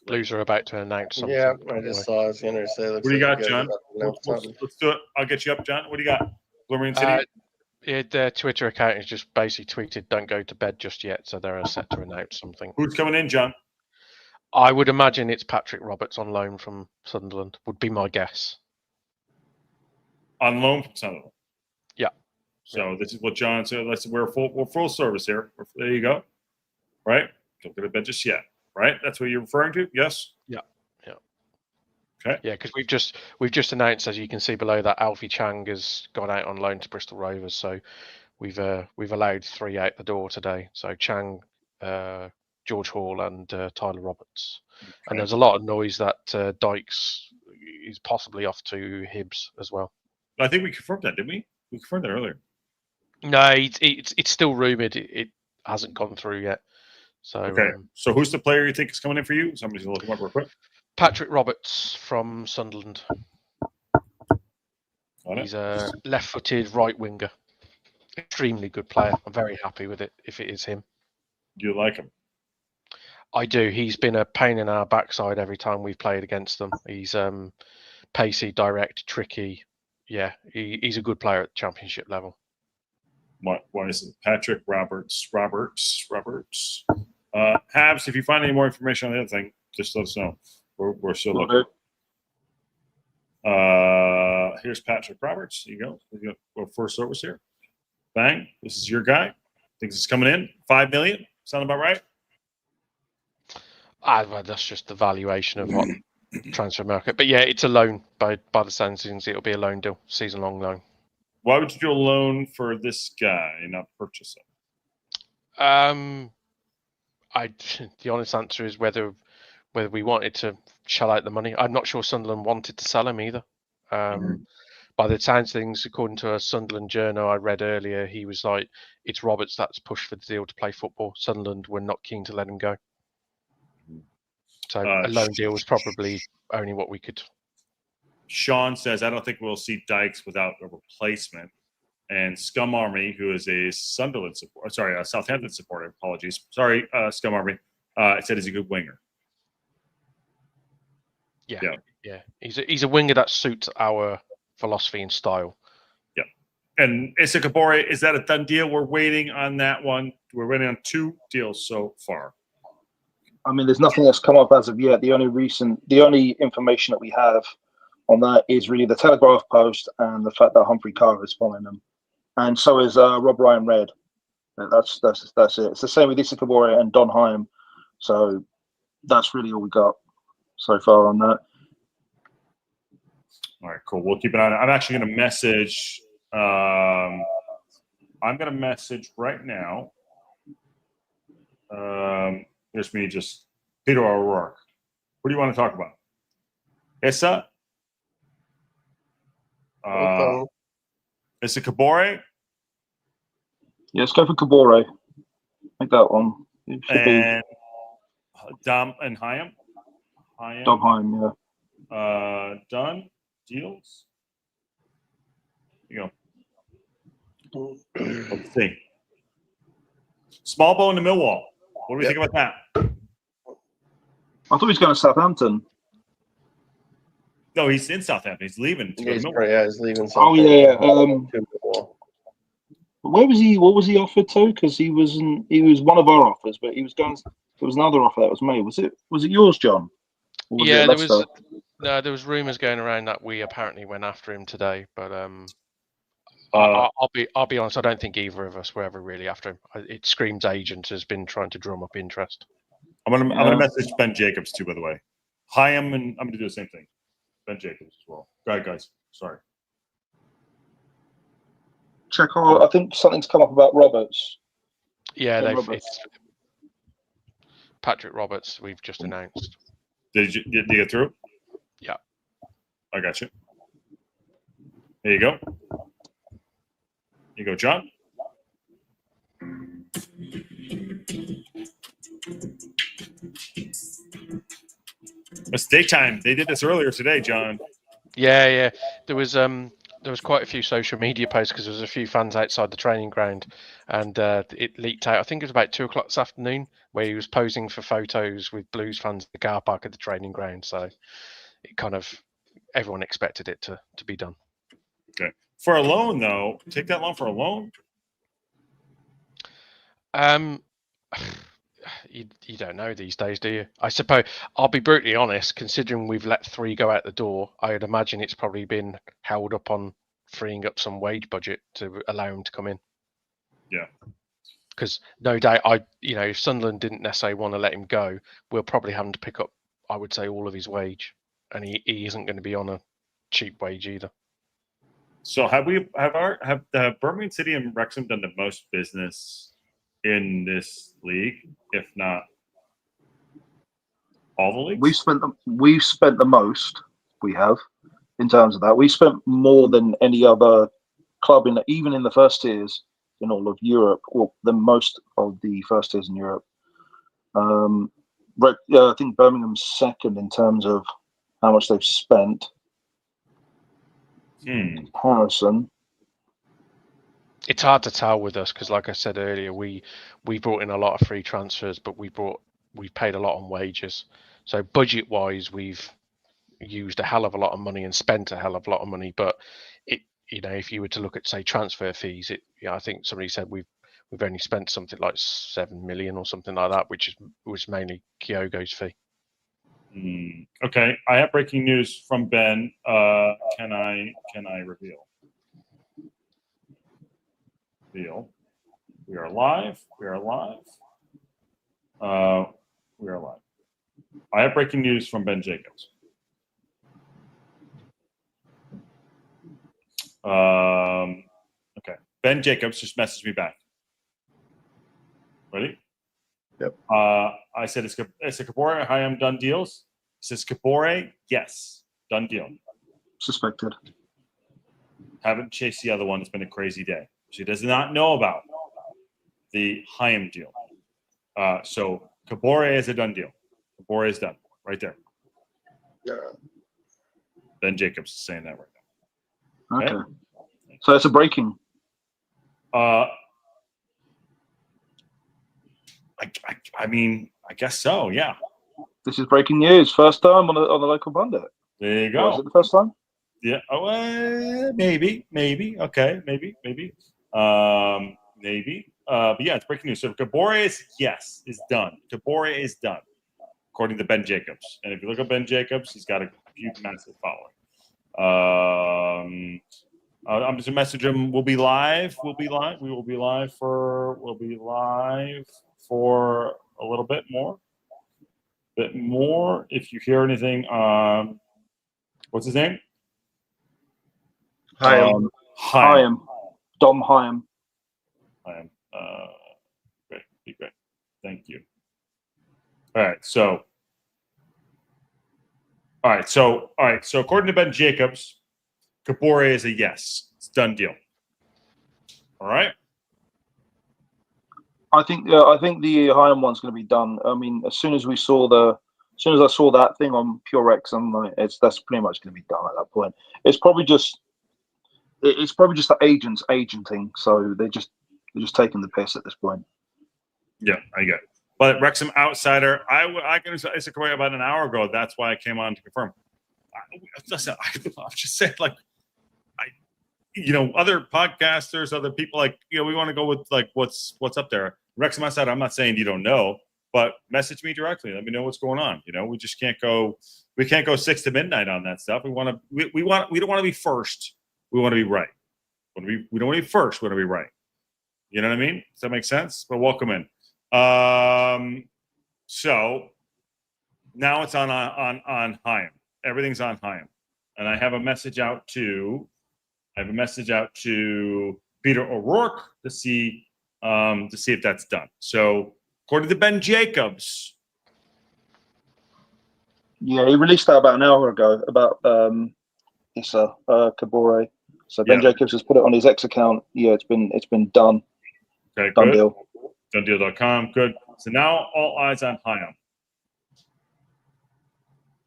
J: Blues are about to announce something.
B: Yeah, I just saw. I was going to say.
E: What do you got, John? Let's do it. I'll get you up, John. What do you got? Birmingham City?
J: Yeah, their Twitter account has just basically tweeted, "Don't go to bed just yet." So they're set to announce something.
E: Who's coming in, John?
J: I would imagine it's Patrick Roberts on loan from Sunderland. Would be my guess.
E: On loan from Sunderland.
J: Yeah.
E: So this is what John said. We're full service here. There you go. Right? Don't go to bed just yet. Right? That's what you're referring to? Yes?
J: Yeah.
E: Okay.
J: Yeah, because we've just announced, as you can see below, that Alfie Chang has gone out on loan to Bristol Rovers. So we've allowed 3 out the door today. So Chang, George Hall, and Tyler Roberts. Okay. And there's a lot of noise that Dykes is possibly off to Hibs as well.
E: I think we confirmed that, didn't we? We confirmed that earlier.
J: No, it's still rumoured. It hasn't gone through yet. So
E: okay. So who's the player you think is coming in for you? Somebody's looking up real quick.
J: Patrick Roberts from Sunderland. He's a left-footed right winger. Extremely good player. I'm very happy with it if it is him.
E: You like him?
J: I do. He's been a pain in our backside every time we've played against them. He's pacey, direct, tricky. Yeah, he's a good player at championship level.
E: What is it? Patrick Roberts. Habs, if you find any more information on the other thing, just let us know. We're still looking. Here's Patrick Roberts. Here you go. First service here. Bang. This is your guy. Think this is coming in? 5 million? Sound about right?
J: Well, that's just the valuation of what transfer market. But yeah, it's a loan. By the sounds of things, it'll be a loan deal, season-long loan.
E: Why would you do a loan for this guy and not purchase him?
J: The honest answer is whether we wanted to shell out the money. I'm not sure Sunderland wanted to sell him either. By the sounds of things, according to a Sunderland journal I read earlier, he was like, it's Roberts that's pushed for the deal to play football. Sunderland were not keen to let him go. So a loan deal was probably only what we could.
E: Sean says, I don't think we'll see Dykes without a replacement. And Scum Army, who is a Sunderland supporter, sorry, a Southampton supporter, apologies. Sorry, Scum Army, said he's a good winger.
J: Yeah. He's a winger that suits our philosophy and style.
E: Yeah. And Issa Kabore, is that a done deal? We're waiting on that one. We're waiting on 2 deals so far.
L: I mean, there's nothing that's come up as of yet. The only information that we have on that is really the Telegraph post and the fact that Humphrey Carr is following them, and so is Rob Ryan Red. That's it. It's the same with Issa Kabore and Don Hyam. So that's really all we got. so far on that.
E: All right, cool. We'll keep an eye on it. I'm actually going to message. I'm going to message right now. Here's me, just Peter O'Rourke. What do you want to talk about? Issa? Issa Kabore?
L: Yeah, let's go for Kabore. Make that one. It should
E: And Dom and Hyam?
L: be Dom Hyam, yeah.
E: Done? Deals? Here you go. Let's see. Small bone to Millwall. What do we think about that?
L: I thought he was going to Southampton.
E: No, he's in Southampton. He's leaving to go to Millwall.
B: Yeah, he's leaving.
L: Oh yeah.
B: To Millwall.
L: Where was he? What was he offered to? Because he was one of our offers, but he was going. There was another offer that was made. Was it yours, John? Or was
J: Yeah,
L: it
J: there
L: Leicester?
J: was rumours going around that we apparently went after him today, but I'll be honest. I don't think either of us were ever really after him. It screams agent has been trying to drum up interest.
E: I'm gonna message Ben Jacobs too, by the way. Hyam, and I'm gonna do the same thing. Ben Jacobs as well. Go ahead, guys. Sorry.
L: Check. I think something's come up about Roberts.
J: Yeah,
L: Roberts.
J: it's Patrick Roberts. We've just announced.
E: Did you get through?
J: Yeah.
E: I got you. There you go. You go, John. It's daytime. They did this earlier today, John.
J: Yeah. There was quite a few social media posts because there was a few fans outside the training ground, and it leaked out. I think it was about 2:00 this afternoon, where he was posing for photos with Blues fans at the car park at the training ground. So it kind of everyone expected it to be done.
E: Okay. For a loan, though, take that loan for a loan.
J: You don't know these days, do you? I suppose I'll be brutally honest. Considering we've let 3 go out the door, I would imagine it's probably been held up on freeing up some wage budget to allow him to come in.
E: Yeah.
J: Because no doubt, if Sunderland didn't necessarily want to let him go, we'll probably have him to pick up, I would say, all of his wage, and he isn't going to be on a cheap wage either.
E: So have Birmingham City and Wrexham done the most business in this league, if not all the leagues?
L: We've spent the most. We have, in terms of that, we spent more than any other club even in the first tiers in all of Europe, or the most of the first tiers in Europe. I think Birmingham's second in terms of how much they've spent. Comparison.
J: It's hard to tell with us because, like I said earlier, we brought in a lot of free transfers, but we paid a lot on wages. So budget-wise, we've used a hell of a lot of money and spent a hell of a lot of money. But if you were to look at, say, transfer fees, I think somebody said we've only spent something like 7 million or something like that, which was mainly Kyogo's fee.
E: Okay, I have breaking news from Ben. Can I reveal? Reveal. We are live. We are live. We are live. I have breaking news from Ben Jacobs. Okay, Ben Jacobs just messaged me back. Ready?
B: Yep.
E: I said, it's a Kabore. Hi, I'm done deals. He says, Kabore, yes, done deal.
L: Suspected.
E: Haven't chased the other one. It's been a crazy day. She does not know about the Hyam deal. So Kabore is a done deal. Kabore is done right there.
B: Yeah.
E: Ben Jacobs is saying that right now.
L: Okay. So it's a breaking.
E: I mean, I guess so. Yeah.
L: This is breaking news. First time on the local pundit.
E: There you go.
L: Was it the first time?
E: Yeah. Oh, maybe. Okay. Maybe. Maybe. But yeah, it's breaking news. So Kabore is done. Kabore is done, according to Ben Jacobs. And if you look at Ben Jacobs, he's got a huge, massive following. I'm just gonna message him. We'll be live. We will be live for a little bit more. bit more. If you hear anything, what's his name?
B: Hyam.
L: Hyam. Dom Hyam.
E: Hyam. Great. Be great. Thank you. All right. So according to Ben Jacobs, Kabore is a yes. It's a done deal. All right.
L: I think the Hyam one's going to be done. I mean, as soon as I saw that thing on Pure Wrexham, that's pretty much going to be done at that point. It's probably just the agents agenting, so they're just taking the piss at this point.
E: Yeah, I get it. But Wrexham Outsider, I can say about an hour ago. That's why I came on to confirm. Listen, I'm just saying, like, other podcasters, other people, like, we want to go with like what's up there. Wrexham Outsider, I'm not saying you don't know, but message me directly. Let me know what's going on. We just can't go. We can't go 6 to midnight on that stuff. We don't want to be first. We want to be right. We don't want to be first. We want to be right. You know what I mean? Does that make sense? But welcome in. So now it's on Hyam. Everything's on Hyam, and I have a message out to Peter O'Rourke to see if that's done. So according to Ben Jacobs,
L: yeah, he released that about an hour ago about Issa Kabore. So Ben Jacobs has put it on his X account. Yeah, it's been done.
E: Okay,
L: done
E: good.
L: deal.
E: Donedeal.com. Good. So now all eyes on Hyam.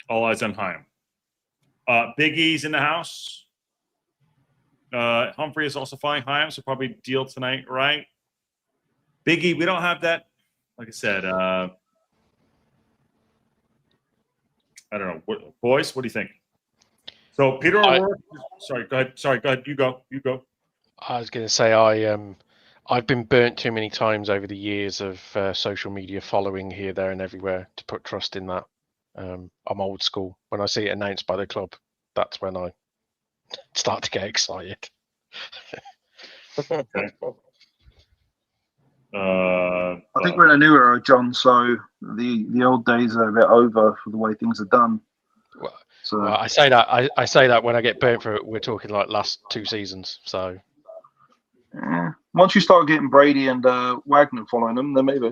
E: All eyes on Hyam. Big E's in the house. Humphrey is also flying Hyam, so probably deal tonight, right? Big E, we don't have that. Like I said, I don't know. Boys, what do you think? So Peter O'Rourke. Sorry, go ahead. You go.
J: I was going to say I've been burnt too many times over the years of social media following here, there, and everywhere to put trust in that. I'm old school. When I see it announced by the club, that's when I start to get excited.
E: Okay.
L: I think we're in a new era, John. So the old days are a bit over for the way things are done.
J: Well, I say that I say that when I get burnt for it, we're talking like last 2 seasons. So
L: once you start getting Brady and Wagner following them, then maybe.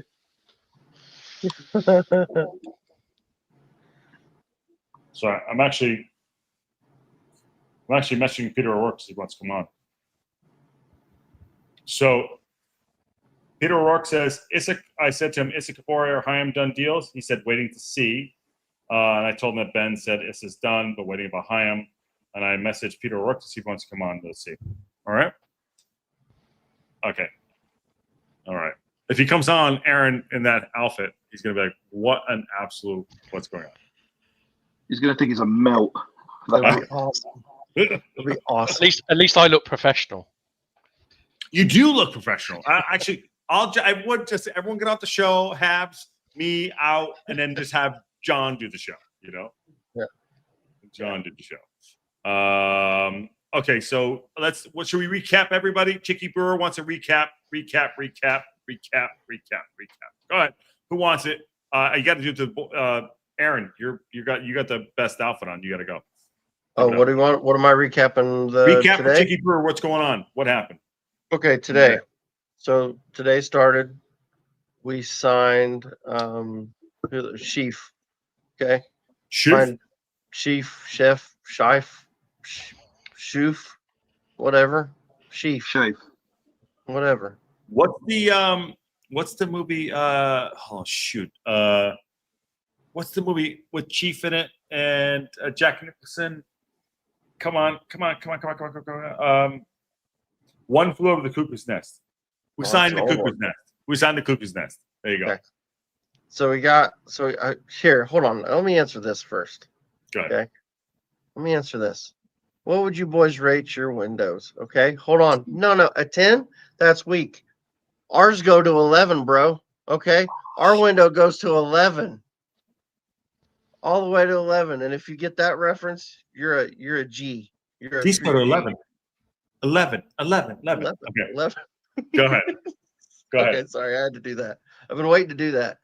E: Sorry, I'm actually messaging Peter O'Rourke to see what's going on. So Peter O'Rourke says, I said to him, Issa Kabore or Hyam done deals? He said, waiting to see. And I told him that Ben said Issa's done, but waiting about Hyam. And I messaged Peter O'Rourke to see if he wants to come on. Let's see. All right? Okay. All right. If he comes on, Aaron, in that outfit, he's going to be like, what's going on?
L: He's going to think he's a melt.
B: That'd be awesome. That'd be awesome.
J: At least I look professional.
E: You do look professional. I would just everyone get off the show, Habs, me out, and then just have John do the show.
B: Yeah.
E: John did the show. Okay, so what should we recap? Everybody, Chicky Brewer wants a recap. Go ahead. Who wants it? You got to do the Aaron. You got the best outfit on. You got to go.
B: What do you want? What am I recapping?
E: Recap
B: today?
E: for Chicky Brewer. What's going on? What happened?
B: Okay, today. So today started. We signed Sheaf. Okay.
E: Sheaf,
B: Chef, Shife, Shoof, whatever. Sheaf. Whatever.
E: What's the movie? Oh shoot. What's the movie with Chief in it and Jack Nicholson? Come on. One Flew Over the Cuckoo's Nest. We signed the Cuckoo's Nest. There you go.
B: Okay. So here, hold on. Let me answer this first.
E: Go ahead.
B: Okay. Let me answer this. What would you boys rate your windows? Okay. Hold on. No, a 10? That's weak. Ours go to 11, bro. Okay. Our window goes to 11. All the way to 11. And if you get that reference, you're a G.
E: These go to 11. 11. Okay.
B: 11.
E: Go ahead.
B: Okay, sorry, I had to do that. I've been waiting to do that.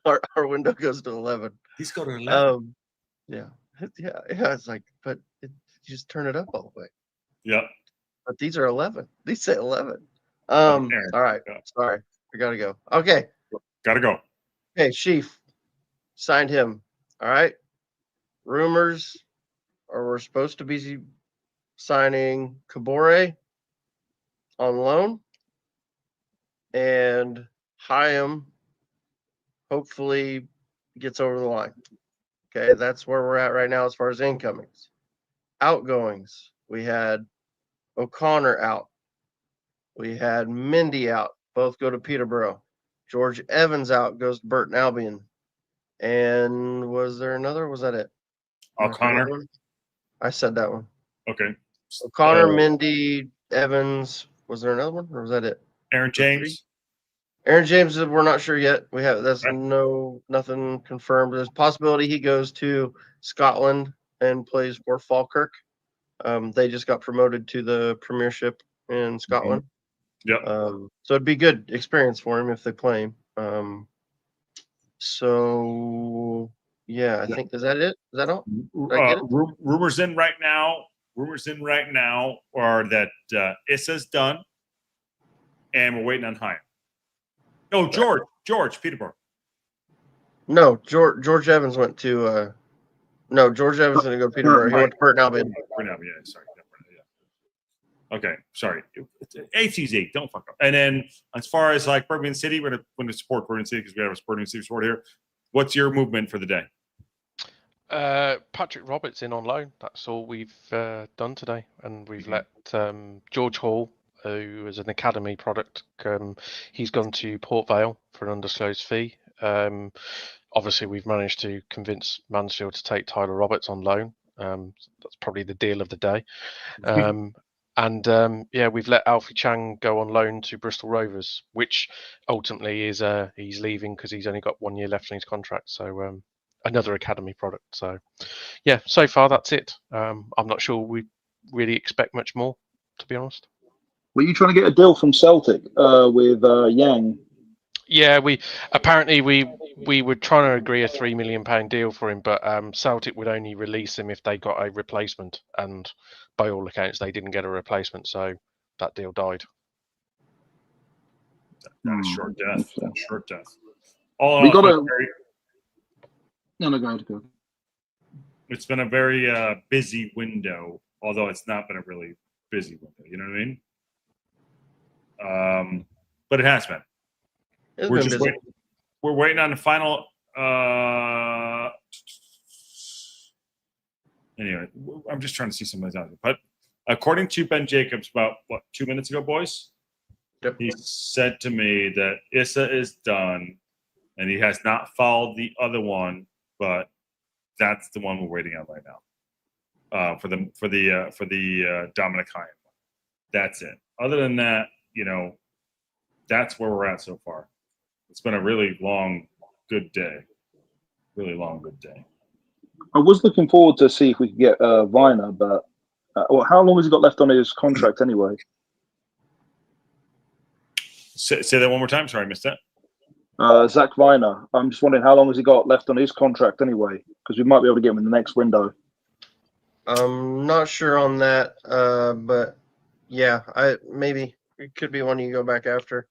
B: Our window goes to 11.
E: These go to 11.
B: Yeah. It's like, but you just turn it up all the way.
E: Yep.
B: But these are 11. These say 11.
E: Aaron,
B: All right.
E: yeah.
B: Sorry. I gotta go. Okay.
E: Gotta go.
B: Okay, Sheaf. Signed him. All right. Rumors are we're supposed to be signing Kabore on loan. And Hyam hopefully gets over the line. Okay, that's where we're at right now as far as incomings. Outgoings, we had O'Connor out. We had Mindy out. Both go to Peterborough. George Evans out, goes to Burton Albion. And was there another? Was that it?
E: O'Connor.
B: I said that one.
E: Okay.
B: O'Connor, Mindy, Evans. Was there another one, or was that it?
E: Aaron James.
B: Aaron James, we're not sure yet. We have nothing confirmed. There's a possibility he goes to Scotland and plays for Falkirk. They just got promoted to the Premiership in Scotland.
E: Yep.
B: So it'd be good experience for him if they play him. So yeah, I think is that it? Is that all? Did I get it?
E: Rumors in right now are that Issa's done, and we're waiting on Hyam. No, George Peterborough.
B: No, George Evans went to. No, George Evans didn't go to Peterborough. He went to Burton Albion.
E: Yeah, sorry. Yeah. Okay, sorry. ATZ, don't fuck up. And then as far as like Birmingham City, we're going to support Birmingham City because we have a Birmingham City support here. What's your movement for the day?
J: Patrick Roberts in on loan. That's all we've done today, and we've let George Hall, who is an academy product. He's gone to Port Vale for an undisclosed fee. Obviously, we've managed to convince Mansfield to take Tyler Roberts on loan. That's probably the deal of the day. We've let Alfie Chang go on loan to Bristol Rovers, which ultimately is he's leaving because he's only got 1 year left in his contract. So another academy product. So yeah, so far that's it. I'm not sure we really expect much more, to be honest.
L: Were you trying to get a deal from Celtic with Yang?
J: Yeah, we were trying to agree a £3 million deal for him, but Celtic would only release him if they got a replacement, and by all accounts, they didn't get a replacement, so that deal died.
E: That is short death. Short death.
L: We got a. No, go ahead.
E: It's been a very busy window, although it's not been a really busy window. You know what I mean? But it has been. We're waiting on the final. Anyway, I'm just trying to see somebody's out there. But according to Ben Jacobs, about 2 minutes ago, boys, he said to me that Issa is done, and he has not followed the other one, but that's the one we're waiting on right now. For the Dominic Hyam. That's it. Other than that, that's where we're at so far. It's been a really long, good day. Really long, good day.
L: I was looking forward to see if we could get Viner, but how long has he got left on his contract anyway?
E: Say that one more time. Sorry, I missed that.
L: Zach Viner. I'm just wondering how long has he got left on his contract anyway? Because we might be able to get him in the next window.
B: I'm not sure on that, but yeah, maybe it could be one you go back after.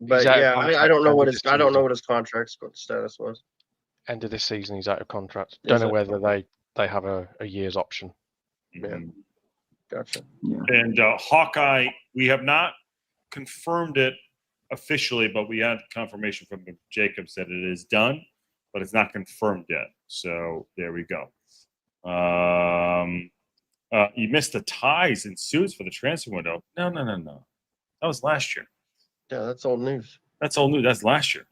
B: But yeah, I don't know what his contract status was.
J: End of this season, he's out of contract. Don't know whether they have a year's option.
B: Yeah, gotcha.
L: Yeah.
E: And Hawkeye, we have not confirmed it officially, but we had confirmation from Jacobs that it is done, but it's not confirmed yet. So there we go. You missed the ties and suits for the transfer window. No. That was last year.
B: Yeah, that's old news.
E: That's old news. That's last year.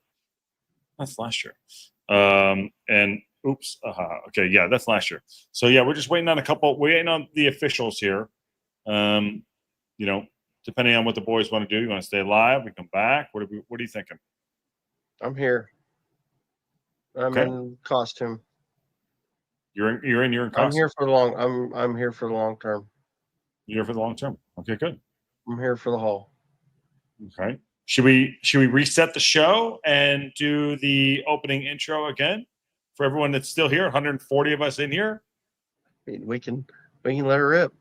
E: And oops. Okay, yeah, that's last year. So yeah, we're just waiting on waiting on the officials here. Depending on what the boys want to do. You want to stay live? We come back. What are you thinking?
B: I'm here. I'm in costume.
E: You're in costume.
B: I'm here for the long. I'm here for the long term.
E: You're here for the long term. Okay, good.
B: I'm here for the haul.
E: Okay. Should we reset the show and do the opening intro again for everyone that's still here? 140 of us in here.
B: We can let her rip.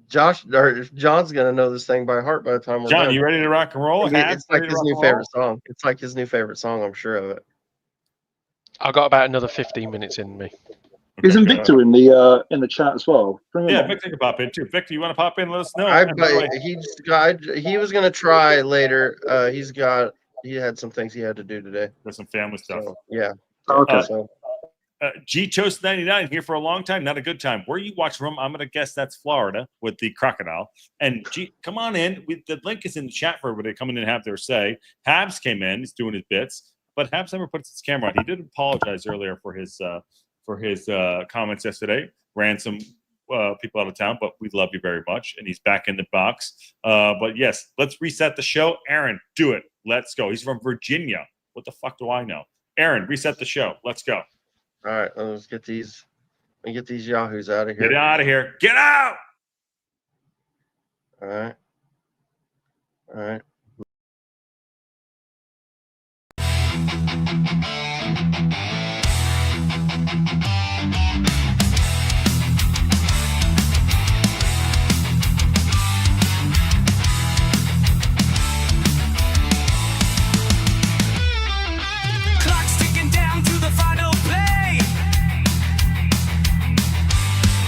B: John's gonna know this thing by heart by the time we're
E: John,
B: done.
E: you ready to rock and roll?
B: It's like his new favorite song. It's like his new favorite song. I'm sure of it.
J: I've got about another 15 minutes in me.
L: Isn't Victor in the chat as well? Bring him on.
E: Victor can pop in too. Victor, you want to pop in? Let us know.
B: He was gonna try later. He had some things he had to do today.
E: There's some family stuff.
B: So, yeah.
L: Okay.
E: G Toast 99 here for a long time, not a good time. Where you watch from? I'm gonna guess that's Florida with the crocodile. And G, come on in. The link is in the chat for everybody to come in and have their say. Habs came in. He's doing his bits, but Habs never puts his camera on. He did apologize earlier for his comments yesterday. Ran some people out of town, but we love you very much. And he's back in the box. But yes, let's reset the show. Aaron, do it. Let's go. He's from Virginia. What the fuck do I know? Aaron, reset the show. Let's go.
B: All right, let's get these yahoos out of here.
E: Get out of here. Get out.
B: All right. All right.
G: Clock's ticking down to the final play.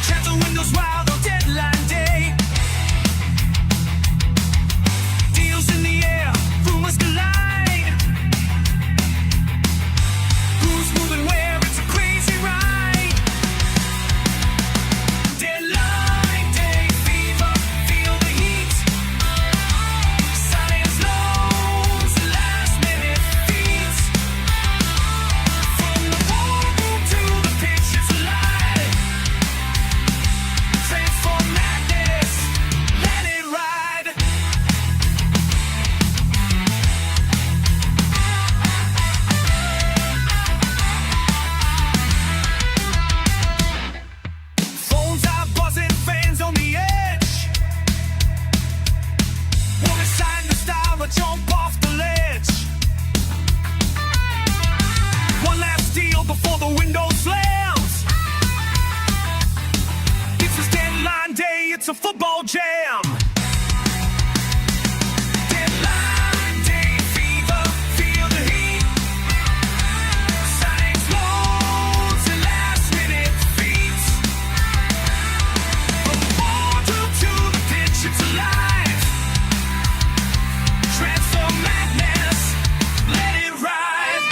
G: Check the windows wild on deadline day. Deals in the air, rumors collide. Who's moving where? It's a crazy ride. Deadline day fever, feel the heat. Science knows the last minute beats. From the ballroom to the pitch, it's alive. Transform madness, let it ride. Phones are buzzing, fans on the edge. Wanna sign the style or jump off the ledge. One last deal before the window slams. It's a deadline day, it's a football jam. Deadline day fever, feel the heat. Signs loads and last minute beats. From the boardroom to the pitch, it's alive. Transform madness, let it ride.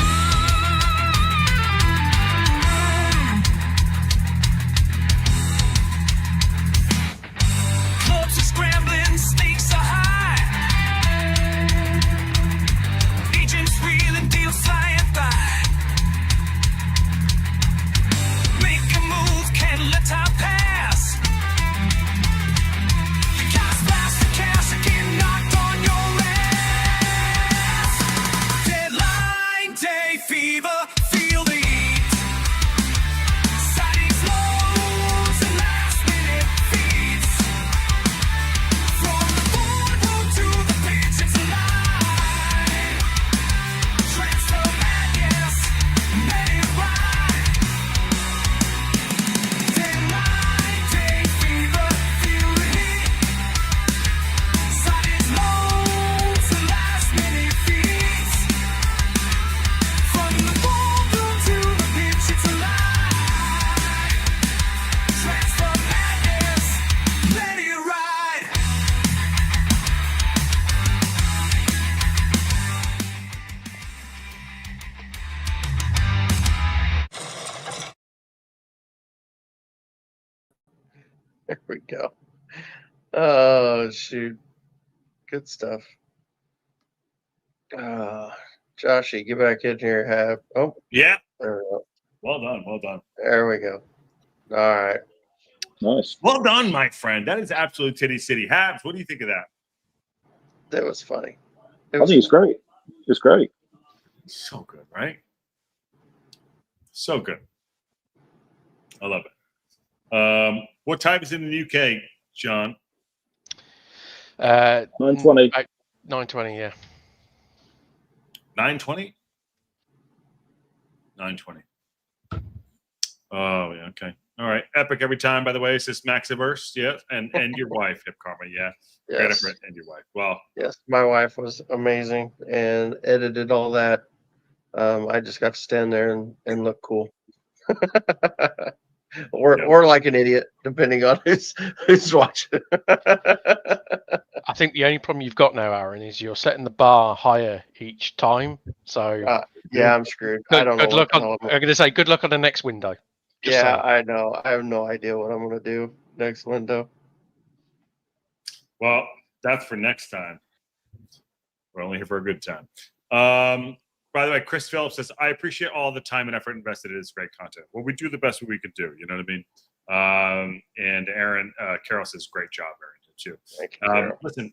G: Clubs are scrambling, stakes are high. Agents reeling, deals flying by. Make a move, can't let time pass. The gas blast, the cash, again knocked on your ass. Deadline day fever, feel the heat. Sightings lows and last minute beats. From the boardroom to the pitch, it's alive. Transfer madness, let it ride. Deadline day fever, feel the heat. Sightings lows and last minute beats. From the boardroom to the pitch, it's alive. Transfer madness, let it ride.
B: There we go. Oh shoot. Good stuff. Joshy, get back in here.
E: Yeah.
B: There we go.
E: Well done. Well done.
B: There we go. All right.
L: Nice.
E: Well done, my friend. That is absolute titty city. Habs, what do you think of that?
B: That was funny.
L: I think it's great. It's great.
E: So good, right? So good. I love it. What time is it in the UK, John?
L: 920.
J: 920, yeah.
E: 920? 920. Oh, yeah, okay. All right. Epic every time, by the way, says Maxiverse. Yeah. And your wife, Hip Karma. Yeah.
B: Yes.
E: And your wife. Well,
B: Yes, my wife was amazing and edited all that. I just got to stand there and look cool. or like an idiot, depending on who's watching.
J: I think the only problem you've got now, Aaron, is you're setting the bar higher each time. So
B: yeah, I'm screwed. I don't know.
J: Good luck on. I'm going to say good luck on the next window. Just
B: yeah,
J: saying.
B: I know. I have no idea what I'm going to do next window.
E: Well, that's for next time. We're only here for a good time. By the way, Chris Phillips says, I appreciate all the time and effort invested in this great content. Well, we do the best we could do. You know what I mean? And Aaron, Carol says, great job, Aaron, too.
B: Thank you,
E: listen,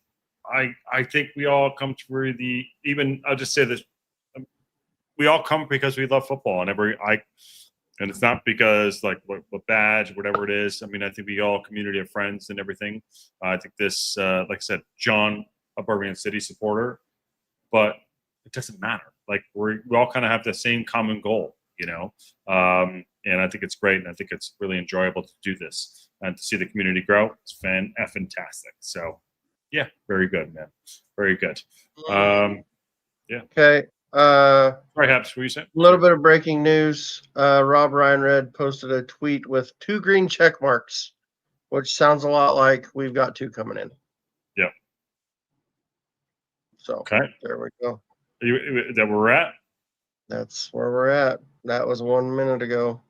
E: I think we all come through I'll just say this. We all come because we love football, and it's not because like what badge, whatever it is. I mean, I think we all community of friends and everything. I think this, like I said, John, a Birmingham City supporter, but it doesn't matter. Like we all kind of have the same common goal, you know. And I think it's great, and I think it's really enjoyable to do this and to see the community grow. It's fantastic. So, yeah, very good, man. Very good. Yeah.
B: Okay.
E: Perhaps what you said.
B: A little bit of breaking news. Rob Ryanred posted a tweet with 2 green check marks, which sounds a lot like we've got 2 coming in.
E: Yeah.
B: So there we go.
E: That we're at?
B: That's where we're at. That was 1 minute ago.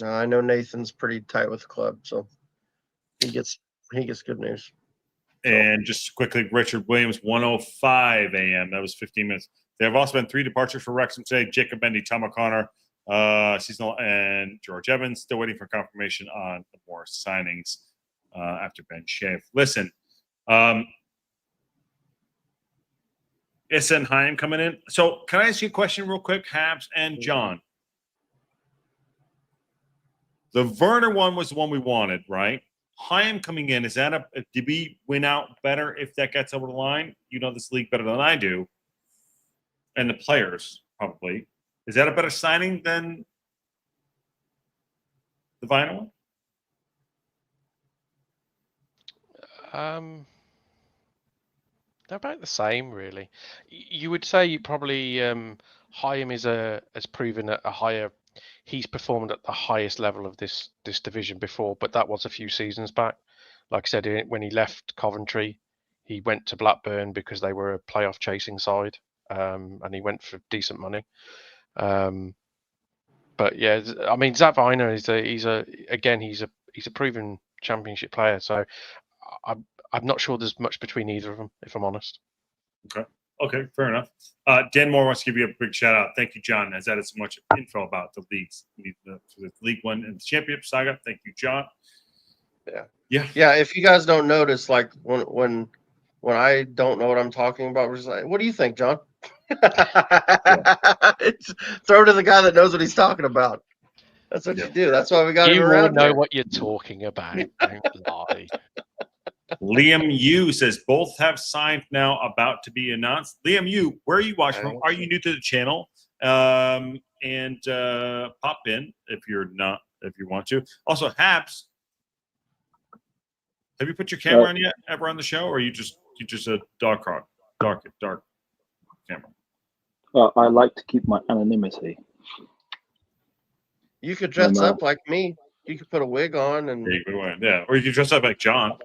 B: I know Nathan's pretty tight with the club, so he gets good news.
E: And just quickly, Richard Williams, 1:05 a.m. That was 15 minutes. There have also been 3 departures for Wrexham today. Jacob Bendy, Tom O'Connor, seasonal, and George Evans. Still waiting for confirmation on more signings after Ben Shave. Listen, Issa and Chaim coming in. So can I ask you a question real quick, Habs and John? The Werner one was the one we wanted, right? Chaim coming in, did we win out better if that gets over the line? You know this league better than I do. And the players, probably. Is that a better signing than the vinyl
J: one? They're about the same, really. You would say probably Chaim has proven at a higher. He's performed at the highest level of this division before, but that was a few seasons back. Like I said, when he left Coventry, he went to Blackburn because they were a playoff chasing side, and he went for decent money. But yeah, I mean, Zach Viner he's a proven championship player. So I'm not sure there's much between either of them, if I'm honest.
E: Okay, fair enough. Dan Moore wants to give you a big shout out. Thank you, John. Has added so much info about the leagues, the League One and the Championship saga. Thank you, John. Yeah.
B: If you guys don't notice, like when I don't know what I'm talking about, we're just like, what do you think, John? Throw to the guy that knows what he's talking about. That's what you do. That's why we got him around.
J: You know what you're talking about. Don't lie.
E: Liam Yu says both have signed now, about to be announced. Liam Yu, where are you watching from? Are you new to the channel? And pop in if you want to. Also, Habs, have you put your camera on yet? Ever on the show, or are you just a dark camera?
L: I like to keep my anonymity.
B: You could dress up like me. You could put a wig on and
E: or you could dress up like John.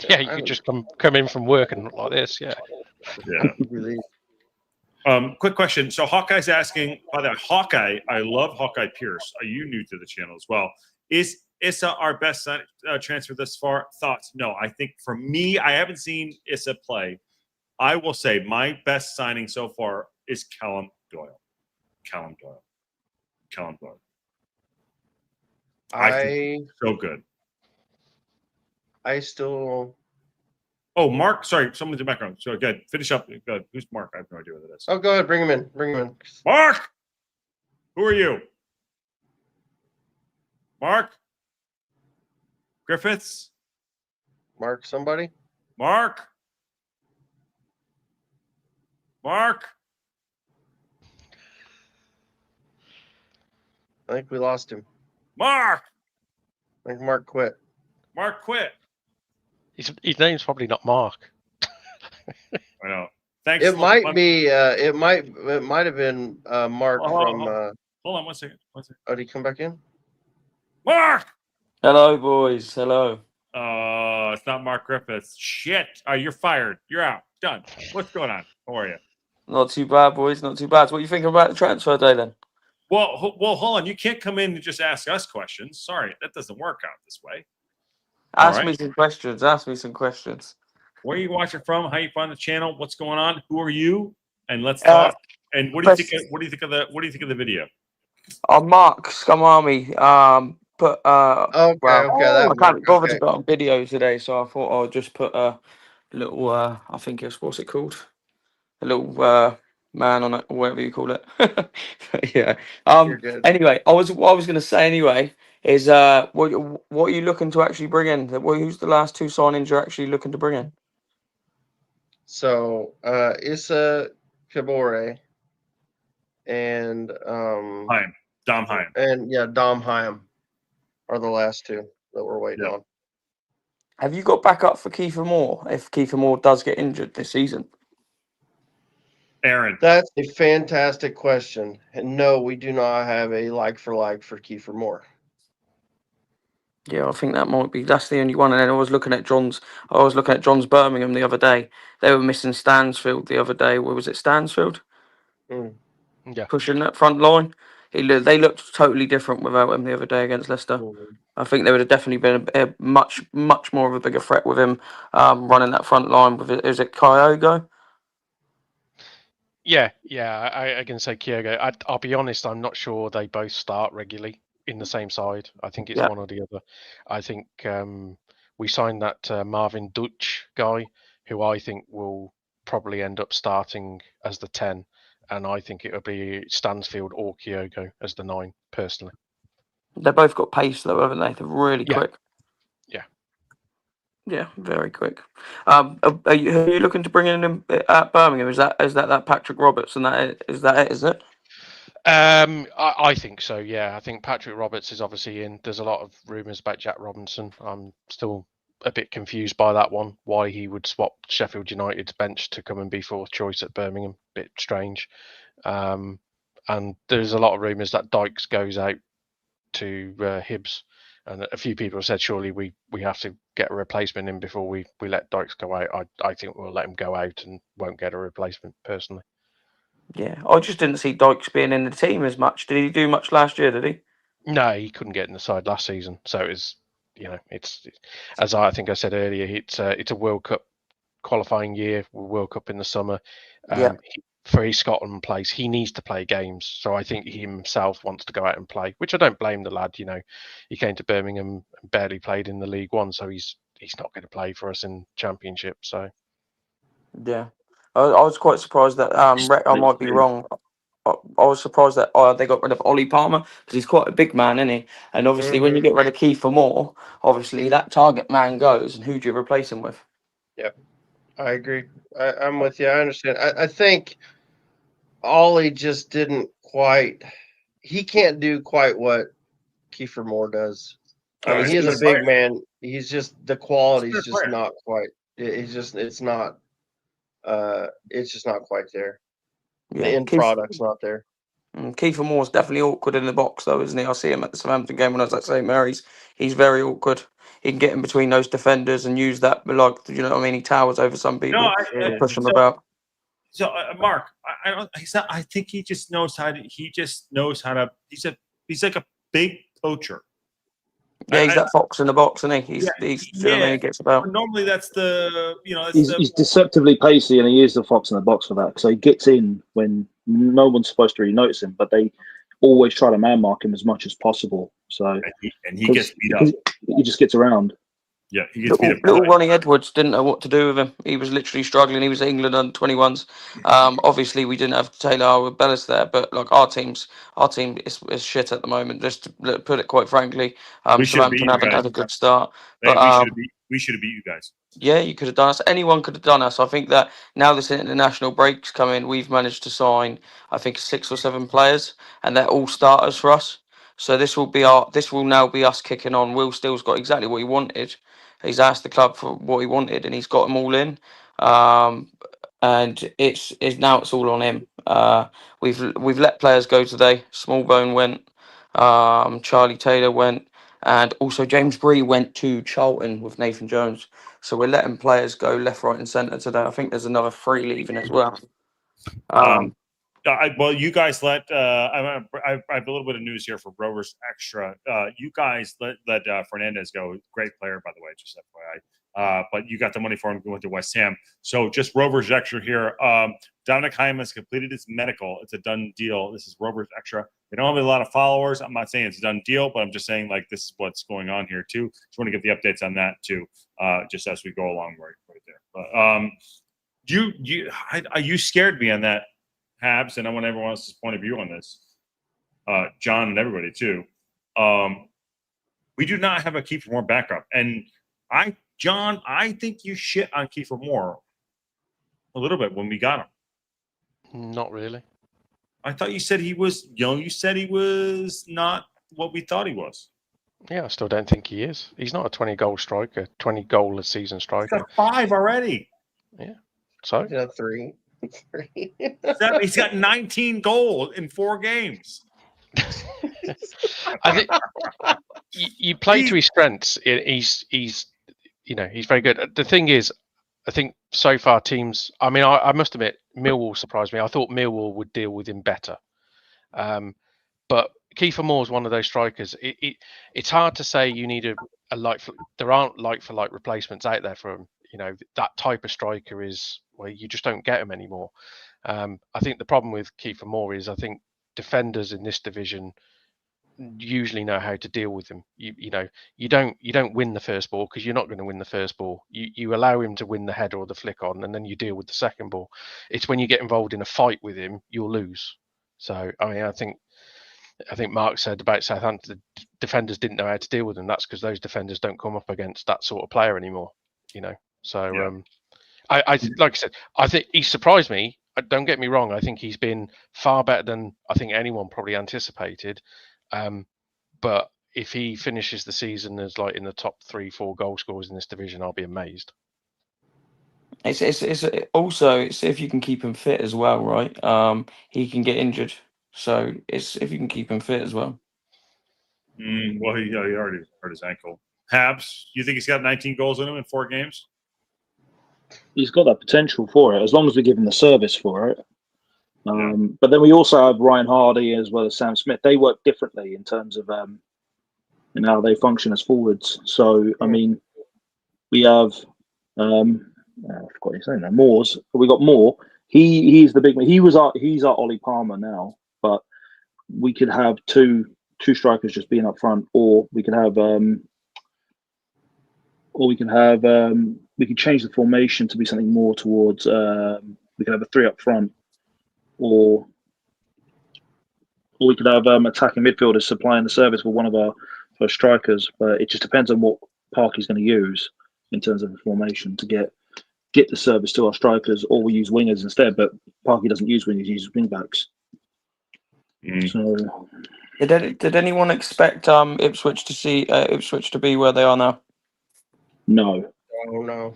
J: Yeah, you could just come in from work and look like this. Yeah.
E: Quick question. So Hawkeye's asking, by the way, Hawkeye, I love Hawkeye Pierce. Are you new to the channel as well? Is Issa our best transfer thus far? Thoughts? No, I think for me, I haven't seen Issa play. I will say my best signing so far is Callum Doyle. I think so good.
B: I still.
E: Oh, Mark. Sorry, someone's in the background. So good. Finish up. Good. Who's Mark? I have no idea what that is.
B: Oh, go ahead. Bring him in.
E: Mark. Who are you? Mark Griffiths.
B: Mark somebody.
E: Mark.
B: I think we lost him.
E: Mark.
B: I think Mark quit.
E: Mark quit.
J: His name's probably not Mark.
E: I know. Thanks.
B: It might be. It might have been Mark from.
E: Hold on 1 second.
B: Oh, did he come back in?
E: Mark.
N: Hello, boys. Hello.
E: Oh, it's not Mark Griffiths. Shit. Oh, you're fired. You're out. Done. What's going on? How are you?
N: Not too bad, boys. Not too bad. What are you thinking about the transfer day then?
E: Well, hold on. You can't come in and just ask us questions. Sorry, that doesn't work out this way.
N: Ask me some questions. Ask me some questions.
E: Where are you watching from? How you find the channel? What's going on? Who are you? And let's talk. And what do you think? What do you think of the? What do you think of the video?
N: Mark Scum Army. Put
B: okay,
N: I can't bother to go on video today, so I thought I'll just put a little. I think it's what's it called? A little man on it, or whatever you call it. Yeah. Anyway, what I was going to say anyway is what are you looking to actually bring in? Who's the last two signings you're actually looking to bring in?
B: So Issa Kabore and
E: Dom Heim.
B: And yeah, Dom Heim are the last two that we're waiting on.
N: Have you got backup for Kiefer Moore if Kiefer Moore does get injured this season?
E: Aaron.
B: That's a fantastic question. And no, we do not have a like for Kiefer Moore.
N: Yeah, I think that's the only one. And then I was looking at John's Birmingham the other day. They were missing Stansfield the other day. Where was it, Stansfield?
J: Yeah.
N: Pushing that front line. They looked totally different without him the other day against Leicester. I think they would have definitely been a much more of a bigger threat with him running that front line. Is it Kyogo?
J: Yeah, I can say Kyogo. I'll be honest, I'm not sure they both start regularly in the same side. I think it's one or the other. I think we signed that Marvin Dutch guy, who I think will probably end up starting as the 10, and I think it'll be Stansfield or Kyogo as the 9, personally.
N: They've both got pace though, haven't they? They're really quick. Yeah, very quick. Are you looking to bring in at Birmingham? Is that Patrick Roberts and is that it? Is it?
J: I think so. Yeah, I think Patrick Roberts is obviously in. There's a lot of rumours about Jack Robinson. I'm still a bit confused by that one. Why he would swap Sheffield United's bench to come and be fourth choice at Birmingham? Bit strange. And there's a lot of rumours that Dykes goes out to Hibs. And a few people have said, surely we have to get a replacement in before we let Dykes go out. I think we'll let him go out and won't get a replacement, personally.
N: Yeah, I just didn't see Dykes being in the team as much. Did he do much last year, did he?
J: No, he couldn't get in the side last season. So it's as I think I said earlier, it's a World Cup qualifying year, World Cup in the summer. For his Scotland place, he needs to play games. So I think he himself wants to go out and play, which I don't blame the lad. He came to Birmingham and barely played in the League One, so he's not going to play for us in Championship. So
N: yeah, I was quite surprised that I might be wrong. I was surprised that they got rid of Ollie Palmer because he's quite a big man, isn't he? And obviously, when you get rid of Kiefer Moore, obviously that target man goes, and who do you replace him with?
B: Yeah, I agree. I'm with you. I understand. I think Ollie just didn't quite. He can't do quite what Kiefer Moore does. I mean, he is a big man. He's just the quality's just not quite. It's just not quite there.
N: Yeah,
B: the end product's not there.
N: Kiefer Moore's definitely awkward in the box, though, isn't he? I see him at the Southampton game when I was at St Mary's. He's very awkward. He can get in between those defenders and use that, like, you know what I mean? He towers over some people, push them about.
E: So, Mark, I think he just knows how to. He's like a big poacher.
N: Yeah, he's that fox in the box, isn't he? He's you know what I mean? He gets about.
E: Normally, that's the
L: he's deceptively pacey, and he is the fox in the box for that. So he gets in when no one's supposed to really notice him, but they always try to man mark him as much as possible. So
E: and he gets beat up.
L: He just gets around.
E: Yeah, he gets beat up.
N: Little Ronnie Edwards didn't know what to do with him. He was literally struggling. He was England under 21s. Obviously, we didn't have Taylor Bellis there, but like our team is shit at the moment. Just to put it quite frankly, Southampton haven't had a good start.
E: We we should have beat you guys.
N: Yeah, you could have done us. Anyone could have done us. I think that now this international break's coming, we've managed to sign, I think, 6 or 7 players, and they're all starters for us. So this will now be us kicking on. Will Steele's got exactly what he wanted. He's asked the club for what he wanted, and he's got them all in. And it's now it's all on him. We've let players go today. Smallbone went. Charlie Taylor went. And also James Bree went to Charlton with Nathan Jones. So we're letting players go left, right, and centre today. I think there's another 3 leaving as well.
E: Well, you guys let. I have a little bit of news here for Rovers Extra. You guys let Fernandez go. Great player, by the way, just FYI. But you got the money for him going to West Ham. So just Rovers Extra here. Dominic Hyam has completed his medical. It's a done deal. This is Rovers Extra. They don't have a lot of followers. I'm not saying it's a done deal, but I'm just saying like this is what's going on here too. Just want to give the updates on that too, just as we go along right there. But you scared me on that, Habs, and I want everyone else's point of view on this. John and everybody too. We do not have a Kiefer Moore backup, and John, I think you shit on Kiefer Moore a little bit when we got him.
J: Not really.
E: I thought you said he was, you said he was not what we thought he was.
J: Yeah, I still don't think he is. He's not a 20-goal striker, 20-goal a season striker.
E: He's got 5 already.
J: Yeah. So?
B: He's got 3.
E: He's got 19 goals in 4 games.
J: I think you play to his strengths. He's very good. The thing is, I think so far teams. I mean, I must admit, Millwall surprised me. I thought Millwall would deal with him better, but Kiefer Moore is one of those strikers. It's hard to say you need a like. There aren't like for like replacements out there for him. That type of striker is where you just don't get him anymore. I think the problem with Kiefer Moore is I think defenders in this division usually know how to deal with him. You don't win the first ball because you're not going to win the first ball. You allow him to win the header or the flick on, and then you deal with the second ball. It's when you get involved in a fight with him, you'll lose. So I mean, I think Mark said about Southampton, the defenders didn't know how to deal with him. That's because those defenders don't come up against that sort of player anymore. So yeah. I like I said, I think he surprised me. Don't get me wrong. I think he's been far better than I think anyone probably anticipated. But if he finishes the season as like in the top 3-4 goal scorers in this division, I'll be amazed.
N: It's also if you can keep him fit as well, right? He can get injured, so it's if you can keep him fit as well.
E: Well, he already hurt his ankle. Habs, you think he's got 19 goals in him in 4 games?
L: He's got that potential for it, as long as we give him the service for it. But then we also have Ryan Hardy as well as Sam Smith. They work differently in terms of how they function as forwards. So, I mean, we have I forgot his name now. Moores. We got Moore. He's the big man. He's our Ollie Palmer now. But we could have two strikers just being up front, or we could have we could change the formation to be something more towards we could have a 3 up front, or we could have attacking midfielders supplying the service for one of our strikers. But it just depends on what Parky's going to use in terms of the formation to get the service to our strikers, or we use wingers instead. But Parky doesn't use wingers; he uses wing backs. So,
N: did anyone expect Ipswich to be where they are now?
L: No.
B: Oh no.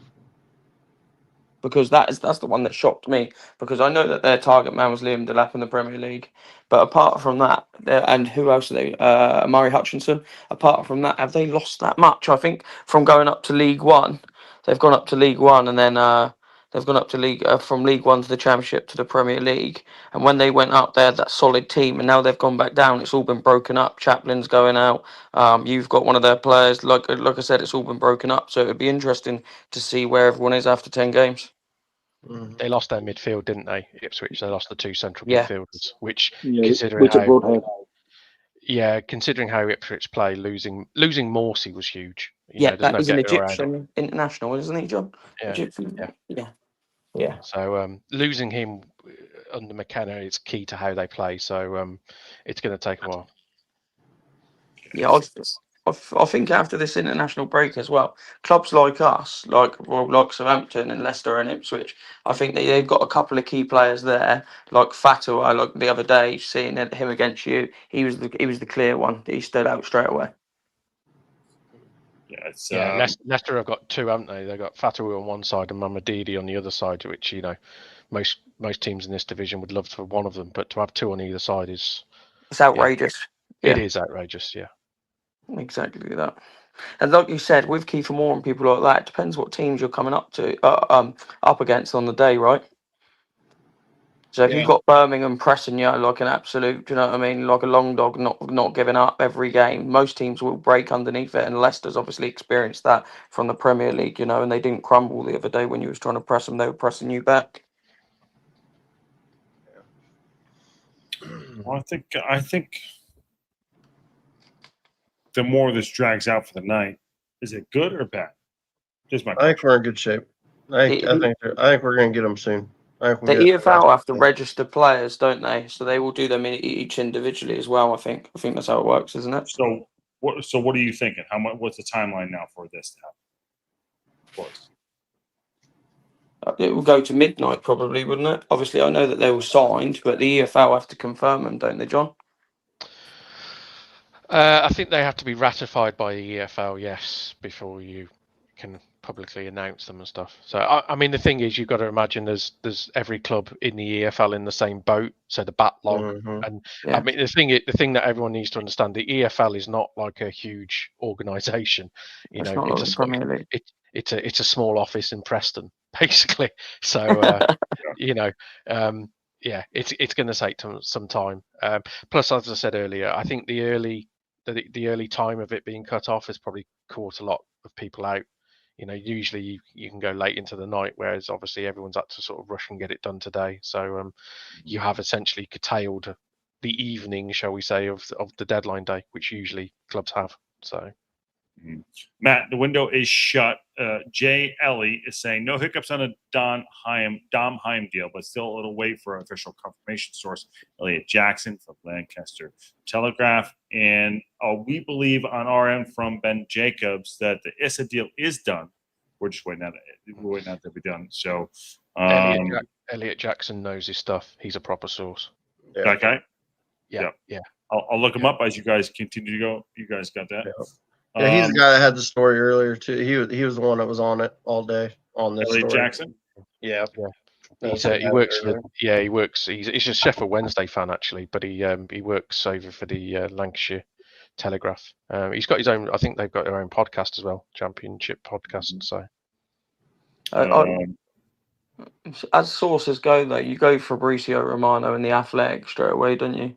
N: Because that's the one that shocked me, because I know that their target man was Liam Delap in the Premier League, but apart from that, and who else are they? Murray Hutchinson. Apart from that, have they lost that much? I think from going up to League One, they've gone up to League One, and then they've gone up to from League One to the Championship to the Premier League. And when they went up, they had that solid team, and now they've gone back down. It's all been broken up. Chaplin's going out. You've got one of their players. Like I said, it's all been broken up. So it'd be interesting to see where everyone is after 10 games.
J: They lost their midfield, didn't they? Ipswich. They lost the 2 central midfielders, which considering how Ipswich play, losing Morsey was huge.
N: He's an Egyptian international, isn't he, John?
J: Yeah.
N: Egyptian. Yeah.
J: So losing him under McKenna is key to how they play. So it's going to take a while.
N: Yeah, I think after this international break as well, clubs like us, like Southampton and Leicester and Ipswich, I think they've got a couple of key players there, like Fatwa. Like the other day, seeing him against you, he was the clear one. He stood out straight away.
E: Yeah, it's
J: Leicester have got two, haven't they? They've got Fatwa on one side and Mamadidi on the other side, which most teams in this division would love for one of them, but to have two on either side it's
N: outrageous.
J: It is outrageous, yeah.
N: Exactly that. And like you said, with Kiefer Moore and people like that, it depends what teams you're coming up against on the day, right? So if you've got Birmingham pressing you like an absolute, do you know what I mean, like a long dog, not giving up every game, most teams will break underneath it. And Leicester's obviously experienced that from the Premier League, and they didn't crumble the other day when you was trying to press them; they were pressing you back.
E: Well, I think the more this drags out for the night, is it good or bad? Just my
B: I think we're in good shape. I think we're going to get them soon.
N: The EFL have to register players, don't they? So they will do them each individually as well. I think that's how it works, isn't it?
E: So what are you thinking? What's the timeline now for this to happen? Of course.
N: It will go to midnight probably, wouldn't it? Obviously, I know that they were signed, but the EFL have to confirm them, don't they, John?
J: I think they have to be ratified by the EFL, yes, before you can publicly announce them and stuff. So I mean, the thing is, you've got to imagine there's every club in the EFL in the same boat. So the backlog, and I mean, the thing that everyone needs to understand, the EFL is not like a huge organisation. It's a small office in Preston, basically. So it's going to take some time. Plus, as I said earlier, I think the early time of it being cut off has probably caught a lot of people out. Usually you can go late into the night, whereas obviously everyone's had to sort of rush and get it done today. So you have essentially curtailed the evening, shall we say, of the deadline day, which usually clubs have. So,
E: Matt, the window is shut. Jay Ellie is saying no hiccups on a Dom Heim deal, but still a little wait for an official confirmation source. Elliot Jackson from Lancaster Telegraph. And we believe on our end from Ben Jacobs that the Issa deal is done. We're just waiting on it. We're waiting on it to be done. So
J: Elliot Jackson knows his stuff. He's a proper source.
E: Okay.
J: Yeah.
E: I'll look him up as you guys continue to go. You guys got that?
B: Yeah, he's the guy that had the story earlier too. He was the one that was on it all day on this
E: Elliot
B: story.
E: Jackson.
B: Yeah.
J: He works. He's a Sheffield Wednesday fan actually, but he works over for the Lancashire Telegraph. He's got his own. I think they've got their own podcast as well, Championship podcast. So,
N: as sources go, though, you go Fabrizio Romano and the Athletic straight away, don't you?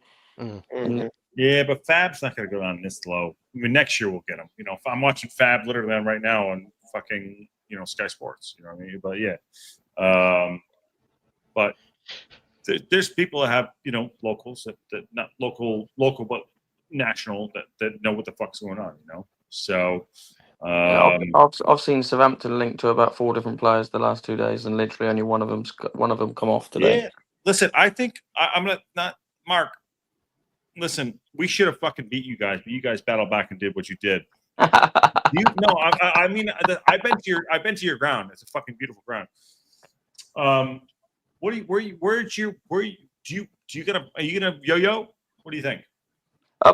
E: Yeah, but Fab's not going to go down this low. I mean, next year we'll get him. If I'm watching Fab literally right now on fucking Sky Sports. You know what I mean? But yeah, but there's people that have locals that not local but national that know what the fuck's going on. So.
N: I've seen Southampton linked to about 4 different players the last 2 days, and literally only one of them come off today.
E: Yeah, listen, I think I'm gonna not Mark. Listen, we should have fucking beat you guys, but you guys battled back and did what you did. I mean, I've been to your ground. It's a fucking beautiful ground. Are you gonna yo-yo? What do you think?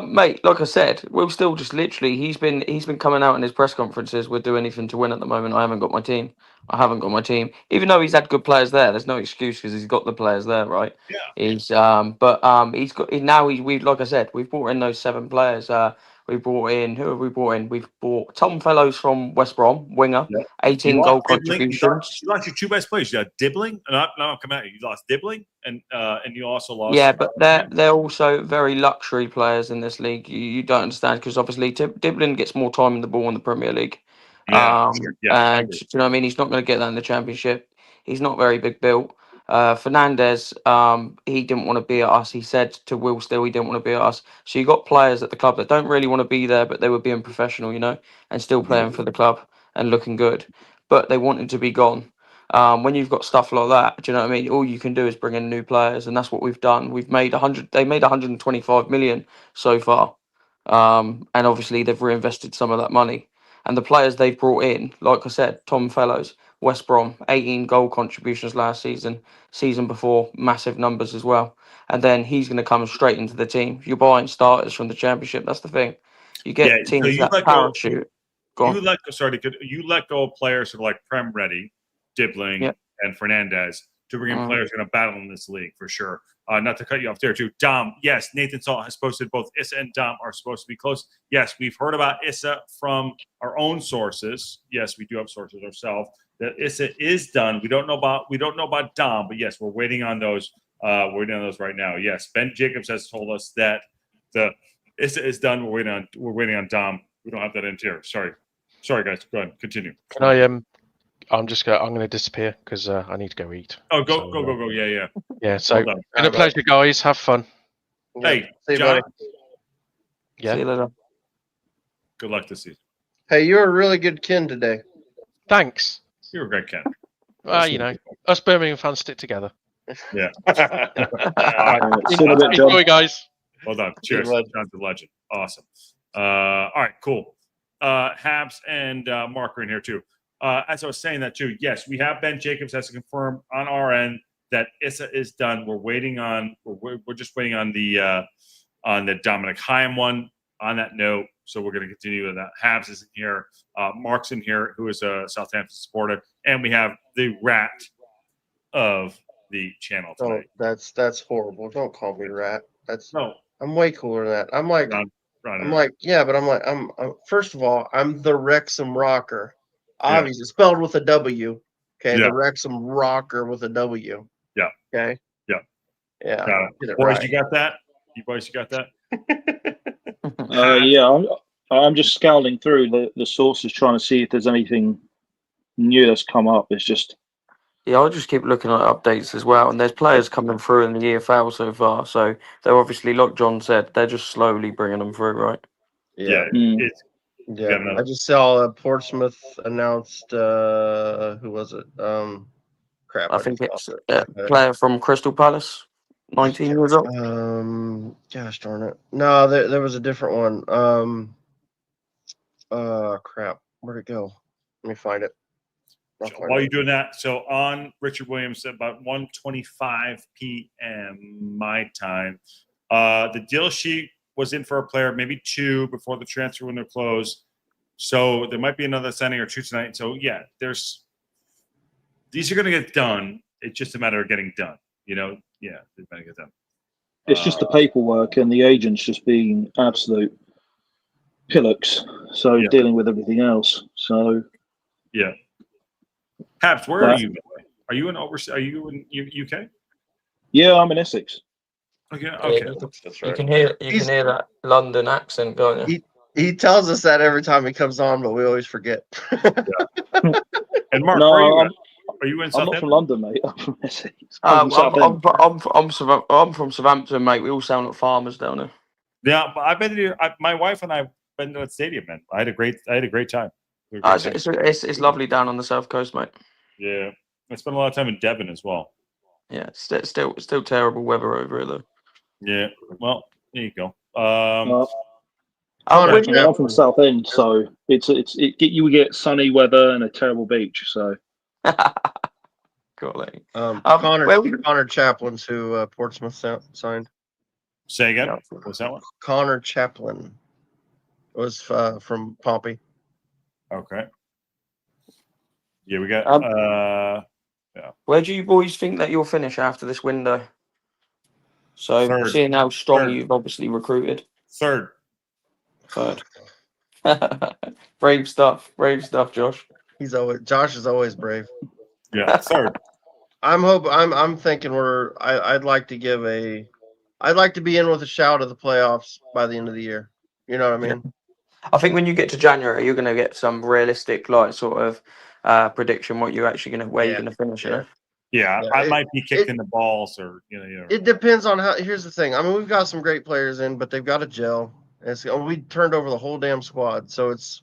N: Mate, like I said, we're still just literally. He's been coming out in his press conferences. We'll do anything to win at the moment. I haven't got my team. Even though he's had good players there, there's no excuse because he's got the players there, right?
E: Yeah.
N: He's like I said, we've brought in those 7 players. Who have we brought in? We've brought Tom Fellows from West Brom, winger, 18 goal contributions.
E: You lost your 2 best players. You had Dibbling, not come out. You lost Dibbling, and you also lost.
N: Yeah, but they're also very luxury players in this league. You don't understand because obviously Dibbling gets more time in the ball in the Premier League. And do you know what I mean? He's not going to get that in the Championship. He's not very big built. Fernandez, he didn't want to be at us. He said to Will Still he didn't want to be at us. So you got players at the club that don't really want to be there, but they were being professional, and still playing for the club and looking good. But they wanted to be gone. When you've got stuff like that, do you know what I mean? All you can do is bring in new players, and that's what we've done. They made 125 million so far. And obviously they've reinvested some of that money. And the players they've brought in, like I said, Tom Fellows, West Brom, 18 goal contributions last season. Season before, massive numbers as well. And then he's going to come straight into the team. You're buying starters from the Championship. That's the thing. You get
E: Yeah, so
N: teams
E: you
N: that
E: let go.
N: parachute. Go on.
E: You let go of players who are like Prem Reddy, Dibbling,
N: Yep.
E: and Fernandez to bring in players who are going to battle in this league for sure. Not to cut you off there too. Dom, yes, Nathan Salt has posted both Issa and Dom are supposed to be close. Yes, we've heard about Issa from our own sources. Yes, we do have sources ourselves. That Issa is done. We don't know about Dom, but yes, we're waiting on those. We're waiting on those right now. Yes, Ben Jacobs has told us that the Issa is done. We're waiting on Dom. We don't have that in here. Sorry guys. Go ahead. Continue.
J: Can I I'm gonna disappear because I need to go eat.
E: Oh, go. Yeah.
J: Yeah. So been a pleasure, guys. Have fun.
E: Hey,
B: See you,
E: John.
B: buddy.
J: Yeah.
N: See you later.
E: Good luck this season.
B: Hey, you're a really good kin today.
J: Thanks.
E: You're a great cat.
J: You know, us Birmingham fans stick together.
E: Yeah.
L: See you in a bit, John.
J: Enjoy, guys.
E: Well done. Cheers. John's a legend. Awesome. All right, cool. Habs and Mark are in here too. As I was saying that too, yes, we have Ben Jacobs has to confirm on our end that Issa is done. We're waiting on. We're just waiting on the Dominic Hyam one. On that note, so we're going to continue with that. Habs is in here. Mark's in here, who is a Southampton supporter, and we have the rat of the channel today.
B: Oh, that's horrible. Don't call me rat. That's
E: no.
B: I'm way cooler than that. I'm like, first of all, I'm the Wrexham rocker. Obviously, spelled with a W. Okay, the Wrexham rocker with a W.
E: Yeah.
B: Okay.
E: Yeah.
B: Yeah.
E: Got it. Boys, you got that? You boys, you got that?
L: Yeah, I'm just scouting through the sources trying to see if there's anything new that's come up. It's just
N: I'll just keep looking at updates as well. And there's players coming through in the EFL so far. So they're obviously, like John said, they're just slowly bringing them through, right?
B: Yeah.
E: Yeah.
B: I just saw Portsmouth announced. Who was it? Crap.
N: I think it's a player from Crystal Palace, 19 years old.
B: Gosh darn it! No, there was a different one. Crap. Where'd it go? Let me find it.
E: While you're doing that, so on Richard Williams at about 1:25 p.m. my time, the deal sheet was in for a player, maybe two before the transfer window closed. So there might be another signing or two tonight. So yeah, these are going to get done. It's just a matter of getting done. You know, yeah, they're going to get done.
L: It's just the paperwork and the agents just being absolute pillocks. So dealing with everything else. So
E: yeah. Habs, where are you? Are you in overseas? Are you in UK?
L: Yeah, I'm in Essex.
E: Okay.
N: That's right. You can hear that London accent, can't you?
B: He tells us that every time he comes on, but we always forget.
E: And Mark,
L: no,
E: where are you? Are you in
L: I'm
E: Southampton?
L: not from London, mate. I'm from Essex.
N: I'm from Southampton, mate. We all sound like farmers down there.
E: Yeah, but I've been here. My wife and I have been to that stadium, man. I had a great time.
N: It's lovely down on the south coast, mate.
E: Yeah, I spent a lot of time in Devon as well.
N: Yeah, it's still terrible weather over here though.
E: Yeah, well, there you go.
L: I'm from South End, so you get sunny weather and a terrible beach. So,
N: golly.
B: Connor Chaplin's who Portsmouth signed.
E: Say again. What's that one?
B: Connor Chaplin was from Pompey.
E: Okay. Yeah, we got.
N: Where do you boys think that you'll finish after this window? So,
E: Third.
N: seeing how strong you've obviously recruited.
E: Third.
N: Brave stuff, Josh.
B: Josh is always brave.
E: Yeah, third.
B: I'm thinking I'd like to be in with a shout of the playoffs by the end of the year. You know what I mean?
N: I think when you get to January, you're going to get some realistic, like, sort of prediction what you're actually going to where you're going to finish.
E: Yeah, I might be kicking the balls, or
B: It depends on how. Here's the thing. I mean, we've got some great players in, but they've got to gel. We turned over the whole damn squad, so it's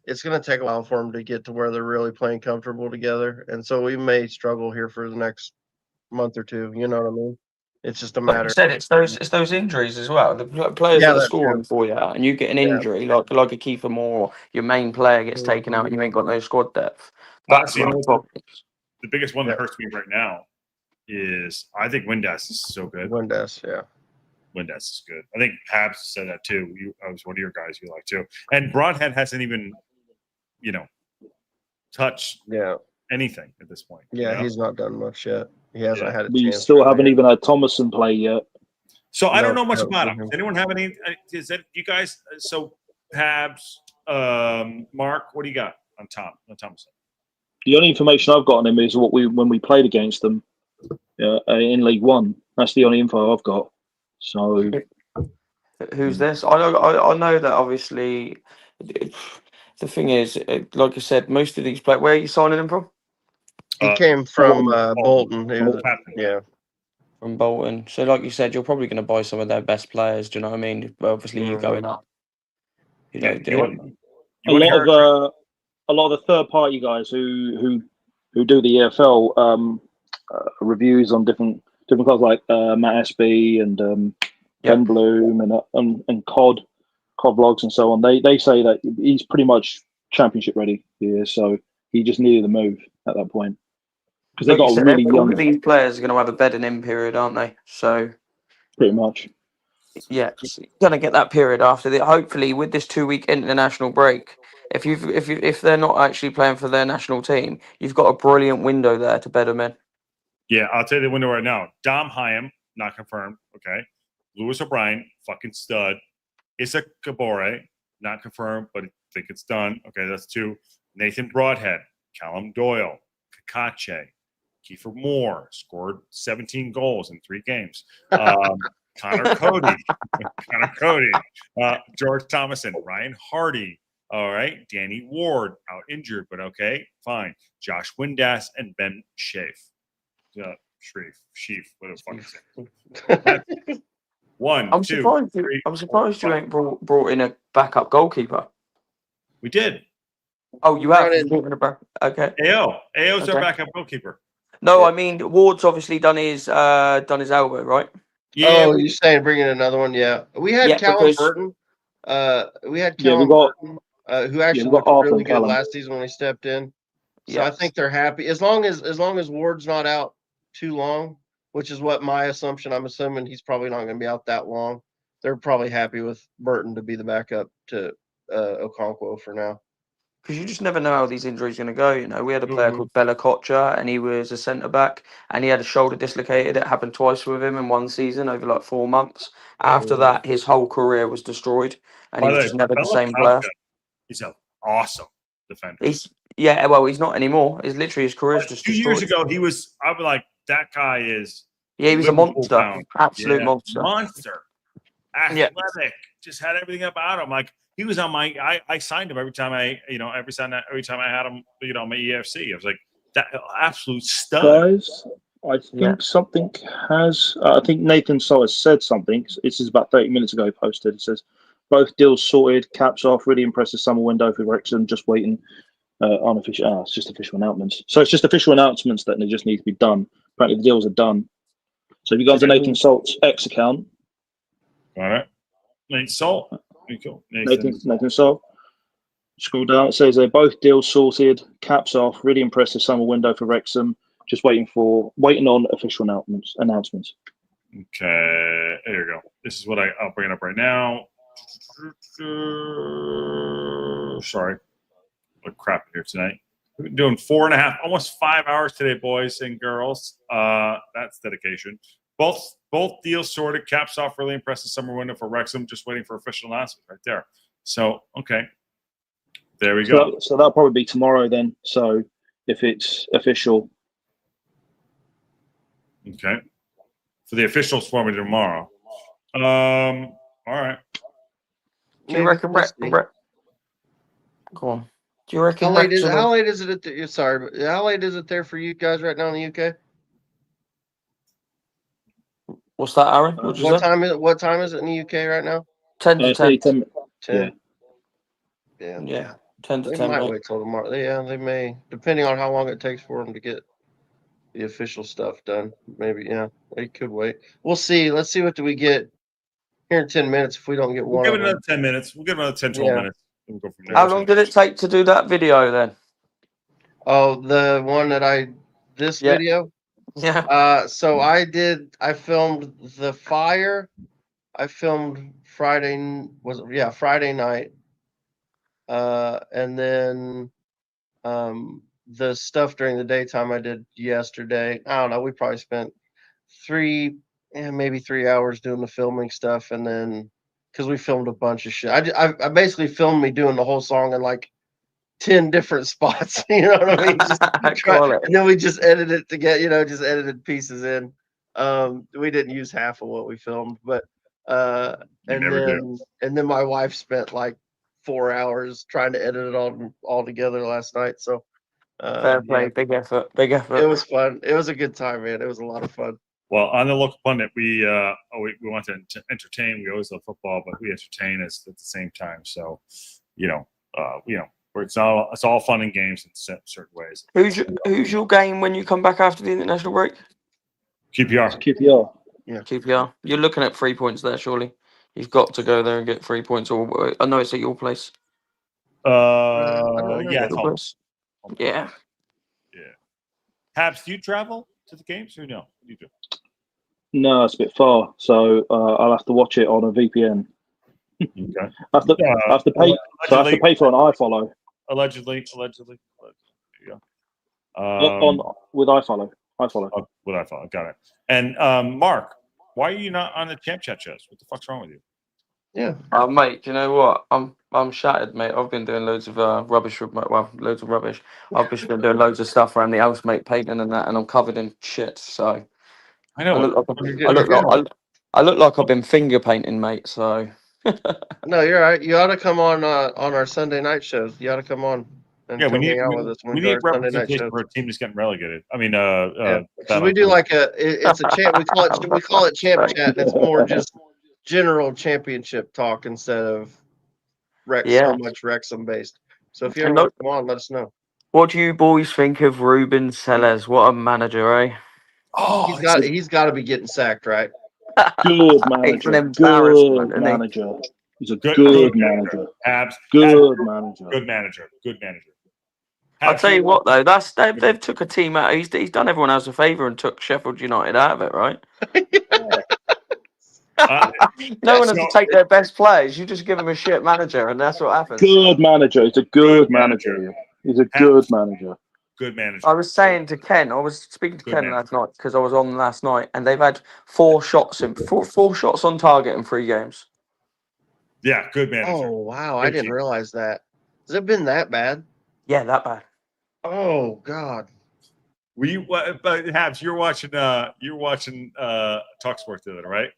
B: going to take a while for them to get to where they're really playing comfortable together, and so we may struggle here for the next month or two. You know what I mean? It's just a
N: Like
B: matter.
N: you said, it's those injuries as well. The players
B: Yeah,
N: that are
B: that's
N: scoring for you, and you get an injury like a Kiefer Moore, your main player gets taken out, and you ain't got no squad depth. That's
E: Honestly, you know
N: what
E: what the biggest one that hurts me right now is I think Windass is so good.
B: Windass, yeah.
E: Windass is good. I think Habs said that too. I was one of your guys you like too. And Broadhead hasn't even, touched anything at this point.
B: Yeah, he's not done much yet. He hasn't had a
L: We
B: chance.
L: still haven't even had Thomason play yet.
E: So I don't
B: No,
E: know much
B: no,
E: about him.
B: mhm.
E: Does anyone have any? Is that you guys? So Habs, Mark, what do you got on Thomason?
L: The only information I've got on him is when we played against them in League One. That's the only info I've got. So
N: Who's this? I know that obviously. The thing is, like I said, most of these players. Where are you signing them from?
B: He came from Bolton. He was,
N: from Bolton. So, like you said, you're probably going to buy some of their best players. Do you know what I mean? Obviously, you're going up. You know,
L: a lot of the third party guys who do the EFL reviews on different clubs like Matt SB and Ben Bloom and COD vlogs and so on. They say that he's pretty much championship ready here, so he just needed a move at that point because they
N: like
L: got a really
N: all
L: young.
N: of these players are going to have a bedding in period, aren't they? So
L: pretty much.
N: Yeah, you're gonna get that period after the. Hopefully, with this 2-week international break, if they're not actually playing for their national team, you've got a brilliant window there to bed them in.
E: Yeah, I'll tell you the window right now. Dom Hyam, not confirmed. Okay. Lewis O'Brien, fucking stud. Issa Kabore, not confirmed, but I think it's done. Okay, that's 2. Nathan Broadhead, Callum Doyle, Kakache, Kiefer Moore, scored 17 goals in 3 games. Connor Cody, George Thomason, Ryan Hardy. All right, Danny Ward out injured, but okay, fine. Josh Windass and Ben Sheaf. Sheaf, what the fuck is it?
N: I'm surprised you ain't brought in a backup goalkeeper.
E: We did.
N: Oh, you have brought in a back. Okay.
E: AO's our backup goalkeeper.
N: No, I mean Ward's obviously done his elbow, right?
B: Yeah. Oh, you're saying bringing another one? Yeah. We had Callum Burton. We had Callum Burton, who actually looked really good last season when he stepped in. So I think they're happy as long as Ward's not out too long, which is what my assumption. I'm assuming he's probably not going to be out that long. They're probably happy with Burton to be the backup to Okonkwo for now.
N: Because you just never know how these injuries are going to go. You know, we had a player called Bella Kocha, and he was a centre back, and he had a shoulder dislocated. It happened twice with him in one season over like 4 months. After that, his whole career was destroyed, and he was just never the same player.
E: He's an awesome defender.
N: He's not anymore. It's literally his career's just
E: 2
N: destroyed.
E: years ago, I was like, that guy is.
N: Yeah, he was a monster, absolute monster.
E: Athletic, just had everything about him. Like he was on my. I signed him every time I had him, on my EFC. I was like that absolute stud.
L: Guys, I think something has. I think Nathan Solis said something. This is about 30 minutes ago. Posted. It says both deals sorted, caps off. Really impressive summer window for Wrexham. Just waiting on official. It's just official announcements. So it's just official announcements that they just need to be done. Apparently the deals are done. So if you go to Nathan Salt's X account.
E: All right. Nathan Salt.
L: Nathan Salt. Scroll down. It says both deals sorted, caps off. Really impressive summer window for Wrexham. Just waiting on official announcements.
E: Okay, there you go. This is what I'll bring it up right now. Sorry, what crap here tonight. We've been doing 4.5, almost 5 hours today, boys and girls. That's dedication. Both deals sorted, caps off. Really impressive summer window for Wrexham. Just waiting for official announcement right there. So okay, there we go.
L: So that'll probably be tomorrow then. So if it's official,
E: okay. For the officials for me tomorrow. All right.
N: Do you reckon Go on. Do you reckon
B: how late is it? Sorry, but how late is it there for you guys right now in the UK?
N: What's that, Aaron?
B: What time is it in the UK right now?
N: 10 to 10.
B: 10.
N: Yeah. 10 to
B: they
N: 10.
B: They might wait till tomorrow. Yeah, they may, depending on how long it takes for them to get the official stuff done. Maybe, yeah, we could wait. We'll see. Let's see what do we get here in 10 minutes. If we don't get
E: We'll
B: one
E: give
B: of
E: it
B: them.
E: another 10 minutes. We'll give it another 10, 12
B: Yeah.
E: minutes. We'll go from there.
N: How long did it take to do that video then?
B: Oh, the one that this
N: Yeah.
B: video?
N: Yeah.
B: So I filmed the fire. I filmed Friday night. And then the stuff during the daytime I did yesterday. I don't know, we probably spent maybe 3 hours doing the filming stuff, and then because we filmed a bunch of shit. I basically filmed me doing the whole song in like 10 different spots. You know what I mean? And then we just edited it together, just edited pieces in. We didn't use half of what we filmed, but and then my wife spent like 4 hours trying to edit it all together last night. So
N: Fair play, big effort.
B: it was fun. It was a good time, man. It was a lot of fun.
E: Well, on the local pundit, we want to entertain. We always love football, but we entertain at the same time. So, it's all fun and games in certain ways.
N: Who's your game when you come back after the international break?
E: QPR.
B: Yeah,
N: QPR. You're looking at 3 points there, surely. You've got to go there and get 3 points. Or I know it's at your place.
E: Yeah, it's home.
N: Yeah.
E: Habs, do you travel to the games or no? You do.
L: No, it's a bit far, so I'll have to watch it on a VPN.
E: Okay.
L: I have to pay. So I have to pay for an iFollow.
E: Allegedly. Yeah.
L: With iFollow.
E: Oh, with iFollow, got it. And Mark, why are you not on the Champ Chat shows? What the fuck's wrong with you?
B: Yeah.
N: Mate, do you know what? I'm shattered, mate. I've been doing loads of rubbish with loads of rubbish. I've just been doing loads of stuff around the house, mate, painting and that, and I'm covered in shit. So
E: I know.
N: I look like I've been finger painting, mate. So
B: no, you're right. You ought to come on our Sunday night shows. You ought to come on and
E: we need
B: hang out with us.
E: we need representation for a team that's getting relegated. I mean,
B: so we do like it's a champ. We call it Champ Chat. And it's more just general championship talk instead of so much Wrexham based. So if you ever want to come on, let us know.
N: What do you boys think of Ruben Sellers? What a manager, eh?
B: Oh, he's got to be getting sacked, right?
L: Good manager. Good manager. He's a good manager. Good manager.
E: Good manager.
N: I'll tell you what, though, they've took a team out. He's done everyone else a favour and took Sheffield United out of it, right? No one has to take their best players. You just give them a shit manager, and that's what happens.
L: Good manager. He's a good manager. He's a good manager.
E: Good manager.
N: I was saying to Ken, I was speaking to Ken last night because I was on last night, and they've had four shots on target in 3 games.
E: Yeah, good manager.
B: Oh wow, I didn't realize that. Has it been that bad?
N: Yeah, that bad.
B: Oh God.
E: But Habs, you're watching TalkSport today, right?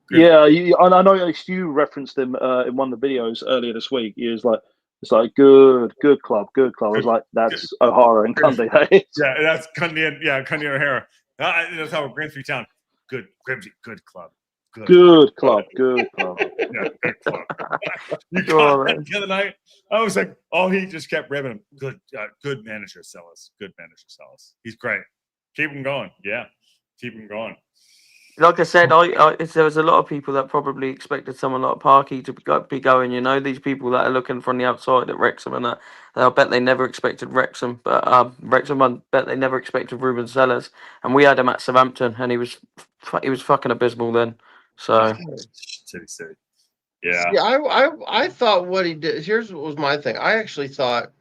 E: Good.
L: Yeah, I know you referenced him in one of the videos earlier this week. He was like, it's like good club. I was like, that's O'Hara and Cundy.
E: Yeah, that's Cundy and O'Hara. That's how we're Grimsby Town. Good Grimsby, good club.
L: Good club.
E: Yeah, good club. You caught that the other night. I was like, he just kept ribbing him. Good manager, Sellers. Good manager, Sellers. He's great. Keep him going. Yeah, keep him going.
N: Like I said, there was a lot of people that probably expected someone like Parky to be going. These people that are looking from the outside at Wrexham and that. I bet they never expected Wrexham, but Wrexham, I bet they never expected Ruben Sellers. And we had him at Southampton, and he was fucking abysmal then. So,
E: silly. Yeah.
B: See, I thought what he did. Here's what was my thing. I actually thought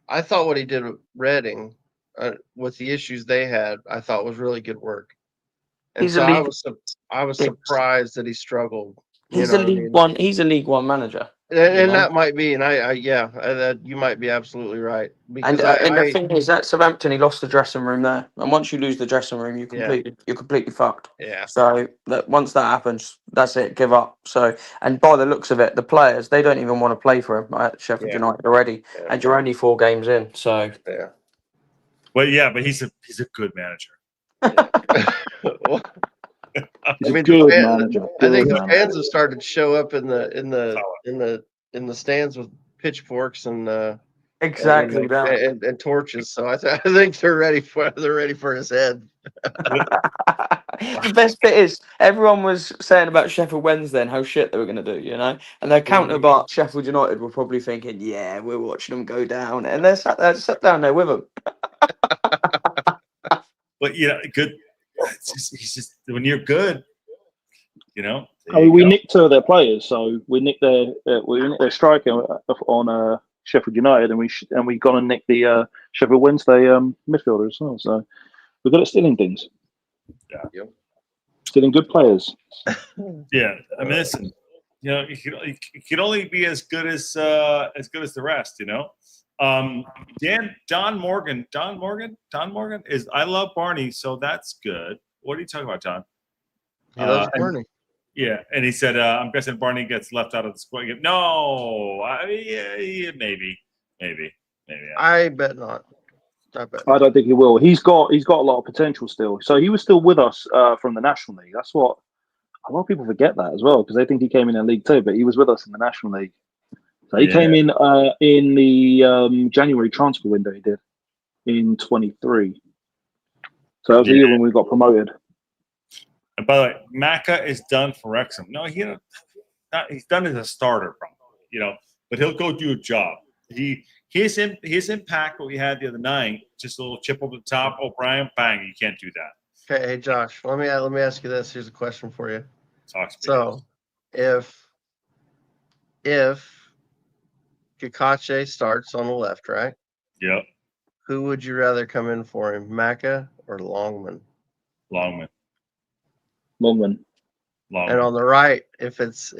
B: I thought what he did with Reading, with the issues they had, I thought was really good work. And so I was surprised that he struggled.
N: He's a League One. He's a League One manager,
B: and that might be. And you might be absolutely right.
N: Because and the thing is, at Southampton, he lost the dressing room there, and once you lose the dressing room, you're completely fucked.
B: Yeah.
N: So once that happens, that's it. Give up. So, and by the looks of it, the players, they don't even want to play for him at Sheffield United already, and you're only 4 games in. So
B: yeah.
E: Well, yeah, but he's a good manager.
B: I mean, good manager. I think the fans have started to show up in the stands with pitchforks and
N: Exactly that.
B: and torches. So I think they're ready for his head.
N: The best bit is everyone was saying about Sheffield Wednesday and how shit they were going to do, and their counterpart Sheffield United were probably thinking, yeah, we're watching them go down, and they're sat down there with them.
E: But good. He's just when you're good,
L: I mean, we nicked two of their players, so we nicked their striker on Sheffield United, and we gone and nicked the Sheffield Wednesday midfielder as well. So we're good at stealing things.
E: Yeah.
B: Yep.
L: Stealing good players.
E: Yeah, I mean, listen, you could only be as good as the rest, Don Morgan is. I love Barney, so that's good. What are you talking about, John?
B: He loves Barney.
E: Yeah, and he said, I'm guessing Barney gets left out of the squad. No, maybe.
B: I bet not.
L: I don't think he will. He's got a lot of potential still. So he was still with us from the National League. That's what a lot of people forget that as well because they think he came in League Two, but he was with us in the National League. So he came in the January transfer window. He did in 23. So that was the year when we got promoted.
E: And by the way, Maka is done for Wrexham. No, he's done as a starter, probably, but he'll go do a job. His impact, what we had the other night, just a little chip over the top. O'Brien, bang! You can't do that.
B: Okay, hey Josh, let me ask you this. Here's a question for you.
E: Talk to me.
B: So, if Kakache starts on the left, right?
E: Yep.
B: Who would you rather come in for him, Maka or Longman?
L: Longman.
B: And on the right, if it's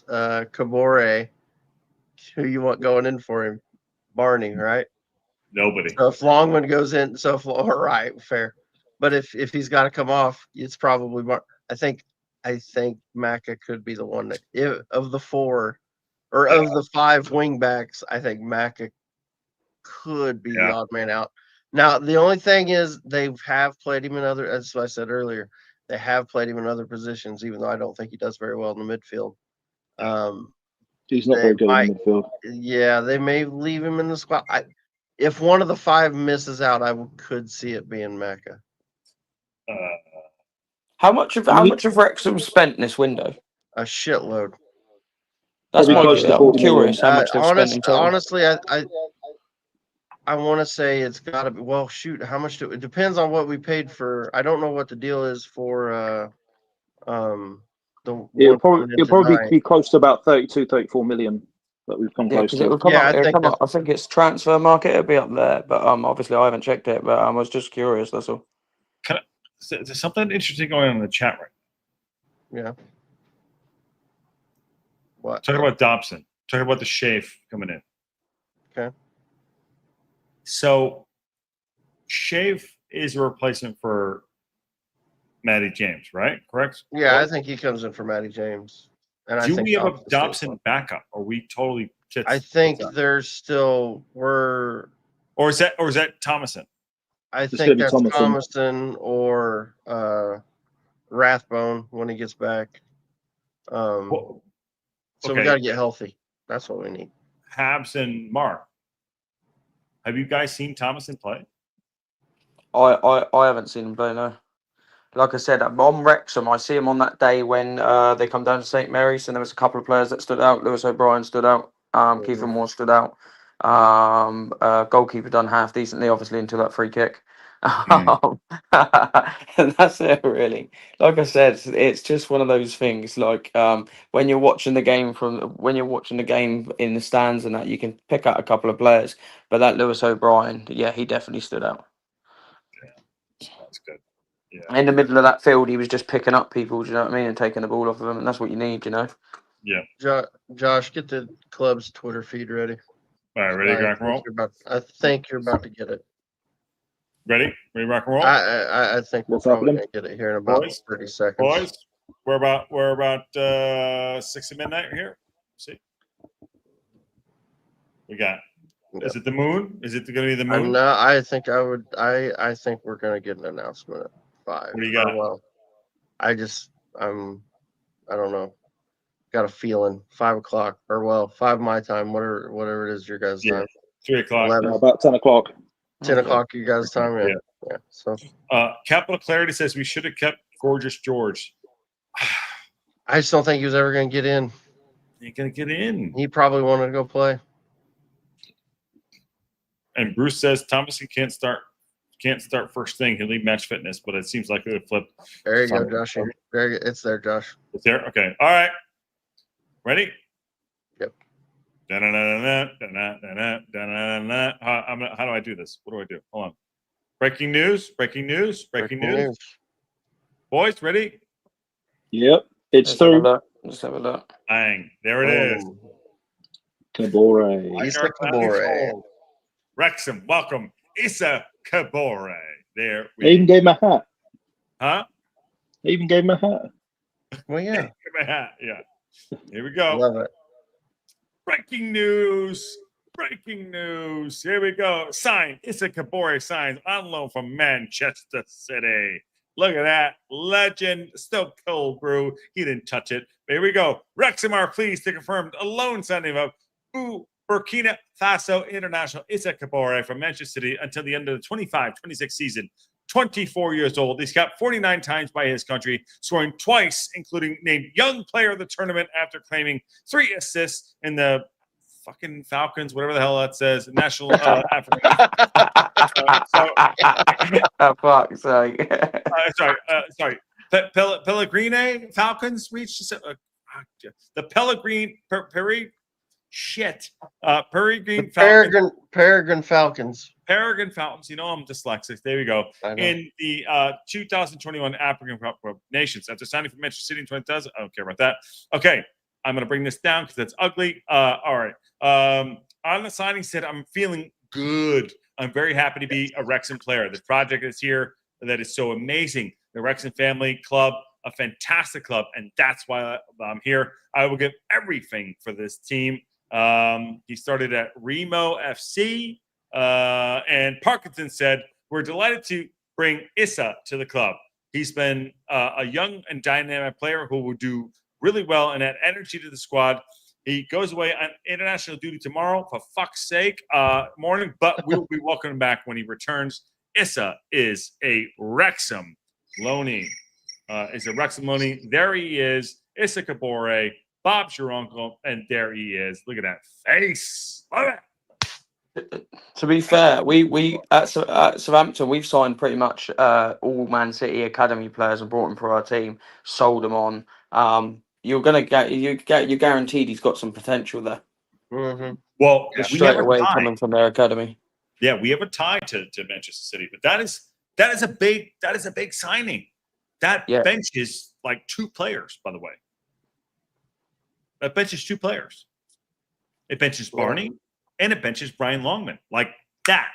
B: Kabore, who you want going in for him? Barney, right?
E: Nobody.
B: So if Longman goes in, all right, fair. But if he's got to come off, it's probably I think Maka could be the one that of the four or of the five wing backs, I think Maka could be the odd man out. Now the only thing is they have played him in other, as I said earlier, they have played him in other positions, even though I don't think he does very well in the midfield.
L: He's not very good in the midfield.
B: Yeah, they may leave him in the squad. If one of the five misses out, I could see it being Maka.
N: How much of Wrexham spent in this window?
B: A shitload.
N: That's my view. I'm curious how much they've spent in total.
B: Honestly, I want to say it's got to be. Well, shoot, how much it depends on what we paid for. I don't know what the deal is for.
L: It'll probably be close to about 32, 34 million that we've come close to.
N: It would come up. I think it's transfer market. It'll be up there, but obviously I haven't checked it. But I was just curious. That's all.
E: There's something interesting going on in the chat right
B: now. Yeah. What?
E: Talking about Dobson. Talking about the Shafe coming in.
B: Okay.
E: So, Shafe is a replacement for Matty James, right? Correct?
B: Yeah, I think he comes in for Matty James. And
E: do we have a Dobson backup? Or we totally?
B: I think there's still Or
E: is that Thomason?
B: I think that's Thomason or Rathbone when he gets back. So we got to get healthy. That's what we need.
E: Habs and Mark. Have you guys seen Thomason play?
N: I haven't seen him play, no. Like I said, on Wrexham, I see him on that day when they come down to St Mary's, and there was a couple of players that stood out. Lewis O'Brien stood out. Kiefer Moore stood out. Goalkeeper done half decently, obviously, until that free kick. And that's it, really. Like I said, it's just one of those things. Like when you're watching the game in the stands and that, you can pick out a couple of players. But that Lewis O'Brien, yeah, he definitely stood out.
E: Yeah, that's good. Yeah.
N: In the middle of that field, he was just picking up people. Do you know what I mean? And taking the ball off of them, and that's what you need.
E: Yeah.
B: Josh, get the club's Twitter feed ready.
E: All right, ready to rock and roll?
B: I think you're about to get it.
E: Ready to rock and roll?
B: I think we're probably going to get it here in about 30 seconds.
E: Boys, we're about 6 at midnight here. See, we got. Is it the moon? Is it going to be the moon?
B: No, I think I think we're going to get an announcement at 5.
E: What do you got?
B: Well, I don't know. Got a feeling 5 o'clock or 5 my time, whatever it is your guys' time.
E: 3 o'clock.
B: 11.
L: About 10 o'clock.
B: 10 o'clock, you guys' time. Yeah. Yeah. So,
E: Capital Clarity says we should have kept Gorgeous George.
B: I just don't think he was ever going to get in.
E: Ain't gonna get in.
B: He probably wanted to go play.
E: And Bruce says Thomason can't start first thing. He'll leave Match Fitness, but it seems like it would flip.
B: There you go, Josh. Very good. It's there, Josh.
E: It's there. Okay. All right. Ready?
B: Yep.
E: How do I do this? What do I do? Hold on. Breaking news. Boys, ready?
L: Yep. It's through.
N: Let's have a look.
E: Bang. There it is.
L: Kabore.
B: Issa Kabore.
E: Wrexham, welcome. Issa Kabore. There
L: They even gave him a hat.
E: Huh?
L: They even gave him a hat.
B: Well, yeah.
E: Give him a hat. Yeah. Here we go.
B: Love it.
E: Breaking news. Here we go. Signed. Issa Kabore signs on loan from Manchester City. Look at that. Legend. Still cold brew. He didn't touch it. Here we go. Wrexham are pleased to confirm a loan signing of Burkina Faso international Issa Kabore from Manchester City until the end of the 25-26 season. 24 years old. He's got 49 times by his country, scoring twice, including named Young Player of the Tournament after claiming 3 assists in the fucking Falcons, whatever the hell that says, National African.
N: Fuck's sake.
E: Sorry. Pellegrine Falcons reached the Pellegrine Peregrine Falcons.
B: Peregrine Falcons.
E: Peregrine Falcons. You know I'm dyslexic. There we go. In the 2021 African Cup of Nations. After signing for Manchester City in 2000. I don't care about that. Okay. I'm going to bring this down because that's ugly. All right. On the signing said, I'm feeling good. I'm very happy to be a Wrexham player. This project is here that is so amazing. The Wrexham Family Club, a fantastic club, and that's why I'm here. I will give everything for this team. He started at Remo FC, and Parkinson said, we're delighted to bring Issa to the club. He's been a young and dynamic player who will do really well and add energy to the squad. He goes away on international duty tomorrow, for fuck's sake, morning, but we will be welcoming him back when he returns. Issa is a Wrexham loanee. There he is, Issa Kabore. Bob's your uncle, and there he is. Look at that face. Love it.
N: To be fair, we at Southampton, we've signed pretty much all Man City academy players and brought them for our team, sold them on. You're guaranteed he's got some potential there.
B: Mm-hmm.
E: Well,
N: straight away coming from their academy.
E: Yeah, we have a tie to Manchester City, but that is a big signing. That bench is like 2 players, by the way. That bench is 2 players. It benches Barney and it benches Brian Longman, like that.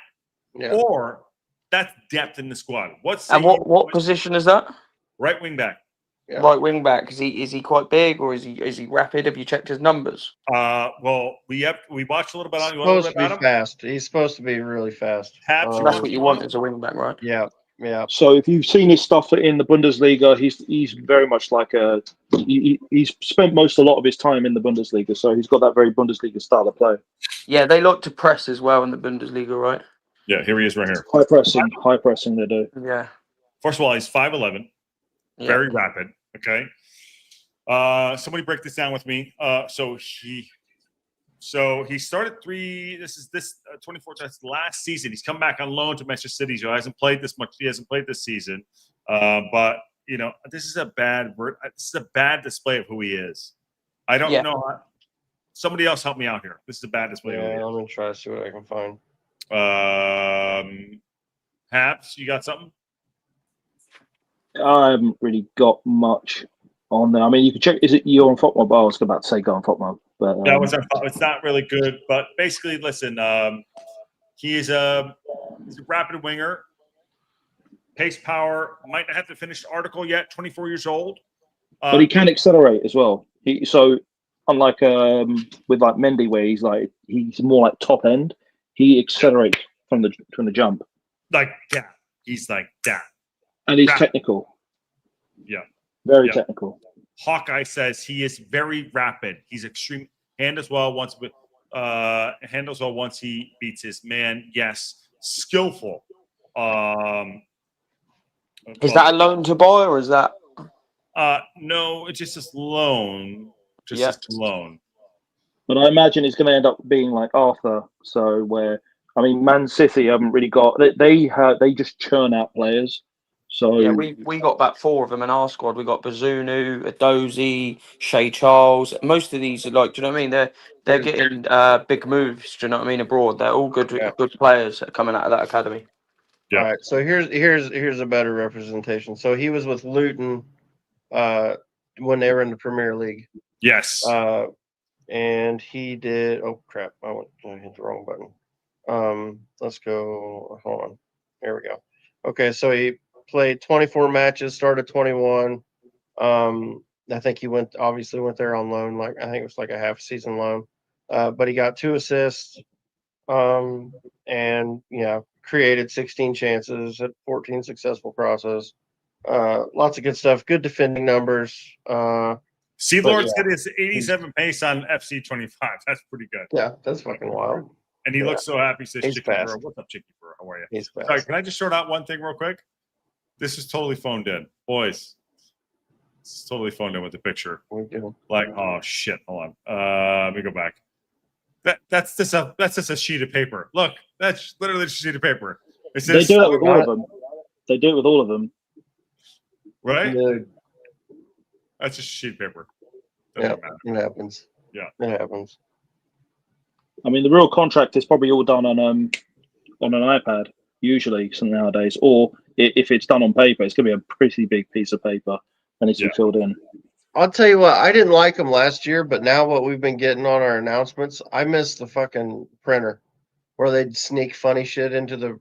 E: Yeah. Or that's depth in the squad. What
N: position is that?
E: Right wing back.
N: Yeah. Right wing back. Is he quite big or is he rapid? Have you checked his numbers?
E: Well, we watched a little bit on.
B: He's supposed to be fast. He's supposed to be really fast.
N: That's what you want as a wing back, right?
B: Yeah. Yeah.
L: So if you've seen his stuff in the Bundesliga, he's very much like he's spent a lot of his time in the Bundesliga, so he's got that very Bundesliga style of play.
N: Yeah, they like to press as well in the Bundesliga, right?
E: Yeah, here he is right here.
L: High pressing they do.
N: Yeah.
E: First of all, he's 5'11", very rapid. Okay. Somebody break this down with me. So he started 24. That's last season. He's come back on loan to Manchester City. So he hasn't played this much. He hasn't played this season. But you know, this is a bad display of who he is. I don't know. Somebody else help me out here. This is a bad display.
B: Yeah, I'm gonna try to see what I can find.
E: Habs, you got something?
L: I haven't really got much on there. I mean, you can check. Is it You're on Football? I was about to say Go on Football, but
E: it's not really good. But basically, listen, he's a rapid winger, pace, power. Might not have to finish the article yet. 24 years old,
L: but he can accelerate as well. So unlike with like Mendy, where he's more like top end, he accelerates from the jump.
E: Like that, he's like that.
L: And he's technical.
E: Yeah.
L: Very technical.
E: Hawkeye says he is very rapid. He's extreme hand as well. Once with handles well once he beats his man. Yes, skillful.
N: Is that a loan to buy or is that?
E: No, it's just this loan.
N: Yep.
E: Just a loan.
L: But I imagine it's going to end up being like Arthur. So where, I mean, Man City haven't really got. They just churn out players. So
N: Yeah, we got about 4 of them in our squad. We got Bazunu, Adozie, Shea Charles. Most of these are like, do you know what I mean? They're getting big moves. Do you know what I mean? Abroad, they're all good players that are coming out of that academy.
E: Yeah.
B: All right. So here's a better representation. So he was with Luton when they were in the Premier League.
E: Yes.
B: And he did. Oh crap! I hit the wrong button. Let's go. Hold on. There we go. Okay, so he played 24 matches, started 21. I think he went there on loan. Like I think it was like a half season loan. But he got 2 assists. And created 16 chances at 14 successful crosses. Lots of good stuff. Good defending numbers.
E: Sealord's getting his 87 pace on FC 25. That's pretty good.
B: Yeah, that's fucking wild.
E: And he looks so happy. He says,
B: He's
E: Chicken
B: fast.
E: Bro. What's up, Chicky Bro? How are you?
B: He's fast.
E: Sorry, can I just sort out one thing real quick? This is totally phoned in. Boys, it's totally phoned in with the picture.
B: We do.
E: Like, oh, shit. Hold on. Let me go back. That's just a sheet of paper. Look, that's literally just a sheet of paper. It says,
L: they do it with all of them. They do it with all of them.
E: Right?
B: Yeah.
E: That's just a sheet of paper.
B: Yeah, it happens.
E: Yeah,
B: it happens.
L: I mean, the real contract is probably all done on an iPad, usually nowadays. Or if it's done on paper, it's going to be a pretty big piece of paper and it's filled in.
B: I'll tell you what, I didn't like them last year, but now what we've been getting on our announcements, I miss the fucking printer where they'd sneak funny shit into the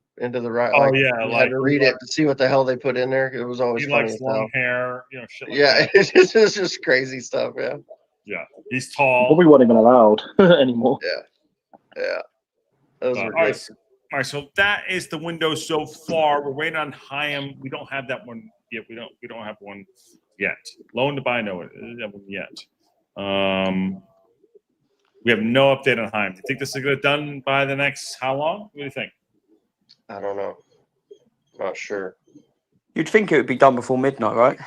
B: right.
E: Oh,
B: like,
E: yeah,
B: you had to read it to see what the hell they put in there. It was always
E: he
B: funny
E: likes
B: as
E: long
B: hell.
E: hair, shit like
B: Yeah,
E: that.
B: it's just crazy stuff. Yeah.
E: Yeah, he's tall.
L: Probably weren't even allowed anymore.
B: Yeah. Those
E: all
B: were
E: right,
B: good.
E: all right. So that is the window so far. We're waiting on Hyam. We don't have that one yet. We don't have one yet. Loan to buy, no, that one yet. We have no update on Hyam. Do you think this is going to get done by the next how long? What do you think?
B: I don't know. Not sure.
N: You'd think it would be done before midnight, right?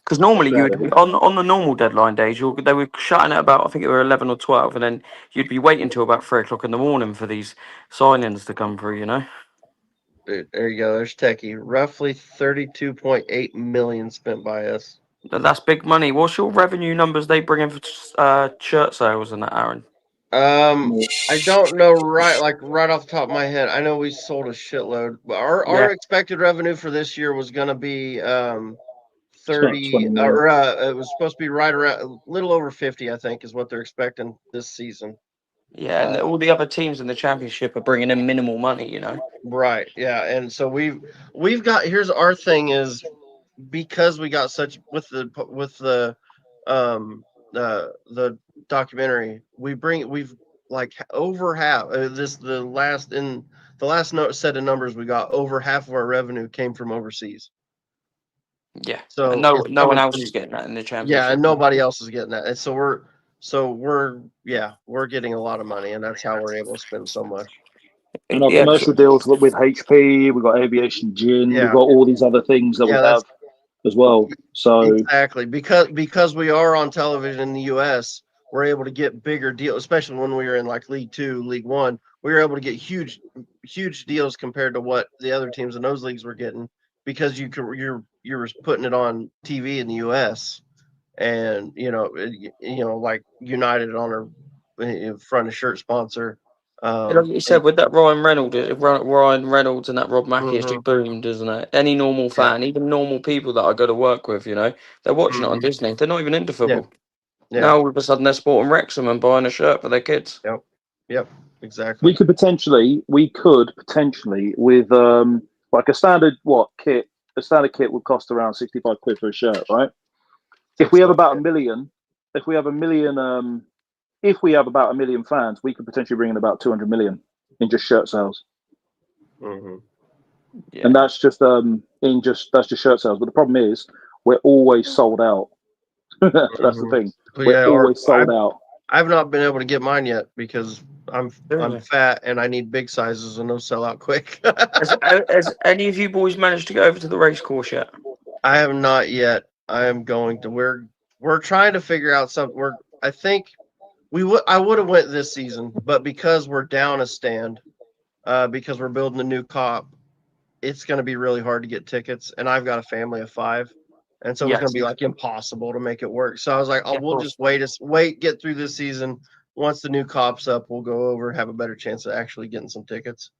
N: Because normally you would on the normal deadline days, they were shutting at about, I think it were 11 or 12, and then you'd be waiting until about 3 o'clock in the morning for these signings to come through.
B: Dude, there you go. There's Techie. Roughly 32.8 million spent by us.
N: That's big money. What's your revenue numbers they bring in for shirt sales and that, Aaron?
B: I don't know right off the top of my head. I know we sold a shitload. But our expected revenue for this year was going to be 30 or it was supposed to be right around a little over 50, I think, is what they're expecting this season.
N: Yeah, and all the other teams in the championship are bringing in minimal money,
B: Right. Yeah, and so we've got, here's our thing is, because we got such with the documentary, we've like over half the last set of numbers we got, over half of our revenue came from overseas.
N: Yeah.
B: So
N: and no one else is getting that in the championship.
B: Yeah, and nobody else is getting that. And so we're getting a lot of money, and that's how we're able to spend so much.
L: And our commercial deals with HP, we've got Aviation Gin, we've got all these other things that we have as well. So
B: exactly, because we are on television in the US, we're able to get bigger deals, especially when we were in like League 2, League 1. We were able to get huge deals compared to what the other teams in those leagues were getting, because you're putting it on TV in the US, and like United on our front of shirt sponsor.
N: Like you said, with that Ryan Reynolds and that Rob Mackey, it's just boomed, isn't it? Any normal fan, even normal people that I go to work with, they're watching it on Disney. They're not even into football.
B: Yeah.
N: Now all of a sudden they're sporting Wrexham and buying a shirt for their kids.
B: Yep, exactly.
L: we could potentially with like a standard kit. A standard kit would cost around 65 quid for a shirt, right? If we have about a million, if we have about a million fans, we could potentially bring in about 200 million in just shirt sales.
N: Yeah.
L: And that's just that's just shirt sales. But the problem is we're always sold out. That's the thing. We're always sold out.
B: I've not been able to get mine yet because I'm
N: Really?
B: fat and I need big sizes and those sell out quick.
N: Has any of you boys managed to go over to the race course yet?
B: I have not yet. I am going to. We're trying to figure out something. I think I would have went this season, but because we're down a stand, because we're building a new cop, it's going to be really hard to get tickets, and I've got a family of 5, and so it's going to
N: Yes.
B: be like impossible to make it work. So I was like, oh,
N: Yeah, of
B: we'll
N: course.
B: just wait, get through this season. Once the new cop's up, we'll go over, have a better chance of actually getting some tickets.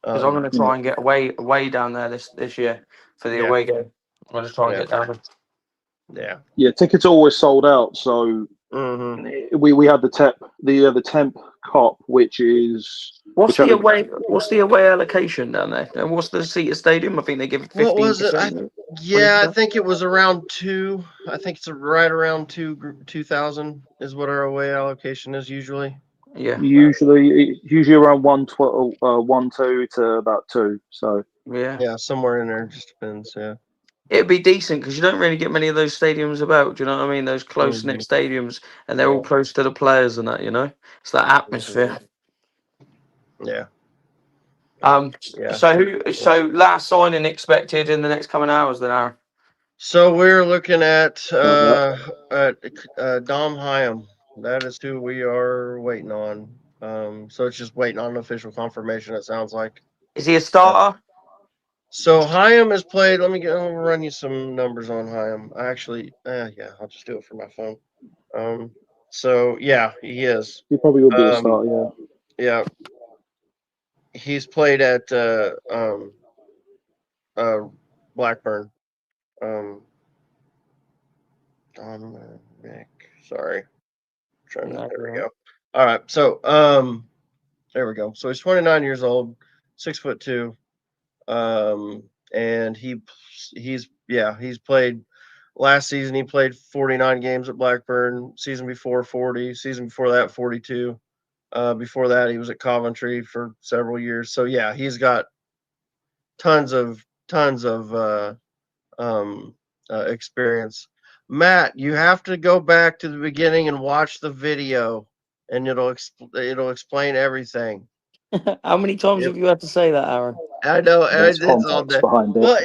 N: Because I'm going to try and get away down there this year for the away game. I'm going to try and get down there.
B: Yeah.
L: Yeah, tickets are always sold out. So we had the temp cop, which is
N: What's the away allocation down there? And what's the seater stadium? I think they give 15%.
B: What was it? I think it was around 2. I think it's right around 2,000 is what our away allocation is usually.
N: Yeah.
L: Usually around 112, 1-2 to about 2. So
B: yeah, somewhere in there. Just depends. Yeah.
N: It'd be decent because you don't really get many of those stadiums about. Do you know what I mean? Those close knit stadiums, and they're all close to the players and that. You know, it's that atmosphere.
B: Yeah.
N: So last signing expected in the next coming hours, then, Aaron.
B: So we're looking at Dom Hyam. That is who we are waiting on. So it's just waiting on official confirmation. It sounds like.
N: Is he a starter?
B: So Hyam has played. I'll run you some numbers on Hyam. I'll just do it from my phone. So yeah, he is.
L: he probably would be a starter. Yeah.
B: Yeah. He's played at Blackburn. Dominic, sorry. There we go. All right. So there we go. So he's 29 years old, 6'2". And he's played last season. He played 49 games at Blackburn. Season before 40. Season before that 42. Before that he was at Coventry for several years. So yeah, he's got tons of experience. Matt, you have to go back to the beginning and watch the video, and it'll explain everything.
N: How many times have you had to say that, Aaron?
B: I know.
L: There's
B: It's all
L: context
B: day.
L: behind it.
B: Well,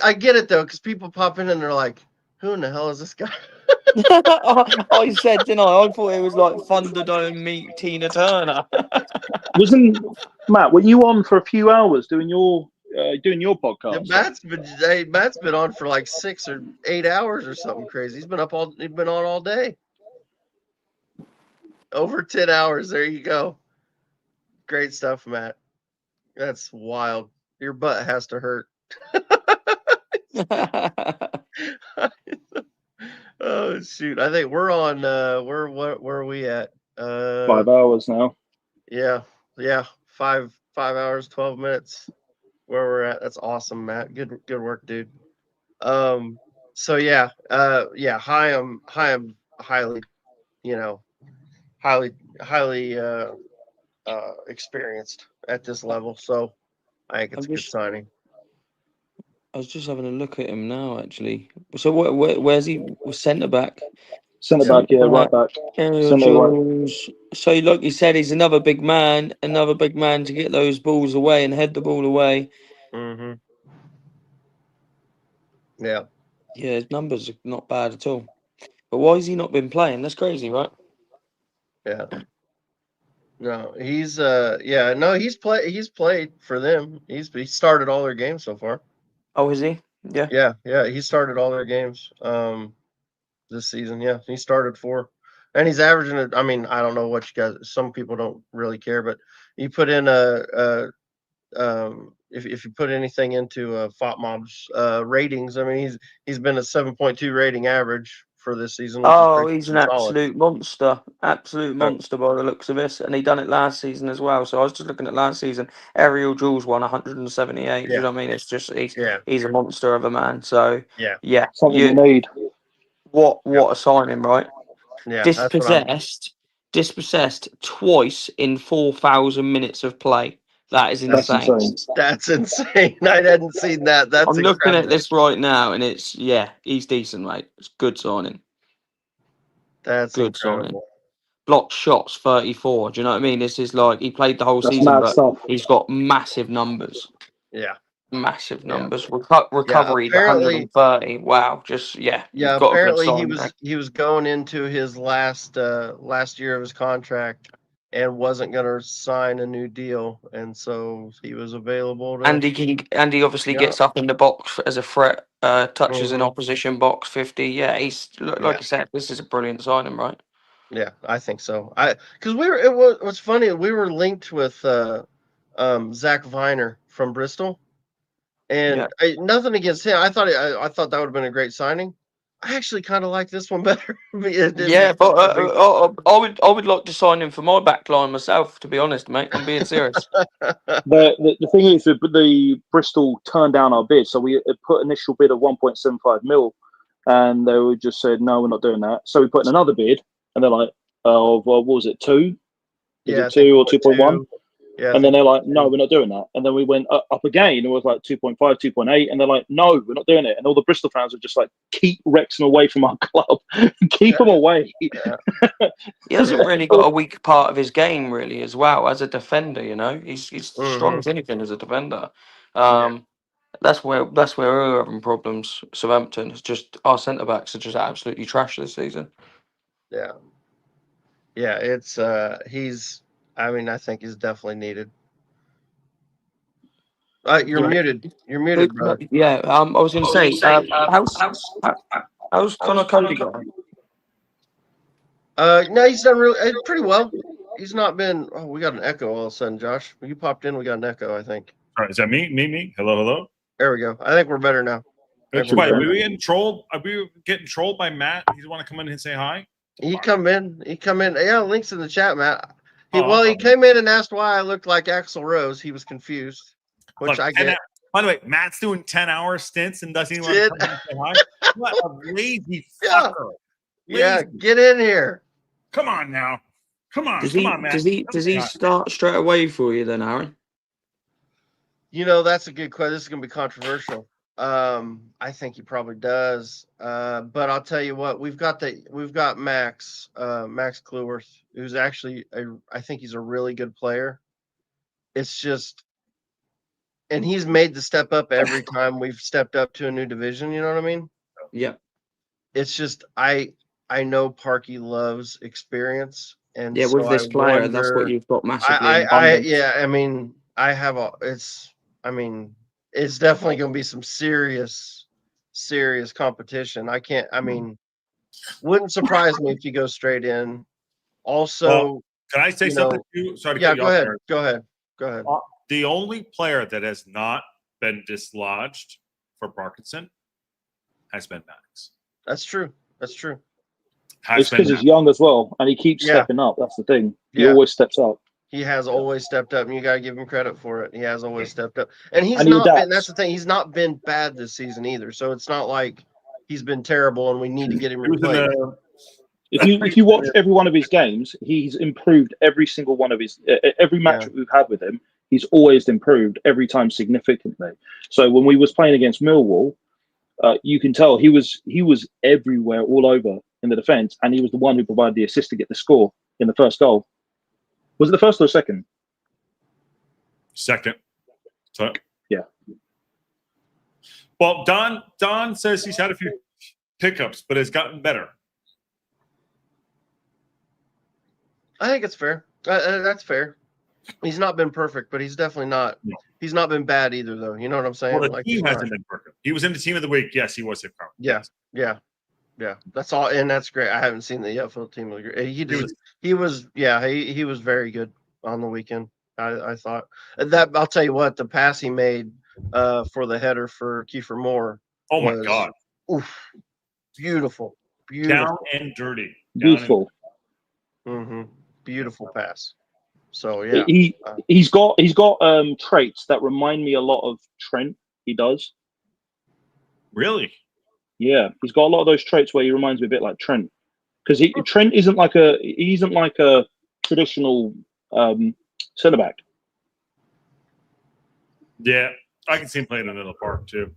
B: I get it though, because people pop in and they're like, "Who in the hell is this guy?"
N: I said, didn't I? I thought it was like Thunderdome meet Tina Turner.
L: Wasn't Matt? Were you on for a few hours doing your podcast?
B: Yeah, Matt's been on for like 6 or 8 hours or something crazy. He's been on all day. Over 10 hours. There you go. Great stuff, Matt. That's wild. Your butt has to hurt. Oh shoot! I think we're on. Where are we at?
L: 5 hours now.
B: Yeah. 5 hours, 12 minutes. Where we're at. That's awesome, Matt. Good work, dude. So yeah. Hyam highly, highly experienced at this level. So I think it's a good signing.
N: I was just having a look at him now, actually. So where's he? Centre back.
L: Centre back, yeah, right back.
N: So, like you said, he's another big man to get those balls away and head the ball away.
B: Mm-hmm. Yeah.
N: Yeah, his numbers are not bad at all. But why has he not been playing? That's crazy, right?
B: Yeah. No, he's he's played for them. He started all their games so far.
N: Oh, is he? Yeah.
B: Yeah. He started all their games this season. Yeah, he started 4, and he's averaging it. I mean, I don't know what you guys. Some people don't really care, but you put in if you put anything into FOTMob's ratings, I mean, he's been a 7.2 rating average for this season.
N: He's an absolute monster. Absolute monster by the looks of this. And he done it last season as well. So I was just looking at last season. Ariel Jules won 178.
B: Yeah.
N: You know what I mean? It's just he's a monster of a man. So yeah.
L: Something you need.
N: What a signing, right?
B: Yeah.
N: Dispossessed twice in 4,000 minutes of play. That is insane.
B: That's insane. I hadn't seen that.
N: I'm looking at this right now, and he's decent, mate. It's good signing.
B: That's
N: good
B: incredible.
N: signing. blocked shots 34. Do you know what I mean? This is like he played the whole
L: That's
N: season,
L: mad
N: but
L: stuff.
N: he's got massive numbers.
B: Yeah.
N: Massive
B: Yeah.
N: numbers.
B: Yeah.
N: Recovery
B: Apparently.
N: 130. Wow. Just
B: Yeah.
N: you've got a good
B: Apparently
N: sign there.
B: he was going into his last year of his contract and wasn't going to sign a new deal, and so he was available to.
N: And he obviously gets up in the box as a threat. Touches an opposition box 50. Yeah, he's like you said. This is a brilliant signing, right?
B: Yeah, I think so. Because what's funny, we were linked with Zach Viner from Bristol, and nothing against him. I thought that would have been a great signing. I actually kind of like this one better.
N: Yeah, but I would like to sign him for my back line myself. To be honest, mate, I'm being serious.
L: The thing is, the Bristol turned down our bid, so we put initial bid of 1.75 mil, and they were just said no, we're not doing that. So we put in another bid, and they're like, oh, well, what was it, 2? Was it 2 or 2.1?
B: Yeah,
L: and then they're like, no, we're not doing that. And then we went up again, and it was like 2.5, 2.8, and they're like, no, we're not doing it. And all the Bristol fans were just like, keep Wrexham away from our club, keep them away.
N: He hasn't really got a weak part of his game, really, as well as a defender. You know, he's strong as anything as a defender. That's where we're having problems. Southampton. It's just our centre backs are just absolutely trash this season.
B: Yeah. Yeah, it's he's. I mean, I think he's definitely needed. You're muted. You're muted, bro.
N: Yeah, I was going to say, how's Connor Cody going?
B: No, he's done really pretty well. He's not been. Oh, we got an echo all of a sudden, Josh. You popped in. We got an echo, I think.
E: All right, is that me? Me? Hello.
B: There we go. I think we're better now.
E: Why, are we getting trolled? Are we getting trolled by Matt? He's want to come in and say hi?
B: He come in. Yeah, links in the chat, Matt. He came in and asked why I looked like Axl Rose. He was confused, which
E: Look,
B: I get.
E: By the way, Matt's doing 10-hour stints and doesn't even want to come in and say hi. What a lazy fucker.
B: Yeah, get in here.
E: Come on now. Come on, Matt.
N: Does he start straight away for you then, Aaron?
B: You know, that's a good question. This is going to be controversial. I think he probably does. But I'll tell you what, we've got Max Kluworth, who's actually I think he's a really good player. It's just, and he's made the step up every time we've stepped up to a new division. You know what I mean?
N: Yeah.
B: It's just I know Parky loves experience, and
N: yeah, with this player, that's what you've got massively.
B: It's definitely going to be some serious competition. Wouldn't surprise me if you go straight in. Also,
E: can I say something to you? Sorry to cut you
B: go
E: off
B: ahead.
E: there.
B: Go ahead.
E: The only player that has not been dislodged for Parkinson has been Max.
B: That's true.
L: It's because he's young as well, and he keeps stepping up. That's the thing. He always steps up.
B: He has always stepped up, and you got to give him credit for it. He has always stepped up, and he's not been. That's the thing. He's not been bad this season either. So it's not like he's been terrible, and we need to get him replaced.
L: If you watch every one of his games, he's improved every single one of his every match we've had with him. He's always improved every time significantly. So when we was playing against Millwall, you can tell he was everywhere, all over in the defense, and he was the one who provided the assist to get the score in the first goal. Was it the first or second?
E: Second. So,
L: yeah.
E: Well, Don says he's had a few hiccups, but has gotten better.
B: I think it's fair. That's fair. He's not been perfect, but he's definitely not. No. He's not been bad either, though. You know what I'm saying?
E: Well, the team hasn't been perfect. He was in the team of the week. Yes, he was.
B: Yeah. That's all, and that's great. I haven't seen the full team of the week. He was very good on the weekend. I thought that. I'll tell you what, the pass he made for the header for Kiefer Moore.
E: Oh my God!
B: Oof, beautiful,
E: down and dirty,
L: beautiful.
B: Beautiful pass. So yeah,
L: he's got traits that remind me a lot of Trent. He does.
E: Really?
L: Yeah, he's got a lot of those traits where he reminds me a bit like Trent, because Trent isn't like a traditional centre back.
E: Yeah, I can see him playing in the middle park too.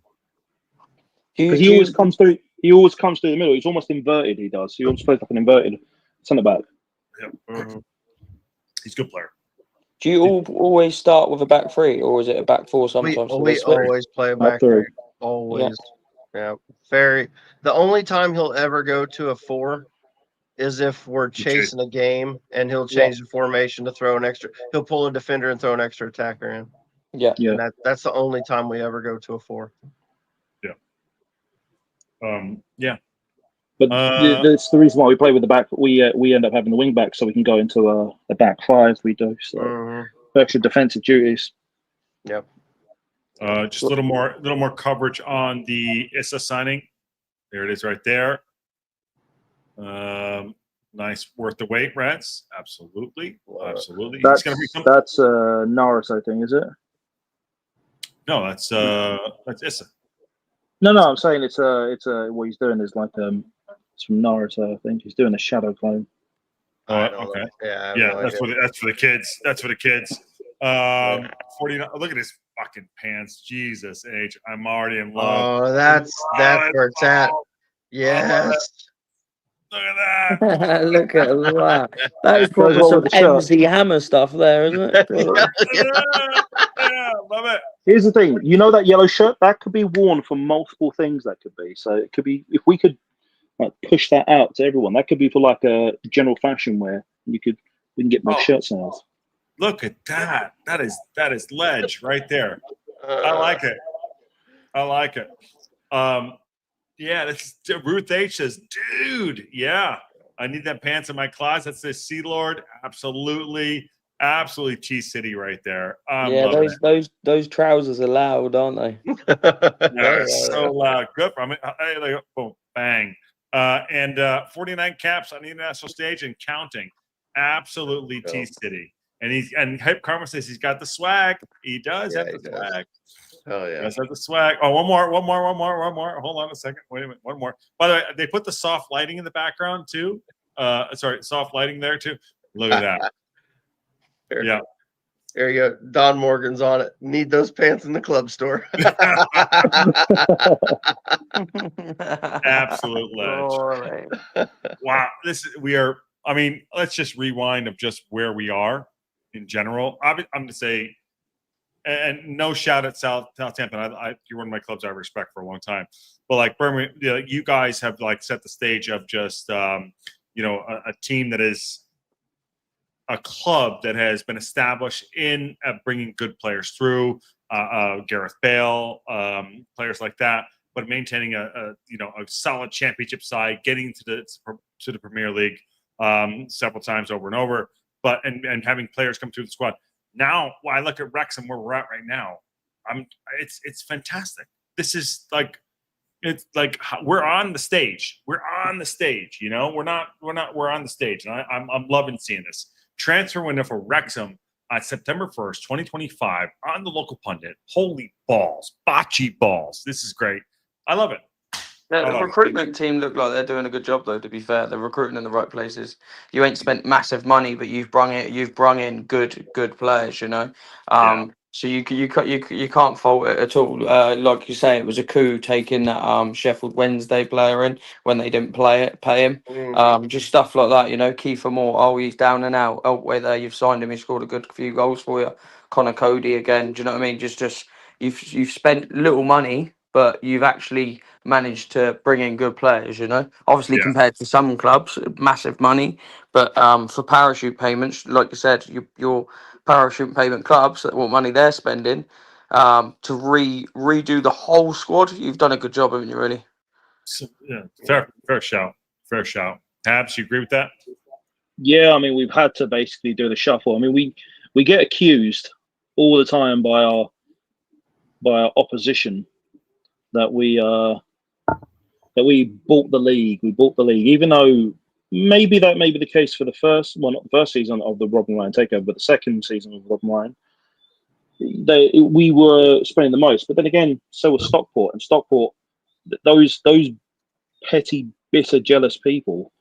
L: Because he always comes through. He always comes through the middle. He's almost inverted. He does. He almost plays like an inverted centre back.
E: He's a good player.
N: Do you always start with a back three, or is it a back four sometimes?
B: We always play back three. Always. Yeah. The only time he'll ever go to a 4 is if we're chasing a game and he'll change the formation to throw an extra. He'll pull a defender and throw an extra attacker in.
N: Yeah.
B: And that's the only time we ever go to a 4.
E: Yeah.
L: But that's the reason why we play with the back. We end up having the wing back so we can go into a back 5. We do so extra defensive duties.
B: Yep.
E: Just a little more coverage on the Issa signing. There it is, right there. Nice, worth the wait, Reds. Absolutely.
L: That's Norris, I think, is it?
E: No, that's Issa.
L: No, I'm saying it's what he's doing is like it's from Naruto. I think he's doing a shadow clone.
E: Oh, okay. Yeah, that's for the kids. That's for the kids. 49. Look at his fucking pants. Jesus H. I'm already in love.
B: Oh, that's where it's at. Yes.
E: Look at that.
N: Look at that. That is probably some MC Hammer stuff there, isn't it?
E: Yeah, love it.
L: Here's the thing. You know that yellow shirt? That could be worn for multiple things. That could be. So it could be, if we could like push that out to everyone, that could be for like a general fashion wear. We can get more shirts out.
E: Look at that. That is ledge right there. I like it. Yeah, this Ruth H says, dude, yeah, I need that pants in my closet. That says Sea Lord. Absolutely Cheese City right there.
N: Yeah, those trousers are loud, aren't they?
E: Yeah, so loud. Good. I mean, boom, bang. And 49 caps on the international stage and counting. Absolutely Cheese City. And Hype Karma says he's got the swag. He does have the swag.
B: Oh yeah.
E: That's the swag. Oh, one more. Hold on a second. Wait a minute. One more. By the way, they put the soft lighting in the background too. Soft lighting there too. Look at that.
B: There you go. Don Morgan's on it. Need those pants in the club store.
E: Absolute ledge. Wow. I mean, let's just rewind of just where we are in general. I'm going to say, and no shout at Southampton. You're one of my clubs I respect for a long time. But like Birmingham, you guys have like set the stage of just a team that is a club that has been established in bringing good players through, Gareth Bale, players like that, but maintaining a solid championship side, getting to the Premier League several times over and over, and having players come through the squad. Now, when I look at Wrexham where we're at right now, it's fantastic. This is we're on the stage. We're on the stage. We're on the stage, and I'm loving seeing this transfer window for Wrexham on September 1st, 2025, on the local pundit. Holy balls, bocce balls! This is great. I love it.
N: The recruitment team look like they're doing a good job, though. To be fair, they're recruiting in the right places. You ain't spent massive money, but you've brung in good players. So you can't fault it at all. Like you say, it was a coup taking that Sheffield Wednesday player in when they didn't pay him. Just stuff like that. Kiefer Moore. Oh, he's down and out. Oh, wait there, you've signed him. He scored a good few goals for you. Connor Cody again. Do you know what I mean? Just you've spent little money, but you've actually managed to bring in good players, Obviously, compared to some clubs, massive money. But for parachute payments, like you said, your parachute payment clubs, what money they're spending to redo the whole squad, you've done a good job, haven't you, really?
E: Fair shout. Tabs, you agree with that?
L: Yeah, I mean, we've had to basically do the shuffle. I mean, we get accused all the time by our opposition that we bought the league. We bought the league, even though maybe that may be the case for not the first season of the Robin Ryan takeover, but the second season of Robin Ryan. We were spending the most, but then again, so was Stockport. And Stockport, those petty, bitter, jealous people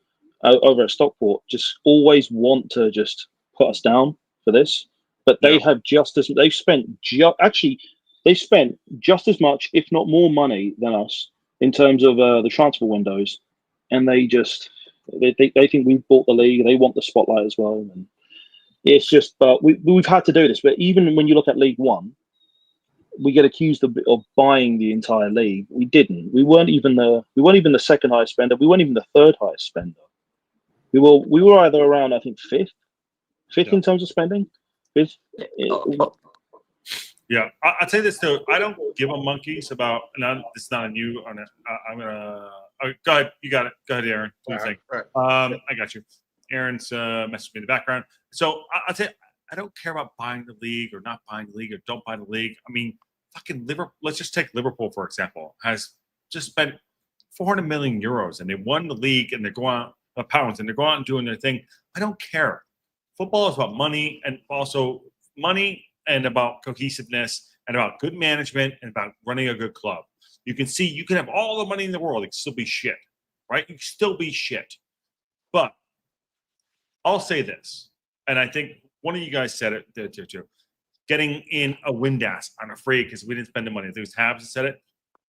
L: over at Stockport just always want to just put us down for this. But they have they've spent just as much, if not more money than us in terms of the transfer windows. And they just, They think we've bought the league. They want the spotlight as well. And it's just, but we've had to do this. But even when you look at League One, we get accused of buying the entire league. We didn't. We weren't even the second highest spender. We weren't even the third highest spender. We were either around, I think, fifth in terms of spending. Fifth.
E: Yeah, I'll say this too. I don't give a monkeys about. And it's not on you. I'm gonna. Oh, go ahead. You got it. Go ahead, Aaron. What do you think? I got you. Aaron's messaged me in the background. So I'll tell you, I don't care about buying the league or not buying the league or don't buy the league. I mean, fucking Liverpool. Let's just take Liverpool for example. Has just spent 400 million euros and they won the league and they're going out pounds and they're going out and doing their thing. I don't care. Football is about money and also money and about cohesiveness and about good management and about running a good club. You can see you can have all the money in the world, it can still be shit, right? You can still be shit. But I'll say this, and I think one of you guys said it there too. Getting in a Windass, I'm afraid, because we didn't spend the money. I think it was Habs that said it.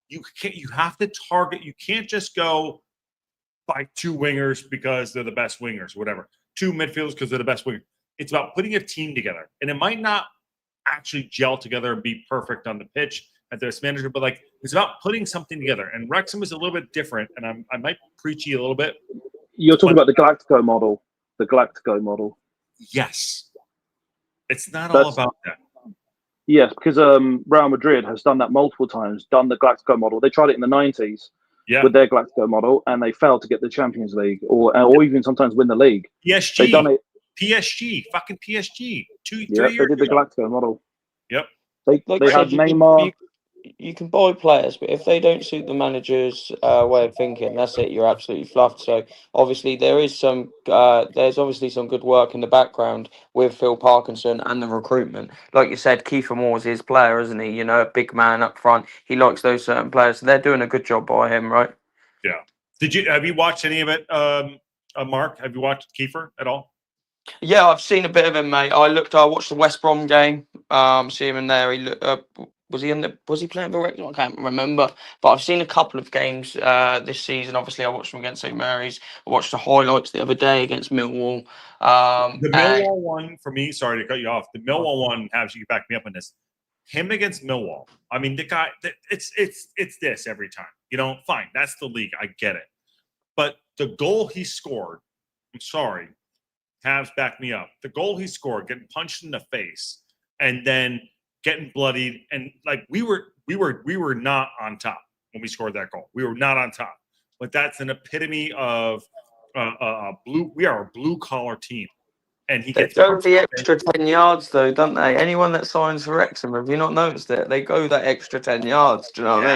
E: You have to target. You can't just go buy two wingers because they're the best wingers, whatever. Two midfielders because they're the best wingers. It's about putting a team together, and it might not actually gel together and be perfect on the pitch at this manager, but like it's about putting something together. And Wrexham is a little bit different, and I might preachy a little bit.
L: You're talking about the Galactico model. The Galactico model.
E: Yes, it's not all about that.
L: Yes, because Real Madrid has done that multiple times. Done the Galactico model. They tried it in the '90s with their Galactico model, and they failed to get the Champions League, or even sometimes win the league.
E: PSG.
L: They've done it.
E: PSG, fucking PSG. 3 years
L: They did the
E: ago.
L: Galactico model.
E: Yep.
L: They had Neymar.
N: You can buy players, but if they don't suit the manager's way of thinking, that's it. You're absolutely fluffed. So obviously there's obviously some good work in the background with Phil Parkinson and the recruitment. Like you said, Kiefer Moore's his player, isn't he? You know, a big man up front. He likes those certain players. So they're doing a good job by him, right?
E: Yeah. Have you watched any of it, Mark? Have you watched Kiefer at all?
N: Yeah, I've seen a bit of him, mate. I watched the West Brom game. See him in there. Was he playing for Wrexham? I can't remember. But I've seen a couple of games this season. Obviously, I watched them against St Mary's. I watched the highlights the other day against Millwall.
E: The Millwall one, for me, sorry to cut you off. The Millwall one, have you back me up on this? Him against Millwall. I mean, the guy, it's this every time. You know, fine, that's the league. I get it. But the goal he scored, I'm sorry, Habs back me up. The goal he scored, getting punched in the face, and then getting bloodied, and like we were not on top when we scored that goal. We were not on top, but that's an epitome of blue. We are a blue collar team, and he gets
N: go the extra 10 yards though, don't they? Anyone that signs for Wrexham, have you not noticed it? They go that extra 10 yards. Do you know what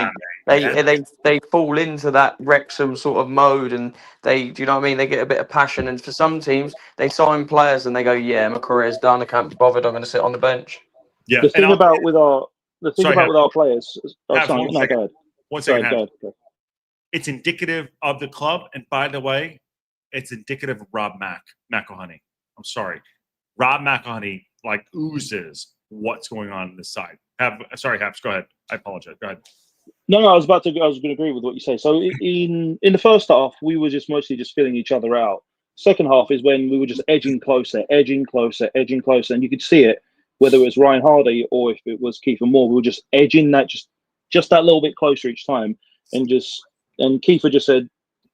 N: I mean? They fall into that Wrexham sort of mode, and do you know what I mean? They get a bit of passion, and for some teams, they sign players and they go, yeah, my career's done. I can't be bothered. I'm going to sit on the bench.
E: Yeah.
L: The thing about with our players. Go ahead.
E: One second. Go ahead. It's indicative of the club, and by the way, it's indicative of Rob McElhenney. I'm sorry, Rob McElhenney like oozes what's going on this side. Sorry, Habs. Go ahead. I apologize. Go ahead.
L: No, I was going to agree with what you say. So in the first half, we were just mostly just filling each other out. Second half is when we were just edging closer, and you could see it. Whether it was Ryan Hardy or if it was Kiefer Moore, we were just edging that just that little bit closer each time, and Kiefer just said,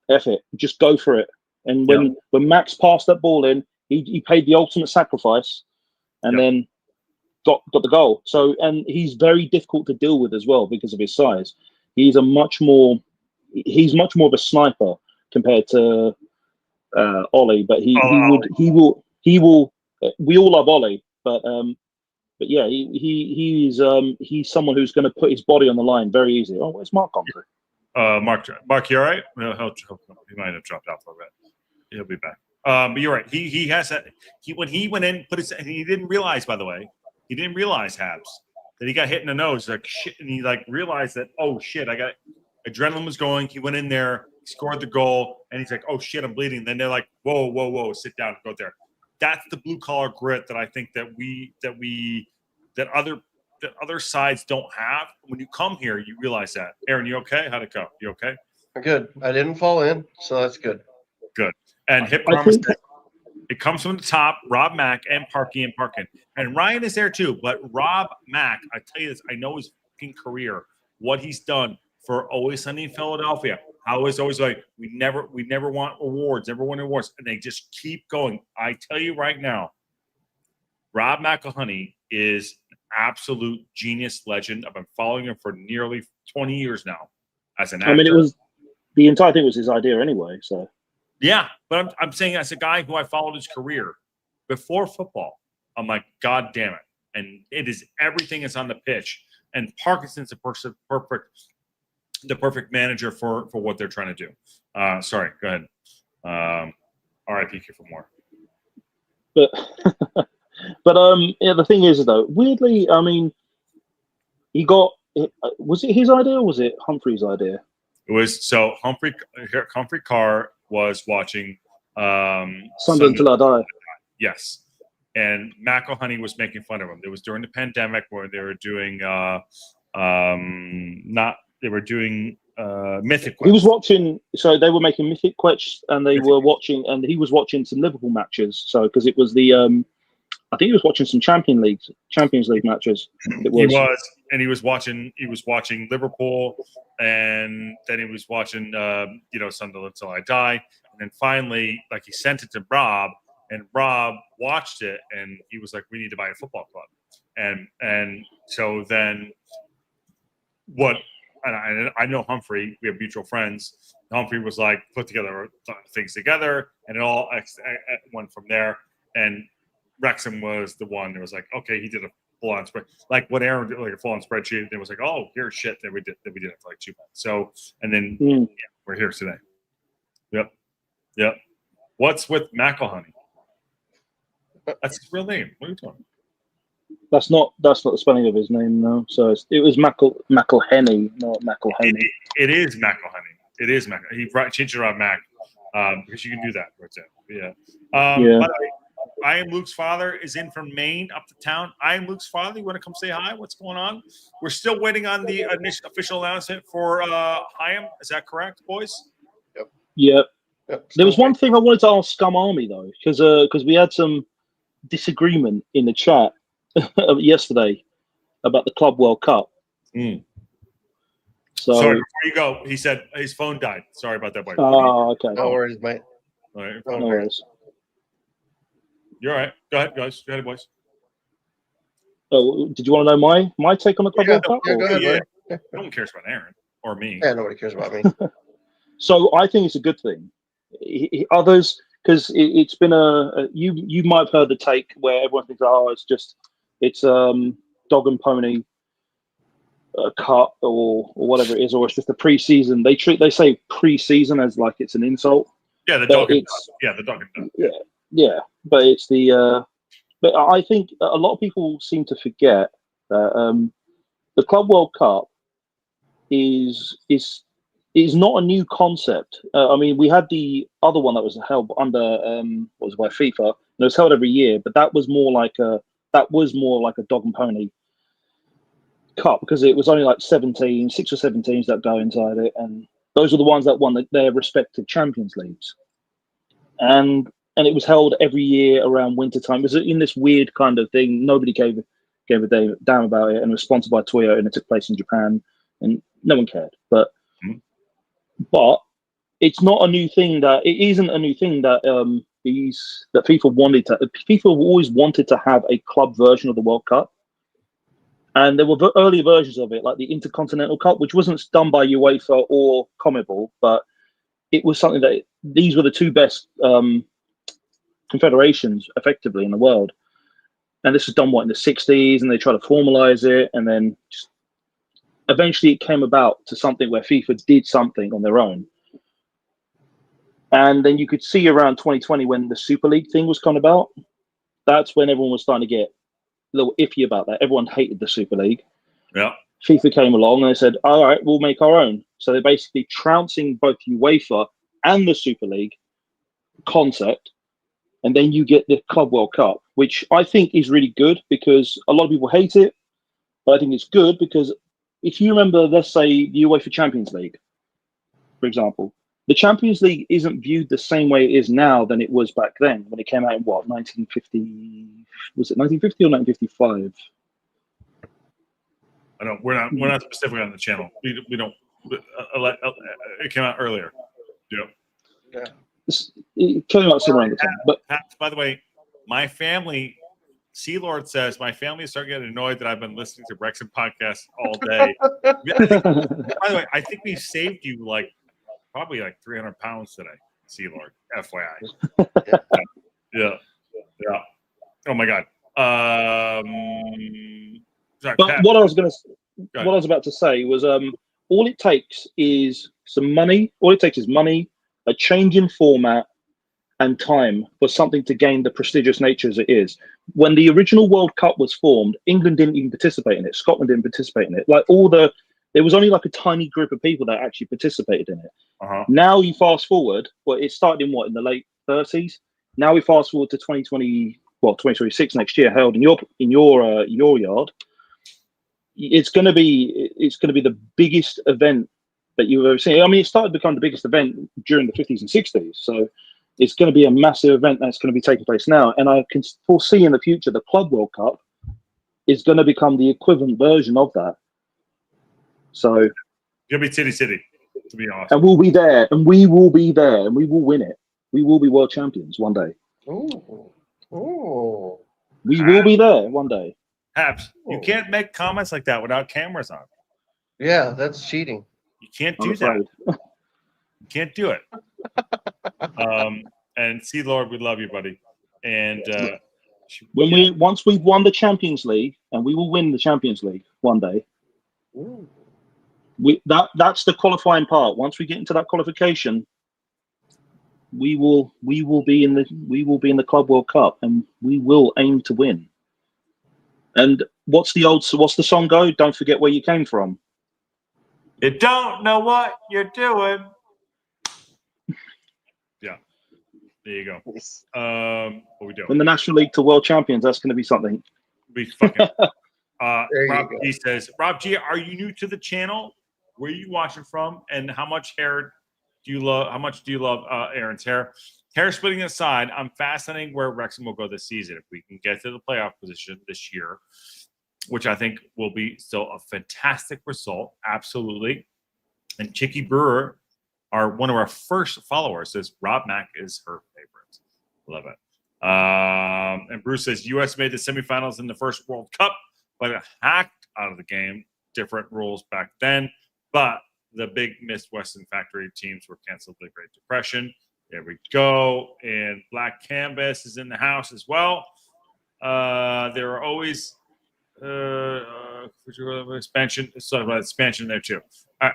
L: "F it, just go for it." And when Max passed that ball in, he paid the ultimate sacrifice, and then got the goal. So, and he's very difficult to deal with as well because of his size. He's much more of a sniper compared to Ollie, but he will. We all love Ollie, but yeah, he's someone who's going to put his body on the line very easily. Oh, where's Mark gone through?
E: Mark, you all right? No, he might have dropped out for a bit. He'll be back. But you're right. He has that. When he went in, he didn't realize, by the way, Habs, that he got hit in the nose like shit, and he like realized that, oh shit, adrenaline was going. He went in there, scored the goal, and he's like, oh shit, I'm bleeding. Then they're like, whoa, sit down, go there. That's the blue collar grit that I think that other sides don't have. When you come here, you realize that. Aaron, you okay? How'd it go? You okay?
B: Good. I didn't fall in, so that's good.
E: Good. And Hip Karma says it comes from the top, Rob Mack and Parky and Parkin. And Ryan is there too. But Rob Mack, I tell you this, I know his fucking career, what he's done for Always Sunny in Philadelphia. How it's always like, we never want awards, never win awards. And they just keep going. I tell you right now, Rob McElhenney is an absolute genius legend. I've been following him for nearly 20 years now as an actor.
L: I mean, it was the entire thing was his idea anyway. So
E: yeah, but I'm saying as a guy who I followed his career before football, I'm like, God damn it. And it is everything is on the pitch. And Parkinson's the perfect manager for what they're trying to do. Sorry, go ahead. R.I.P. for more.
L: But yeah, the thing is though, weirdly, I mean, he got, was it his idea or was it Humphrey's idea?
E: It was, so Humphrey Carr was watching
L: Sunday Till I Die.
E: Yes. And McElhenney was making fun of him. It was during the pandemic where they were doing Mythic Quest.
L: He was watching, so they were making Mythic Quest, and they were watching, and he was watching some Liverpool matches. So because it was the, I think he was watching some Champions League matches.
E: He was watching Liverpool, and then he was watching, Sunderland Till I Die, and then finally, like, he sent it to Rob, and Rob watched it, and he was like, "We need to buy a football club," and so then what? And I know Humphrey. We have mutual friends. Humphrey was like, put together things together, and it all went from there. And Wrexham was the one that was like, okay, he did a full-on spread, like what Aaron did, like a full-on spreadsheet. And it was like, oh, here's shit that we did it for like 2 months. So, and then we're here today. Yep. What's with McElhenney? That's his real name. What are you talking?
L: That's not the spelling of his name, no. So it was McElhenney, not McElhenney.
E: It is McElhenney. It is McElhenney. He changed it around Mac because you can do that. Yeah. By the way, I Am Luke's Father is in from Maine up to town. I Am Luke's Father. You want to come say hi? What's going on? We're still waiting on the official announcement for Hyam. Is that correct, boys?
L: Yep. There was one thing I wanted to ask Scum Army though, because we had some disagreement in the chat yesterday about the Club World Cup. So
E: sorry, before you go, he said his phone died. Sorry about that, boy.
L: Oh, okay.
B: No worries, mate.
E: All right,
L: no worries.
E: You're all right. Go ahead, guys. Go ahead, boys.
L: Oh, did you want to know my take on the Club World Cup?
B: Yeah, go ahead,
E: No one cares about Aaron or me.
B: Yeah, nobody cares about me.
L: So I think it's a good thing. Others, because it's been you might have heard the take where everyone thinks, oh, it's dog and pony cup or whatever it is, or it's just a pre-season. They say pre-season as like it's an insult.
E: Yeah, the dog and duck. Yeah, the dog and duck.
L: Yeah, but it's the. But I think a lot of people seem to forget that the Club World Cup is not a new concept. I mean, we had the other one that was held under was by FIFA. And it was held every year, but that was more like a dog and pony cup because it was only like 6 or 7 teams that go inside it, and those are the ones that won their respective Champions Leagues. And it was held every year around winter time. It was in this weird kind of thing. Nobody gave a damn about it, and it was sponsored by Toyota, and it took place in Japan, and no one cared. But it's not a new thing. That it isn't a new thing that that FIFA wanted to. FIFA always wanted to have a club version of the World Cup, and there were earlier versions of it, like the Intercontinental Cup, which wasn't done by UEFA or CONMEBOL, but it was something that these were the two best confederations effectively in the world. And this was done in the 60s, and they tried to formalize it, and then eventually it came about to something where FIFA did something on their own. And then you could see around 2020 when the Super League thing was coming about, that's when everyone was starting to get a little iffy about that. Everyone hated the Super League.
E: Yeah.
L: FIFA came along and they said, all right, we'll make our own. So they're basically trouncing both UEFA and the Super League concept. And then you get the Club World Cup, which I think is really good because a lot of people hate it. But I think it's good because if you remember, let's say the UEFA Champions League, for example, the Champions League isn't viewed the same way it is now than it was back then when it came out in what 1950? Was it 1950 or 1955?
E: I don't. We're not specific on the channel. We don't. It came out earlier. Yeah.
L: It came out somewhere around the time. But
E: by the way, my family, Sea Lord says, my family started getting annoyed that I've been listening to Wrexham podcasts all day. By the way, I think we saved you probably 300 pounds today, Sea Lord. FYI. Yeah. Oh my God. Sorry,
L: but
E: Pat.
L: what I was about to say was, all it takes is some money. All it takes is money, a change in format, and time for something to gain the prestigious nature as it is. When the original World Cup was formed, England didn't even participate in it. Scotland didn't participate in it. There was only a tiny group of people that actually participated in it. Now you fast forward, it started in the late 30s. Now we fast forward to 2026 next year, held in your yard. It's going to be the biggest event that you've ever seen. I mean, it started to become the biggest event during the 50s and 60s. So it's going to be a massive event that's going to be taking place now. And I can foresee in the future the Club World Cup is going to become the equivalent version of that. So
E: you'll be city, to be honest.
L: And we'll be there, and we will be there, and we will win it. We will be world champions one day.
B: Ooh.
L: We will be there one day.
E: Habs, you can't make comments like that without cameras on.
B: Yeah, that's cheating.
E: You can't do that. You can't do it. And Sea Lord, we love you, buddy. And
L: once we've won the Champions League, and we will win the Champions League one day.
B: Ooh.
L: That's the qualifying part. Once we get into that qualification, we will be in the Club World Cup, and we will aim to win. And what's the song go? Don't forget where you came from.
E: You don't know what you're doing. Yeah, there you go. What we doing?
L: When the National League to World Champions, that's going to be something.
E: We fucking. Rob G says, Rob G, are you new to the channel? Where are you watching from? And how much hair do you love? How much do you love Aaron's hair? Hair splitting aside, I'm fascinated where Wrexham will go this season. If we can get to the playoff position this year, which I think will be still a fantastic result. Absolutely. And Chicky Brewer, one of our first followers, says Rob Mack is her favorite. Love it. And Bruce says U.S. made the semifinals in the first World Cup, but it hacked out of the game. Different rules back then. But the big Midwestern factory teams were canceled the Great Depression. There we go. And Black Canvas is in the house as well. There are always expansion. So about expansion there too.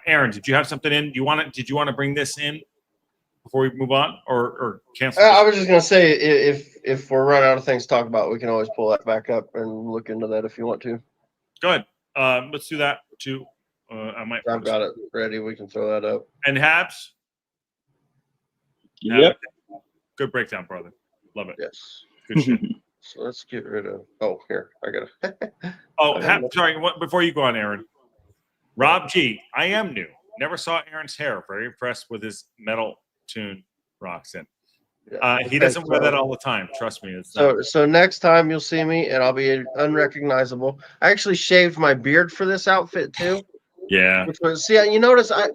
E: Aaron, did you have something in? Did you want to bring this in before we move on, or cancel?
B: I was just gonna say if we're running out of things to talk about, we can always pull that back up and look into that if you want to.
E: Go ahead. Let's do that too. I've
B: got it ready. We can throw that up.
E: And Habs.
L: Yep.
E: Good breakdown, brother. Love it.
B: Yes.
E: Good shit.
B: So let's get rid of. Oh, here I got
E: it. Sorry. Before you go on, Aaron. Rob G. I am new. Never saw Aaron's hair. Very impressed with his metal tune rocks in. He doesn't wear that all the time. Trust me.
B: So next time you'll see me, and I'll be unrecognizable. I actually shaved my beard for this outfit too.
E: Yeah.
B: You notice I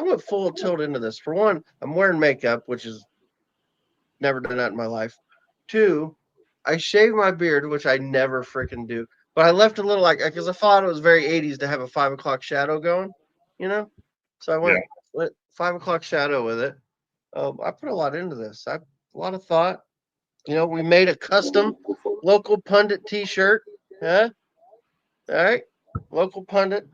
B: went full tilt into this. For one, I'm wearing makeup, which is never done that in my life. Two, I shaved my beard, which I never freaking do. But I left a little because I thought it was very 80s to have a 5 o'clock shadow going, So I went 5 o'clock shadow with it. I put a lot into this. A lot of thought. We made a custom local pundit T-shirt. Huh? All right, local pundit,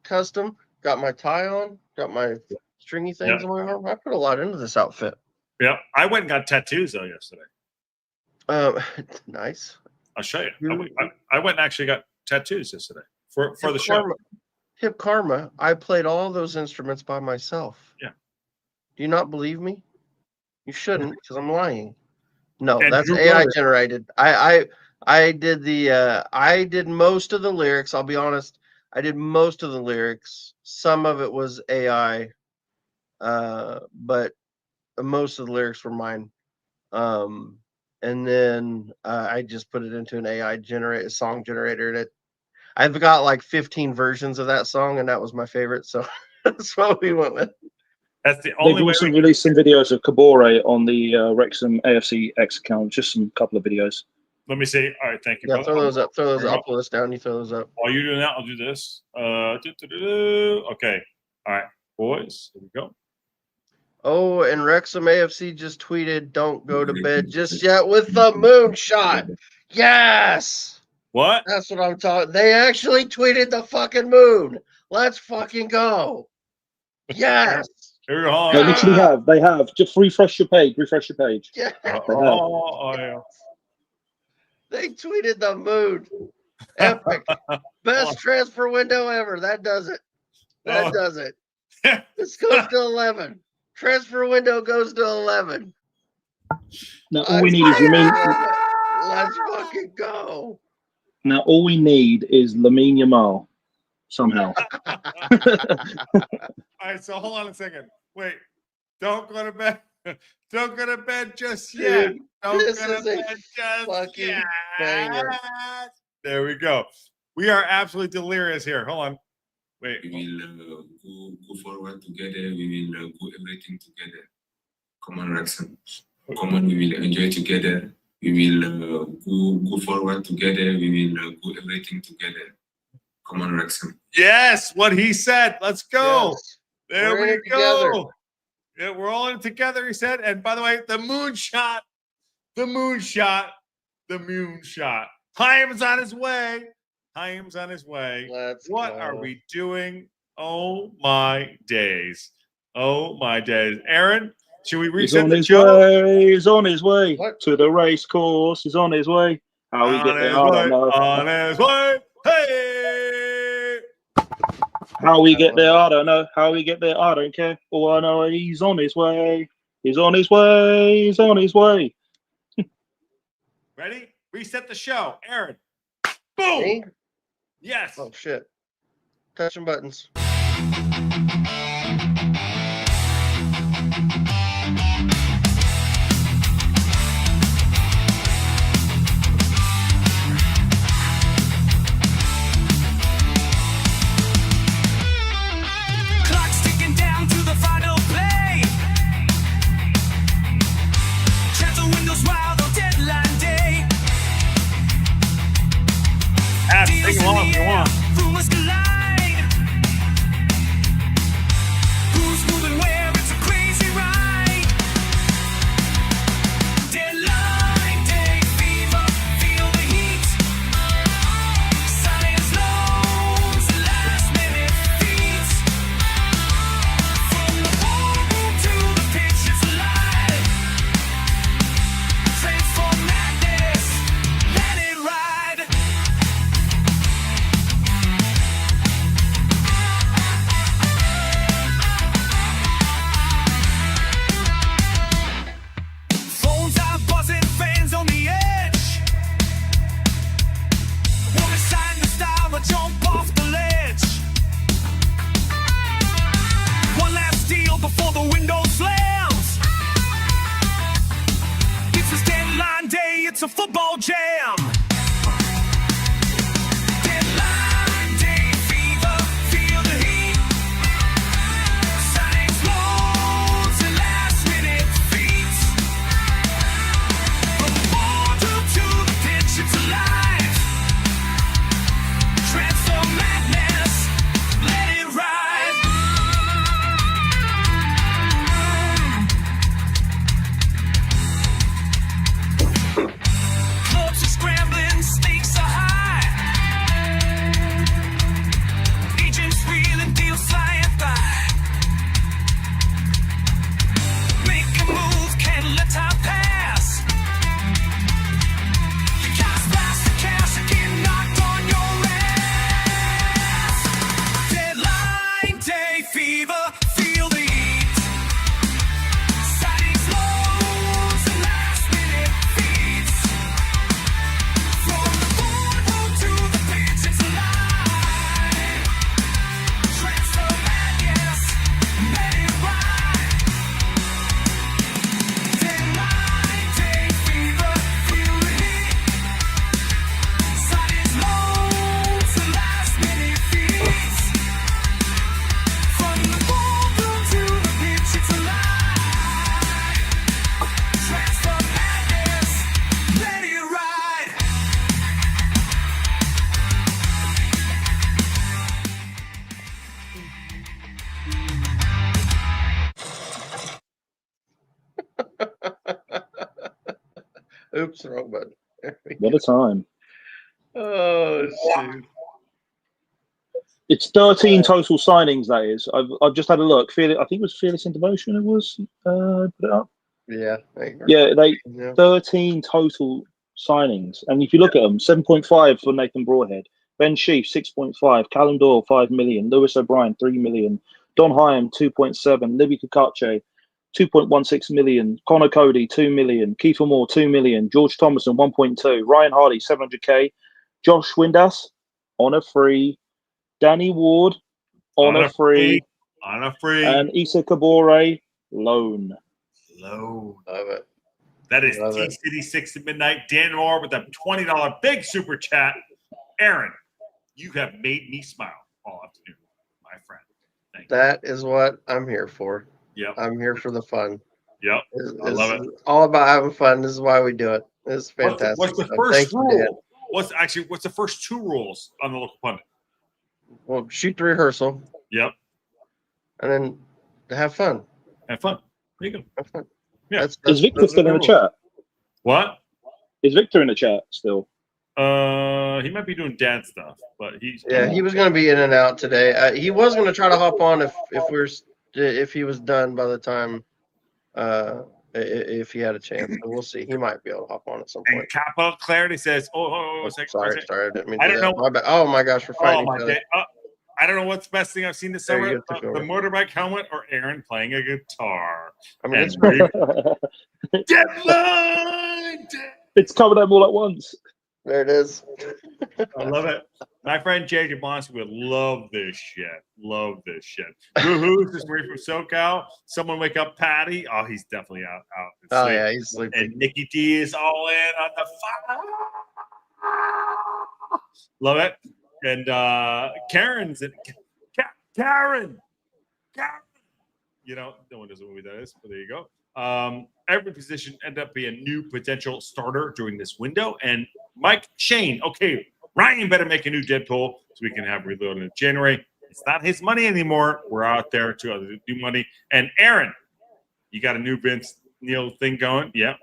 B: custom. Got my tie on. Got my stringy things on my arm. I put a lot into this outfit.
E: Yeah, I went and got tattoos though yesterday.
B: Nice.
E: I'll show you. I went and actually got tattoos yesterday for the show.
B: Hip Karma. I played all those instruments by myself.
E: Yeah.
B: Do you not believe me? You shouldn't, because I'm lying. No,
E: And
B: that's
E: Drew
B: AI
E: Miller.
B: generated. I did most of the lyrics. I'll be honest. I did most of the lyrics. Some of it was AI but most of the lyrics were mine. And then I just put it into an AI song generator, and I've got like 15 versions of that song, and that was my favorite, so that's what we went with.
E: That's the only
L: They've
E: way.
L: also released some videos of Kabore on the Wrexham AFC X account. Just some couple of videos.
E: Let me see. All right, thank you.
B: Yeah,
E: brother.
B: throw those up. Throw those
E: Bring
B: up.
E: them
B: I'll pull this down. You throw those up.
E: While you're doing that, I'll do this. Okay. All right, boys. Here we go.
B: Oh, and Wrexham AFC just tweeted, "Don't go to bed just yet with the moonshot." Yes.
E: What?
B: That's what I'm talking. They actually tweeted the fucking moon. Let's fucking go. Yes.
E: Here we go.
L: They literally have. They have. Just refresh your page. Refresh your page.
B: Yeah.
E: Yeah.
B: They tweeted the moon. Epic. Best transfer window ever. That does it. That does it. This goes to 11. Transfer window goes to 11.
L: Now all we need is Lamine.
B: Let's fucking go.
L: Now all we need is Lamine Yamal somehow.
E: All right, so hold on a second. Wait, don't go to bed. Don't go to bed just yet.
B: Dude,
E: Don't
B: this
E: go to
B: is a
E: bed just
B: fucking
E: yet.
B: banger.
E: There we go. We are absolutely delirious here. Hold on. Wait.
O: We will go forward together. We will go everything together. Come on, Wrexham. Come on, we will enjoy together. We will go forward together. We will go everything together. Come on, Wrexham.
E: Yes, what he said. Let's go.
B: Yes.
E: There
B: We're in
E: we
B: it together.
E: go. Yeah, we're all in it together, he said. And by the way, the moonshot. Chaim's on his way.
B: Let's
E: What
B: go.
E: are we doing? Oh my days. Aaron, should we
L: He's
E: reset
L: on
E: the
L: his
E: show?
L: way. He's on his way
B: What?
L: to the race course. He's on his way. How we get there? I don't know.
E: On his way. Hey!
L: How we get there? I don't know. How we get there? I don't care. All I know is he's on his way. He's on his way. He's on his way.
E: Ready? Reset the show. Aaron. Boom.
B: Me?
E: Yes.
B: Oh shit. Touching buttons.
G: Clock's ticking down to the final play. Transfer windows wild on deadline day.
E: Sing along if you want.
G: Rumors collide. Who's moving where? It's a crazy ride. Deadline day fever, feel the heat. Science loans, last minute feats. From the ballroom to the pitch, it's alive. Transform madness, let it ride. Phones are buzzing, fans on the edge. Wanna sign the style or jump off the ledge. One last deal before the window slams. It's a deadline day, it's a football jam. Deadline day fever, feel the heat. Signs loads and last minute feats. From the border to the pitch, it's alive. Transform madness, let it ride. Clubs are scrambling.
B: the wrong button.
L: What a time.
B: Oh, shoot.
L: It's 13 total signings, that is. I've just had a look. I think it was Fearless in Devotion. It was put it up.
B: Yeah.
L: Yeah,
B: Yeah.
L: 13 total signings. And if you look at them, 7.5 for Nathan Broadhead, Ben Sheaf 6.5, Callum Doyle 5 million, Lewis O'Brien 3 million, Don Hyam 2.7, Libby Kakache 2.16 million, Connor Cody 2 million, Kiefer Moore 2 million, George Thomason 1.2, Ryan Hardy 700k, Josh Windass on a free, Danny Ward on a free, and Issa Kabore loan.
E: Low.
B: Love it.
E: That is T City 6 at midnight. Dan Moore with a $20 big super chat. Aaron, you have made me smile all afternoon, my friend. Thank you.
B: That is what I'm here for.
E: Yep.
B: I'm here for the fun.
E: Yep. I love it.
B: All about having fun. This is why we do it. This is fantastic.
E: What's the
B: stuff.
E: first
B: Thank you, Dan.
E: rule? What's the first 2 rules on the local pundit?
B: Well, shoot the rehearsal.
E: Yep.
B: And then have fun.
E: Have fun. There you go.
B: Have fun.
E: Yeah.
L: Is Victor still in the chat?
E: What?
L: Is Victor in the chat still?
E: He might be doing dad stuff, but he's
B: he was going to be in and out today. He was going to try to hop on if he was done by the time if he had a chance. So we'll see. He might be able to hop on at some point.
E: And Capital Clarity says,
B: Sorry, I didn't mean
E: I
B: to
E: don't
B: do
E: know.
B: that. My bad. Oh my gosh, we're fighting each other.
E: I don't know what's the best thing I've seen this
B: There
E: summer:
B: you go,
E: the motorbike helmet or Aaron playing a guitar.
B: I mean, it's
E: deadline.
L: It's coming up all at once.
B: There it is.
E: I love it. My friend JJ Bonds would love this shit. Love this shit. Woohoo! This is Marie from SoCal. Someone wake up Patty. Oh, he's definitely out.
B: Oh yeah, he's sleeping.
E: And Nikki D is all in on the fire. Love it. And Karen's in. Karen. You know, no one knows what movie that is, but there you go. Every position ended up being a new potential starter during this window. And Mike Shane, okay, Ryan better make a new Deadpool so we can have Reloaded in January. It's not his money anymore. We're out there to do money. And Aaron, you got a new Vince Neil thing going? Yeah.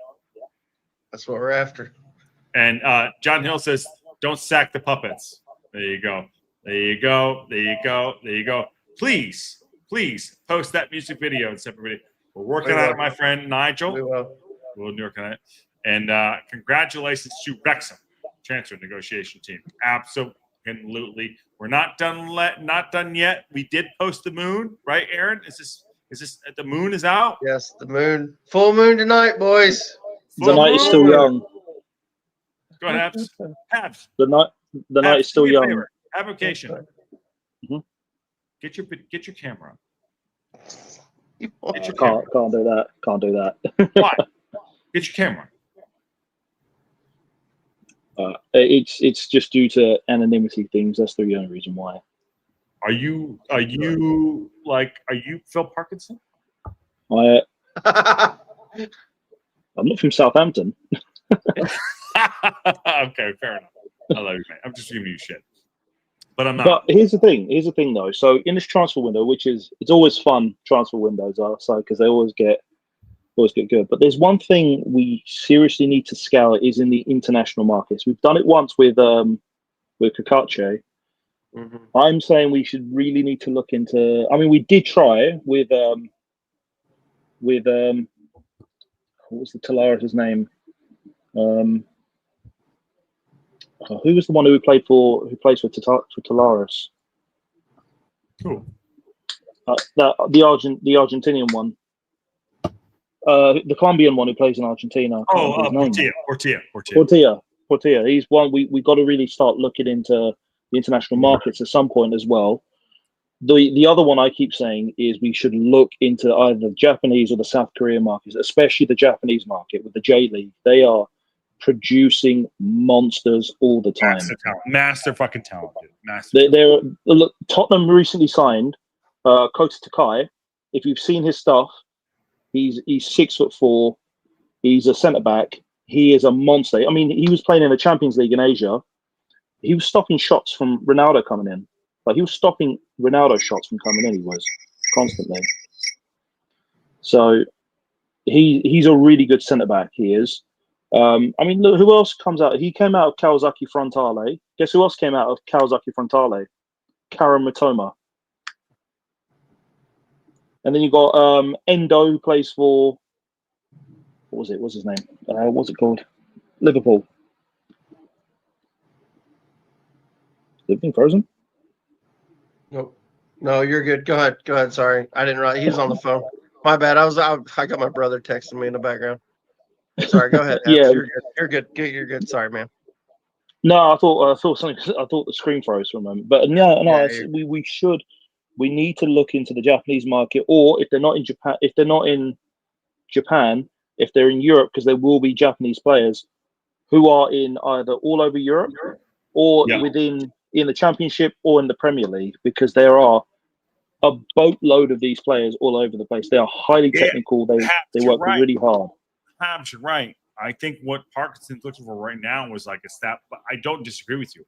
B: That's what we're after.
E: And John Hill says, don't sack the puppets. There you go. There you go. There you go. There you go. Please post that music video and separate video. We're working on it, my friend Nigel.
B: We will.
E: We'll work on it. And congratulations to Wrexham transfer negotiation team. Absolutely. We're not done yet. We did post the moon, right, Aaron? Is this the moon is out?
B: Yes, the moon. Full moon tonight, boys.
L: The night is still young.
E: Go ahead, Habs.
L: The night is still young.
E: Avocation.
L: Mm-hmm.
E: Get your camera.
L: Can't do that. Can't do that.
E: Why? Get your camera.
L: It's just due to anonymity things. That's the only reason why.
E: Are you Phil Parkinson?
L: I'm not from Southampton.
E: Okay, fair enough. I love you, man. I'm just giving you shit. But I'm not.
L: But here's the thing though. So in this transfer window, it's always fun, transfer windows are so because they always get good. But there's one thing we seriously need to scale is in the international markets. We've done it once with Kakache.
B: Mm-hmm.
L: I'm saying we should really need to look into. I mean, we did try with what was the Talaris' name? Who was the one who plays for Talaris?
E: Cool.
L: The Argentinian one. The Colombian one who plays in Argentina. Portilla. He's one we got to really start looking into the international markets at some point as well. The other one I keep saying is we should look into either the Japanese or the South Korean markets, especially the Japanese market with the J League. They are producing monsters all the time.
E: Master fucking talent, dude.
L: Look, Tottenham recently signed Kota Takai. If you've seen his stuff, he's 6'4". He's a centre back. He is a monster. I mean, he was playing in the Champions League in Asia. He was stopping shots from Ronaldo coming in. Like he was stopping Ronaldo shots from coming in. He was constantly. So he's a really good centre back. He is. I mean, look, who else comes out? He came out of Kawasaki Frontale. Guess who else came out of Kawasaki Frontale? Karen Matoma. And then you got Endo, who plays for, what was it? What's his name? What's it called? Liverpool. Is it been frozen?
B: Nope. No, you're good. Go ahead. Go ahead. Sorry. I didn't realize he was on the phone. My bad. I got my brother texting me in the background. Sorry. Go ahead.
L: Yeah.
B: You're good. You're good. You're good. Sorry, man.
L: No, I thought something. I thought the screen froze for a moment. But no,
B: Yeah,
L: we should. We need to look into the Japanese market, or if they're not in Japan, if they're in Europe, because there will be Japanese players who are in either all over Europe or in the Championship or in the Premier League, because there are a boatload of these players all over the place. They are highly technical. They work really hard.
E: Perhaps you're right. I think what Parkinson's looking for right now was like a step, but I don't disagree with you.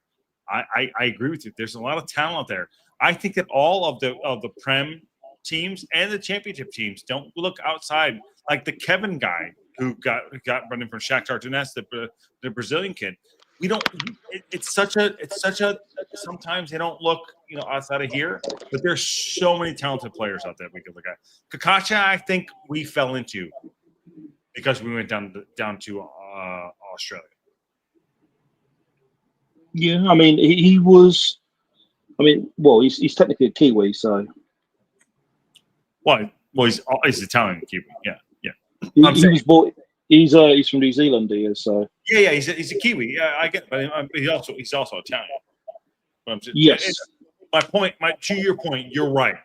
E: I agree with you. There's a lot of talent out there. I think that all of the Prem teams and the Championship teams don't look outside. Like the Kevin guy who got running from Shakhtar Donetsk, the Brazilian kid. We don't. It's such a. Sometimes they don't look, outside of here. But there's so many talented players out there we could look at. Kakacha, I think we fell into because we went down to Australia.
L: Yeah, I mean, he was. I mean, well, he's technically a Kiwi, so.
E: Well, he's Italian Kiwi. Yeah.
L: He was born. He's from New Zealand, he is. So.
E: Yeah. He's a Kiwi. Yeah, I get it, but he's also Italian.
L: Yes.
E: To your point, you're right.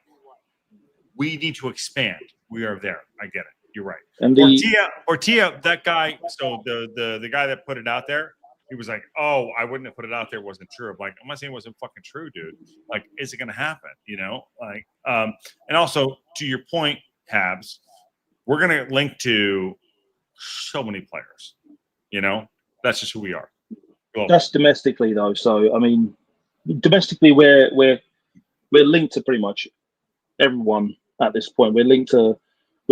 E: We need to expand. We are there. I get it. You're right. And Ortia, that guy. So the guy that put it out there, he was like, "Oh, I wouldn't have put it out there. It wasn't true." I'm like, I'm not saying it wasn't fucking true, dude. Like, is it going to happen? And also to your point, Habs, we're going to link to so many players. That's just who we are.
L: That's domestically though. So I mean, domestically we're linked to pretty much everyone at this point. We're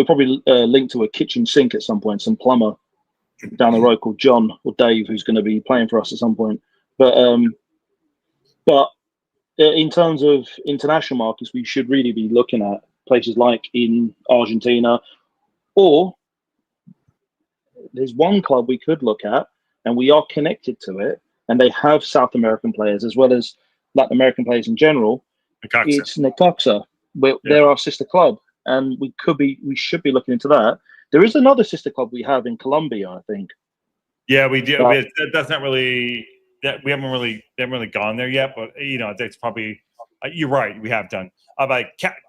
L: probably linked to a kitchen sink at some point, some plumber down the road called John or Dave, who's going to be playing for us at some point. But in terms of international markets, we should really be looking at places like in Argentina, or there's one club we could look at, and we are connected to it, and they have South American players as well as Latin American players in general. It's Necaxa. They're our sister club, and we should be looking into that. There is another sister club we have in Colombia, I think.
E: Yeah, we do. That's not really that we haven't really gone there yet, but that's probably you're right. We have done. I'm like Karen's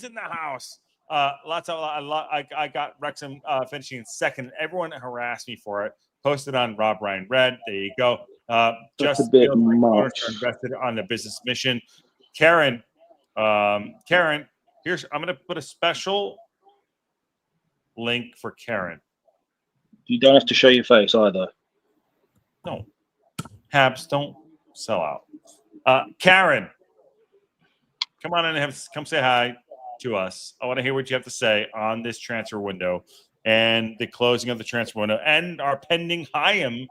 E: in the house. I got Wrexham finishing in second. Everyone harassed me for it. Posted on Rob Ryan Red. There you go. Just
L: a bit much.
E: Invested on the business mission. Karen, I'm going to put a special link for Karen.
L: You don't have to show your face either.
E: No. Habs, don't sell out. Karen, come on in and come say hi to us. I want to hear what you have to say on this transfer window and the closing of the transfer window and our pending Hyam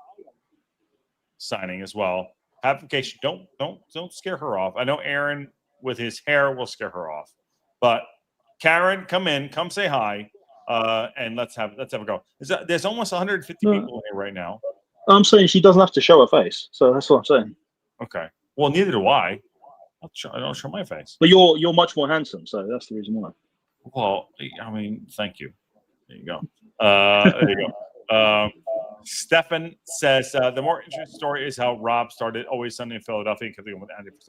E: signing as well. Application, don't scare her off. I know Aaron with his hair will scare her off, but Karen, come say hi, and let's have a go. There's almost 150 people here right now.
L: I'm saying she doesn't have to show her face, so that's what I'm saying.
E: Okay. Well, neither do I. I don't show my face.
L: But you're much more handsome, so that's the reason why.
E: Well, I mean, thank you. There you go. There you go. Stefan says the more interesting story is how Rob started Always Sunday in Philadelphia because he went with antics.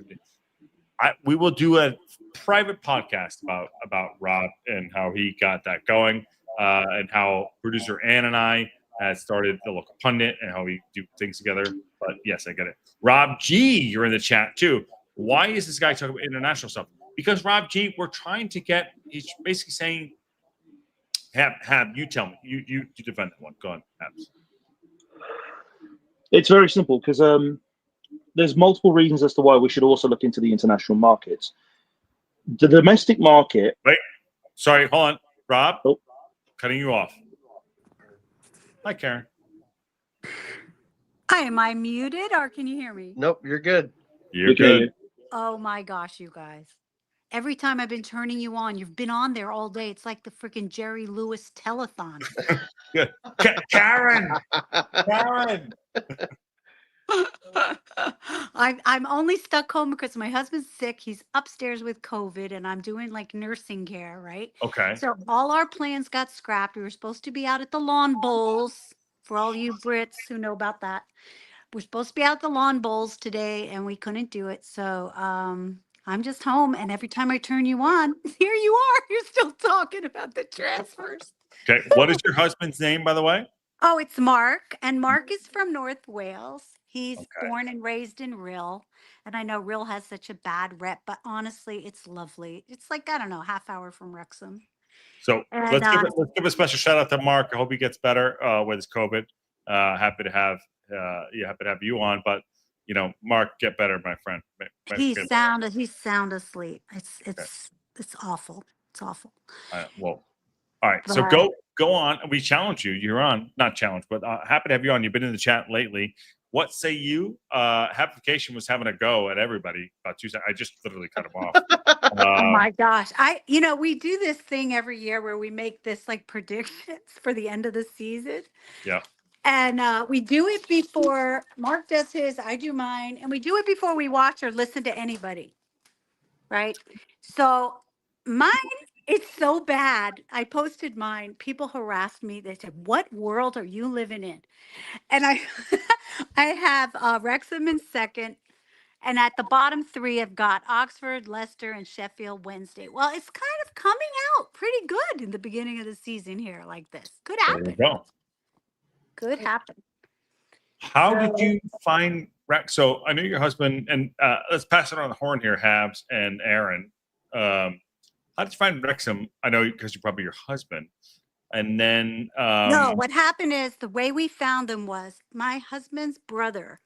E: We will do a private podcast about Rob and how he got that going, and how producer Ann and I had started the local pundit and how we do things together. But yes, I get it. Rob G, you're in the chat too. Why is this guy talking about international stuff? Because Rob G, we're trying to get. He's basically saying, "Have you tell me? You defend that one. Go on, Habs."
L: It's very simple because there's multiple reasons as to why we should also look into the international markets. The domestic market.
E: Wait, sorry, hold on. Rob, cutting you off. Hi, Karen.
P: Hi, am I muted or can you hear me?
B: Nope, you're good.
E: You're good.
P: Oh my gosh, you guys. Every time I've been turning you on, you've been on there all day. It's like the freaking Jerry Lewis telethon.
E: Good. Karen. Karen.
P: I'm only stuck home because my husband's sick. He's upstairs with COVID and I'm doing like nursing care, right?
E: Okay.
P: So all our plans got scrapped. We were supposed to be out at the lawn bowls for all you Brits who know about that. We're supposed to be out at the lawn bowls today and we couldn't do it. So I'm just home and every time I turn you on, here you are. You're still talking about the transfers.
E: Okay. What is your husband's name, by the way?
P: Oh, it's Mark, and Mark is from North Wales. He's born and raised in Rhyl, and I know Rhyl has such a bad rep, but honestly, it's lovely. It's like, I don't know, half hour from Wrexham.
E: So
P: And,
E: let's give a special shout out to Mark. I hope he gets better with his COVID. Happy to have you on, but you know, Mark, get better, my friend.
P: He's sound asleep. It's awful. It's awful.
E: Well, all right. So go on. We challenge you. You're on, not challenge, but happy to have you on. You've been in the chat lately. What say you? Hapification was having a go at everybody about 2 seconds. I just literally cut him off.
P: Oh my gosh. We do this thing every year where we make this like predictions for the end of the season.
E: Yeah.
P: And we do it before Mark does his, I do mine, and we do it before we watch or listen to anybody. Right? So mine, it's so bad. I posted mine. People harassed me. They said, "What world are you living in?" And I have Wrexham in second. And at the bottom three, I've got Oxford, Leicester, and Sheffield Wednesday. Well, it's kind of coming out pretty good in the beginning of the season here like this. Could happen.
E: There you go.
P: Could happen.
E: How did you find Rex? So I know your husband, and let's pass it on the horn here, Habs and Aaron. How did you find Wrexham? I know because you're probably your husband. And then
P: no, what happened is the way we found them was my husband's brother.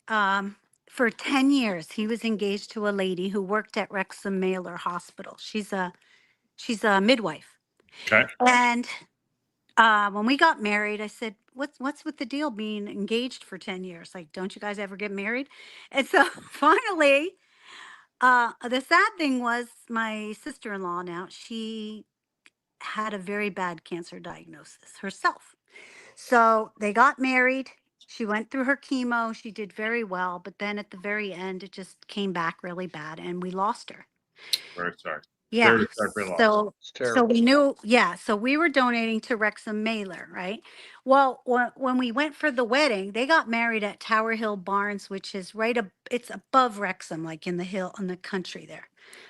P: For 10 years, he was engaged to a lady who worked at Wrexham Mailer Hospital. She's a midwife.
E: Okay.
P: And when we got married, I said, what's with the deal being engaged for 10 years? Like, don't you guys ever get married? And so finally, the sad thing was my sister-in-law now, she had a very bad cancer diagnosis herself. So they got married. She went through her chemo. She did very well. But then at the very end, it just came back really bad and we lost her.
E: Very sorry.
P: Yeah.
E: Very sorry for your loss.
P: So we knew, so we were donating to Wrexham Mailer, right? Well, when we went for the wedding, they got married at Tower Hill Barns, which is it's above Wrexham, like in the hill, in the country there.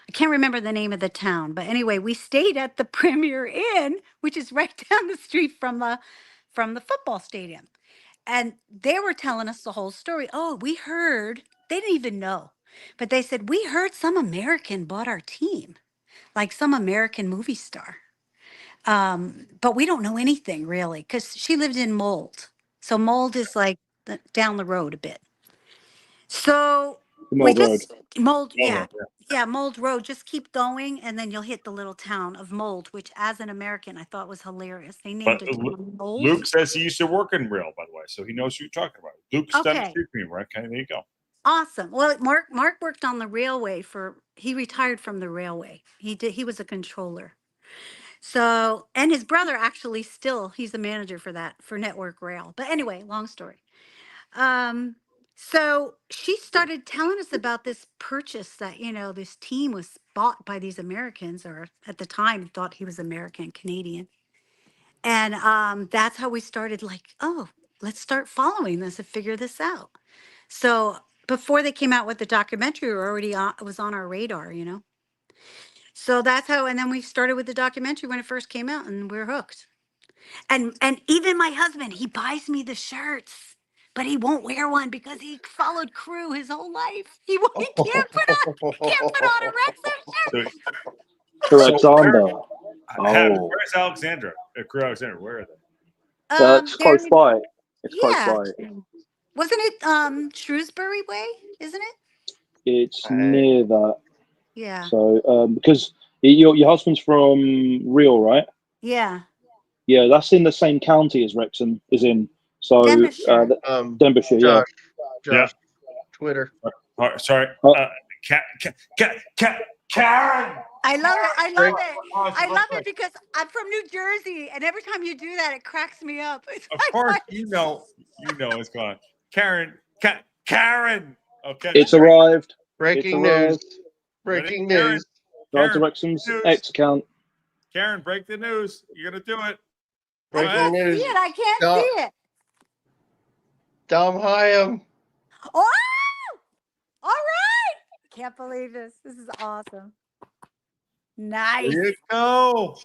P: I can't remember the name of the town, but anyway, we stayed at the Premier Inn, which is right down the street from the football stadium. And they were telling us the whole story. Oh, we heard, they didn't even know, but they said, we heard some American bought our team. Like some American movie star. But we don't know anything really because she lived in Mold. So Mold is like down the road a bit. So
L: Mold Road.
P: Mold, yeah, Mold Road. Just keep going and then you'll hit the little town of Mold, which as an American I thought was hilarious. They named it Mold.
E: Luke says he used to work in Rhyl, by the way, so he knows who you're talking about. Luke's done the street from you, right? Okay, there you go.
P: Awesome. Well, Mark worked on the railway he retired from the railway. He was a controller. So, and his brother actually he's the manager for Network Rail. But anyway, long story. So she started telling us about this purchase that, this team was bought by these Americans, or at the time thought he was American, Canadian. And that's how we started like, oh, let's start following this and figure this out. So before they came out with the documentary, it was on our radar, So that's how, and then we started with the documentary when it first came out, and we're hooked. And even my husband, he buys me the shirts, but he won't wear one because he followed crew his whole life. He can't put on a Wrexham shirt.
L: Alexander.
E: Where's Alexandra? Crew Alexandra, where are they?
L: It's close by. It's close by.
P: Wasn't it Shrewsbury way? Isn't it?
L: It's near that.
P: Yeah.
L: So because Your husband's from Real, right?
P: Yeah.
L: Yeah, that's in the same county as Wrexham is in. So
P: Denbighshire.
L: Denbighshire, yeah.
B: Josh, Twitter.
E: Sorry. Karen.
P: I love it. I love it.
E: Oh,
P: I love it because I'm from New Jersey, and every time you do that, it cracks me up. It's
E: Of course, you know what's going on. Karen. Okay.
L: It's arrived.
B: Breaking
L: It's arrived.
B: news. Breaking
E: Karen,
B: news.
L: Go to Wrexham's
E: news.
L: X account.
E: Karen, break the news. You're gonna do it.
P: I can't see it. I can't see it.
B: Dom Hyam.
P: Oh, all right. Can't believe this. This is awesome. Nice.
E: There you go.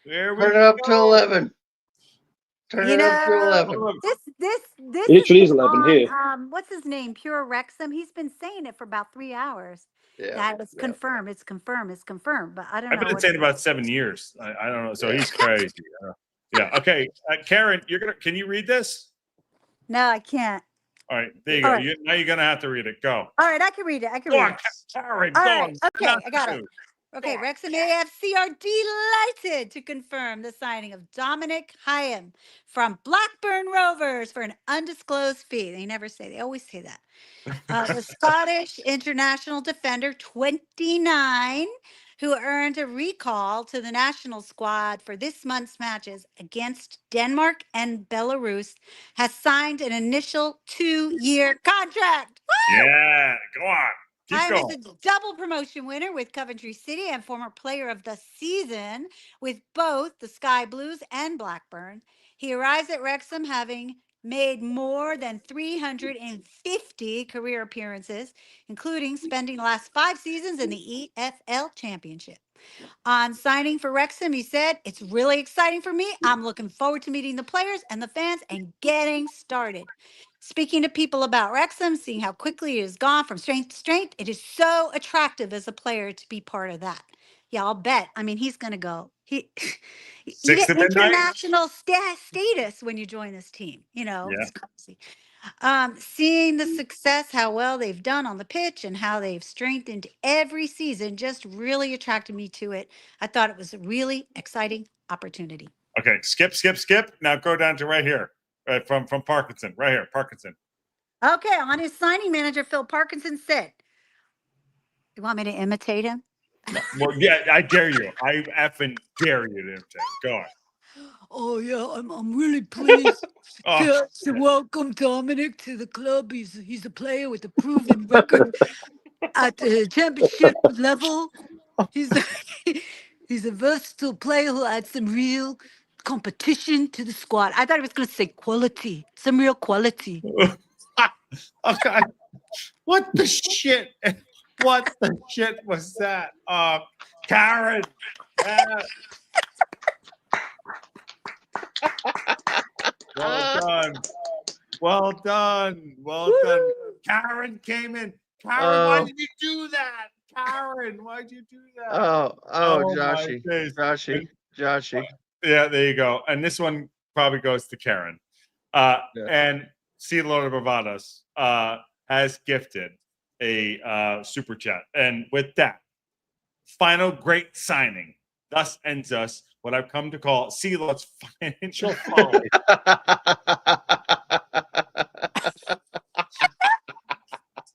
E: There we
B: Turn it up to
E: go.
B: 11. Turn
P: You
B: it up to
P: know,
B: 11.
P: this
L: It actually
P: has
L: is
P: been
L: 11
P: on,
L: here.
P: what's his name? Pure Wrexham. He's been saying it for about 3 hours.
B: Yeah.
P: That it's confirmed. It's confirmed. It's confirmed. But I don't
E: I've
P: know.
E: been saying about 7 years. I don't know. So he's crazy. Yeah. Okay. Karen, can you read this?
P: No, I can't.
E: All right. There you
P: All
E: go.
P: right.
E: Now you're gonna have to read it. Go.
P: All right, I can read it. I can
E: Go
P: read
E: on,
P: it.
E: Karen.
P: All
E: Go
P: right.
E: on.
P: Okay, I got it. Okay, Wrexham AFC are delighted to confirm the signing of Dominic Hyam from Blackburn Rovers for an undisclosed fee. They never say, they always say that. The Scottish international defender, 29, who earned a recall to the national squad for this month's matches against Denmark and Belarus, has signed an initial 2-year contract. Woo!
E: Yeah. Go on. Keep
P: I was
E: going.
P: a double promotion winner with Coventry City and former player of the season with both the Sky Blues and Blackburn. He arrives at Wrexham having made more than 350 career appearances, including spending the last 5 seasons in the EFL Championship. On signing for Wrexham, he said, "It's really exciting for me. I'm looking forward to meeting the players and the fans and getting started." Speaking to people about Wrexham, seeing how quickly it has gone from strength to strength, it is so attractive as a player to be part of that. Yeah, I'll bet. I mean, he's going to go. You
E: 6
P: get
E: to midnight?
P: international status when you join this team.
E: Yeah.
P: It's crazy. Seeing the success, how well they've done on the pitch and how they've strengthened every season just really attracted me to it. I thought it was a really exciting opportunity.
E: Okay. Skip. Now go down to right here. Right from Parkinson. Right here. Parkinson.
P: Okay, on his signing manager, Phil Parkinson said, "You want me to imitate him?"
E: Well, yeah, I dare you. I effing dare you to imitate. Go on.
P: "Oh yeah, I'm really pleased to welcome Dominic to the club. He's a player with a proven record at the championship level. He's a versatile player who adds some real competition to the squad." I thought he was going to say quality, some real quality.
E: Okay. What the shit? What the shit was that? Karen. Well done. Well done. Well done. Karen came in. Karen, why did you do that? Karen, why'd you do that?
B: Joshy.
E: Yeah, there you go. And this one probably goes to Karen. And C. Lord of Barbados has gifted a super chat. And with that, final great signing. Thus ends us what I've come to call C. Lord's financial folly.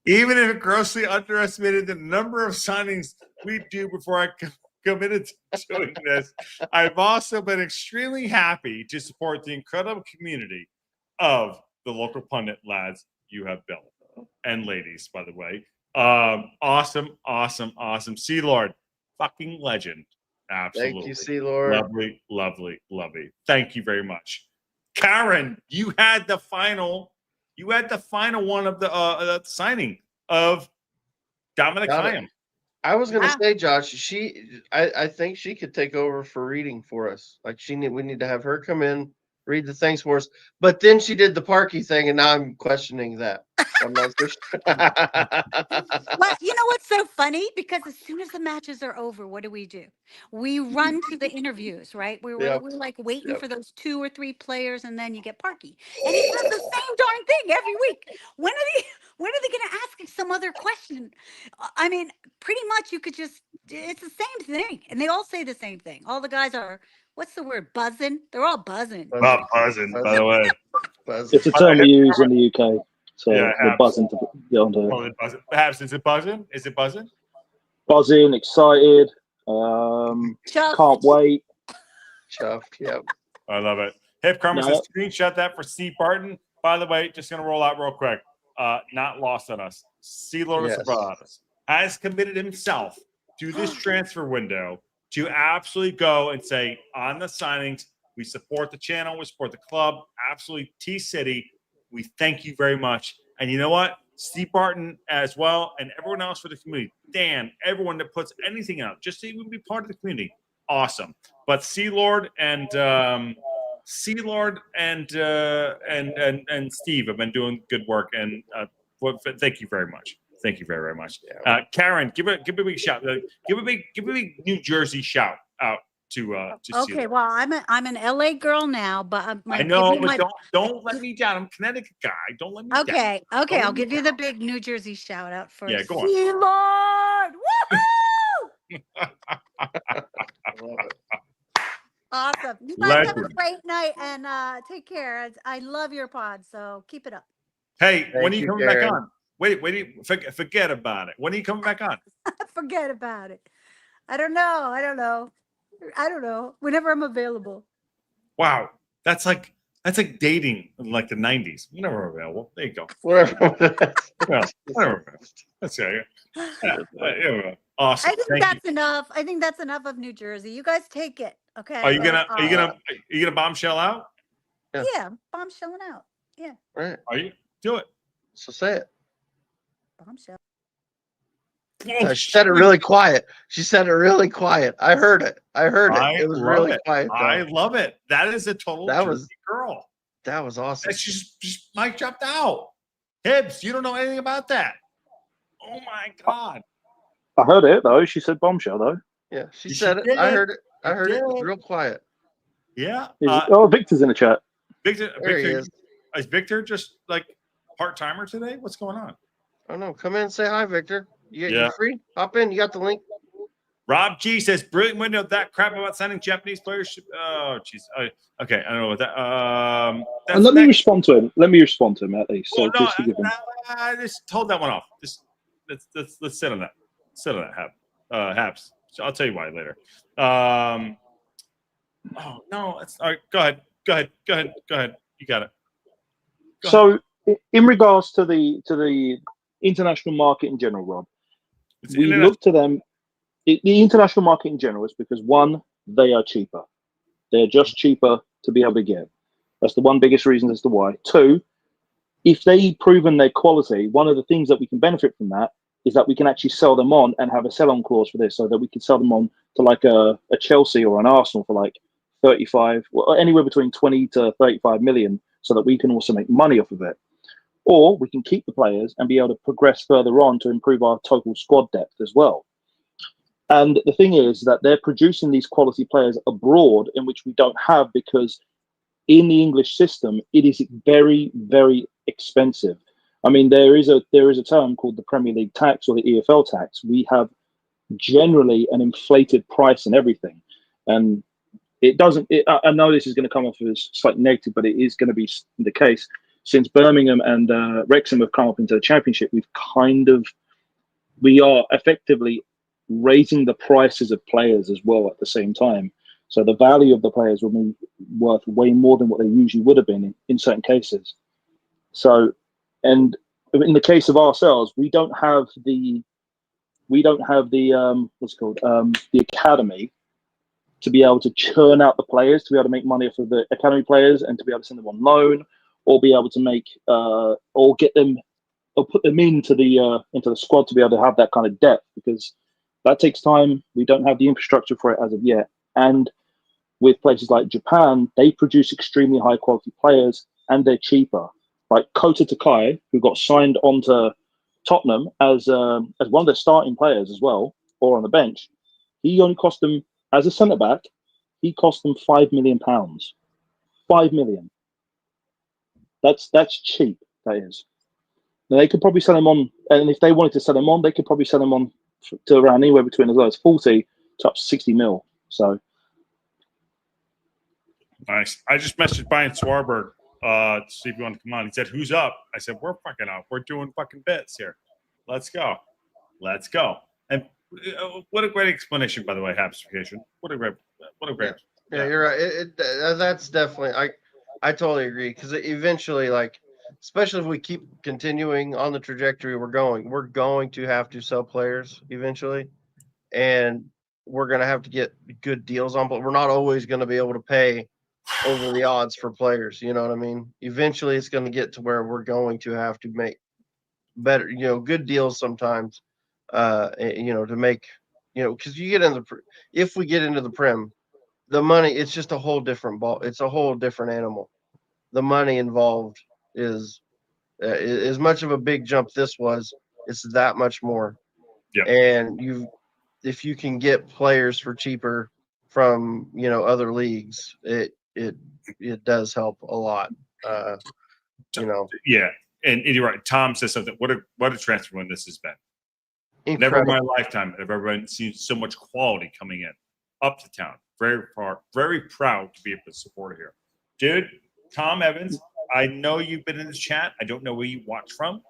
E: Even if it grossly underestimated the number of signings we do before I committed to doing this, I've also been extremely happy to support the incredible community of the local pundit lads you have built. And ladies, by the way. Awesome. C. Lord, fucking legend. Absolutely.
B: Thank you, C. Lord.
E: Lovely. Thank you very much. Karen, you had the final one of the signing of Dominic Hyam.
B: I was gonna say, Josh, I think she could take over for reading for us. Like we need to have her come in, read the things for us. But then she did the Parky thing, and now I'm questioning that. I'm not so sure.
P: Well, you know what's so funny? Because as soon as the matches are over, what do? We run to the interviews, right? We're like waiting for those 2 or 3 players, and then you get Parky. And he does the same darn thing every week. When are they going to ask some other question? I mean, pretty much you could just, it's the same thing. And they all say the same thing. All the guys are, what's the word? Buzzing? They're all buzzing.
E: Not buzzing, by the way.
L: It's a term we use in the UK. So
E: Yeah,
L: we're buzzing to get onto it.
E: Oh, it's buzzing. Perhaps is it buzzing? Is it buzzing?
L: Buzzing, excited, can't wait.
B: Chuffed, yep.
E: I love it. Hip Karma
L: No.
E: says, screenshot that for Steve Barton. By the way, just going to roll out real quick. Not lost on us. C. Lourdes
B: Yes.
E: has committed himself to this transfer window to absolutely go and say, on the signings, we support the channel, we support the club, absolutely T-City. We thank you very much. And you know what? Steve Barton as well, and everyone else for the community. Dan, everyone that puts anything out, just so you would be part of the community. Awesome. But C-Lord and Steve have been doing good work, and thank you very much. Thank you very, very much. Karen, give a big shout. Give a big New Jersey shout out to
P: Okay,
E: C-Lord.
P: well, I'm an LA girl now, but
E: I know, but don't let me down. I'm a Connecticut guy. Don't let me down.
P: Okay,
E: Don't
P: I'll
E: let me
P: give you
E: down.
P: the big New Jersey shout out for
E: Yeah, go on.
P: C-Lord! Woohoo! Awesome. You guys have a
E: Legend.
P: great night and take care. I love your pod, so keep it up.
E: Hey, when are
B: Thank
E: you
B: you,
E: coming back
B: Karen.
E: on? Wait, forget about it. When are you coming back on?
P: Forget about it. I don't know. Whenever I'm available.
E: Wow, that's like dating in like the 90s. You're never available. There you go.
B: Whatever.
E: That's okay. Yeah, awesome.
P: I think
E: Thank
P: that's enough. I think that's enough of New Jersey. You guys take it. Okay.
E: you. Are you gonna bombshell out?
P: Yeah, bombshelling out. Yeah.
B: Right.
E: Are you? Do it.
B: So say it.
P: Bombshell.
B: She said it really quiet. She said it really quiet. I heard it. It was really quiet. Though.
E: I love it. That is a total Jersey girl.
B: That was awesome.
E: That's just mic dropped out. Hibbs, you don't know anything about that. Oh my God.
L: I heard it though. She said bombshell though.
B: Yeah, she said it. I heard it. I heard it. It was real quiet.
E: Yeah.
L: Victor's in the chat.
E: Victor,
B: There he is.
E: Is Victor just like part-timer today? What's going on?
B: Oh no, come in and say hi, Victor. You
E: Yeah.
B: free? Hop in. You got the link.
E: Rob G says, brilliant window. That crap about signing Japanese players. Oh, jeez. Okay, I don't know what that.
L: And let me respond to him. Let me respond to him at least. So just to give him.
E: I just hold that one off. Just let's sit on that. Sit on that, Habs. So I'll tell you why later. Oh no, it's all right. Go ahead. You got it.
L: So in regards to the international market in general, Rob, we look to them. The international market in general is because one, they are cheaper. They're just cheaper to be able to get. That's the one biggest reason as to why. Two, if they've proven their quality, one of the things that we can benefit from that is that we can actually sell them on and have a sell-on clause for this, so that we can sell them on to like a Chelsea or an Arsenal for like 35, well, anywhere between 20 to 35 million, so that we can also make money off of it. Or we can keep the players and be able to progress further on to improve our total squad depth as well. And the thing is that they're producing these quality players abroad, in which we don't have, because in the English system, it is very, very expensive. I mean, there is a term called the Premier League tax or the EFL tax. We have generally an inflated price and everything. And it doesn't, I know this is going to come off as slightly negative, but it is going to be the case. Since Birmingham and Wrexham have come up into the Championship, we are effectively raising the prices of players as well at the same time. So the value of the players will be worth way more than what they usually would have been in certain cases. So, and in the case of ourselves, we don't have the the academy to be able to churn out the players, to be able to make money off of the academy players, and to be able to send them on loan, or be able to make or get them or put them into the squad to be able to have that kind of depth, because that takes time. We don't have the infrastructure for it as of yet. And with places like Japan, they produce extremely high quality players and they're cheaper. Like Kota Takai, who got signed onto Tottenham as one of their starting players as well, or on the bench, he only cost them, as a centre back, he cost them £5 million. £5 million. That's cheap. That is. Now, they could probably sell him on, and if they wanted to sell him on, they could probably sell him on to around anywhere between as low as 40 to up to 60 mil. So
E: nice. I just messaged Brian Swarberg to see if you want to come on. He said, "Who's up?" I said, "We're fucking up. We're doing fucking bits here. Let's go. Let's go." And what a great explanation, by the way, Habsification. What a great.
B: Yeah, you're right. That's definitely I totally agree, because eventually, like, especially if we keep continuing on the trajectory we're going to have to sell players eventually, and we're going to have to get good deals on, but we're not always going to be able to pay over the odds for players. You know what I mean? Eventually, it's going to get to where we're going to have to make better, good deals sometimes, to make, because you get in if we get into the Prem, the money, it's just a whole different ball. It's a whole different animal. The money involved is as much of a big jump this was. It's that much more.
E: Yeah.
B: And if you can get players for cheaper from other leagues, it does help a lot.
E: Yeah, and you're right. Tom says something. What a transfer win this has been.
B: Incredible.
E: Never in my lifetime have ever seen so much quality coming in up to town. Very far, very proud to be a supporter here, dude. Tom Evans, I know you've been in the chat. I don't know where you watch from,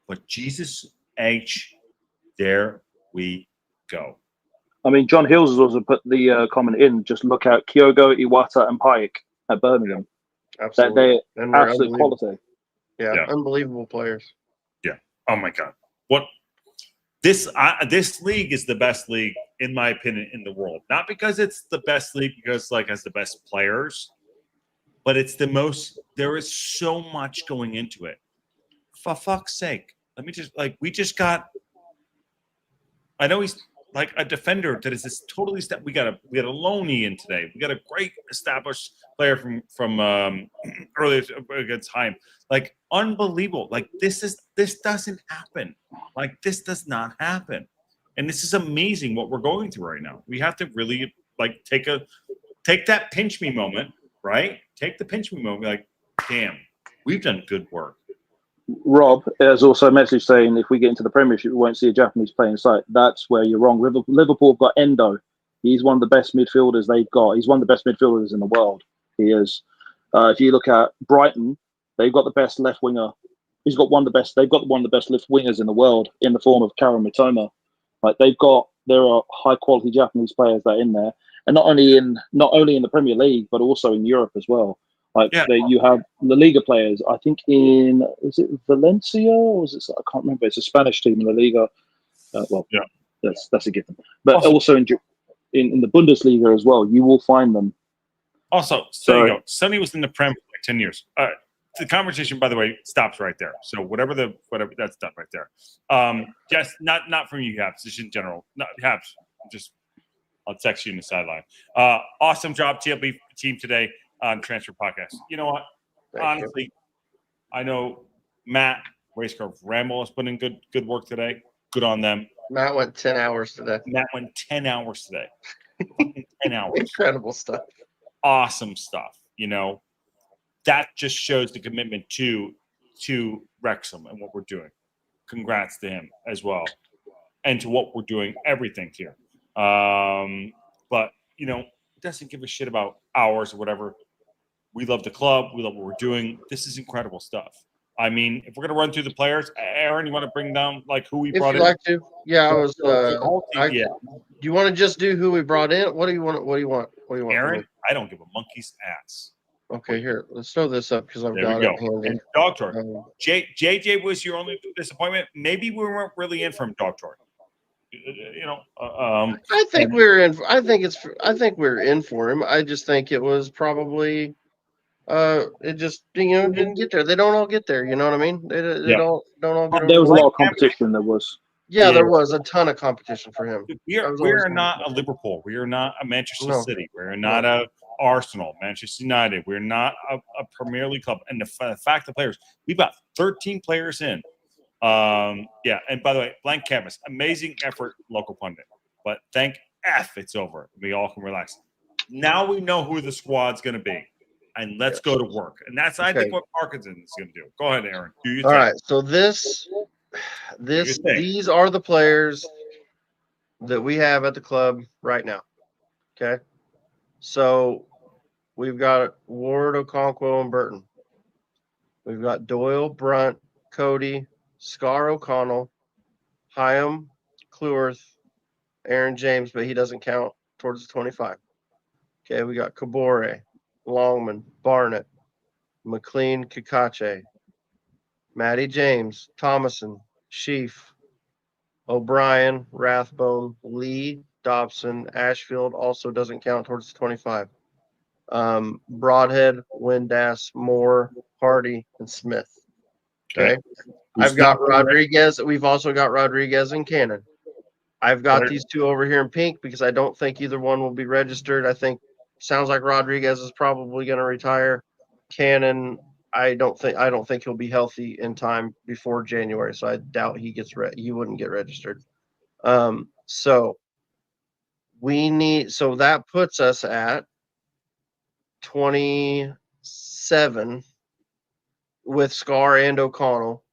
E: but Jesus H, there we go.
L: I mean, John Hills has also put the comment in. Just look out Kyogo, Iwata, and Payek at Birmingham.
B: Absolutely.
L: They're absolute quality.
B: Yeah, unbelievable players.
E: Yeah. Oh my God. What this league is the best league, in my opinion, in the world. Not because it's the best league because has the best players, but it's the most. There is so much going into it. For fuck's sake, let me we just got. I know he's like a defender that is this totally step. We got a Loney in today. We got a great established player from earlier against Heim. Like unbelievable. Like this doesn't happen. Like this does not happen. And this is amazing what we're going through right now. We have to really take that pinch me moment, right? Take the pinch me moment. Like, damn, we've done good work.
L: Rob has also a message saying if we get into the Premiership, we won't see a Japanese player in sight. That's where you're wrong. Liverpool have got Endo. He's one of the best midfielders they've got. He's one of the best midfielders in the world. He is. If you look at Brighton, they've got the best left winger. They've got one of the best left wingers in the world in the form of Karo Mitoma. There are high quality Japanese players that are in there, and not only in the Premier League but also in Europe as well. You have La Liga players. I think is it Valencia or is it? I can't remember. It's a Spanish team in La Liga. That's a given. But also in the Bundesliga as well, you will find them.
E: Also, there you go. Sonny was in the Prem for 10 years. The conversation, by the way, stops right there. So whatever that's done right there. Yes, not from you, Habs. Just in general, not Habs. I'll text you in the sideline. Awesome job, TLB team today on Transfer Podcast. You know what? Honestly, I know Matt Racecar Ramble has put in good work today. Good on them.
B: Matt went 10 hours today.
E: 10 hours. 10 hours.
B: Incredible stuff.
E: Awesome stuff. That just shows the commitment to Wrexham and what we're doing. Congrats to him as well, and to what we're doing. Everything here. But doesn't give a shit about hours or whatever. We love the club. We love what we're doing. This is incredible stuff. I mean, if we're gonna run through the players, Aaron, you want to bring down who we brought in?
B: If you'd like to, yeah, I was. Do you want to just do who we brought in? What do you want?
E: Aaron, I don't give a monkey's ass.
B: Okay, here, let's throw this up because I've got
E: it.
B: Handy.
E: And Dog Tour. JJ was your only disappointment. Maybe we weren't really in from Dog Tour.
B: I think we're in. I think we're in for him. I just think it was probably. It just didn't get there. They don't all get there. You know what I mean? They don't all get.
L: There was a lot of competition. There was.
B: Yeah, there was a ton of competition for him.
E: We are not a Liverpool. We are not a Manchester City. We are not a Arsenal, Manchester United. We're not a Premier League club. And the fact of players, we've got 13 players in. And by the way, blank canvas, amazing effort, local pundit. But thank F it's over. We all can relax. Now we know who the squad's going to be. and let's go to work. And that's, I think, what Parkinson is going to do. Go ahead, Aaron. Do your
B: All
E: thing.
B: right. So these are the players that we have at the club right now. Okay. So we've got Ward, Okonkwo, and Burton. We've got Doyle, Brunt, Cody, Scar O'Connell, Hyam, Cleworth, Aaron James, but he doesn't count towards the 25. Okay, we got Kabore, Longman, Barnett, McLean, Kakache, Matty James, Thomason, Sheaf, O'Brien, Rathbone, Lee, Dobson, Ashfield also doesn't count towards the 25. Broadhead, Windass, Moore, Hardy, and Smith. Okay. I've got Rodriguez. We've also got Rodriguez and Cannon. I've got these two over here in pink because I don't think either one will be registered. I think sounds like Rodriguez is probably going to retire. Cannon, I don't think he'll be healthy in time before January, so I doubt he he wouldn't get registered. So that puts us at 27 with Scar and O'Connell.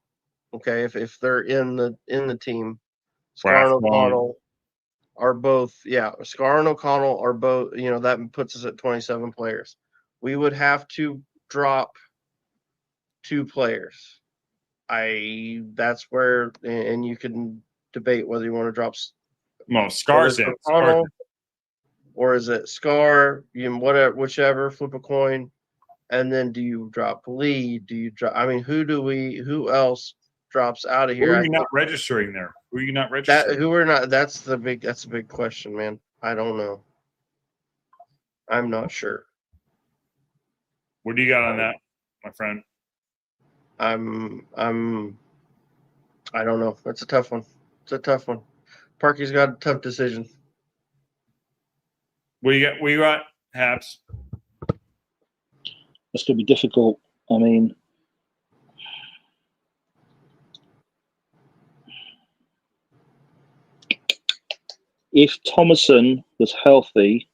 B: Okay, if they're in the team, Scar and O'Connell are both. Yeah, Scar and O'Connell are both. That puts us at 27 players. We would have to drop 2 players. That's where, and you can debate whether you want to drop.
E: No, Scar's in.
B: O'Connell, or is it Scar? Whichever. Flip a coin, and then do you drop Lee? Do you drop? I mean, who else drops out of here?
E: Who are you not registering there? Who are you not registering?
B: That's a big question, man. I don't know. I'm not sure.
E: What do you got on that, my friend?
B: I don't know. That's a tough one. Parky's got a tough decision.
E: What you got, Habs?
L: That's going to be difficult. I mean, if Thomason was healthy,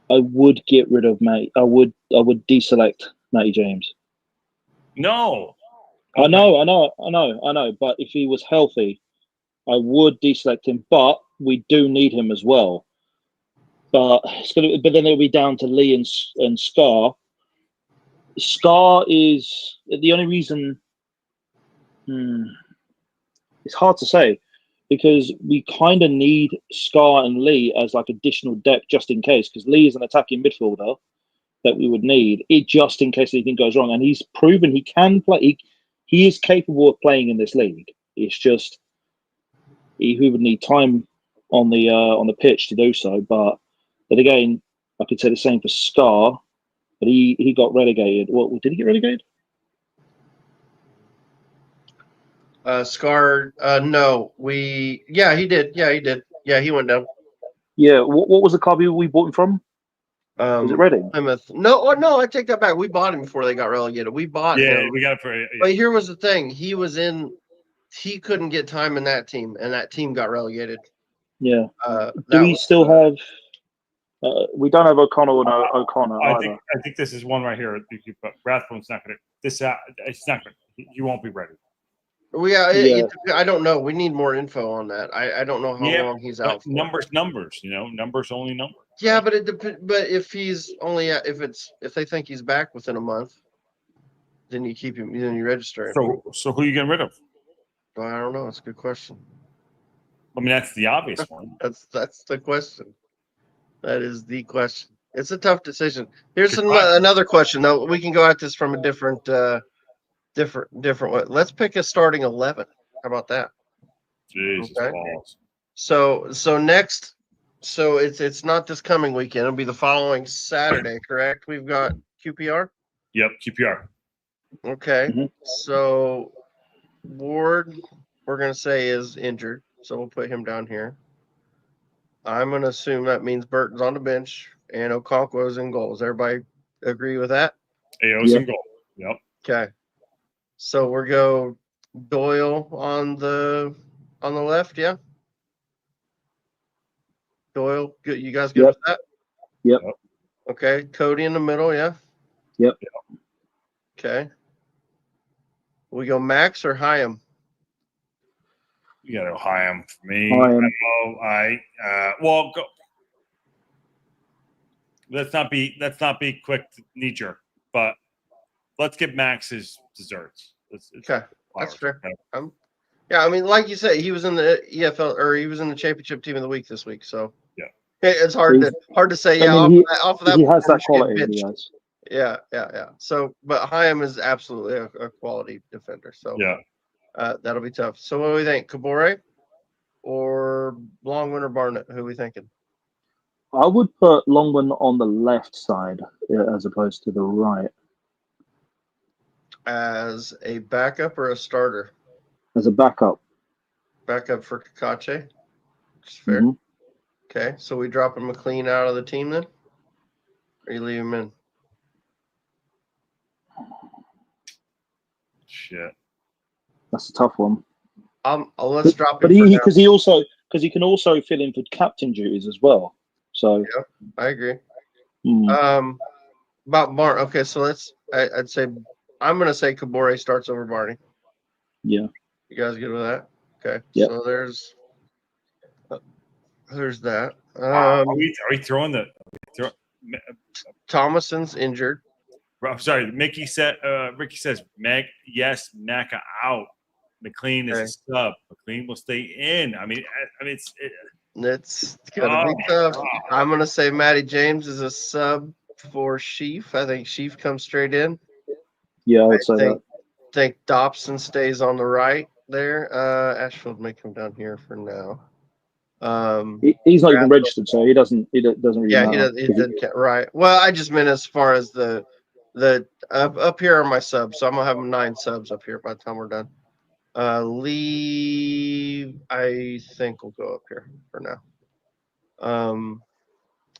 L: I would get rid of Matty. I would deselect Matty James.
E: No.
L: I know. But if he was healthy, I would deselect him. But we do need him as well. But then it'll be down to Lee and Scar. Scar is the only reason. It's hard to say because we kind of need Scar and Lee as like additional depth just in case, because Lee is an attacking midfielder that we would need it just in case anything goes wrong. And he's proven he can play. He is capable of playing in this league. It's just he would need time on the pitch to do so. But again, I could say the same for Scar, but he got relegated. What did he get relegated?
B: Scar, no. He did. Yeah, he did. Yeah, he went down.
L: Yeah, what was the club we bought him from? Was it Reading?
B: Plymouth. No, I take that back. We bought him before they got relegated. We bought him.
E: Yeah, we got it for. Yeah.
B: But here was the thing: he couldn't get time in that team, and that team got relegated.
L: Yeah. Do we still have? We don't have O'Connell and O'Connor.
E: I think this is one right here. But Rathbone's not going to. It's not going. He won't be ready.
B: I don't know. We need more info on that. I don't know how long he's out.
E: Numbers. Numbers only numbers.
B: Yeah, but but if he's only if they think he's back within a month, then you keep him. Then you register him.
E: So who are you getting rid of?
B: Well, I don't know. It's a good question.
E: I mean, that's the obvious one.
B: That's the question. That is the question. It's a tough decision. Here's another question though. We can go at this from a different way. Let's pick a starting 11. How about that?
E: Jesus balls.
B: So next, it's not this coming weekend. It'll be the following Saturday, correct? We've got QPR.
E: Yep, QPR.
B: Okay. Mm-hmm. So Ward, we're gonna say is injured, so we'll put him down here. I'm gonna assume that means Burton's on the bench and Okonkwo's in goals. Everybody agree with that?
E: AO's in goal. Yep.
B: Okay. So we'll go Doyle on the left, yeah. Doyle, good. You guys good with that?
L: Yep.
B: Okay. Cody in the middle, yeah.
L: Yep.
B: Okay. We go Max or Hyam?
E: You got to high him for me.
L: Hyam.
E: Well, go. Let's not be quick to knee jerk, but let's get Max's desserts.
B: Okay, that's fair. Yeah, I mean, like you said, he was in the EFL or he was in the championship team of the week this week. So
E: yeah,
B: it's hard to say. Yeah,
L: I mean,
B: off of that,
L: he has that
B: performance, you get
L: quality. That he
B: benched.
L: has.
B: Yeah. So, but Hyam is absolutely a quality defender. So
E: yeah,
B: that'll be tough. So, what do we think, Kabore or Longman or Barnett? Who are we thinking?
L: I would put Longman on the left side as opposed to the right.
B: As a backup or a starter?
L: As a backup.
B: Backup for Kakache. Which is fair. Mm-hmm. Okay, so we dropping McLean out of the team then? Or you leave him in?
E: Shit.
L: That's a tough one.
B: Let's drop him.
L: But he can also fill in for captain duties as well. So
B: yeah, I agree. About Barn. Okay, so I'd say I'm gonna say Kabore starts over Barney.
L: Yeah.
B: You guys good with that? Okay.
L: Yep.
B: So there's that.
E: Are we throwing the?
B: Thomason's injured.
E: I'm sorry. Ricky says yes, Maka out. McLean is a sub. McLean will stay in. I mean,
B: it's gonna be tough. I'm gonna say Matty James is a sub for Sheaf. I think Sheaf comes straight in.
L: Yeah, I would say that.
B: I think Dobson stays on the right there. Ashfield may come down here for now.
L: He's not even registered, so he doesn't really matter.
B: He doesn't right. Well, I just meant as far as the up here are my subs, so I'm gonna have 9 subs up here by the time we're done. Lee, I think will go up here for now.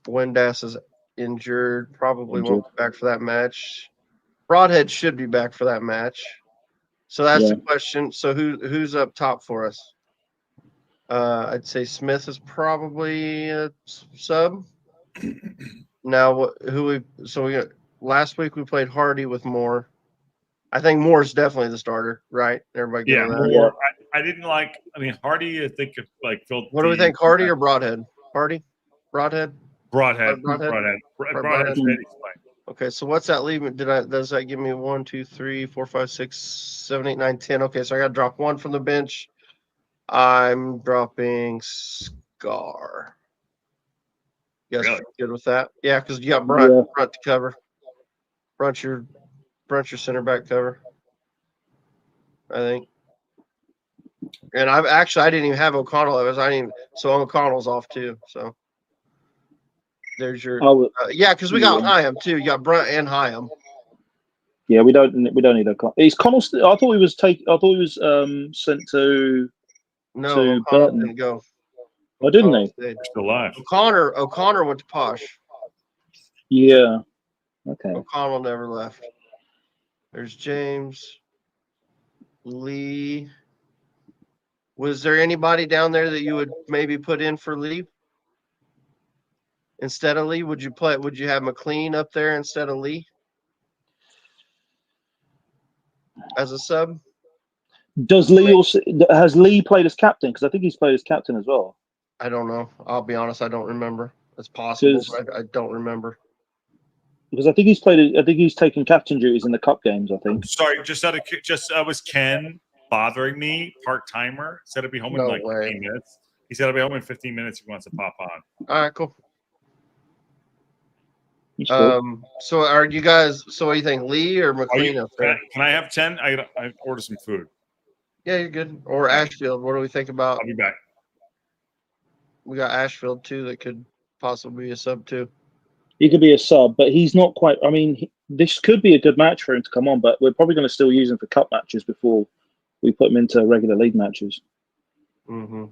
B: Windass is injured, probably won't be back for that match. Broadhead should be back for that match. So that's the question. So who's up top for us? I'd say Smith is probably a sub. Now, last week we played Hardy with Moore. I think Moore's definitely the starter, right? Everybody good on that?
E: Moore. I didn't like. I mean, Hardy. I think Phil.
B: What do we think, Hardy or Broadhead? Hardy, Broadhead.
E: Broadhead.
B: Okay, so what's that leave me? Does that give me 1, 2, 3, 4, 5, 6, 7, 8, 9, 10? Okay, so I got to drop 1 from the bench. I'm dropping Scar. You guys good with that? Yeah, because you got front to cover. Front your center back cover. I think. And I didn't even have O'Connell. So O'Connell's off too. So there's your because we got Hyam too. You got Brunt and Hyam.
L: Yeah, we don't need O'Connell. Is Connell still? I thought he was sent to.
B: No,
L: to
B: O'Connell
L: Burton.
B: didn't go.
L: Oh, didn't he?
E: Still alive.
B: O'Connor went to Posh.
L: Yeah. Okay.
B: O'Connell never left. There's James. Lee. Was there anybody down there that you would maybe put in for Lee? Instead of Lee, would you have McLean up there instead of Lee? As a sub?
L: Has Lee played as captain? Because I think he's played as captain as well.
B: I don't know. I'll be honest, I don't remember. It's possible, but I don't remember.
L: Because I think he's taken captain duties in the cup games. I think.
E: Sorry, was Ken bothering me? Part timer said I'd be home in 15 minutes. He said I'll be home in 15 minutes. He wants to pop on.
B: All right, cool. So are you guys? So what do you think, Lee or McLean up there?
E: Can I have 10? I order some food.
B: Yeah, you're good. Or Ashfield. What do we think about?
E: I'll be back.
B: We got Ashfield too. That could possibly be a sub too.
L: He could be a sub, but he's not quite. I mean, this could be a good match for him to come on, but we're probably going to still use him for cup matches before we put him into regular league matches.
B: Mm-hmm.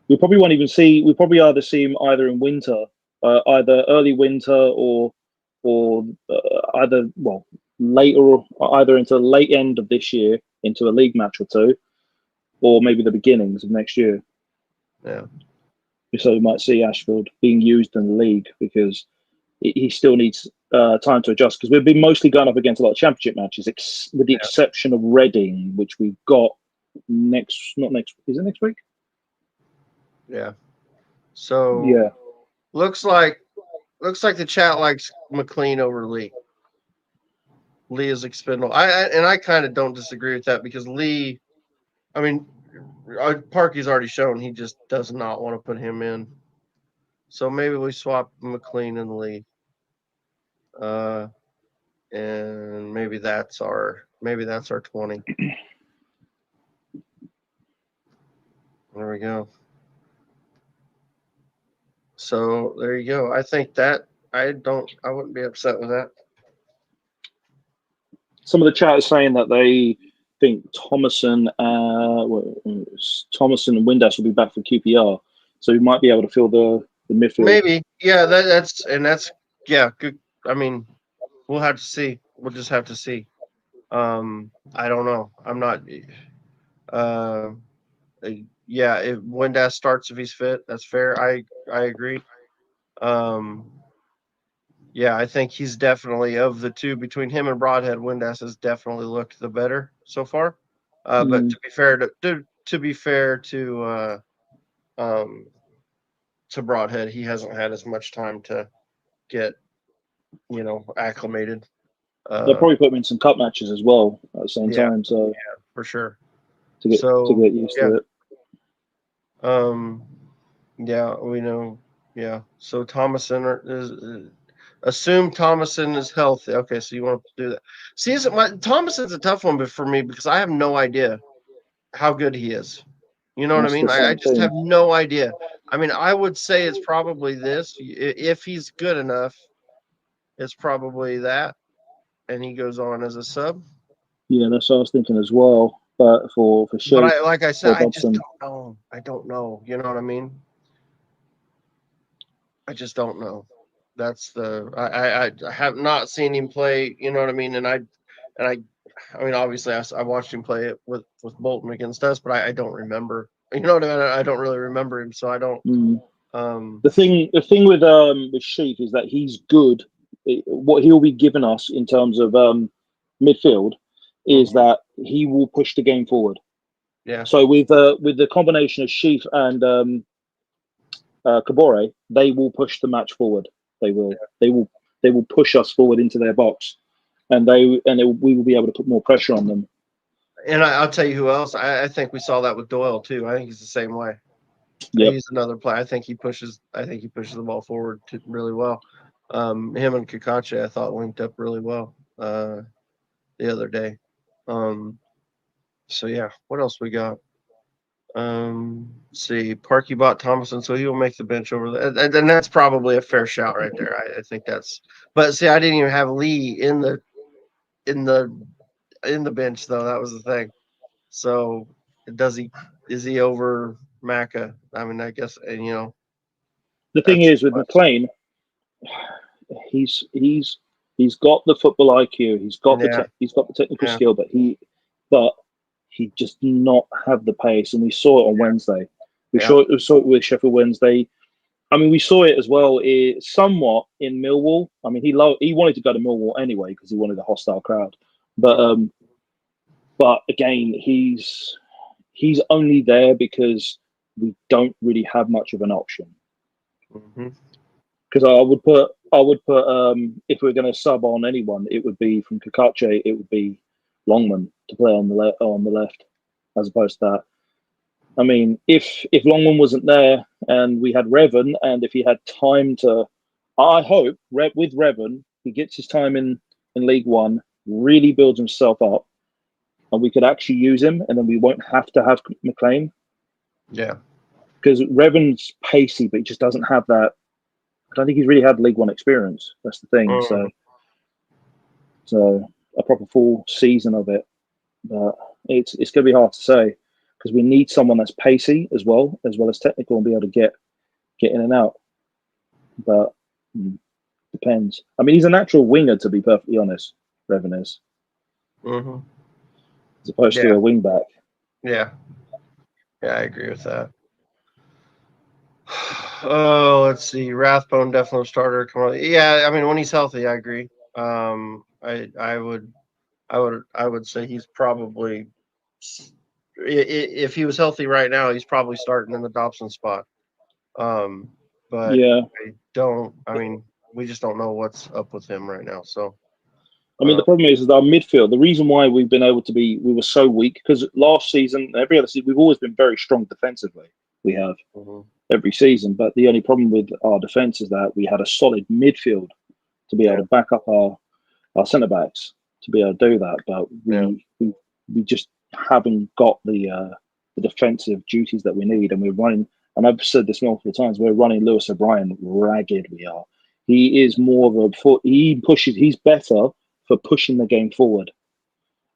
L: We probably won't even see. We probably either see him either in winter, either early winter or either later, either into the late end of this year into a league match or two, or maybe the beginnings of next year.
B: Yeah.
L: So we might see Ashfield being used in the league because he still needs time to adjust because we've been mostly going up against a lot of championship matches, with the exception of Reading, which we've got is it next week?
B: Yeah. So
L: yeah,
B: looks like the chat likes McLean over Lee. Lee is expendable. I kind of don't disagree with that because Lee, I mean, Parky's already shown he just does not want to put him in. So maybe we swap McLean and Lee. And maybe that's our 20. There we go. So there you go. I think that I wouldn't be upset with that.
L: some of the chat is saying that they think Thomason and Windass will be back for QPR, so we might be able to fill the midfield.
B: Maybe, yeah. That's good. I mean, we'll have to see. We'll just have to see. I don't know. I'm not. Yeah. If Windass starts, if he's fit, that's fair. I agree. Yeah, I think he's definitely, of the two between him and Broadhead, Windass has definitely looked the better so far. But to be fair to Broadhead, he hasn't had as much time to get acclimated.
L: They'll probably put him in some cup matches as well at the same time. So
B: yeah, for sure.
L: To get used to it.
B: Yeah, we know. Yeah. So Thomason is assume Thomason is healthy. Okay, so you want to do that. See, Thomason's a tough one for me because I have no idea how good he is. You know what I mean? I just have no idea. I mean, I would say it's probably this. If he's good enough, it's probably that. And he goes on as a sub.
L: Yeah, that's what I was thinking as well. But for sure.
B: But like I said, I just don't know. I don't know. You know what I mean? I just don't know. That's I have not seen him play. You know what I mean? And I mean, obviously, I watched him play it with Bolton against us, but I don't remember. You know what I mean? I don't really remember him, so I don't.
L: The thing with Sheep is that he's good. What he'll be giving us in terms of midfield is that he will push the game forward.
B: Yeah.
L: So with the combination of Sheep and Kabore, they will push the match forward. They will. Yeah. They will push us forward into their box, and we will be able to put more pressure on them.
B: And I'll tell you who else. I think we saw that with Doyle too. I think he's the same way.
L: Yep.
B: He's another player. I think he pushes the ball forward really well. Him and Kakache, I thought, linked up really well the other day. So yeah, what else we got? See, Parky bought Thomason, so he will make the bench over there. And that's probably a fair shout right there. I think that's. But see, I didn't even have Lee in the bench though. That was the thing. So is he over Macca? I mean, I guess, and
L: the thing is with McLean, he's got the football IQ, he's got the technical skill, but he just do not have the pace, and we saw it on Wednesday. We saw it with Sheffield Wednesday. I mean, we saw it as well somewhat in Millwall. I mean, he wanted to go to Millwall anyway because he wanted a hostile crowd, but again, he's only there because we don't really have much of an option. Because I would put if we're going to sub on anyone, it would be from Kakache, it would be Longman to play on the left, as opposed to that. I mean, if Longman wasn't there and we had Revan, and if he had time to, I hope with Revan he gets his time in League One, really builds himself up, and we could actually use him, and then we won't have to have McLean.
B: Yeah,
L: because Revan's pacey, but he just doesn't have that. I don't think he's really had League One experience. That's the thing. So a proper full season of it, but it's going to be hard to say because we need someone that's pacey as well as technical and be able to get in and out. But depends. I mean, he's a natural winger, to be perfectly honest. Revan is, as opposed to a wing back.
B: Yeah, I agree with that. Oh, let's see. Rathbone definitely starter. Come on. Yeah, I mean when he's healthy, I agree. I would say he's probably if he was healthy right now, he's probably starting in the Dobson spot. But
L: Yeah.
B: I mean, we just don't know what's up with him right now. So
L: I mean, the problem is our midfield. The reason why we've been able to we were so weak because last season, every other season, we've always been very strong defensively. We have every season, but the only problem with our defense is that we had a solid midfield to be able to back up our centre backs to be able to do that. But we just haven't got the defensive duties that we need, and we're running. And I've said this multiple times. We're running Lewis O'Brien ragged. We are. He is more of a he pushes. He's better for pushing the game forward,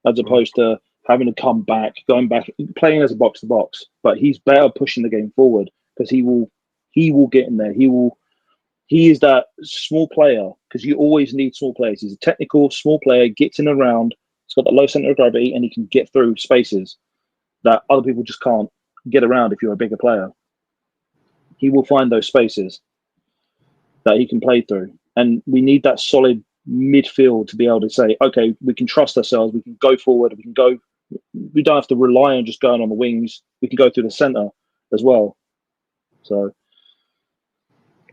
L: as opposed to having to come back, going back, playing as a box to box. But he's better pushing the game forward because he will get in there. He is that small player because you always need small players. He's a technical small player, gets in around. He's got the low center of gravity, and he can get through spaces that other people just can't get around. If you're a bigger player, he will find those spaces that he can play through, and we need that solid midfield to be able to say, okay, we can trust ourselves, we can go forward, we don't have to rely on just going on the wings, we can go through the center as well. So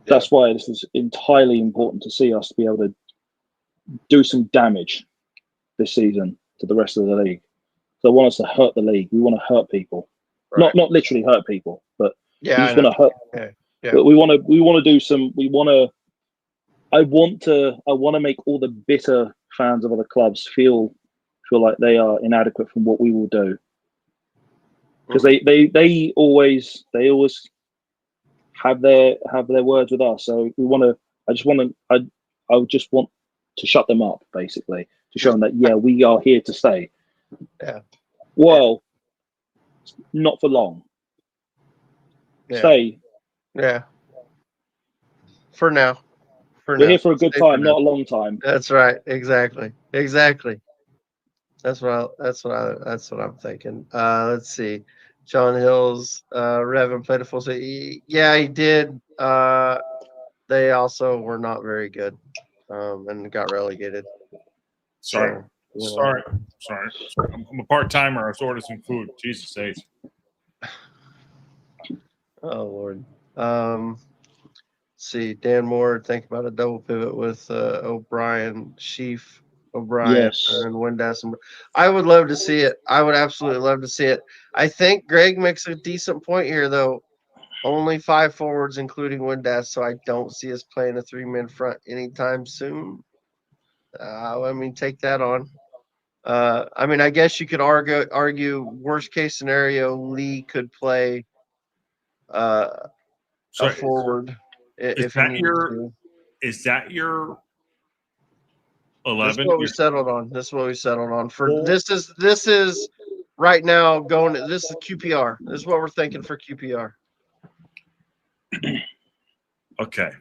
L: that's why this is entirely important to see us to be able to do some damage this season to the rest of the league. So I want us to hurt the league. We want to hurt people, not literally hurt people, but we just want to hurt. But we want to do some. I want to make all the bitter fans of other clubs feel like they are inadequate from what we will do, because they always have their words with us. So I just want to shut them up, basically, to show them that we are here to stay.
B: Yeah.
L: Well, not for long. Stay.
B: Yeah. For now.
L: We're here for a good time, not a long time.
B: That's right. Exactly. That's what I'm thinking. Let's see. John Hills, Revan played a full season. Yeah, he did. They also were not very good, and got relegated.
E: Sorry. I'm a part timer. I was ordering some food. Jesus sakes.
B: Oh Lord. See, Dan Moore, think about a double pivot with O'Brien, Sheaf, O'Brien, and Windass. I would love to see it. I would absolutely love to see it. I think Greg makes a decent point here, though. Only 5 forwards, including Windass, so I don't see us playing a 3-man front anytime soon. I mean, take that on. I mean, I guess you could argue worst case scenario, Lee could play a forward.
E: Is that your 11?
B: This is what we settled on. This is right now going. This is QPR. This is what we're thinking for QPR.
E: Okay.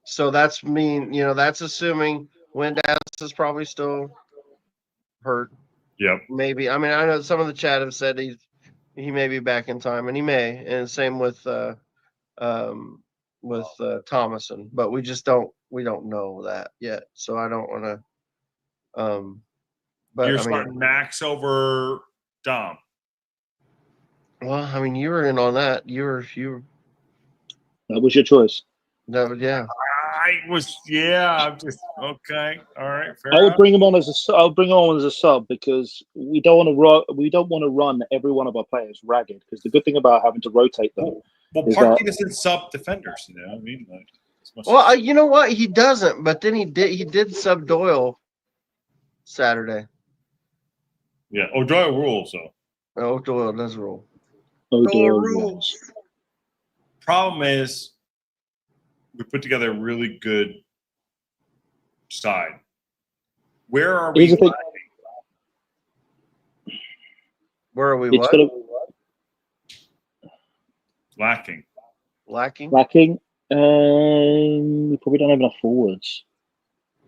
B: So that's that's assuming Windass is probably still hurt.
E: Yep.
B: Maybe. I mean, I know some of the chat have said he may be back in time, and he may. And same with Thomason, but we don't know that yet. So I don't want to. But
E: you're
B: I mean,
E: starting Max over Dom.
B: Well, I mean, you were in on that. You.
L: That was your choice.
B: No, yeah.
E: I'm just okay. All right.
L: I would bring him on as a sub because we don't want to run every one of our players ragged. Because the good thing about having to rotate them.
E: Well, Parkinson sub defenders. You know, I mean,
B: well, you know what? He doesn't, but then he did sub Doyle Saturday.
E: Yeah. Oh, Doyle rules though.
B: Oh, Doyle does rule.
L: Doyle rules.
E: Problem is, we put together a really good side. Where are we lacking?
B: Where are we?
E: Lacking.
L: Lacking. We probably don't have enough forwards.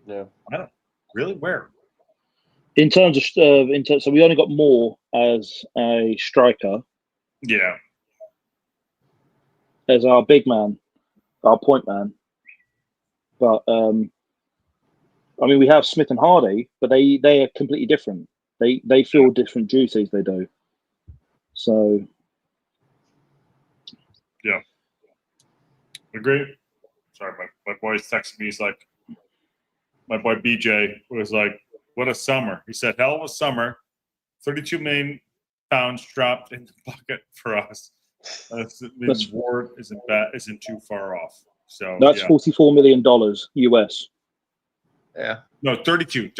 B: Yeah.
E: I don't really. Where?
L: In terms of so we only got Moore as a striker.
E: Yeah.
L: As our big man. our point man. But I mean, we have Smith and Hardy, but they are completely different. They fill different duties. They do. So
E: yeah, agree. Sorry, my boy texted me. He's like, my boy BJ was like, "What a summer!" He said, "Hell of a summer. 32 million pounds dropped in the bucket for us. This Ward isn't too far off." So
L: that's $44 million US.
B: Yeah.
E: No, 32.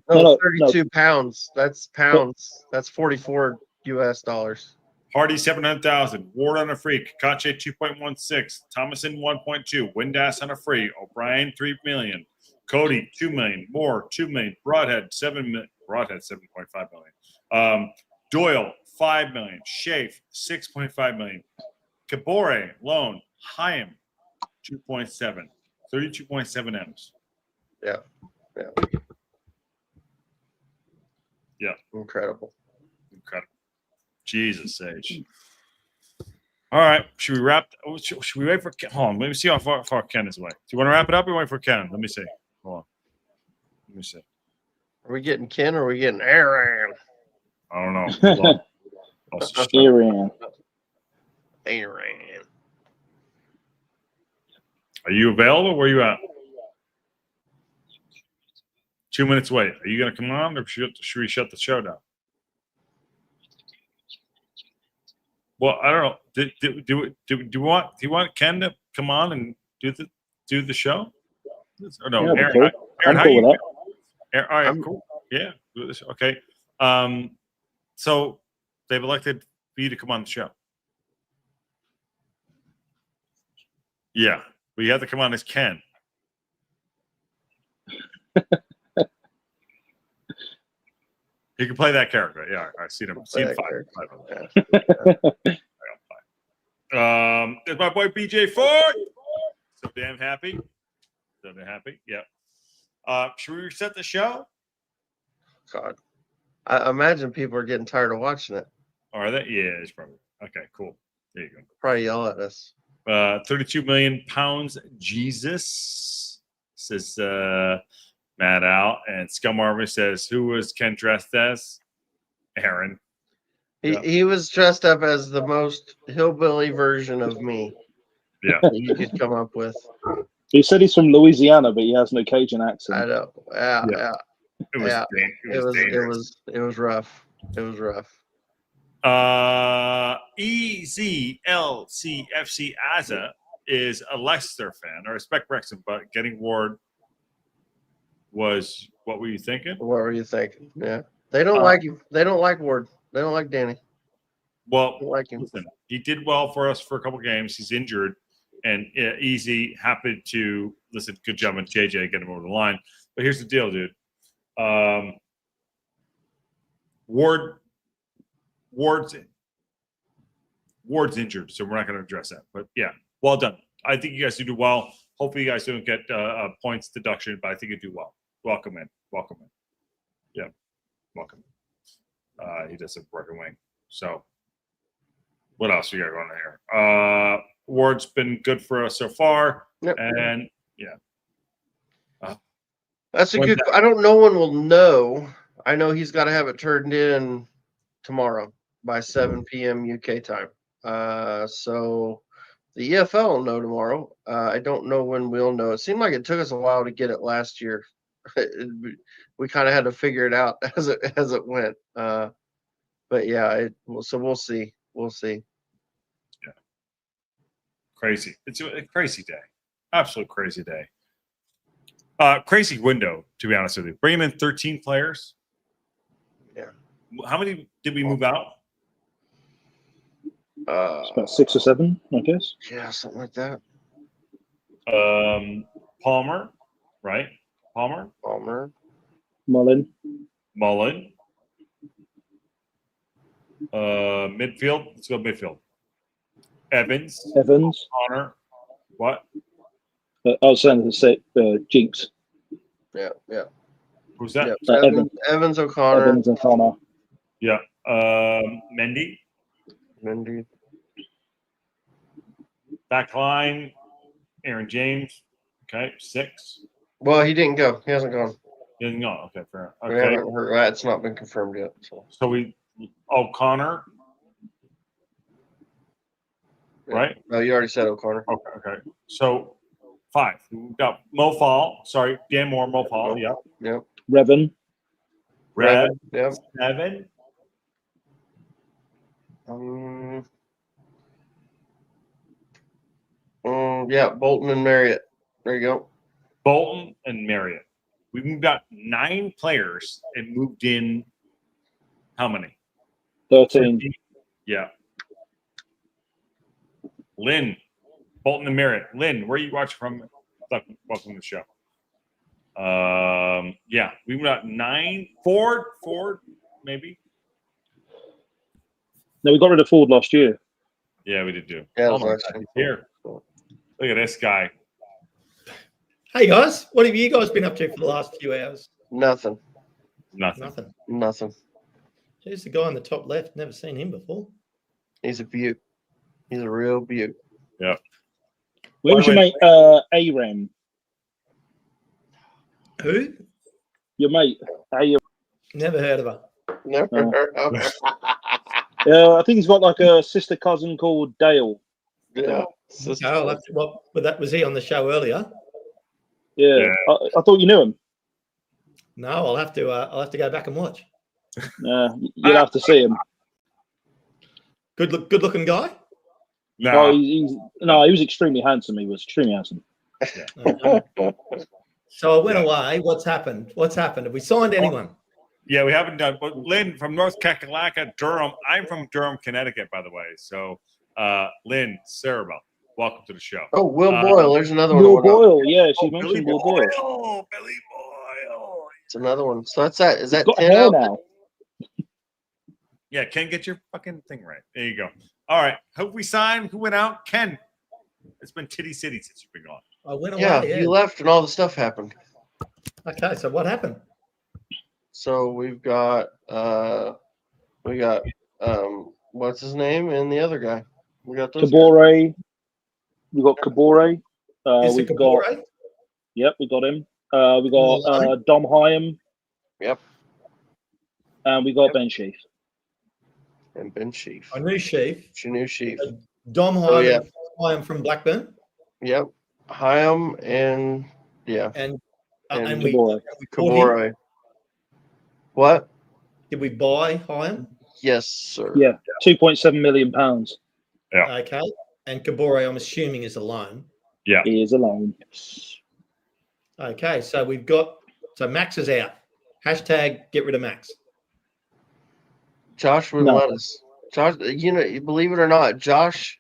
B: No, 32 pounds. That's pounds. That's 44 US dollars.
E: Hardy 700,000. Ward on a free. Kakache 2.16. Thomason 1.2. Windass on a free. O'Brien 3 million. Cody 2 million. Moore 2 million. Broadhead 7 million. Broadhead 7.5 million. Doyle 5 million. Shafe 6.5 million. Kabore loan. Chaim 2.7. 32.7 M's.
B: Yeah. Incredible.
E: Jesus Sage. All right. Should we wrap? Should we wait for Ken? Hold on. Let me see how far Ken is away. Do you want to wrap it up or wait for Ken? Let me see. Hold on. Let me see.
B: Are we getting Ken or are we getting Aaron?
E: I don't know.
B: Aaron.
E: Are you available? Where are you at? 2 minutes wait. Are you going to come on or should we shut the show down? Well, I don't know. Do you want Ken to come on and do the show? Or no,
L: Yeah,
E: Aaron.
L: cool.
E: Aaron, how
L: cool
E: you?
L: with
E: Aaron, all right, cool. Yeah, do this. Okay. So they've elected for you to come on the show. Yeah, but you have to come on as Ken. You can play that character. Yeah, I see him. See him five. There's my boy BJ Ford. So damn happy. Yeah. Should we reset the show?
B: God, I imagine people are getting tired of watching it.
E: Are they? Yeah, it's probably okay. Cool. There you go.
B: Probably yell at us.
E: 32 million pounds. Jesus says Matt Al, and Scum Army says, "Who was Ken dressed as?" Aaron.
B: He was dressed up as the most hillbilly version of me.
E: Yeah,
B: that you could come up with.
L: He said he's from Louisiana, but he has no Cajun accent.
B: I know. Yeah.
E: It was
B: It was rough. It was rough.
E: EZLCFC Azza is a Leicester fan. I respect Wrexham, but getting Ward was, what were you thinking?
B: What were you thinking? Yeah. They don't like you. They don't like Ward. They don't like Danny.
E: Well,
B: like him.
E: Listen, he did well for us for a couple games. He's injured, and Easy happened to listen. Good job on JJ getting him over the line. But here's the deal, dude. Ward's injured, so we're not going to address that. But yeah, well done. I think you guys do well. Hopefully, you guys don't get points deduction, but I think you do well. Welcome in. Yeah, welcome. He does a broken wing. So, what else we got going on here? Ward's been good for us so far, and yeah.
B: That's a good. I don't. No one will know. I know he's got to have it turned in tomorrow by 7 p.m. UK time. So the EFL will know tomorrow. I don't know when we'll know. It seemed like it took us a while to get it last year. We kind of had to figure it out as it went. But yeah, so we'll see.
E: Yeah. Crazy. It's a crazy day. Absolute crazy day. Crazy window, to be honest with you. Bringing in 13 players.
B: Yeah.
E: How many did we move out?
L: It's about 6 or 7, I guess.
B: Yeah, something like that.
E: Palmer, right? Palmer.
L: Mullen.
E: Midfield. Let's go midfield. Evans. Connor. What?
L: I was saying to say Jinx.
B: Yeah.
E: Who's that?
B: Yeah. Evans O'Connor.
L: Evans and Connor.
E: Yeah. Mendy. Back line. Aaron James. Okay, 6.
B: Well, he didn't go. He hasn't gone.
E: He didn't go. Okay, fair.
B: We
E: Okay.
B: haven't heard. That's not been confirmed yet.
E: So we O'Connor. Right?
B: No, you already said O'Connor.
E: Okay. So 5. We've got Mo Fall. Sorry, Dan Moore, Mo Fall. Yep.
B: Yep.
L: Revan.
E: Red.
B: Yep.
E: 7.
B: Yeah, Bolton and Marriott. There you go.
E: Bolton and Marriott. We've got 9 players and moved in how many?
L: 13.
E: Yeah. Lynn, Bolton and Marriott. Lynn, where are you watching from? Welcome to the show. Yeah, we've got 9. Ford, maybe.
L: No, we got rid of Ford last year.
E: Yeah, we did do.
B: Yeah,
E: Oh my God, he's here. Look at this guy.
D: Hey guys, what have you guys been up to for the last few hours?
B: Nothing.
D: Nothing. Who's the guy on the top left? Never seen him before.
B: He's a beaut. He's a real beaut.
E: Yeah.
L: Where was your mate, Aram?
D: Who?
L: Your mate.
D: Never heard of her.
B: Never heard of her.
L: I think he's got like a sister cousin called Dale.
B: Yeah.
D: Was he on the show earlier?
L: Yeah. I thought you knew him.
D: No, I'll have to go back and watch.
L: You'll have to see him.
D: Good looking guy.
L: No, he was extremely handsome. He was extremely handsome.
D: So I went away. What's happened? Have we signed anyone?
E: Yeah, we haven't done. But Lynn from North Kakalaka, Durham. I'm from Durham, Connecticut, by the way. So, Lynn Cerebral, welcome to the show.
B: Oh, Will Boyle. There's another one.
L: Will Boyle. Yeah, she mentioned Will Boyle.
E: Oh, Billy Boyle.
B: It's another one. So that's that. Is that
L: Got
B: 10
L: hair
B: out?
L: now.
E: Yeah, Ken, get your fucking thing right. There you go. All right. Who we signed? Who went out? Ken. It's been Titty City since you've been gone.
D: I went away.
B: Yeah, you left and all the stuff happened.
D: Okay, so what happened?
B: So we've got what's his name and the other guy. We got those
L: Kabore. We got Kabore.
D: We've got.
L: Yep, we got him. We got Dom Hyam.
B: Yep.
L: And we got Ben Sheaf.
B: And Ben Sheaf.
D: I knew Sheaf.
B: She knew Sheaf.
D: Dom Hyam. Hyam from Blackburn.
B: Yep. Hyam and yeah.
D: And
B: Kabore. What?
D: Did we buy Hyam?
B: Yes, sir.
L: Yeah, £2.7 million.
E: Yeah.
D: Okay. And Kabore, I'm assuming, is a loan.
E: Yeah.
L: He is a loan.
D: Okay, so Max is out. Hashtag get rid of Max.
B: Josh wouldn't let us. Josh, believe it or not, Josh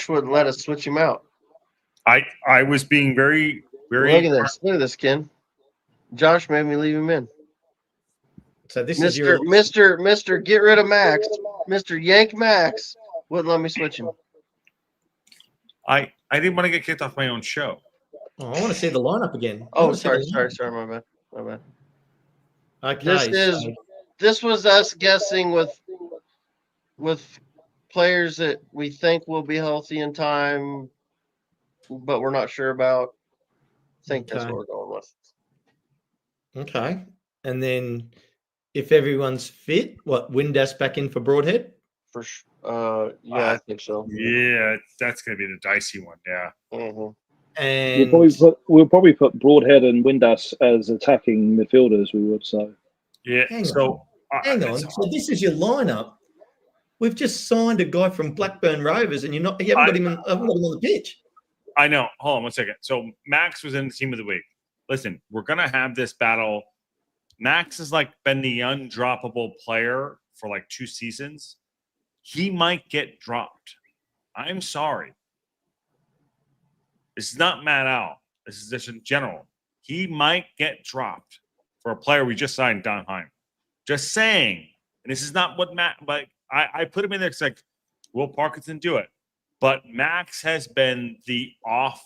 B: wouldn't let us switch him out.
E: I was being very, very.
B: Look at this, Ken. Josh made me leave him in.
D: So this
B: is Mr. Get rid of Max, Mr. Yank Max wouldn't let me switch him.
E: I didn't want to get kicked off my own show.
D: Oh, I want to see the lineup again.
B: Oh, sorry, my bad.
D: Okay.
B: This was us guessing with players that we think will be healthy in time, but we're not sure about. I think that's what we're going with.
D: Okay. And then if everyone's fit, Windass back in for Broadhead?
B: For sure. Yeah, I think so.
E: Yeah, that's going to be the dicey one. Yeah.
B: Mm-hmm.
D: And
L: we'll probably put Broadhead and Windass as attacking midfielders. We would say.
E: Yeah.
D: Hang on. So this is your lineup. We've just signed a guy from Blackburn Rovers, and you haven't got him on the pitch.
E: I know. Hold on 1 second. So Max was in the team of the week. Listen, we're gonna have this battle. Max has been the undroppable player for 2 seasons. He might get dropped. I'm sorry. This is not Matt Al. This is just in general. He might get dropped for a player we just signed, Don Heim. Just saying. And this is not what Matt. But I put him in there. It's will Parkinson do it? But Max has been the off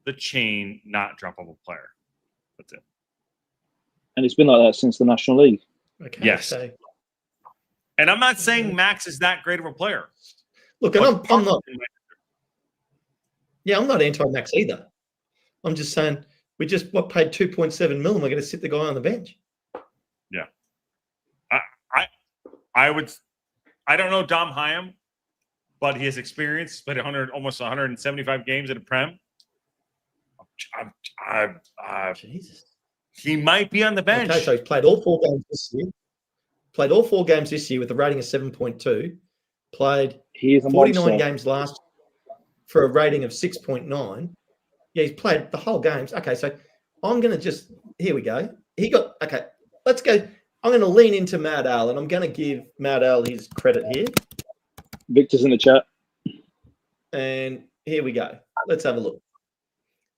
E: the chain, not droppable player. That's it.
L: And it's been like that since the National League.
D: Okay.
E: Yes. So. And I'm not saying Max is that great of a player.
D: Look, and I'm not.
K: Yeah, I'm not anti-Max either. I'm just saying we just paid 2.7 mil and we're going to sit the guy on the bench.
E: Yeah. I don't know Dom Hyam, but he has experience, played almost 175 games in a Prem.
K: Jesus.
E: He might be on the bench.
K: Okay, so he's played all 4 games this year. Played all 4 games this year with a rating of 7.2. Played 49 games last for a rating of 6.9. Yeah, he's played the whole games. Okay, so I'm going to here we go. Let's go. I'm going to lean into Matt Al, and I'm going to give Matt Al his credit here.
L: Victor's in the chat.
K: And here we go. Let's have a look.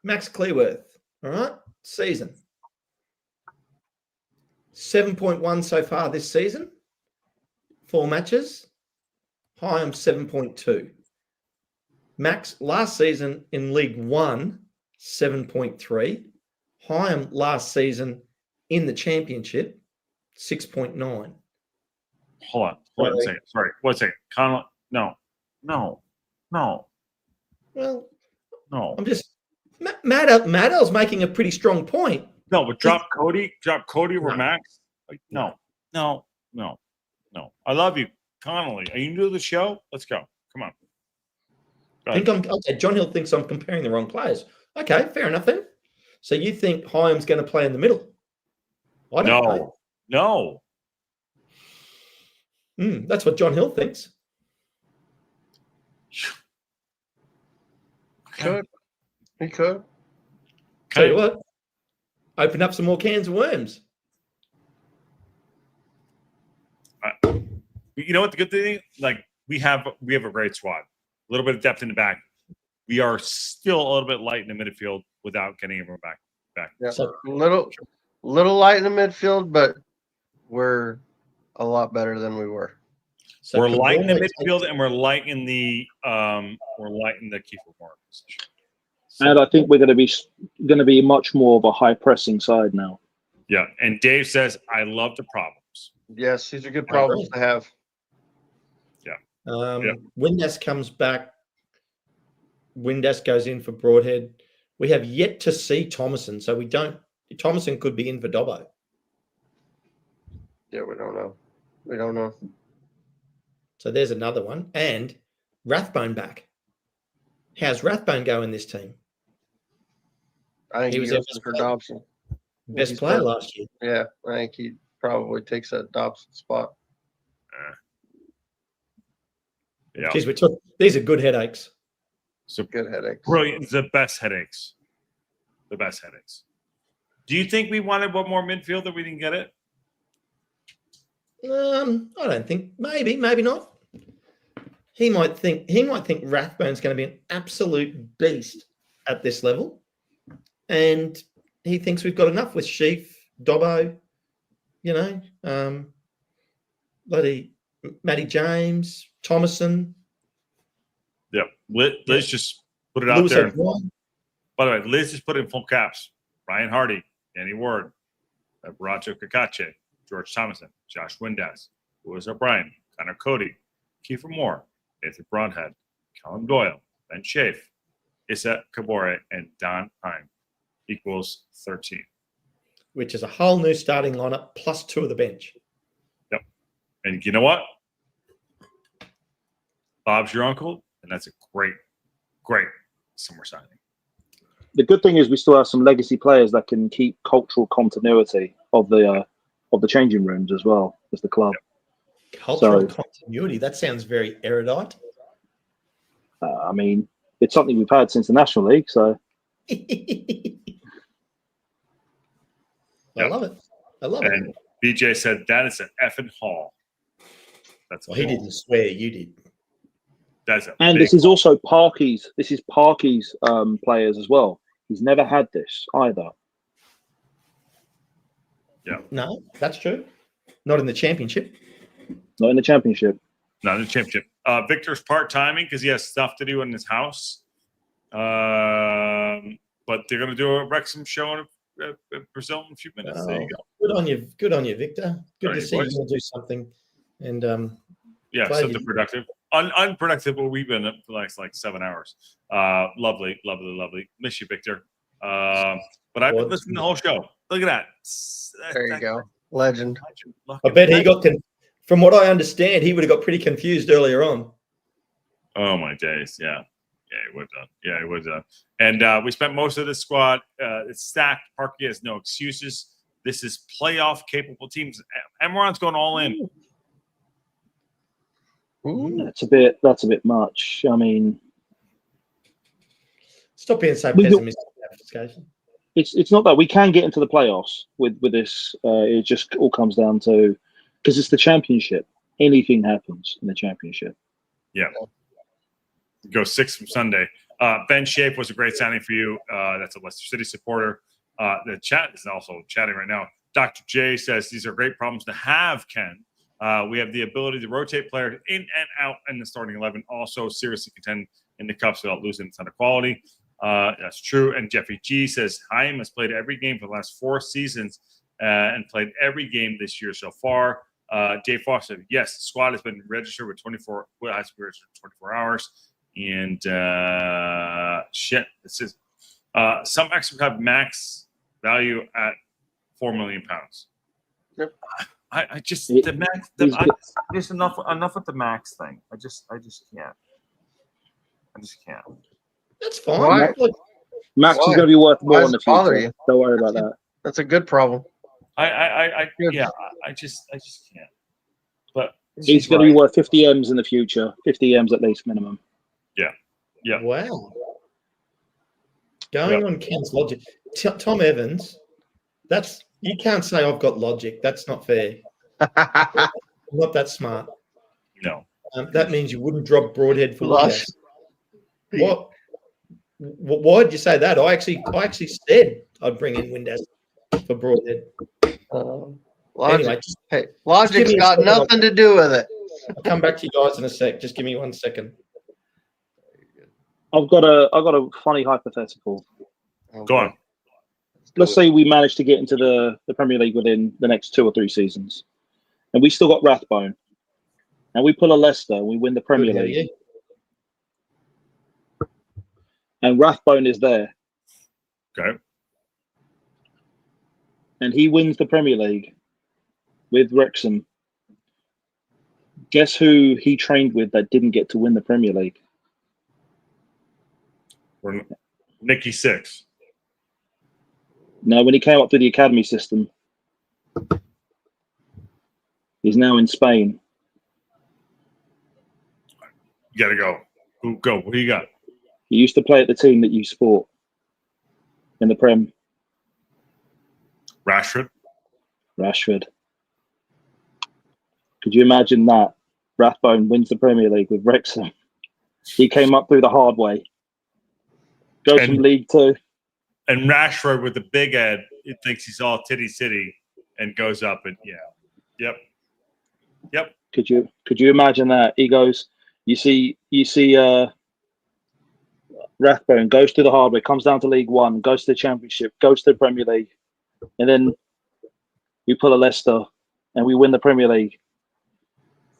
K: Max Clearworth, all right, season. 7.1 so far this season. 4 matches. Hyam 7.2. Max last season in League 1, 7.3. Hyam last season in the Championship, 6.9.
E: Hold on a second. Sorry, 1 second. Connell, no.
K: Well,
E: No.
K: I'm just Matt L's making a pretty strong point.
E: No, but drop Cody over Max. Like, no. I love you, Connolly. Are you new to the show? Let's go. Come on.
K: John Hill thinks I'm comparing the wrong players. Okay, fair enough then. So you think Hyam's going to play in the middle? I don't know.
E: No.
K: That's what John Hill thinks.
B: He could.
K: Tell you what, open up some more cans of worms.
E: You know what the good thing? Like we have a great squad. A little bit of depth in the back. We are still a little bit light in the midfield without getting everyone back.
B: Yeah, little light in the midfield, but we're a lot better than we were.
K: So
E: we're light in the midfield and we're light in the Kiefer Moore position.
L: And I think we're going to be much more of a high pressing side now.
E: Yeah, and Dave says I love the problems.
B: Yes, these are good problems to have.
E: Yeah.
K: Windass comes back. Windass goes in for Broadhead. We have yet to see Thomason, so we don't. Thomason could be in for Dobbo.
B: Yeah, we don't know.
K: So there's another one. And Rathbone back. How's Rathbone go in this team?
B: I think he was goes for Dobson.
K: Best player last year.
B: Yeah, I think he probably takes that Dobson spot.
E: Yeah.
K: Jeez, these are good headaches.
E: So
B: good headaches.
E: Brilliant. The best headaches. Do you think we wanted one more midfielder? We didn't get it?
K: I don't think. Maybe not. He might think Rathbone's going to be an absolute beast at this level. And he thinks we've got enough with Sheaf, Dobbo, bloody Matty James, Thomason.
E: Yeah. Liz just put it out there. By the way, Liz just put in full caps. Ryan Hardy, Danny Ward, Baracho Kakache, George Thomason, Josh Windass, Lewis O'Brien, Connor Cody, Kiefer Moore, Nathan Broadhead, Callum Doyle, Ben Schaaf, Issa Kabore, and Don Heim equals 13.
K: Which is a whole new starting lineup plus 2 of the bench.
E: Yep. And you know what? Bob's your uncle, and that's a great summer signing.
L: The good thing is we still have some legacy players that can keep cultural continuity of the changing rooms as well as the club.
K: Yep. Cultural continuity. That sounds very erudite.
L: I mean, it's something we've had since the National League, so.
K: I love it.
E: And BJ said that is an effing haul. That's
K: he didn't swear. You did.
L: And this is also Parky's. This is Parky's players as well. He's never had this either.
E: Yeah.
K: No, that's true. Not in the championship.
L: Not in the championship.
E: Not in the championship. Victor's part-timing because he has stuff to do in his house. But they're going to do a Wrexham show in Brazil in a few minutes. There you go.
K: Good on you, Victor. Good to see you do something. And
E: something productive. unproductive, but we've been up for like 7 hours. Lovely. Miss you, Victor. But I've been listening to the whole show. Look at that.
B: There you go. Legend.
K: I bet he got, from what I understand, he would have got pretty confused earlier on.
E: Oh, my days. Yeah, he would have. Yeah, he would have. And we spent most of the squad. It's stacked. Parky has no excuses. This is playoff capable teams. Emeron's going all in.
L: That's a bit much. I mean,
K: stop being so pessimistic.
L: It's not that we can get into the playoffs with this. It just all comes down to, because it's the championship. Anything happens in the championship.
E: Yeah. Go 6 from Sunday. Ben Shape was a great signing for you. That's a Leicester City supporter. The chat is also chatting right now. Dr. J says these are great problems to have, Ken. We have the ability to rotate players in and out in the starting 11. Also seriously contend in the cups without losing a ton of quality. That's true. And Jeffrey G says Haim has played every game for the last 4 seasons and played every game this year so far. Dave Foster said, yes, the squad has been registered with 24 hours. And shit, this is some experts have max value at £4 million.
B: Yep.
E: I just the max. Just enough with the max thing. I just can't. I just can't.
K: That's fine.
L: Max is going to be worth more in the future. Don't worry about that.
B: That's a good problem.
E: I just can't. But
L: he's going to be worth 50 M's in the future. 50 M's at least minimum.
E: Yeah.
K: Wow. Going on Ken's logic, Tom Evans. You can't say I've got logic. That's not fair. I'm not that smart.
E: No.
K: That means you wouldn't drop Broadhead for Windass. What? Why did you say that? I actually said I'd bring in Windass for Broadhead.
B: Logic. Anyway, logic's got nothing to do with it.
K: I'll come back to you guys in a sec. Just give me 1 second.
L: I've got a funny hypothetical.
E: Go on.
L: Let's say we manage to get into the Premier League within the next 2 or 3 seasons, and we still got Rathbone, and we pull a Leicester, and we win the Premier League, and Rathbone is there.
E: Okay.
L: And he wins the Premier League with Wrexham. Guess who he trained with that didn't get to win the Premier League?
E: Nicky Six.
L: No, when he came up through the academy system, he's now in Spain.
E: You gotta go. Go. What do you got?
L: He used to play at the team that you support in the Prem.
E: Rashford.
L: Could you imagine that? Rathbone wins the Premier League with Wrexham. He came up through the hard way. Goes from League 2.
E: And Rashford with the big head, it thinks he's all titty city and goes up and Yep.
L: Could you imagine that? He goes, you see Rathbone goes to the hard way, comes down to League 1, goes to the Championship, goes to the Premier League, and then we pull a Leicester and we win the Premier League.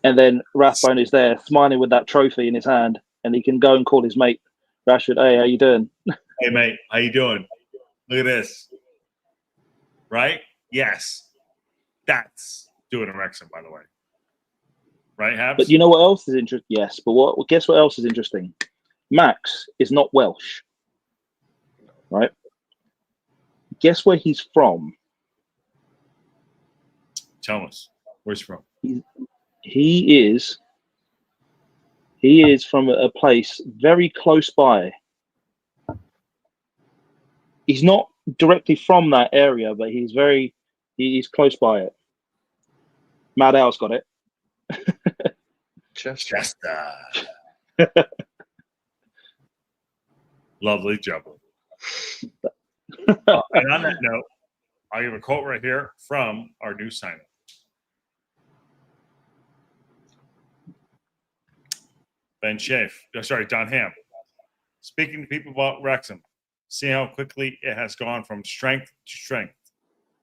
L: And then Rathbone is there smiling with that trophy in his hand, and he can go and call his mate Rashford, hey, how you doing?
E: Hey, mate, how you doing? Look at this. Right? Yes. That's doing a Wrexham, by the way. Right, Habs?
L: But you know what else is interesting? Yes, but guess what else is interesting? Max is not Welsh. Right? Guess where he's from?
E: Tell us. Where's he from?
L: He is from a place very close by. He's not directly from that area, but he's close by it. Mad Al's got it.
E: Chester. Lovely job. And on that note, I'll give a quote right here from our new signing. Don Ham. Speaking to people about Wrexham, see how quickly it has gone from strength to strength.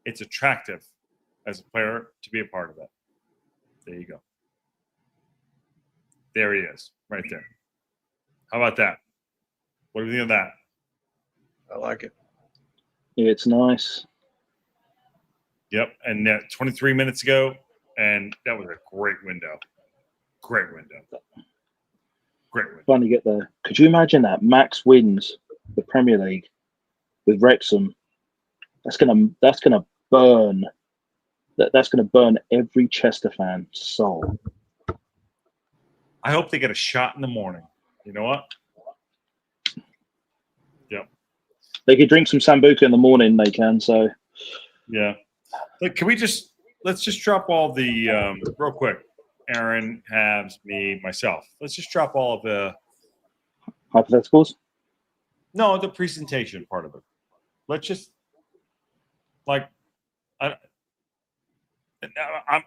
E: It's attractive as a player to be a part of it. There you go. There he is, right there. How about that? What do you think of that?
B: I like it.
L: It's nice.
E: Yep, and 23 minutes ago, and that was a great window. Great window. Great window.
L: Fun to get there. Could you imagine that Max wins the Premier League with Wrexham? That's gonna burn. That's gonna burn every Chester fan's soul.
E: I hope they get a shot in the morning. You know what? Yep.
L: They could drink some sambuca in the morning. They can. So.
E: Yeah. Look, let's just drop all the real quick. Aaron, Habs, me, myself. Let's just drop all of the
L: hypotheticals.
E: No, the presentation part of it. Let's just I'm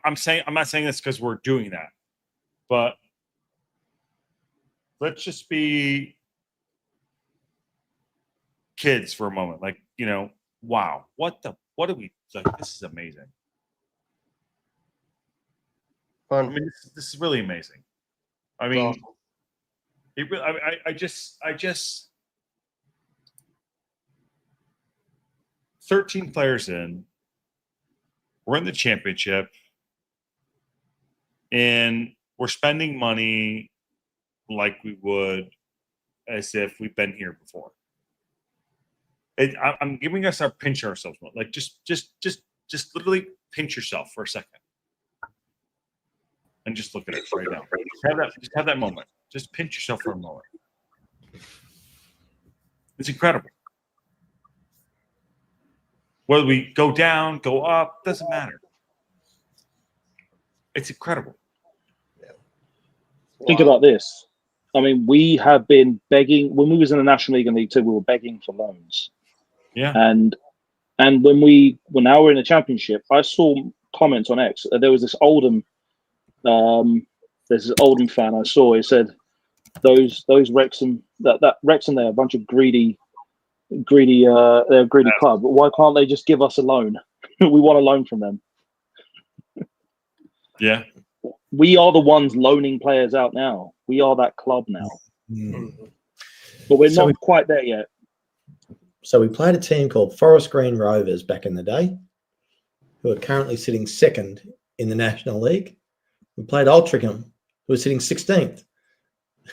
E: not saying this because we're doing that, but let's just be kids for a moment. Like, wow, what do we like? This is amazing.
B: Fun.
E: I mean, this is really amazing. I mean,
B: awesome.
E: It really, I just 13 players in. We're in the championship, and we're spending money like we would as if we've been here before. I'm giving us our pinch ourselves, like just literally pinch yourself for a second, and just look at it right now. Just have that moment. Just pinch yourself for a moment. It's incredible. Whether we go down, go up, doesn't matter. It's incredible.
L: Think about this. I mean, we have been begging when we was in the National League and League Two. We were begging for loans.
E: Yeah.
L: And when now we're in the Championship, I saw comments on X. There was this Oldham. There's this Oldham fan I saw. He said, "Those Wrexham that Wrexham, they're a bunch of greedy. They're a greedy club. But why can't they just give us a loan? We want a loan from them."
E: Yeah.
L: We are the ones loaning players out now. We are that club now. But we're not quite there yet.
Q: So we played a team called Forest Green Rovers back in the day, who are currently sitting second in the National League. We played Altrincham, who are sitting 16th.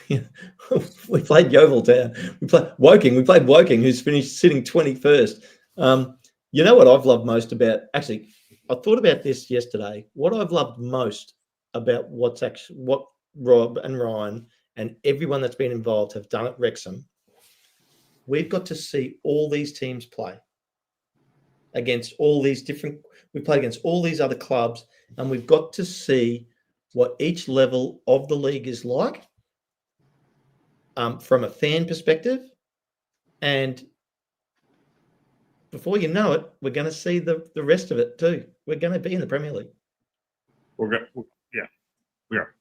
Q: We played Yeoviltown. We played Woking. We played Woking, who's finished sitting 21st. You know what I've loved most about? Actually, I thought about this yesterday. What I've loved most about what Rob and Ryan and everyone that's been involved have done at Wrexham. We've got to see all these teams play against all these different. We play against all these other clubs, and we've got to see what each level of the league is like. From a fan perspective, and before you know it, we're going to see the rest of it too. We're going to be in the Premier League.
E: We are.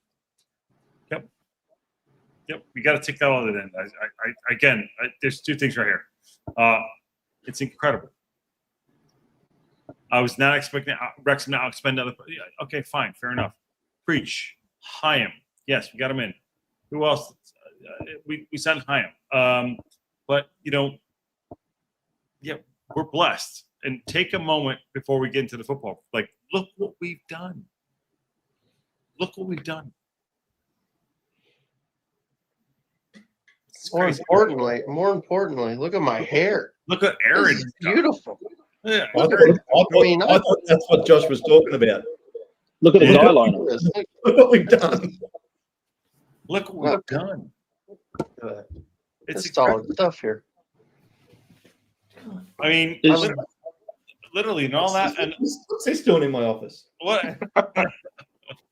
E: Yep. We got to take that all in. Again, there's two things right here. It's incredible. I was not expecting Wrexham to outspend other. Okay, fine, fair enough. Preach, Hyam. Yes, we got him in. Who else? We signed Hyam. But we're blessed. And take a moment before we get into the football. Like, look what we've done. Look what we've done.
B: More importantly, look at my hair.
E: Look at Aaron.
B: This is beautiful.
E: Yeah.
Q: I thought that's what Josh was talking about.
L: Look at the guideline.
Q: Look what we've done.
E: Look what we've done.
B: It's solid stuff here.
E: I mean, literally, and all that. And
Q: what's this doing in my office?
E: What?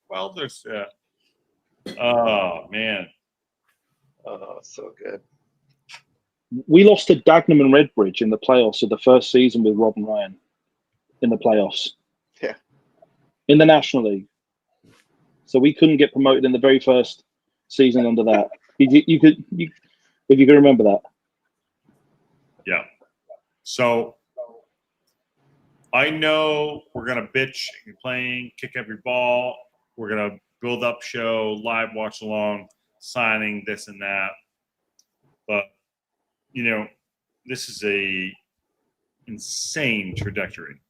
E: Well, there's. Oh man.
B: Oh, so good.
L: We lost to Dagenham and Redbridge in the playoffs of the first season with Rob and Ryan in the playoffs.
B: Yeah.
L: In the National League. So we couldn't get promoted in the very first season under that. If you could remember that.
E: Yeah. So I know we're gonna bitch and complain, kick every ball. We're gonna build-up show, live watch-along, signing, this and that. But, you know, this is a insane trajectory.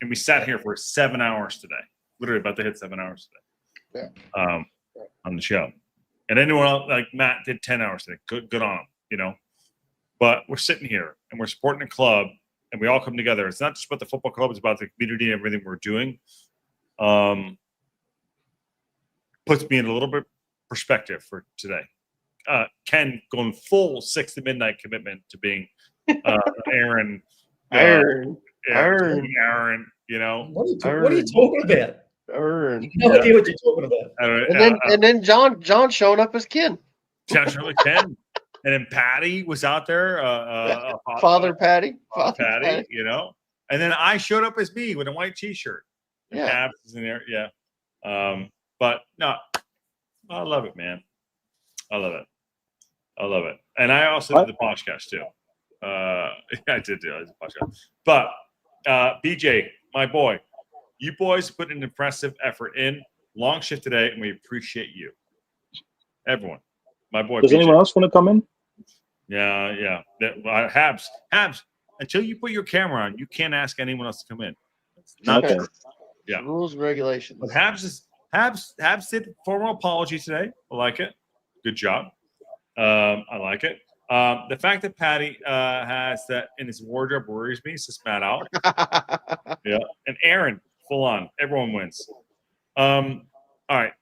E: And we sat here for 7 hours today. Literally about to hit 7 hours today. On the show. And anyone else, like Matt did 10 hours today. Good on him, you know. But we're sitting here and we're supporting a club and we all come together. It's not just about the football club, it's about the community and everything we're doing. Puts me in a little bit perspective for today. Ken going full 6 to midnight commitment to being Aaron. Aaron, you know.
Q: What are you talking about?
B: Aaron.
Q: No idea what you're talking about.
B: And then John showing up as Ken.
E: John showing up as Ken. And then Patty was out there.
B: Father Patty.
E: Patty, you know. And then I showed up as me with a white t-shirt. And Cabs is in there. Yeah. But no, I love it, man. I love it. And I also did the podcast too. I did the podcast. But BJ, my boy, you boys put an impressive effort in. Long shift today, and we appreciate you. Everyone. My boy.
L: Does
E: BJ.
L: anyone else want to come in?
E: Yeah. Habs, until you put your camera on, you can't ask anyone else to come in. It's not
B: Okay.
E: true. Yeah.
B: Rules and regulations.
E: But Habs did formal apology today. I like it. Good job. I like it. The fact that Patty has that in his wardrobe worries me. So spat out. Yeah. And Aaron, full on. Everyone wins. All right.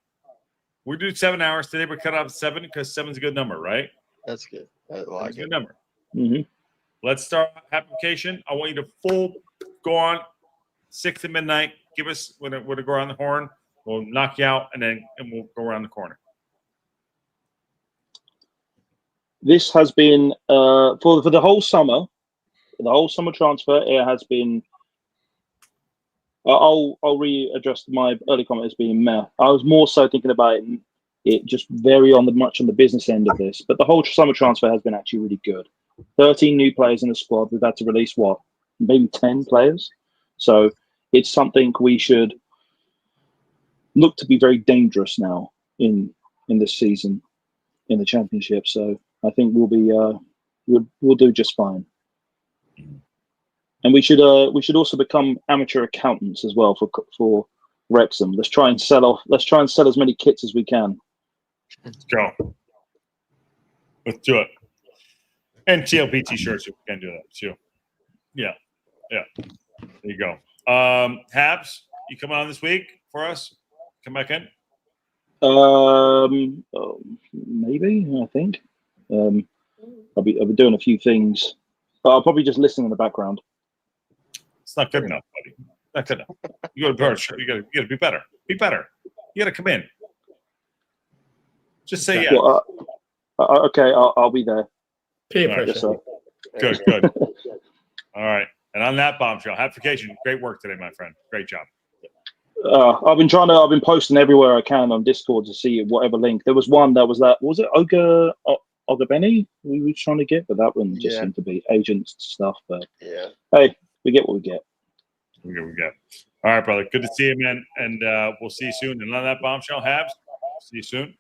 E: We're doing 7 hours today. We're cut off 7 because 7's a good number, right?
B: That's good. I like
E: That's a
B: it.
E: good number.
L: Mm-hmm.
E: Let's start application. I want you to full go on 6 to midnight. Give us when to go around the horn. We'll knock you out and we'll go around the corner.
L: This has been for the whole summer. For the whole summer transfer, it has been. I'll readjust my early comment as being meh. I was more so thinking about it just very much on the business end of this, but the whole summer transfer has been actually really good. 13 new players in the squad. We've had to release maybe 10 players. So it's something we should look to be very dangerous now in this season in the championship. So I think we'll be we'll do just fine. And we should also become amateur accountants as well for Wrexham. Let's try and sell as many kits as we can.
E: Let's go. Let's do it. And TLP t-shirts, if we can do that too. Yeah. There you go. Habs, you coming on this week for us? Come back in.
L: Maybe, I think. I'll be doing a few things, but I'll probably just listen in the background.
E: It's not good enough, buddy. Not good enough. You got to Porch. You got to be better. Be better. You got to come in. Just say yes.
L: Well, okay, I'll be there.
Q: Peer
E: pressure.
L: Yes, sir.
E: Good. All right. And on that bombshell, application, great work today, my friend. Great job.
L: I've been posting everywhere I can on Discord to see whatever link. There was one that was it Ogabeni we were trying to get, but that one just seemed to be agent stuff. But hey, we get what we get.
E: We get. All right, brother. Good to see you, man. And we'll see you soon. And on that bombshell, Habs, see you soon.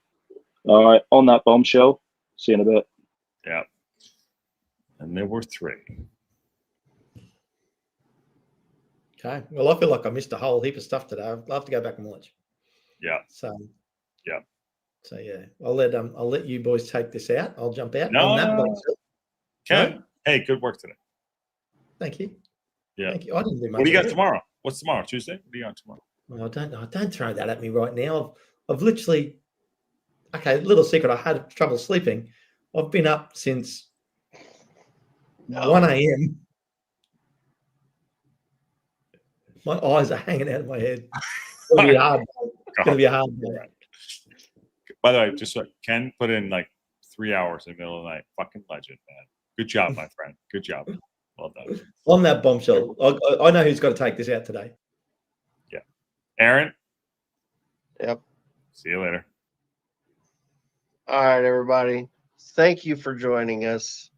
L: All right, on that bombshell. See you in a bit.
E: Yeah. And there were 3.
Q: Okay. Well, I feel like I missed a whole heap of stuff today. I'll have to go back and watch.
E: Yeah.
Q: So
E: yeah.
Q: I'll let you boys take this out. I'll jump out.
E: No.
Q: On that bombshell.
E: Ken,
Q: No?
E: hey, good work today.
Q: Thank you.
E: Yeah.
Q: Thank you. I didn't do much.
E: What do you got
Q: of it.
E: tomorrow? What's tomorrow? Tuesday? What do you got tomorrow?
Q: Well, don't throw that at me right now. I've literally. Okay, little secret. I had trouble sleeping. I've been up since 1 a.m. My eyes are hanging out of my head. It's gonna be hard. It's gonna be a hard day.
E: By the way, just so Ken put in like 3 hours in the middle of the night. Fucking legend, man. Good job, my friend. Good job. Well done.
Q: On that bombshell, I know who's got to take this out today.
E: Yeah. Aaron?
B: Yep.
E: See you later.
B: All right, everybody. Thank you for joining us.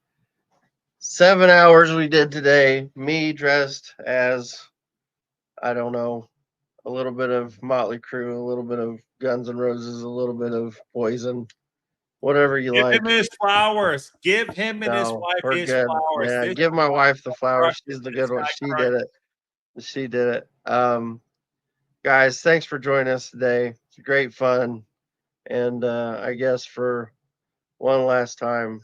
B: 7 hours we did today. Me dressed as, I don't know, a little bit of Motley Crue, a little bit of Guns N' Roses, a little bit of Poison, whatever you
E: Give
B: like.
E: him his flowers. Give him and his
B: No,
E: wife
B: we're
E: his
B: good.
E: flowers.
B: Yeah,
E: This
B: give my wife the
E: guy
B: flowers.
E: crushed
B: She's
E: it.
B: the
E: This
B: good one.
E: guy
B: She
E: crushed
B: did it. She did it. Guys, thanks for joining us today. It's great fun. And I guess for one last time,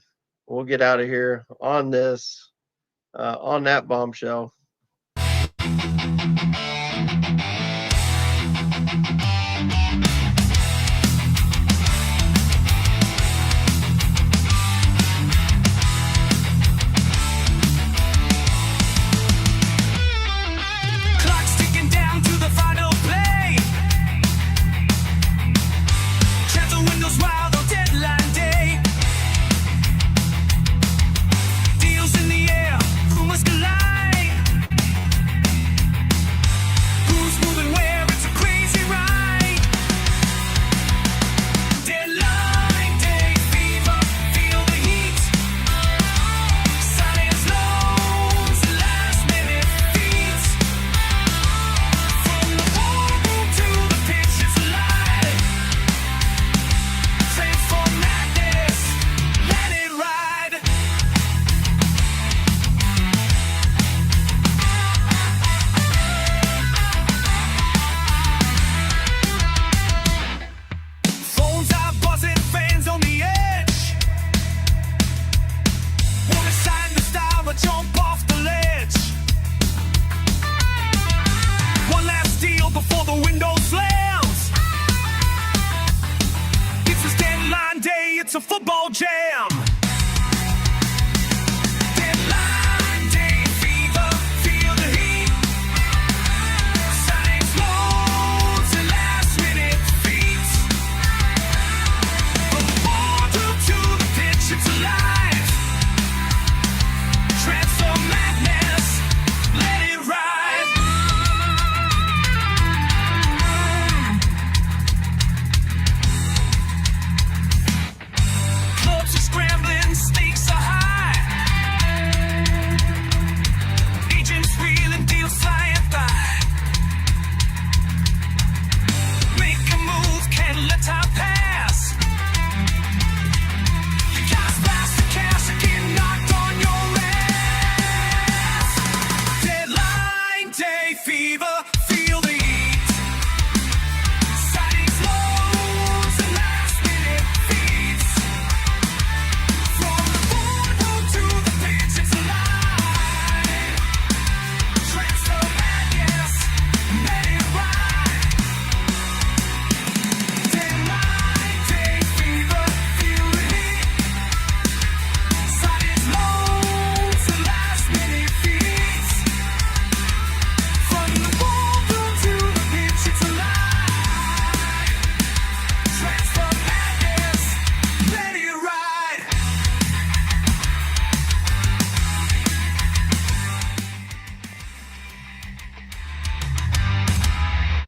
B: we'll get out of here on this, on that bombshell.
G: Clock's ticking down to the final play. Shut the windows wild on deadline day. Deals in the air, rumors collide. Who's moving where? It's a crazy ride. Deadline day fever, feel the heat. Science loans, last minute beats. From the ballroom to the pitch, it's alive. Transform madness, let it ride. Phones are buzzing, fans on the edge. Wanna sign the star or jump off the ledge. One last deal before the window slams. It's a deadline day, it's a football jam.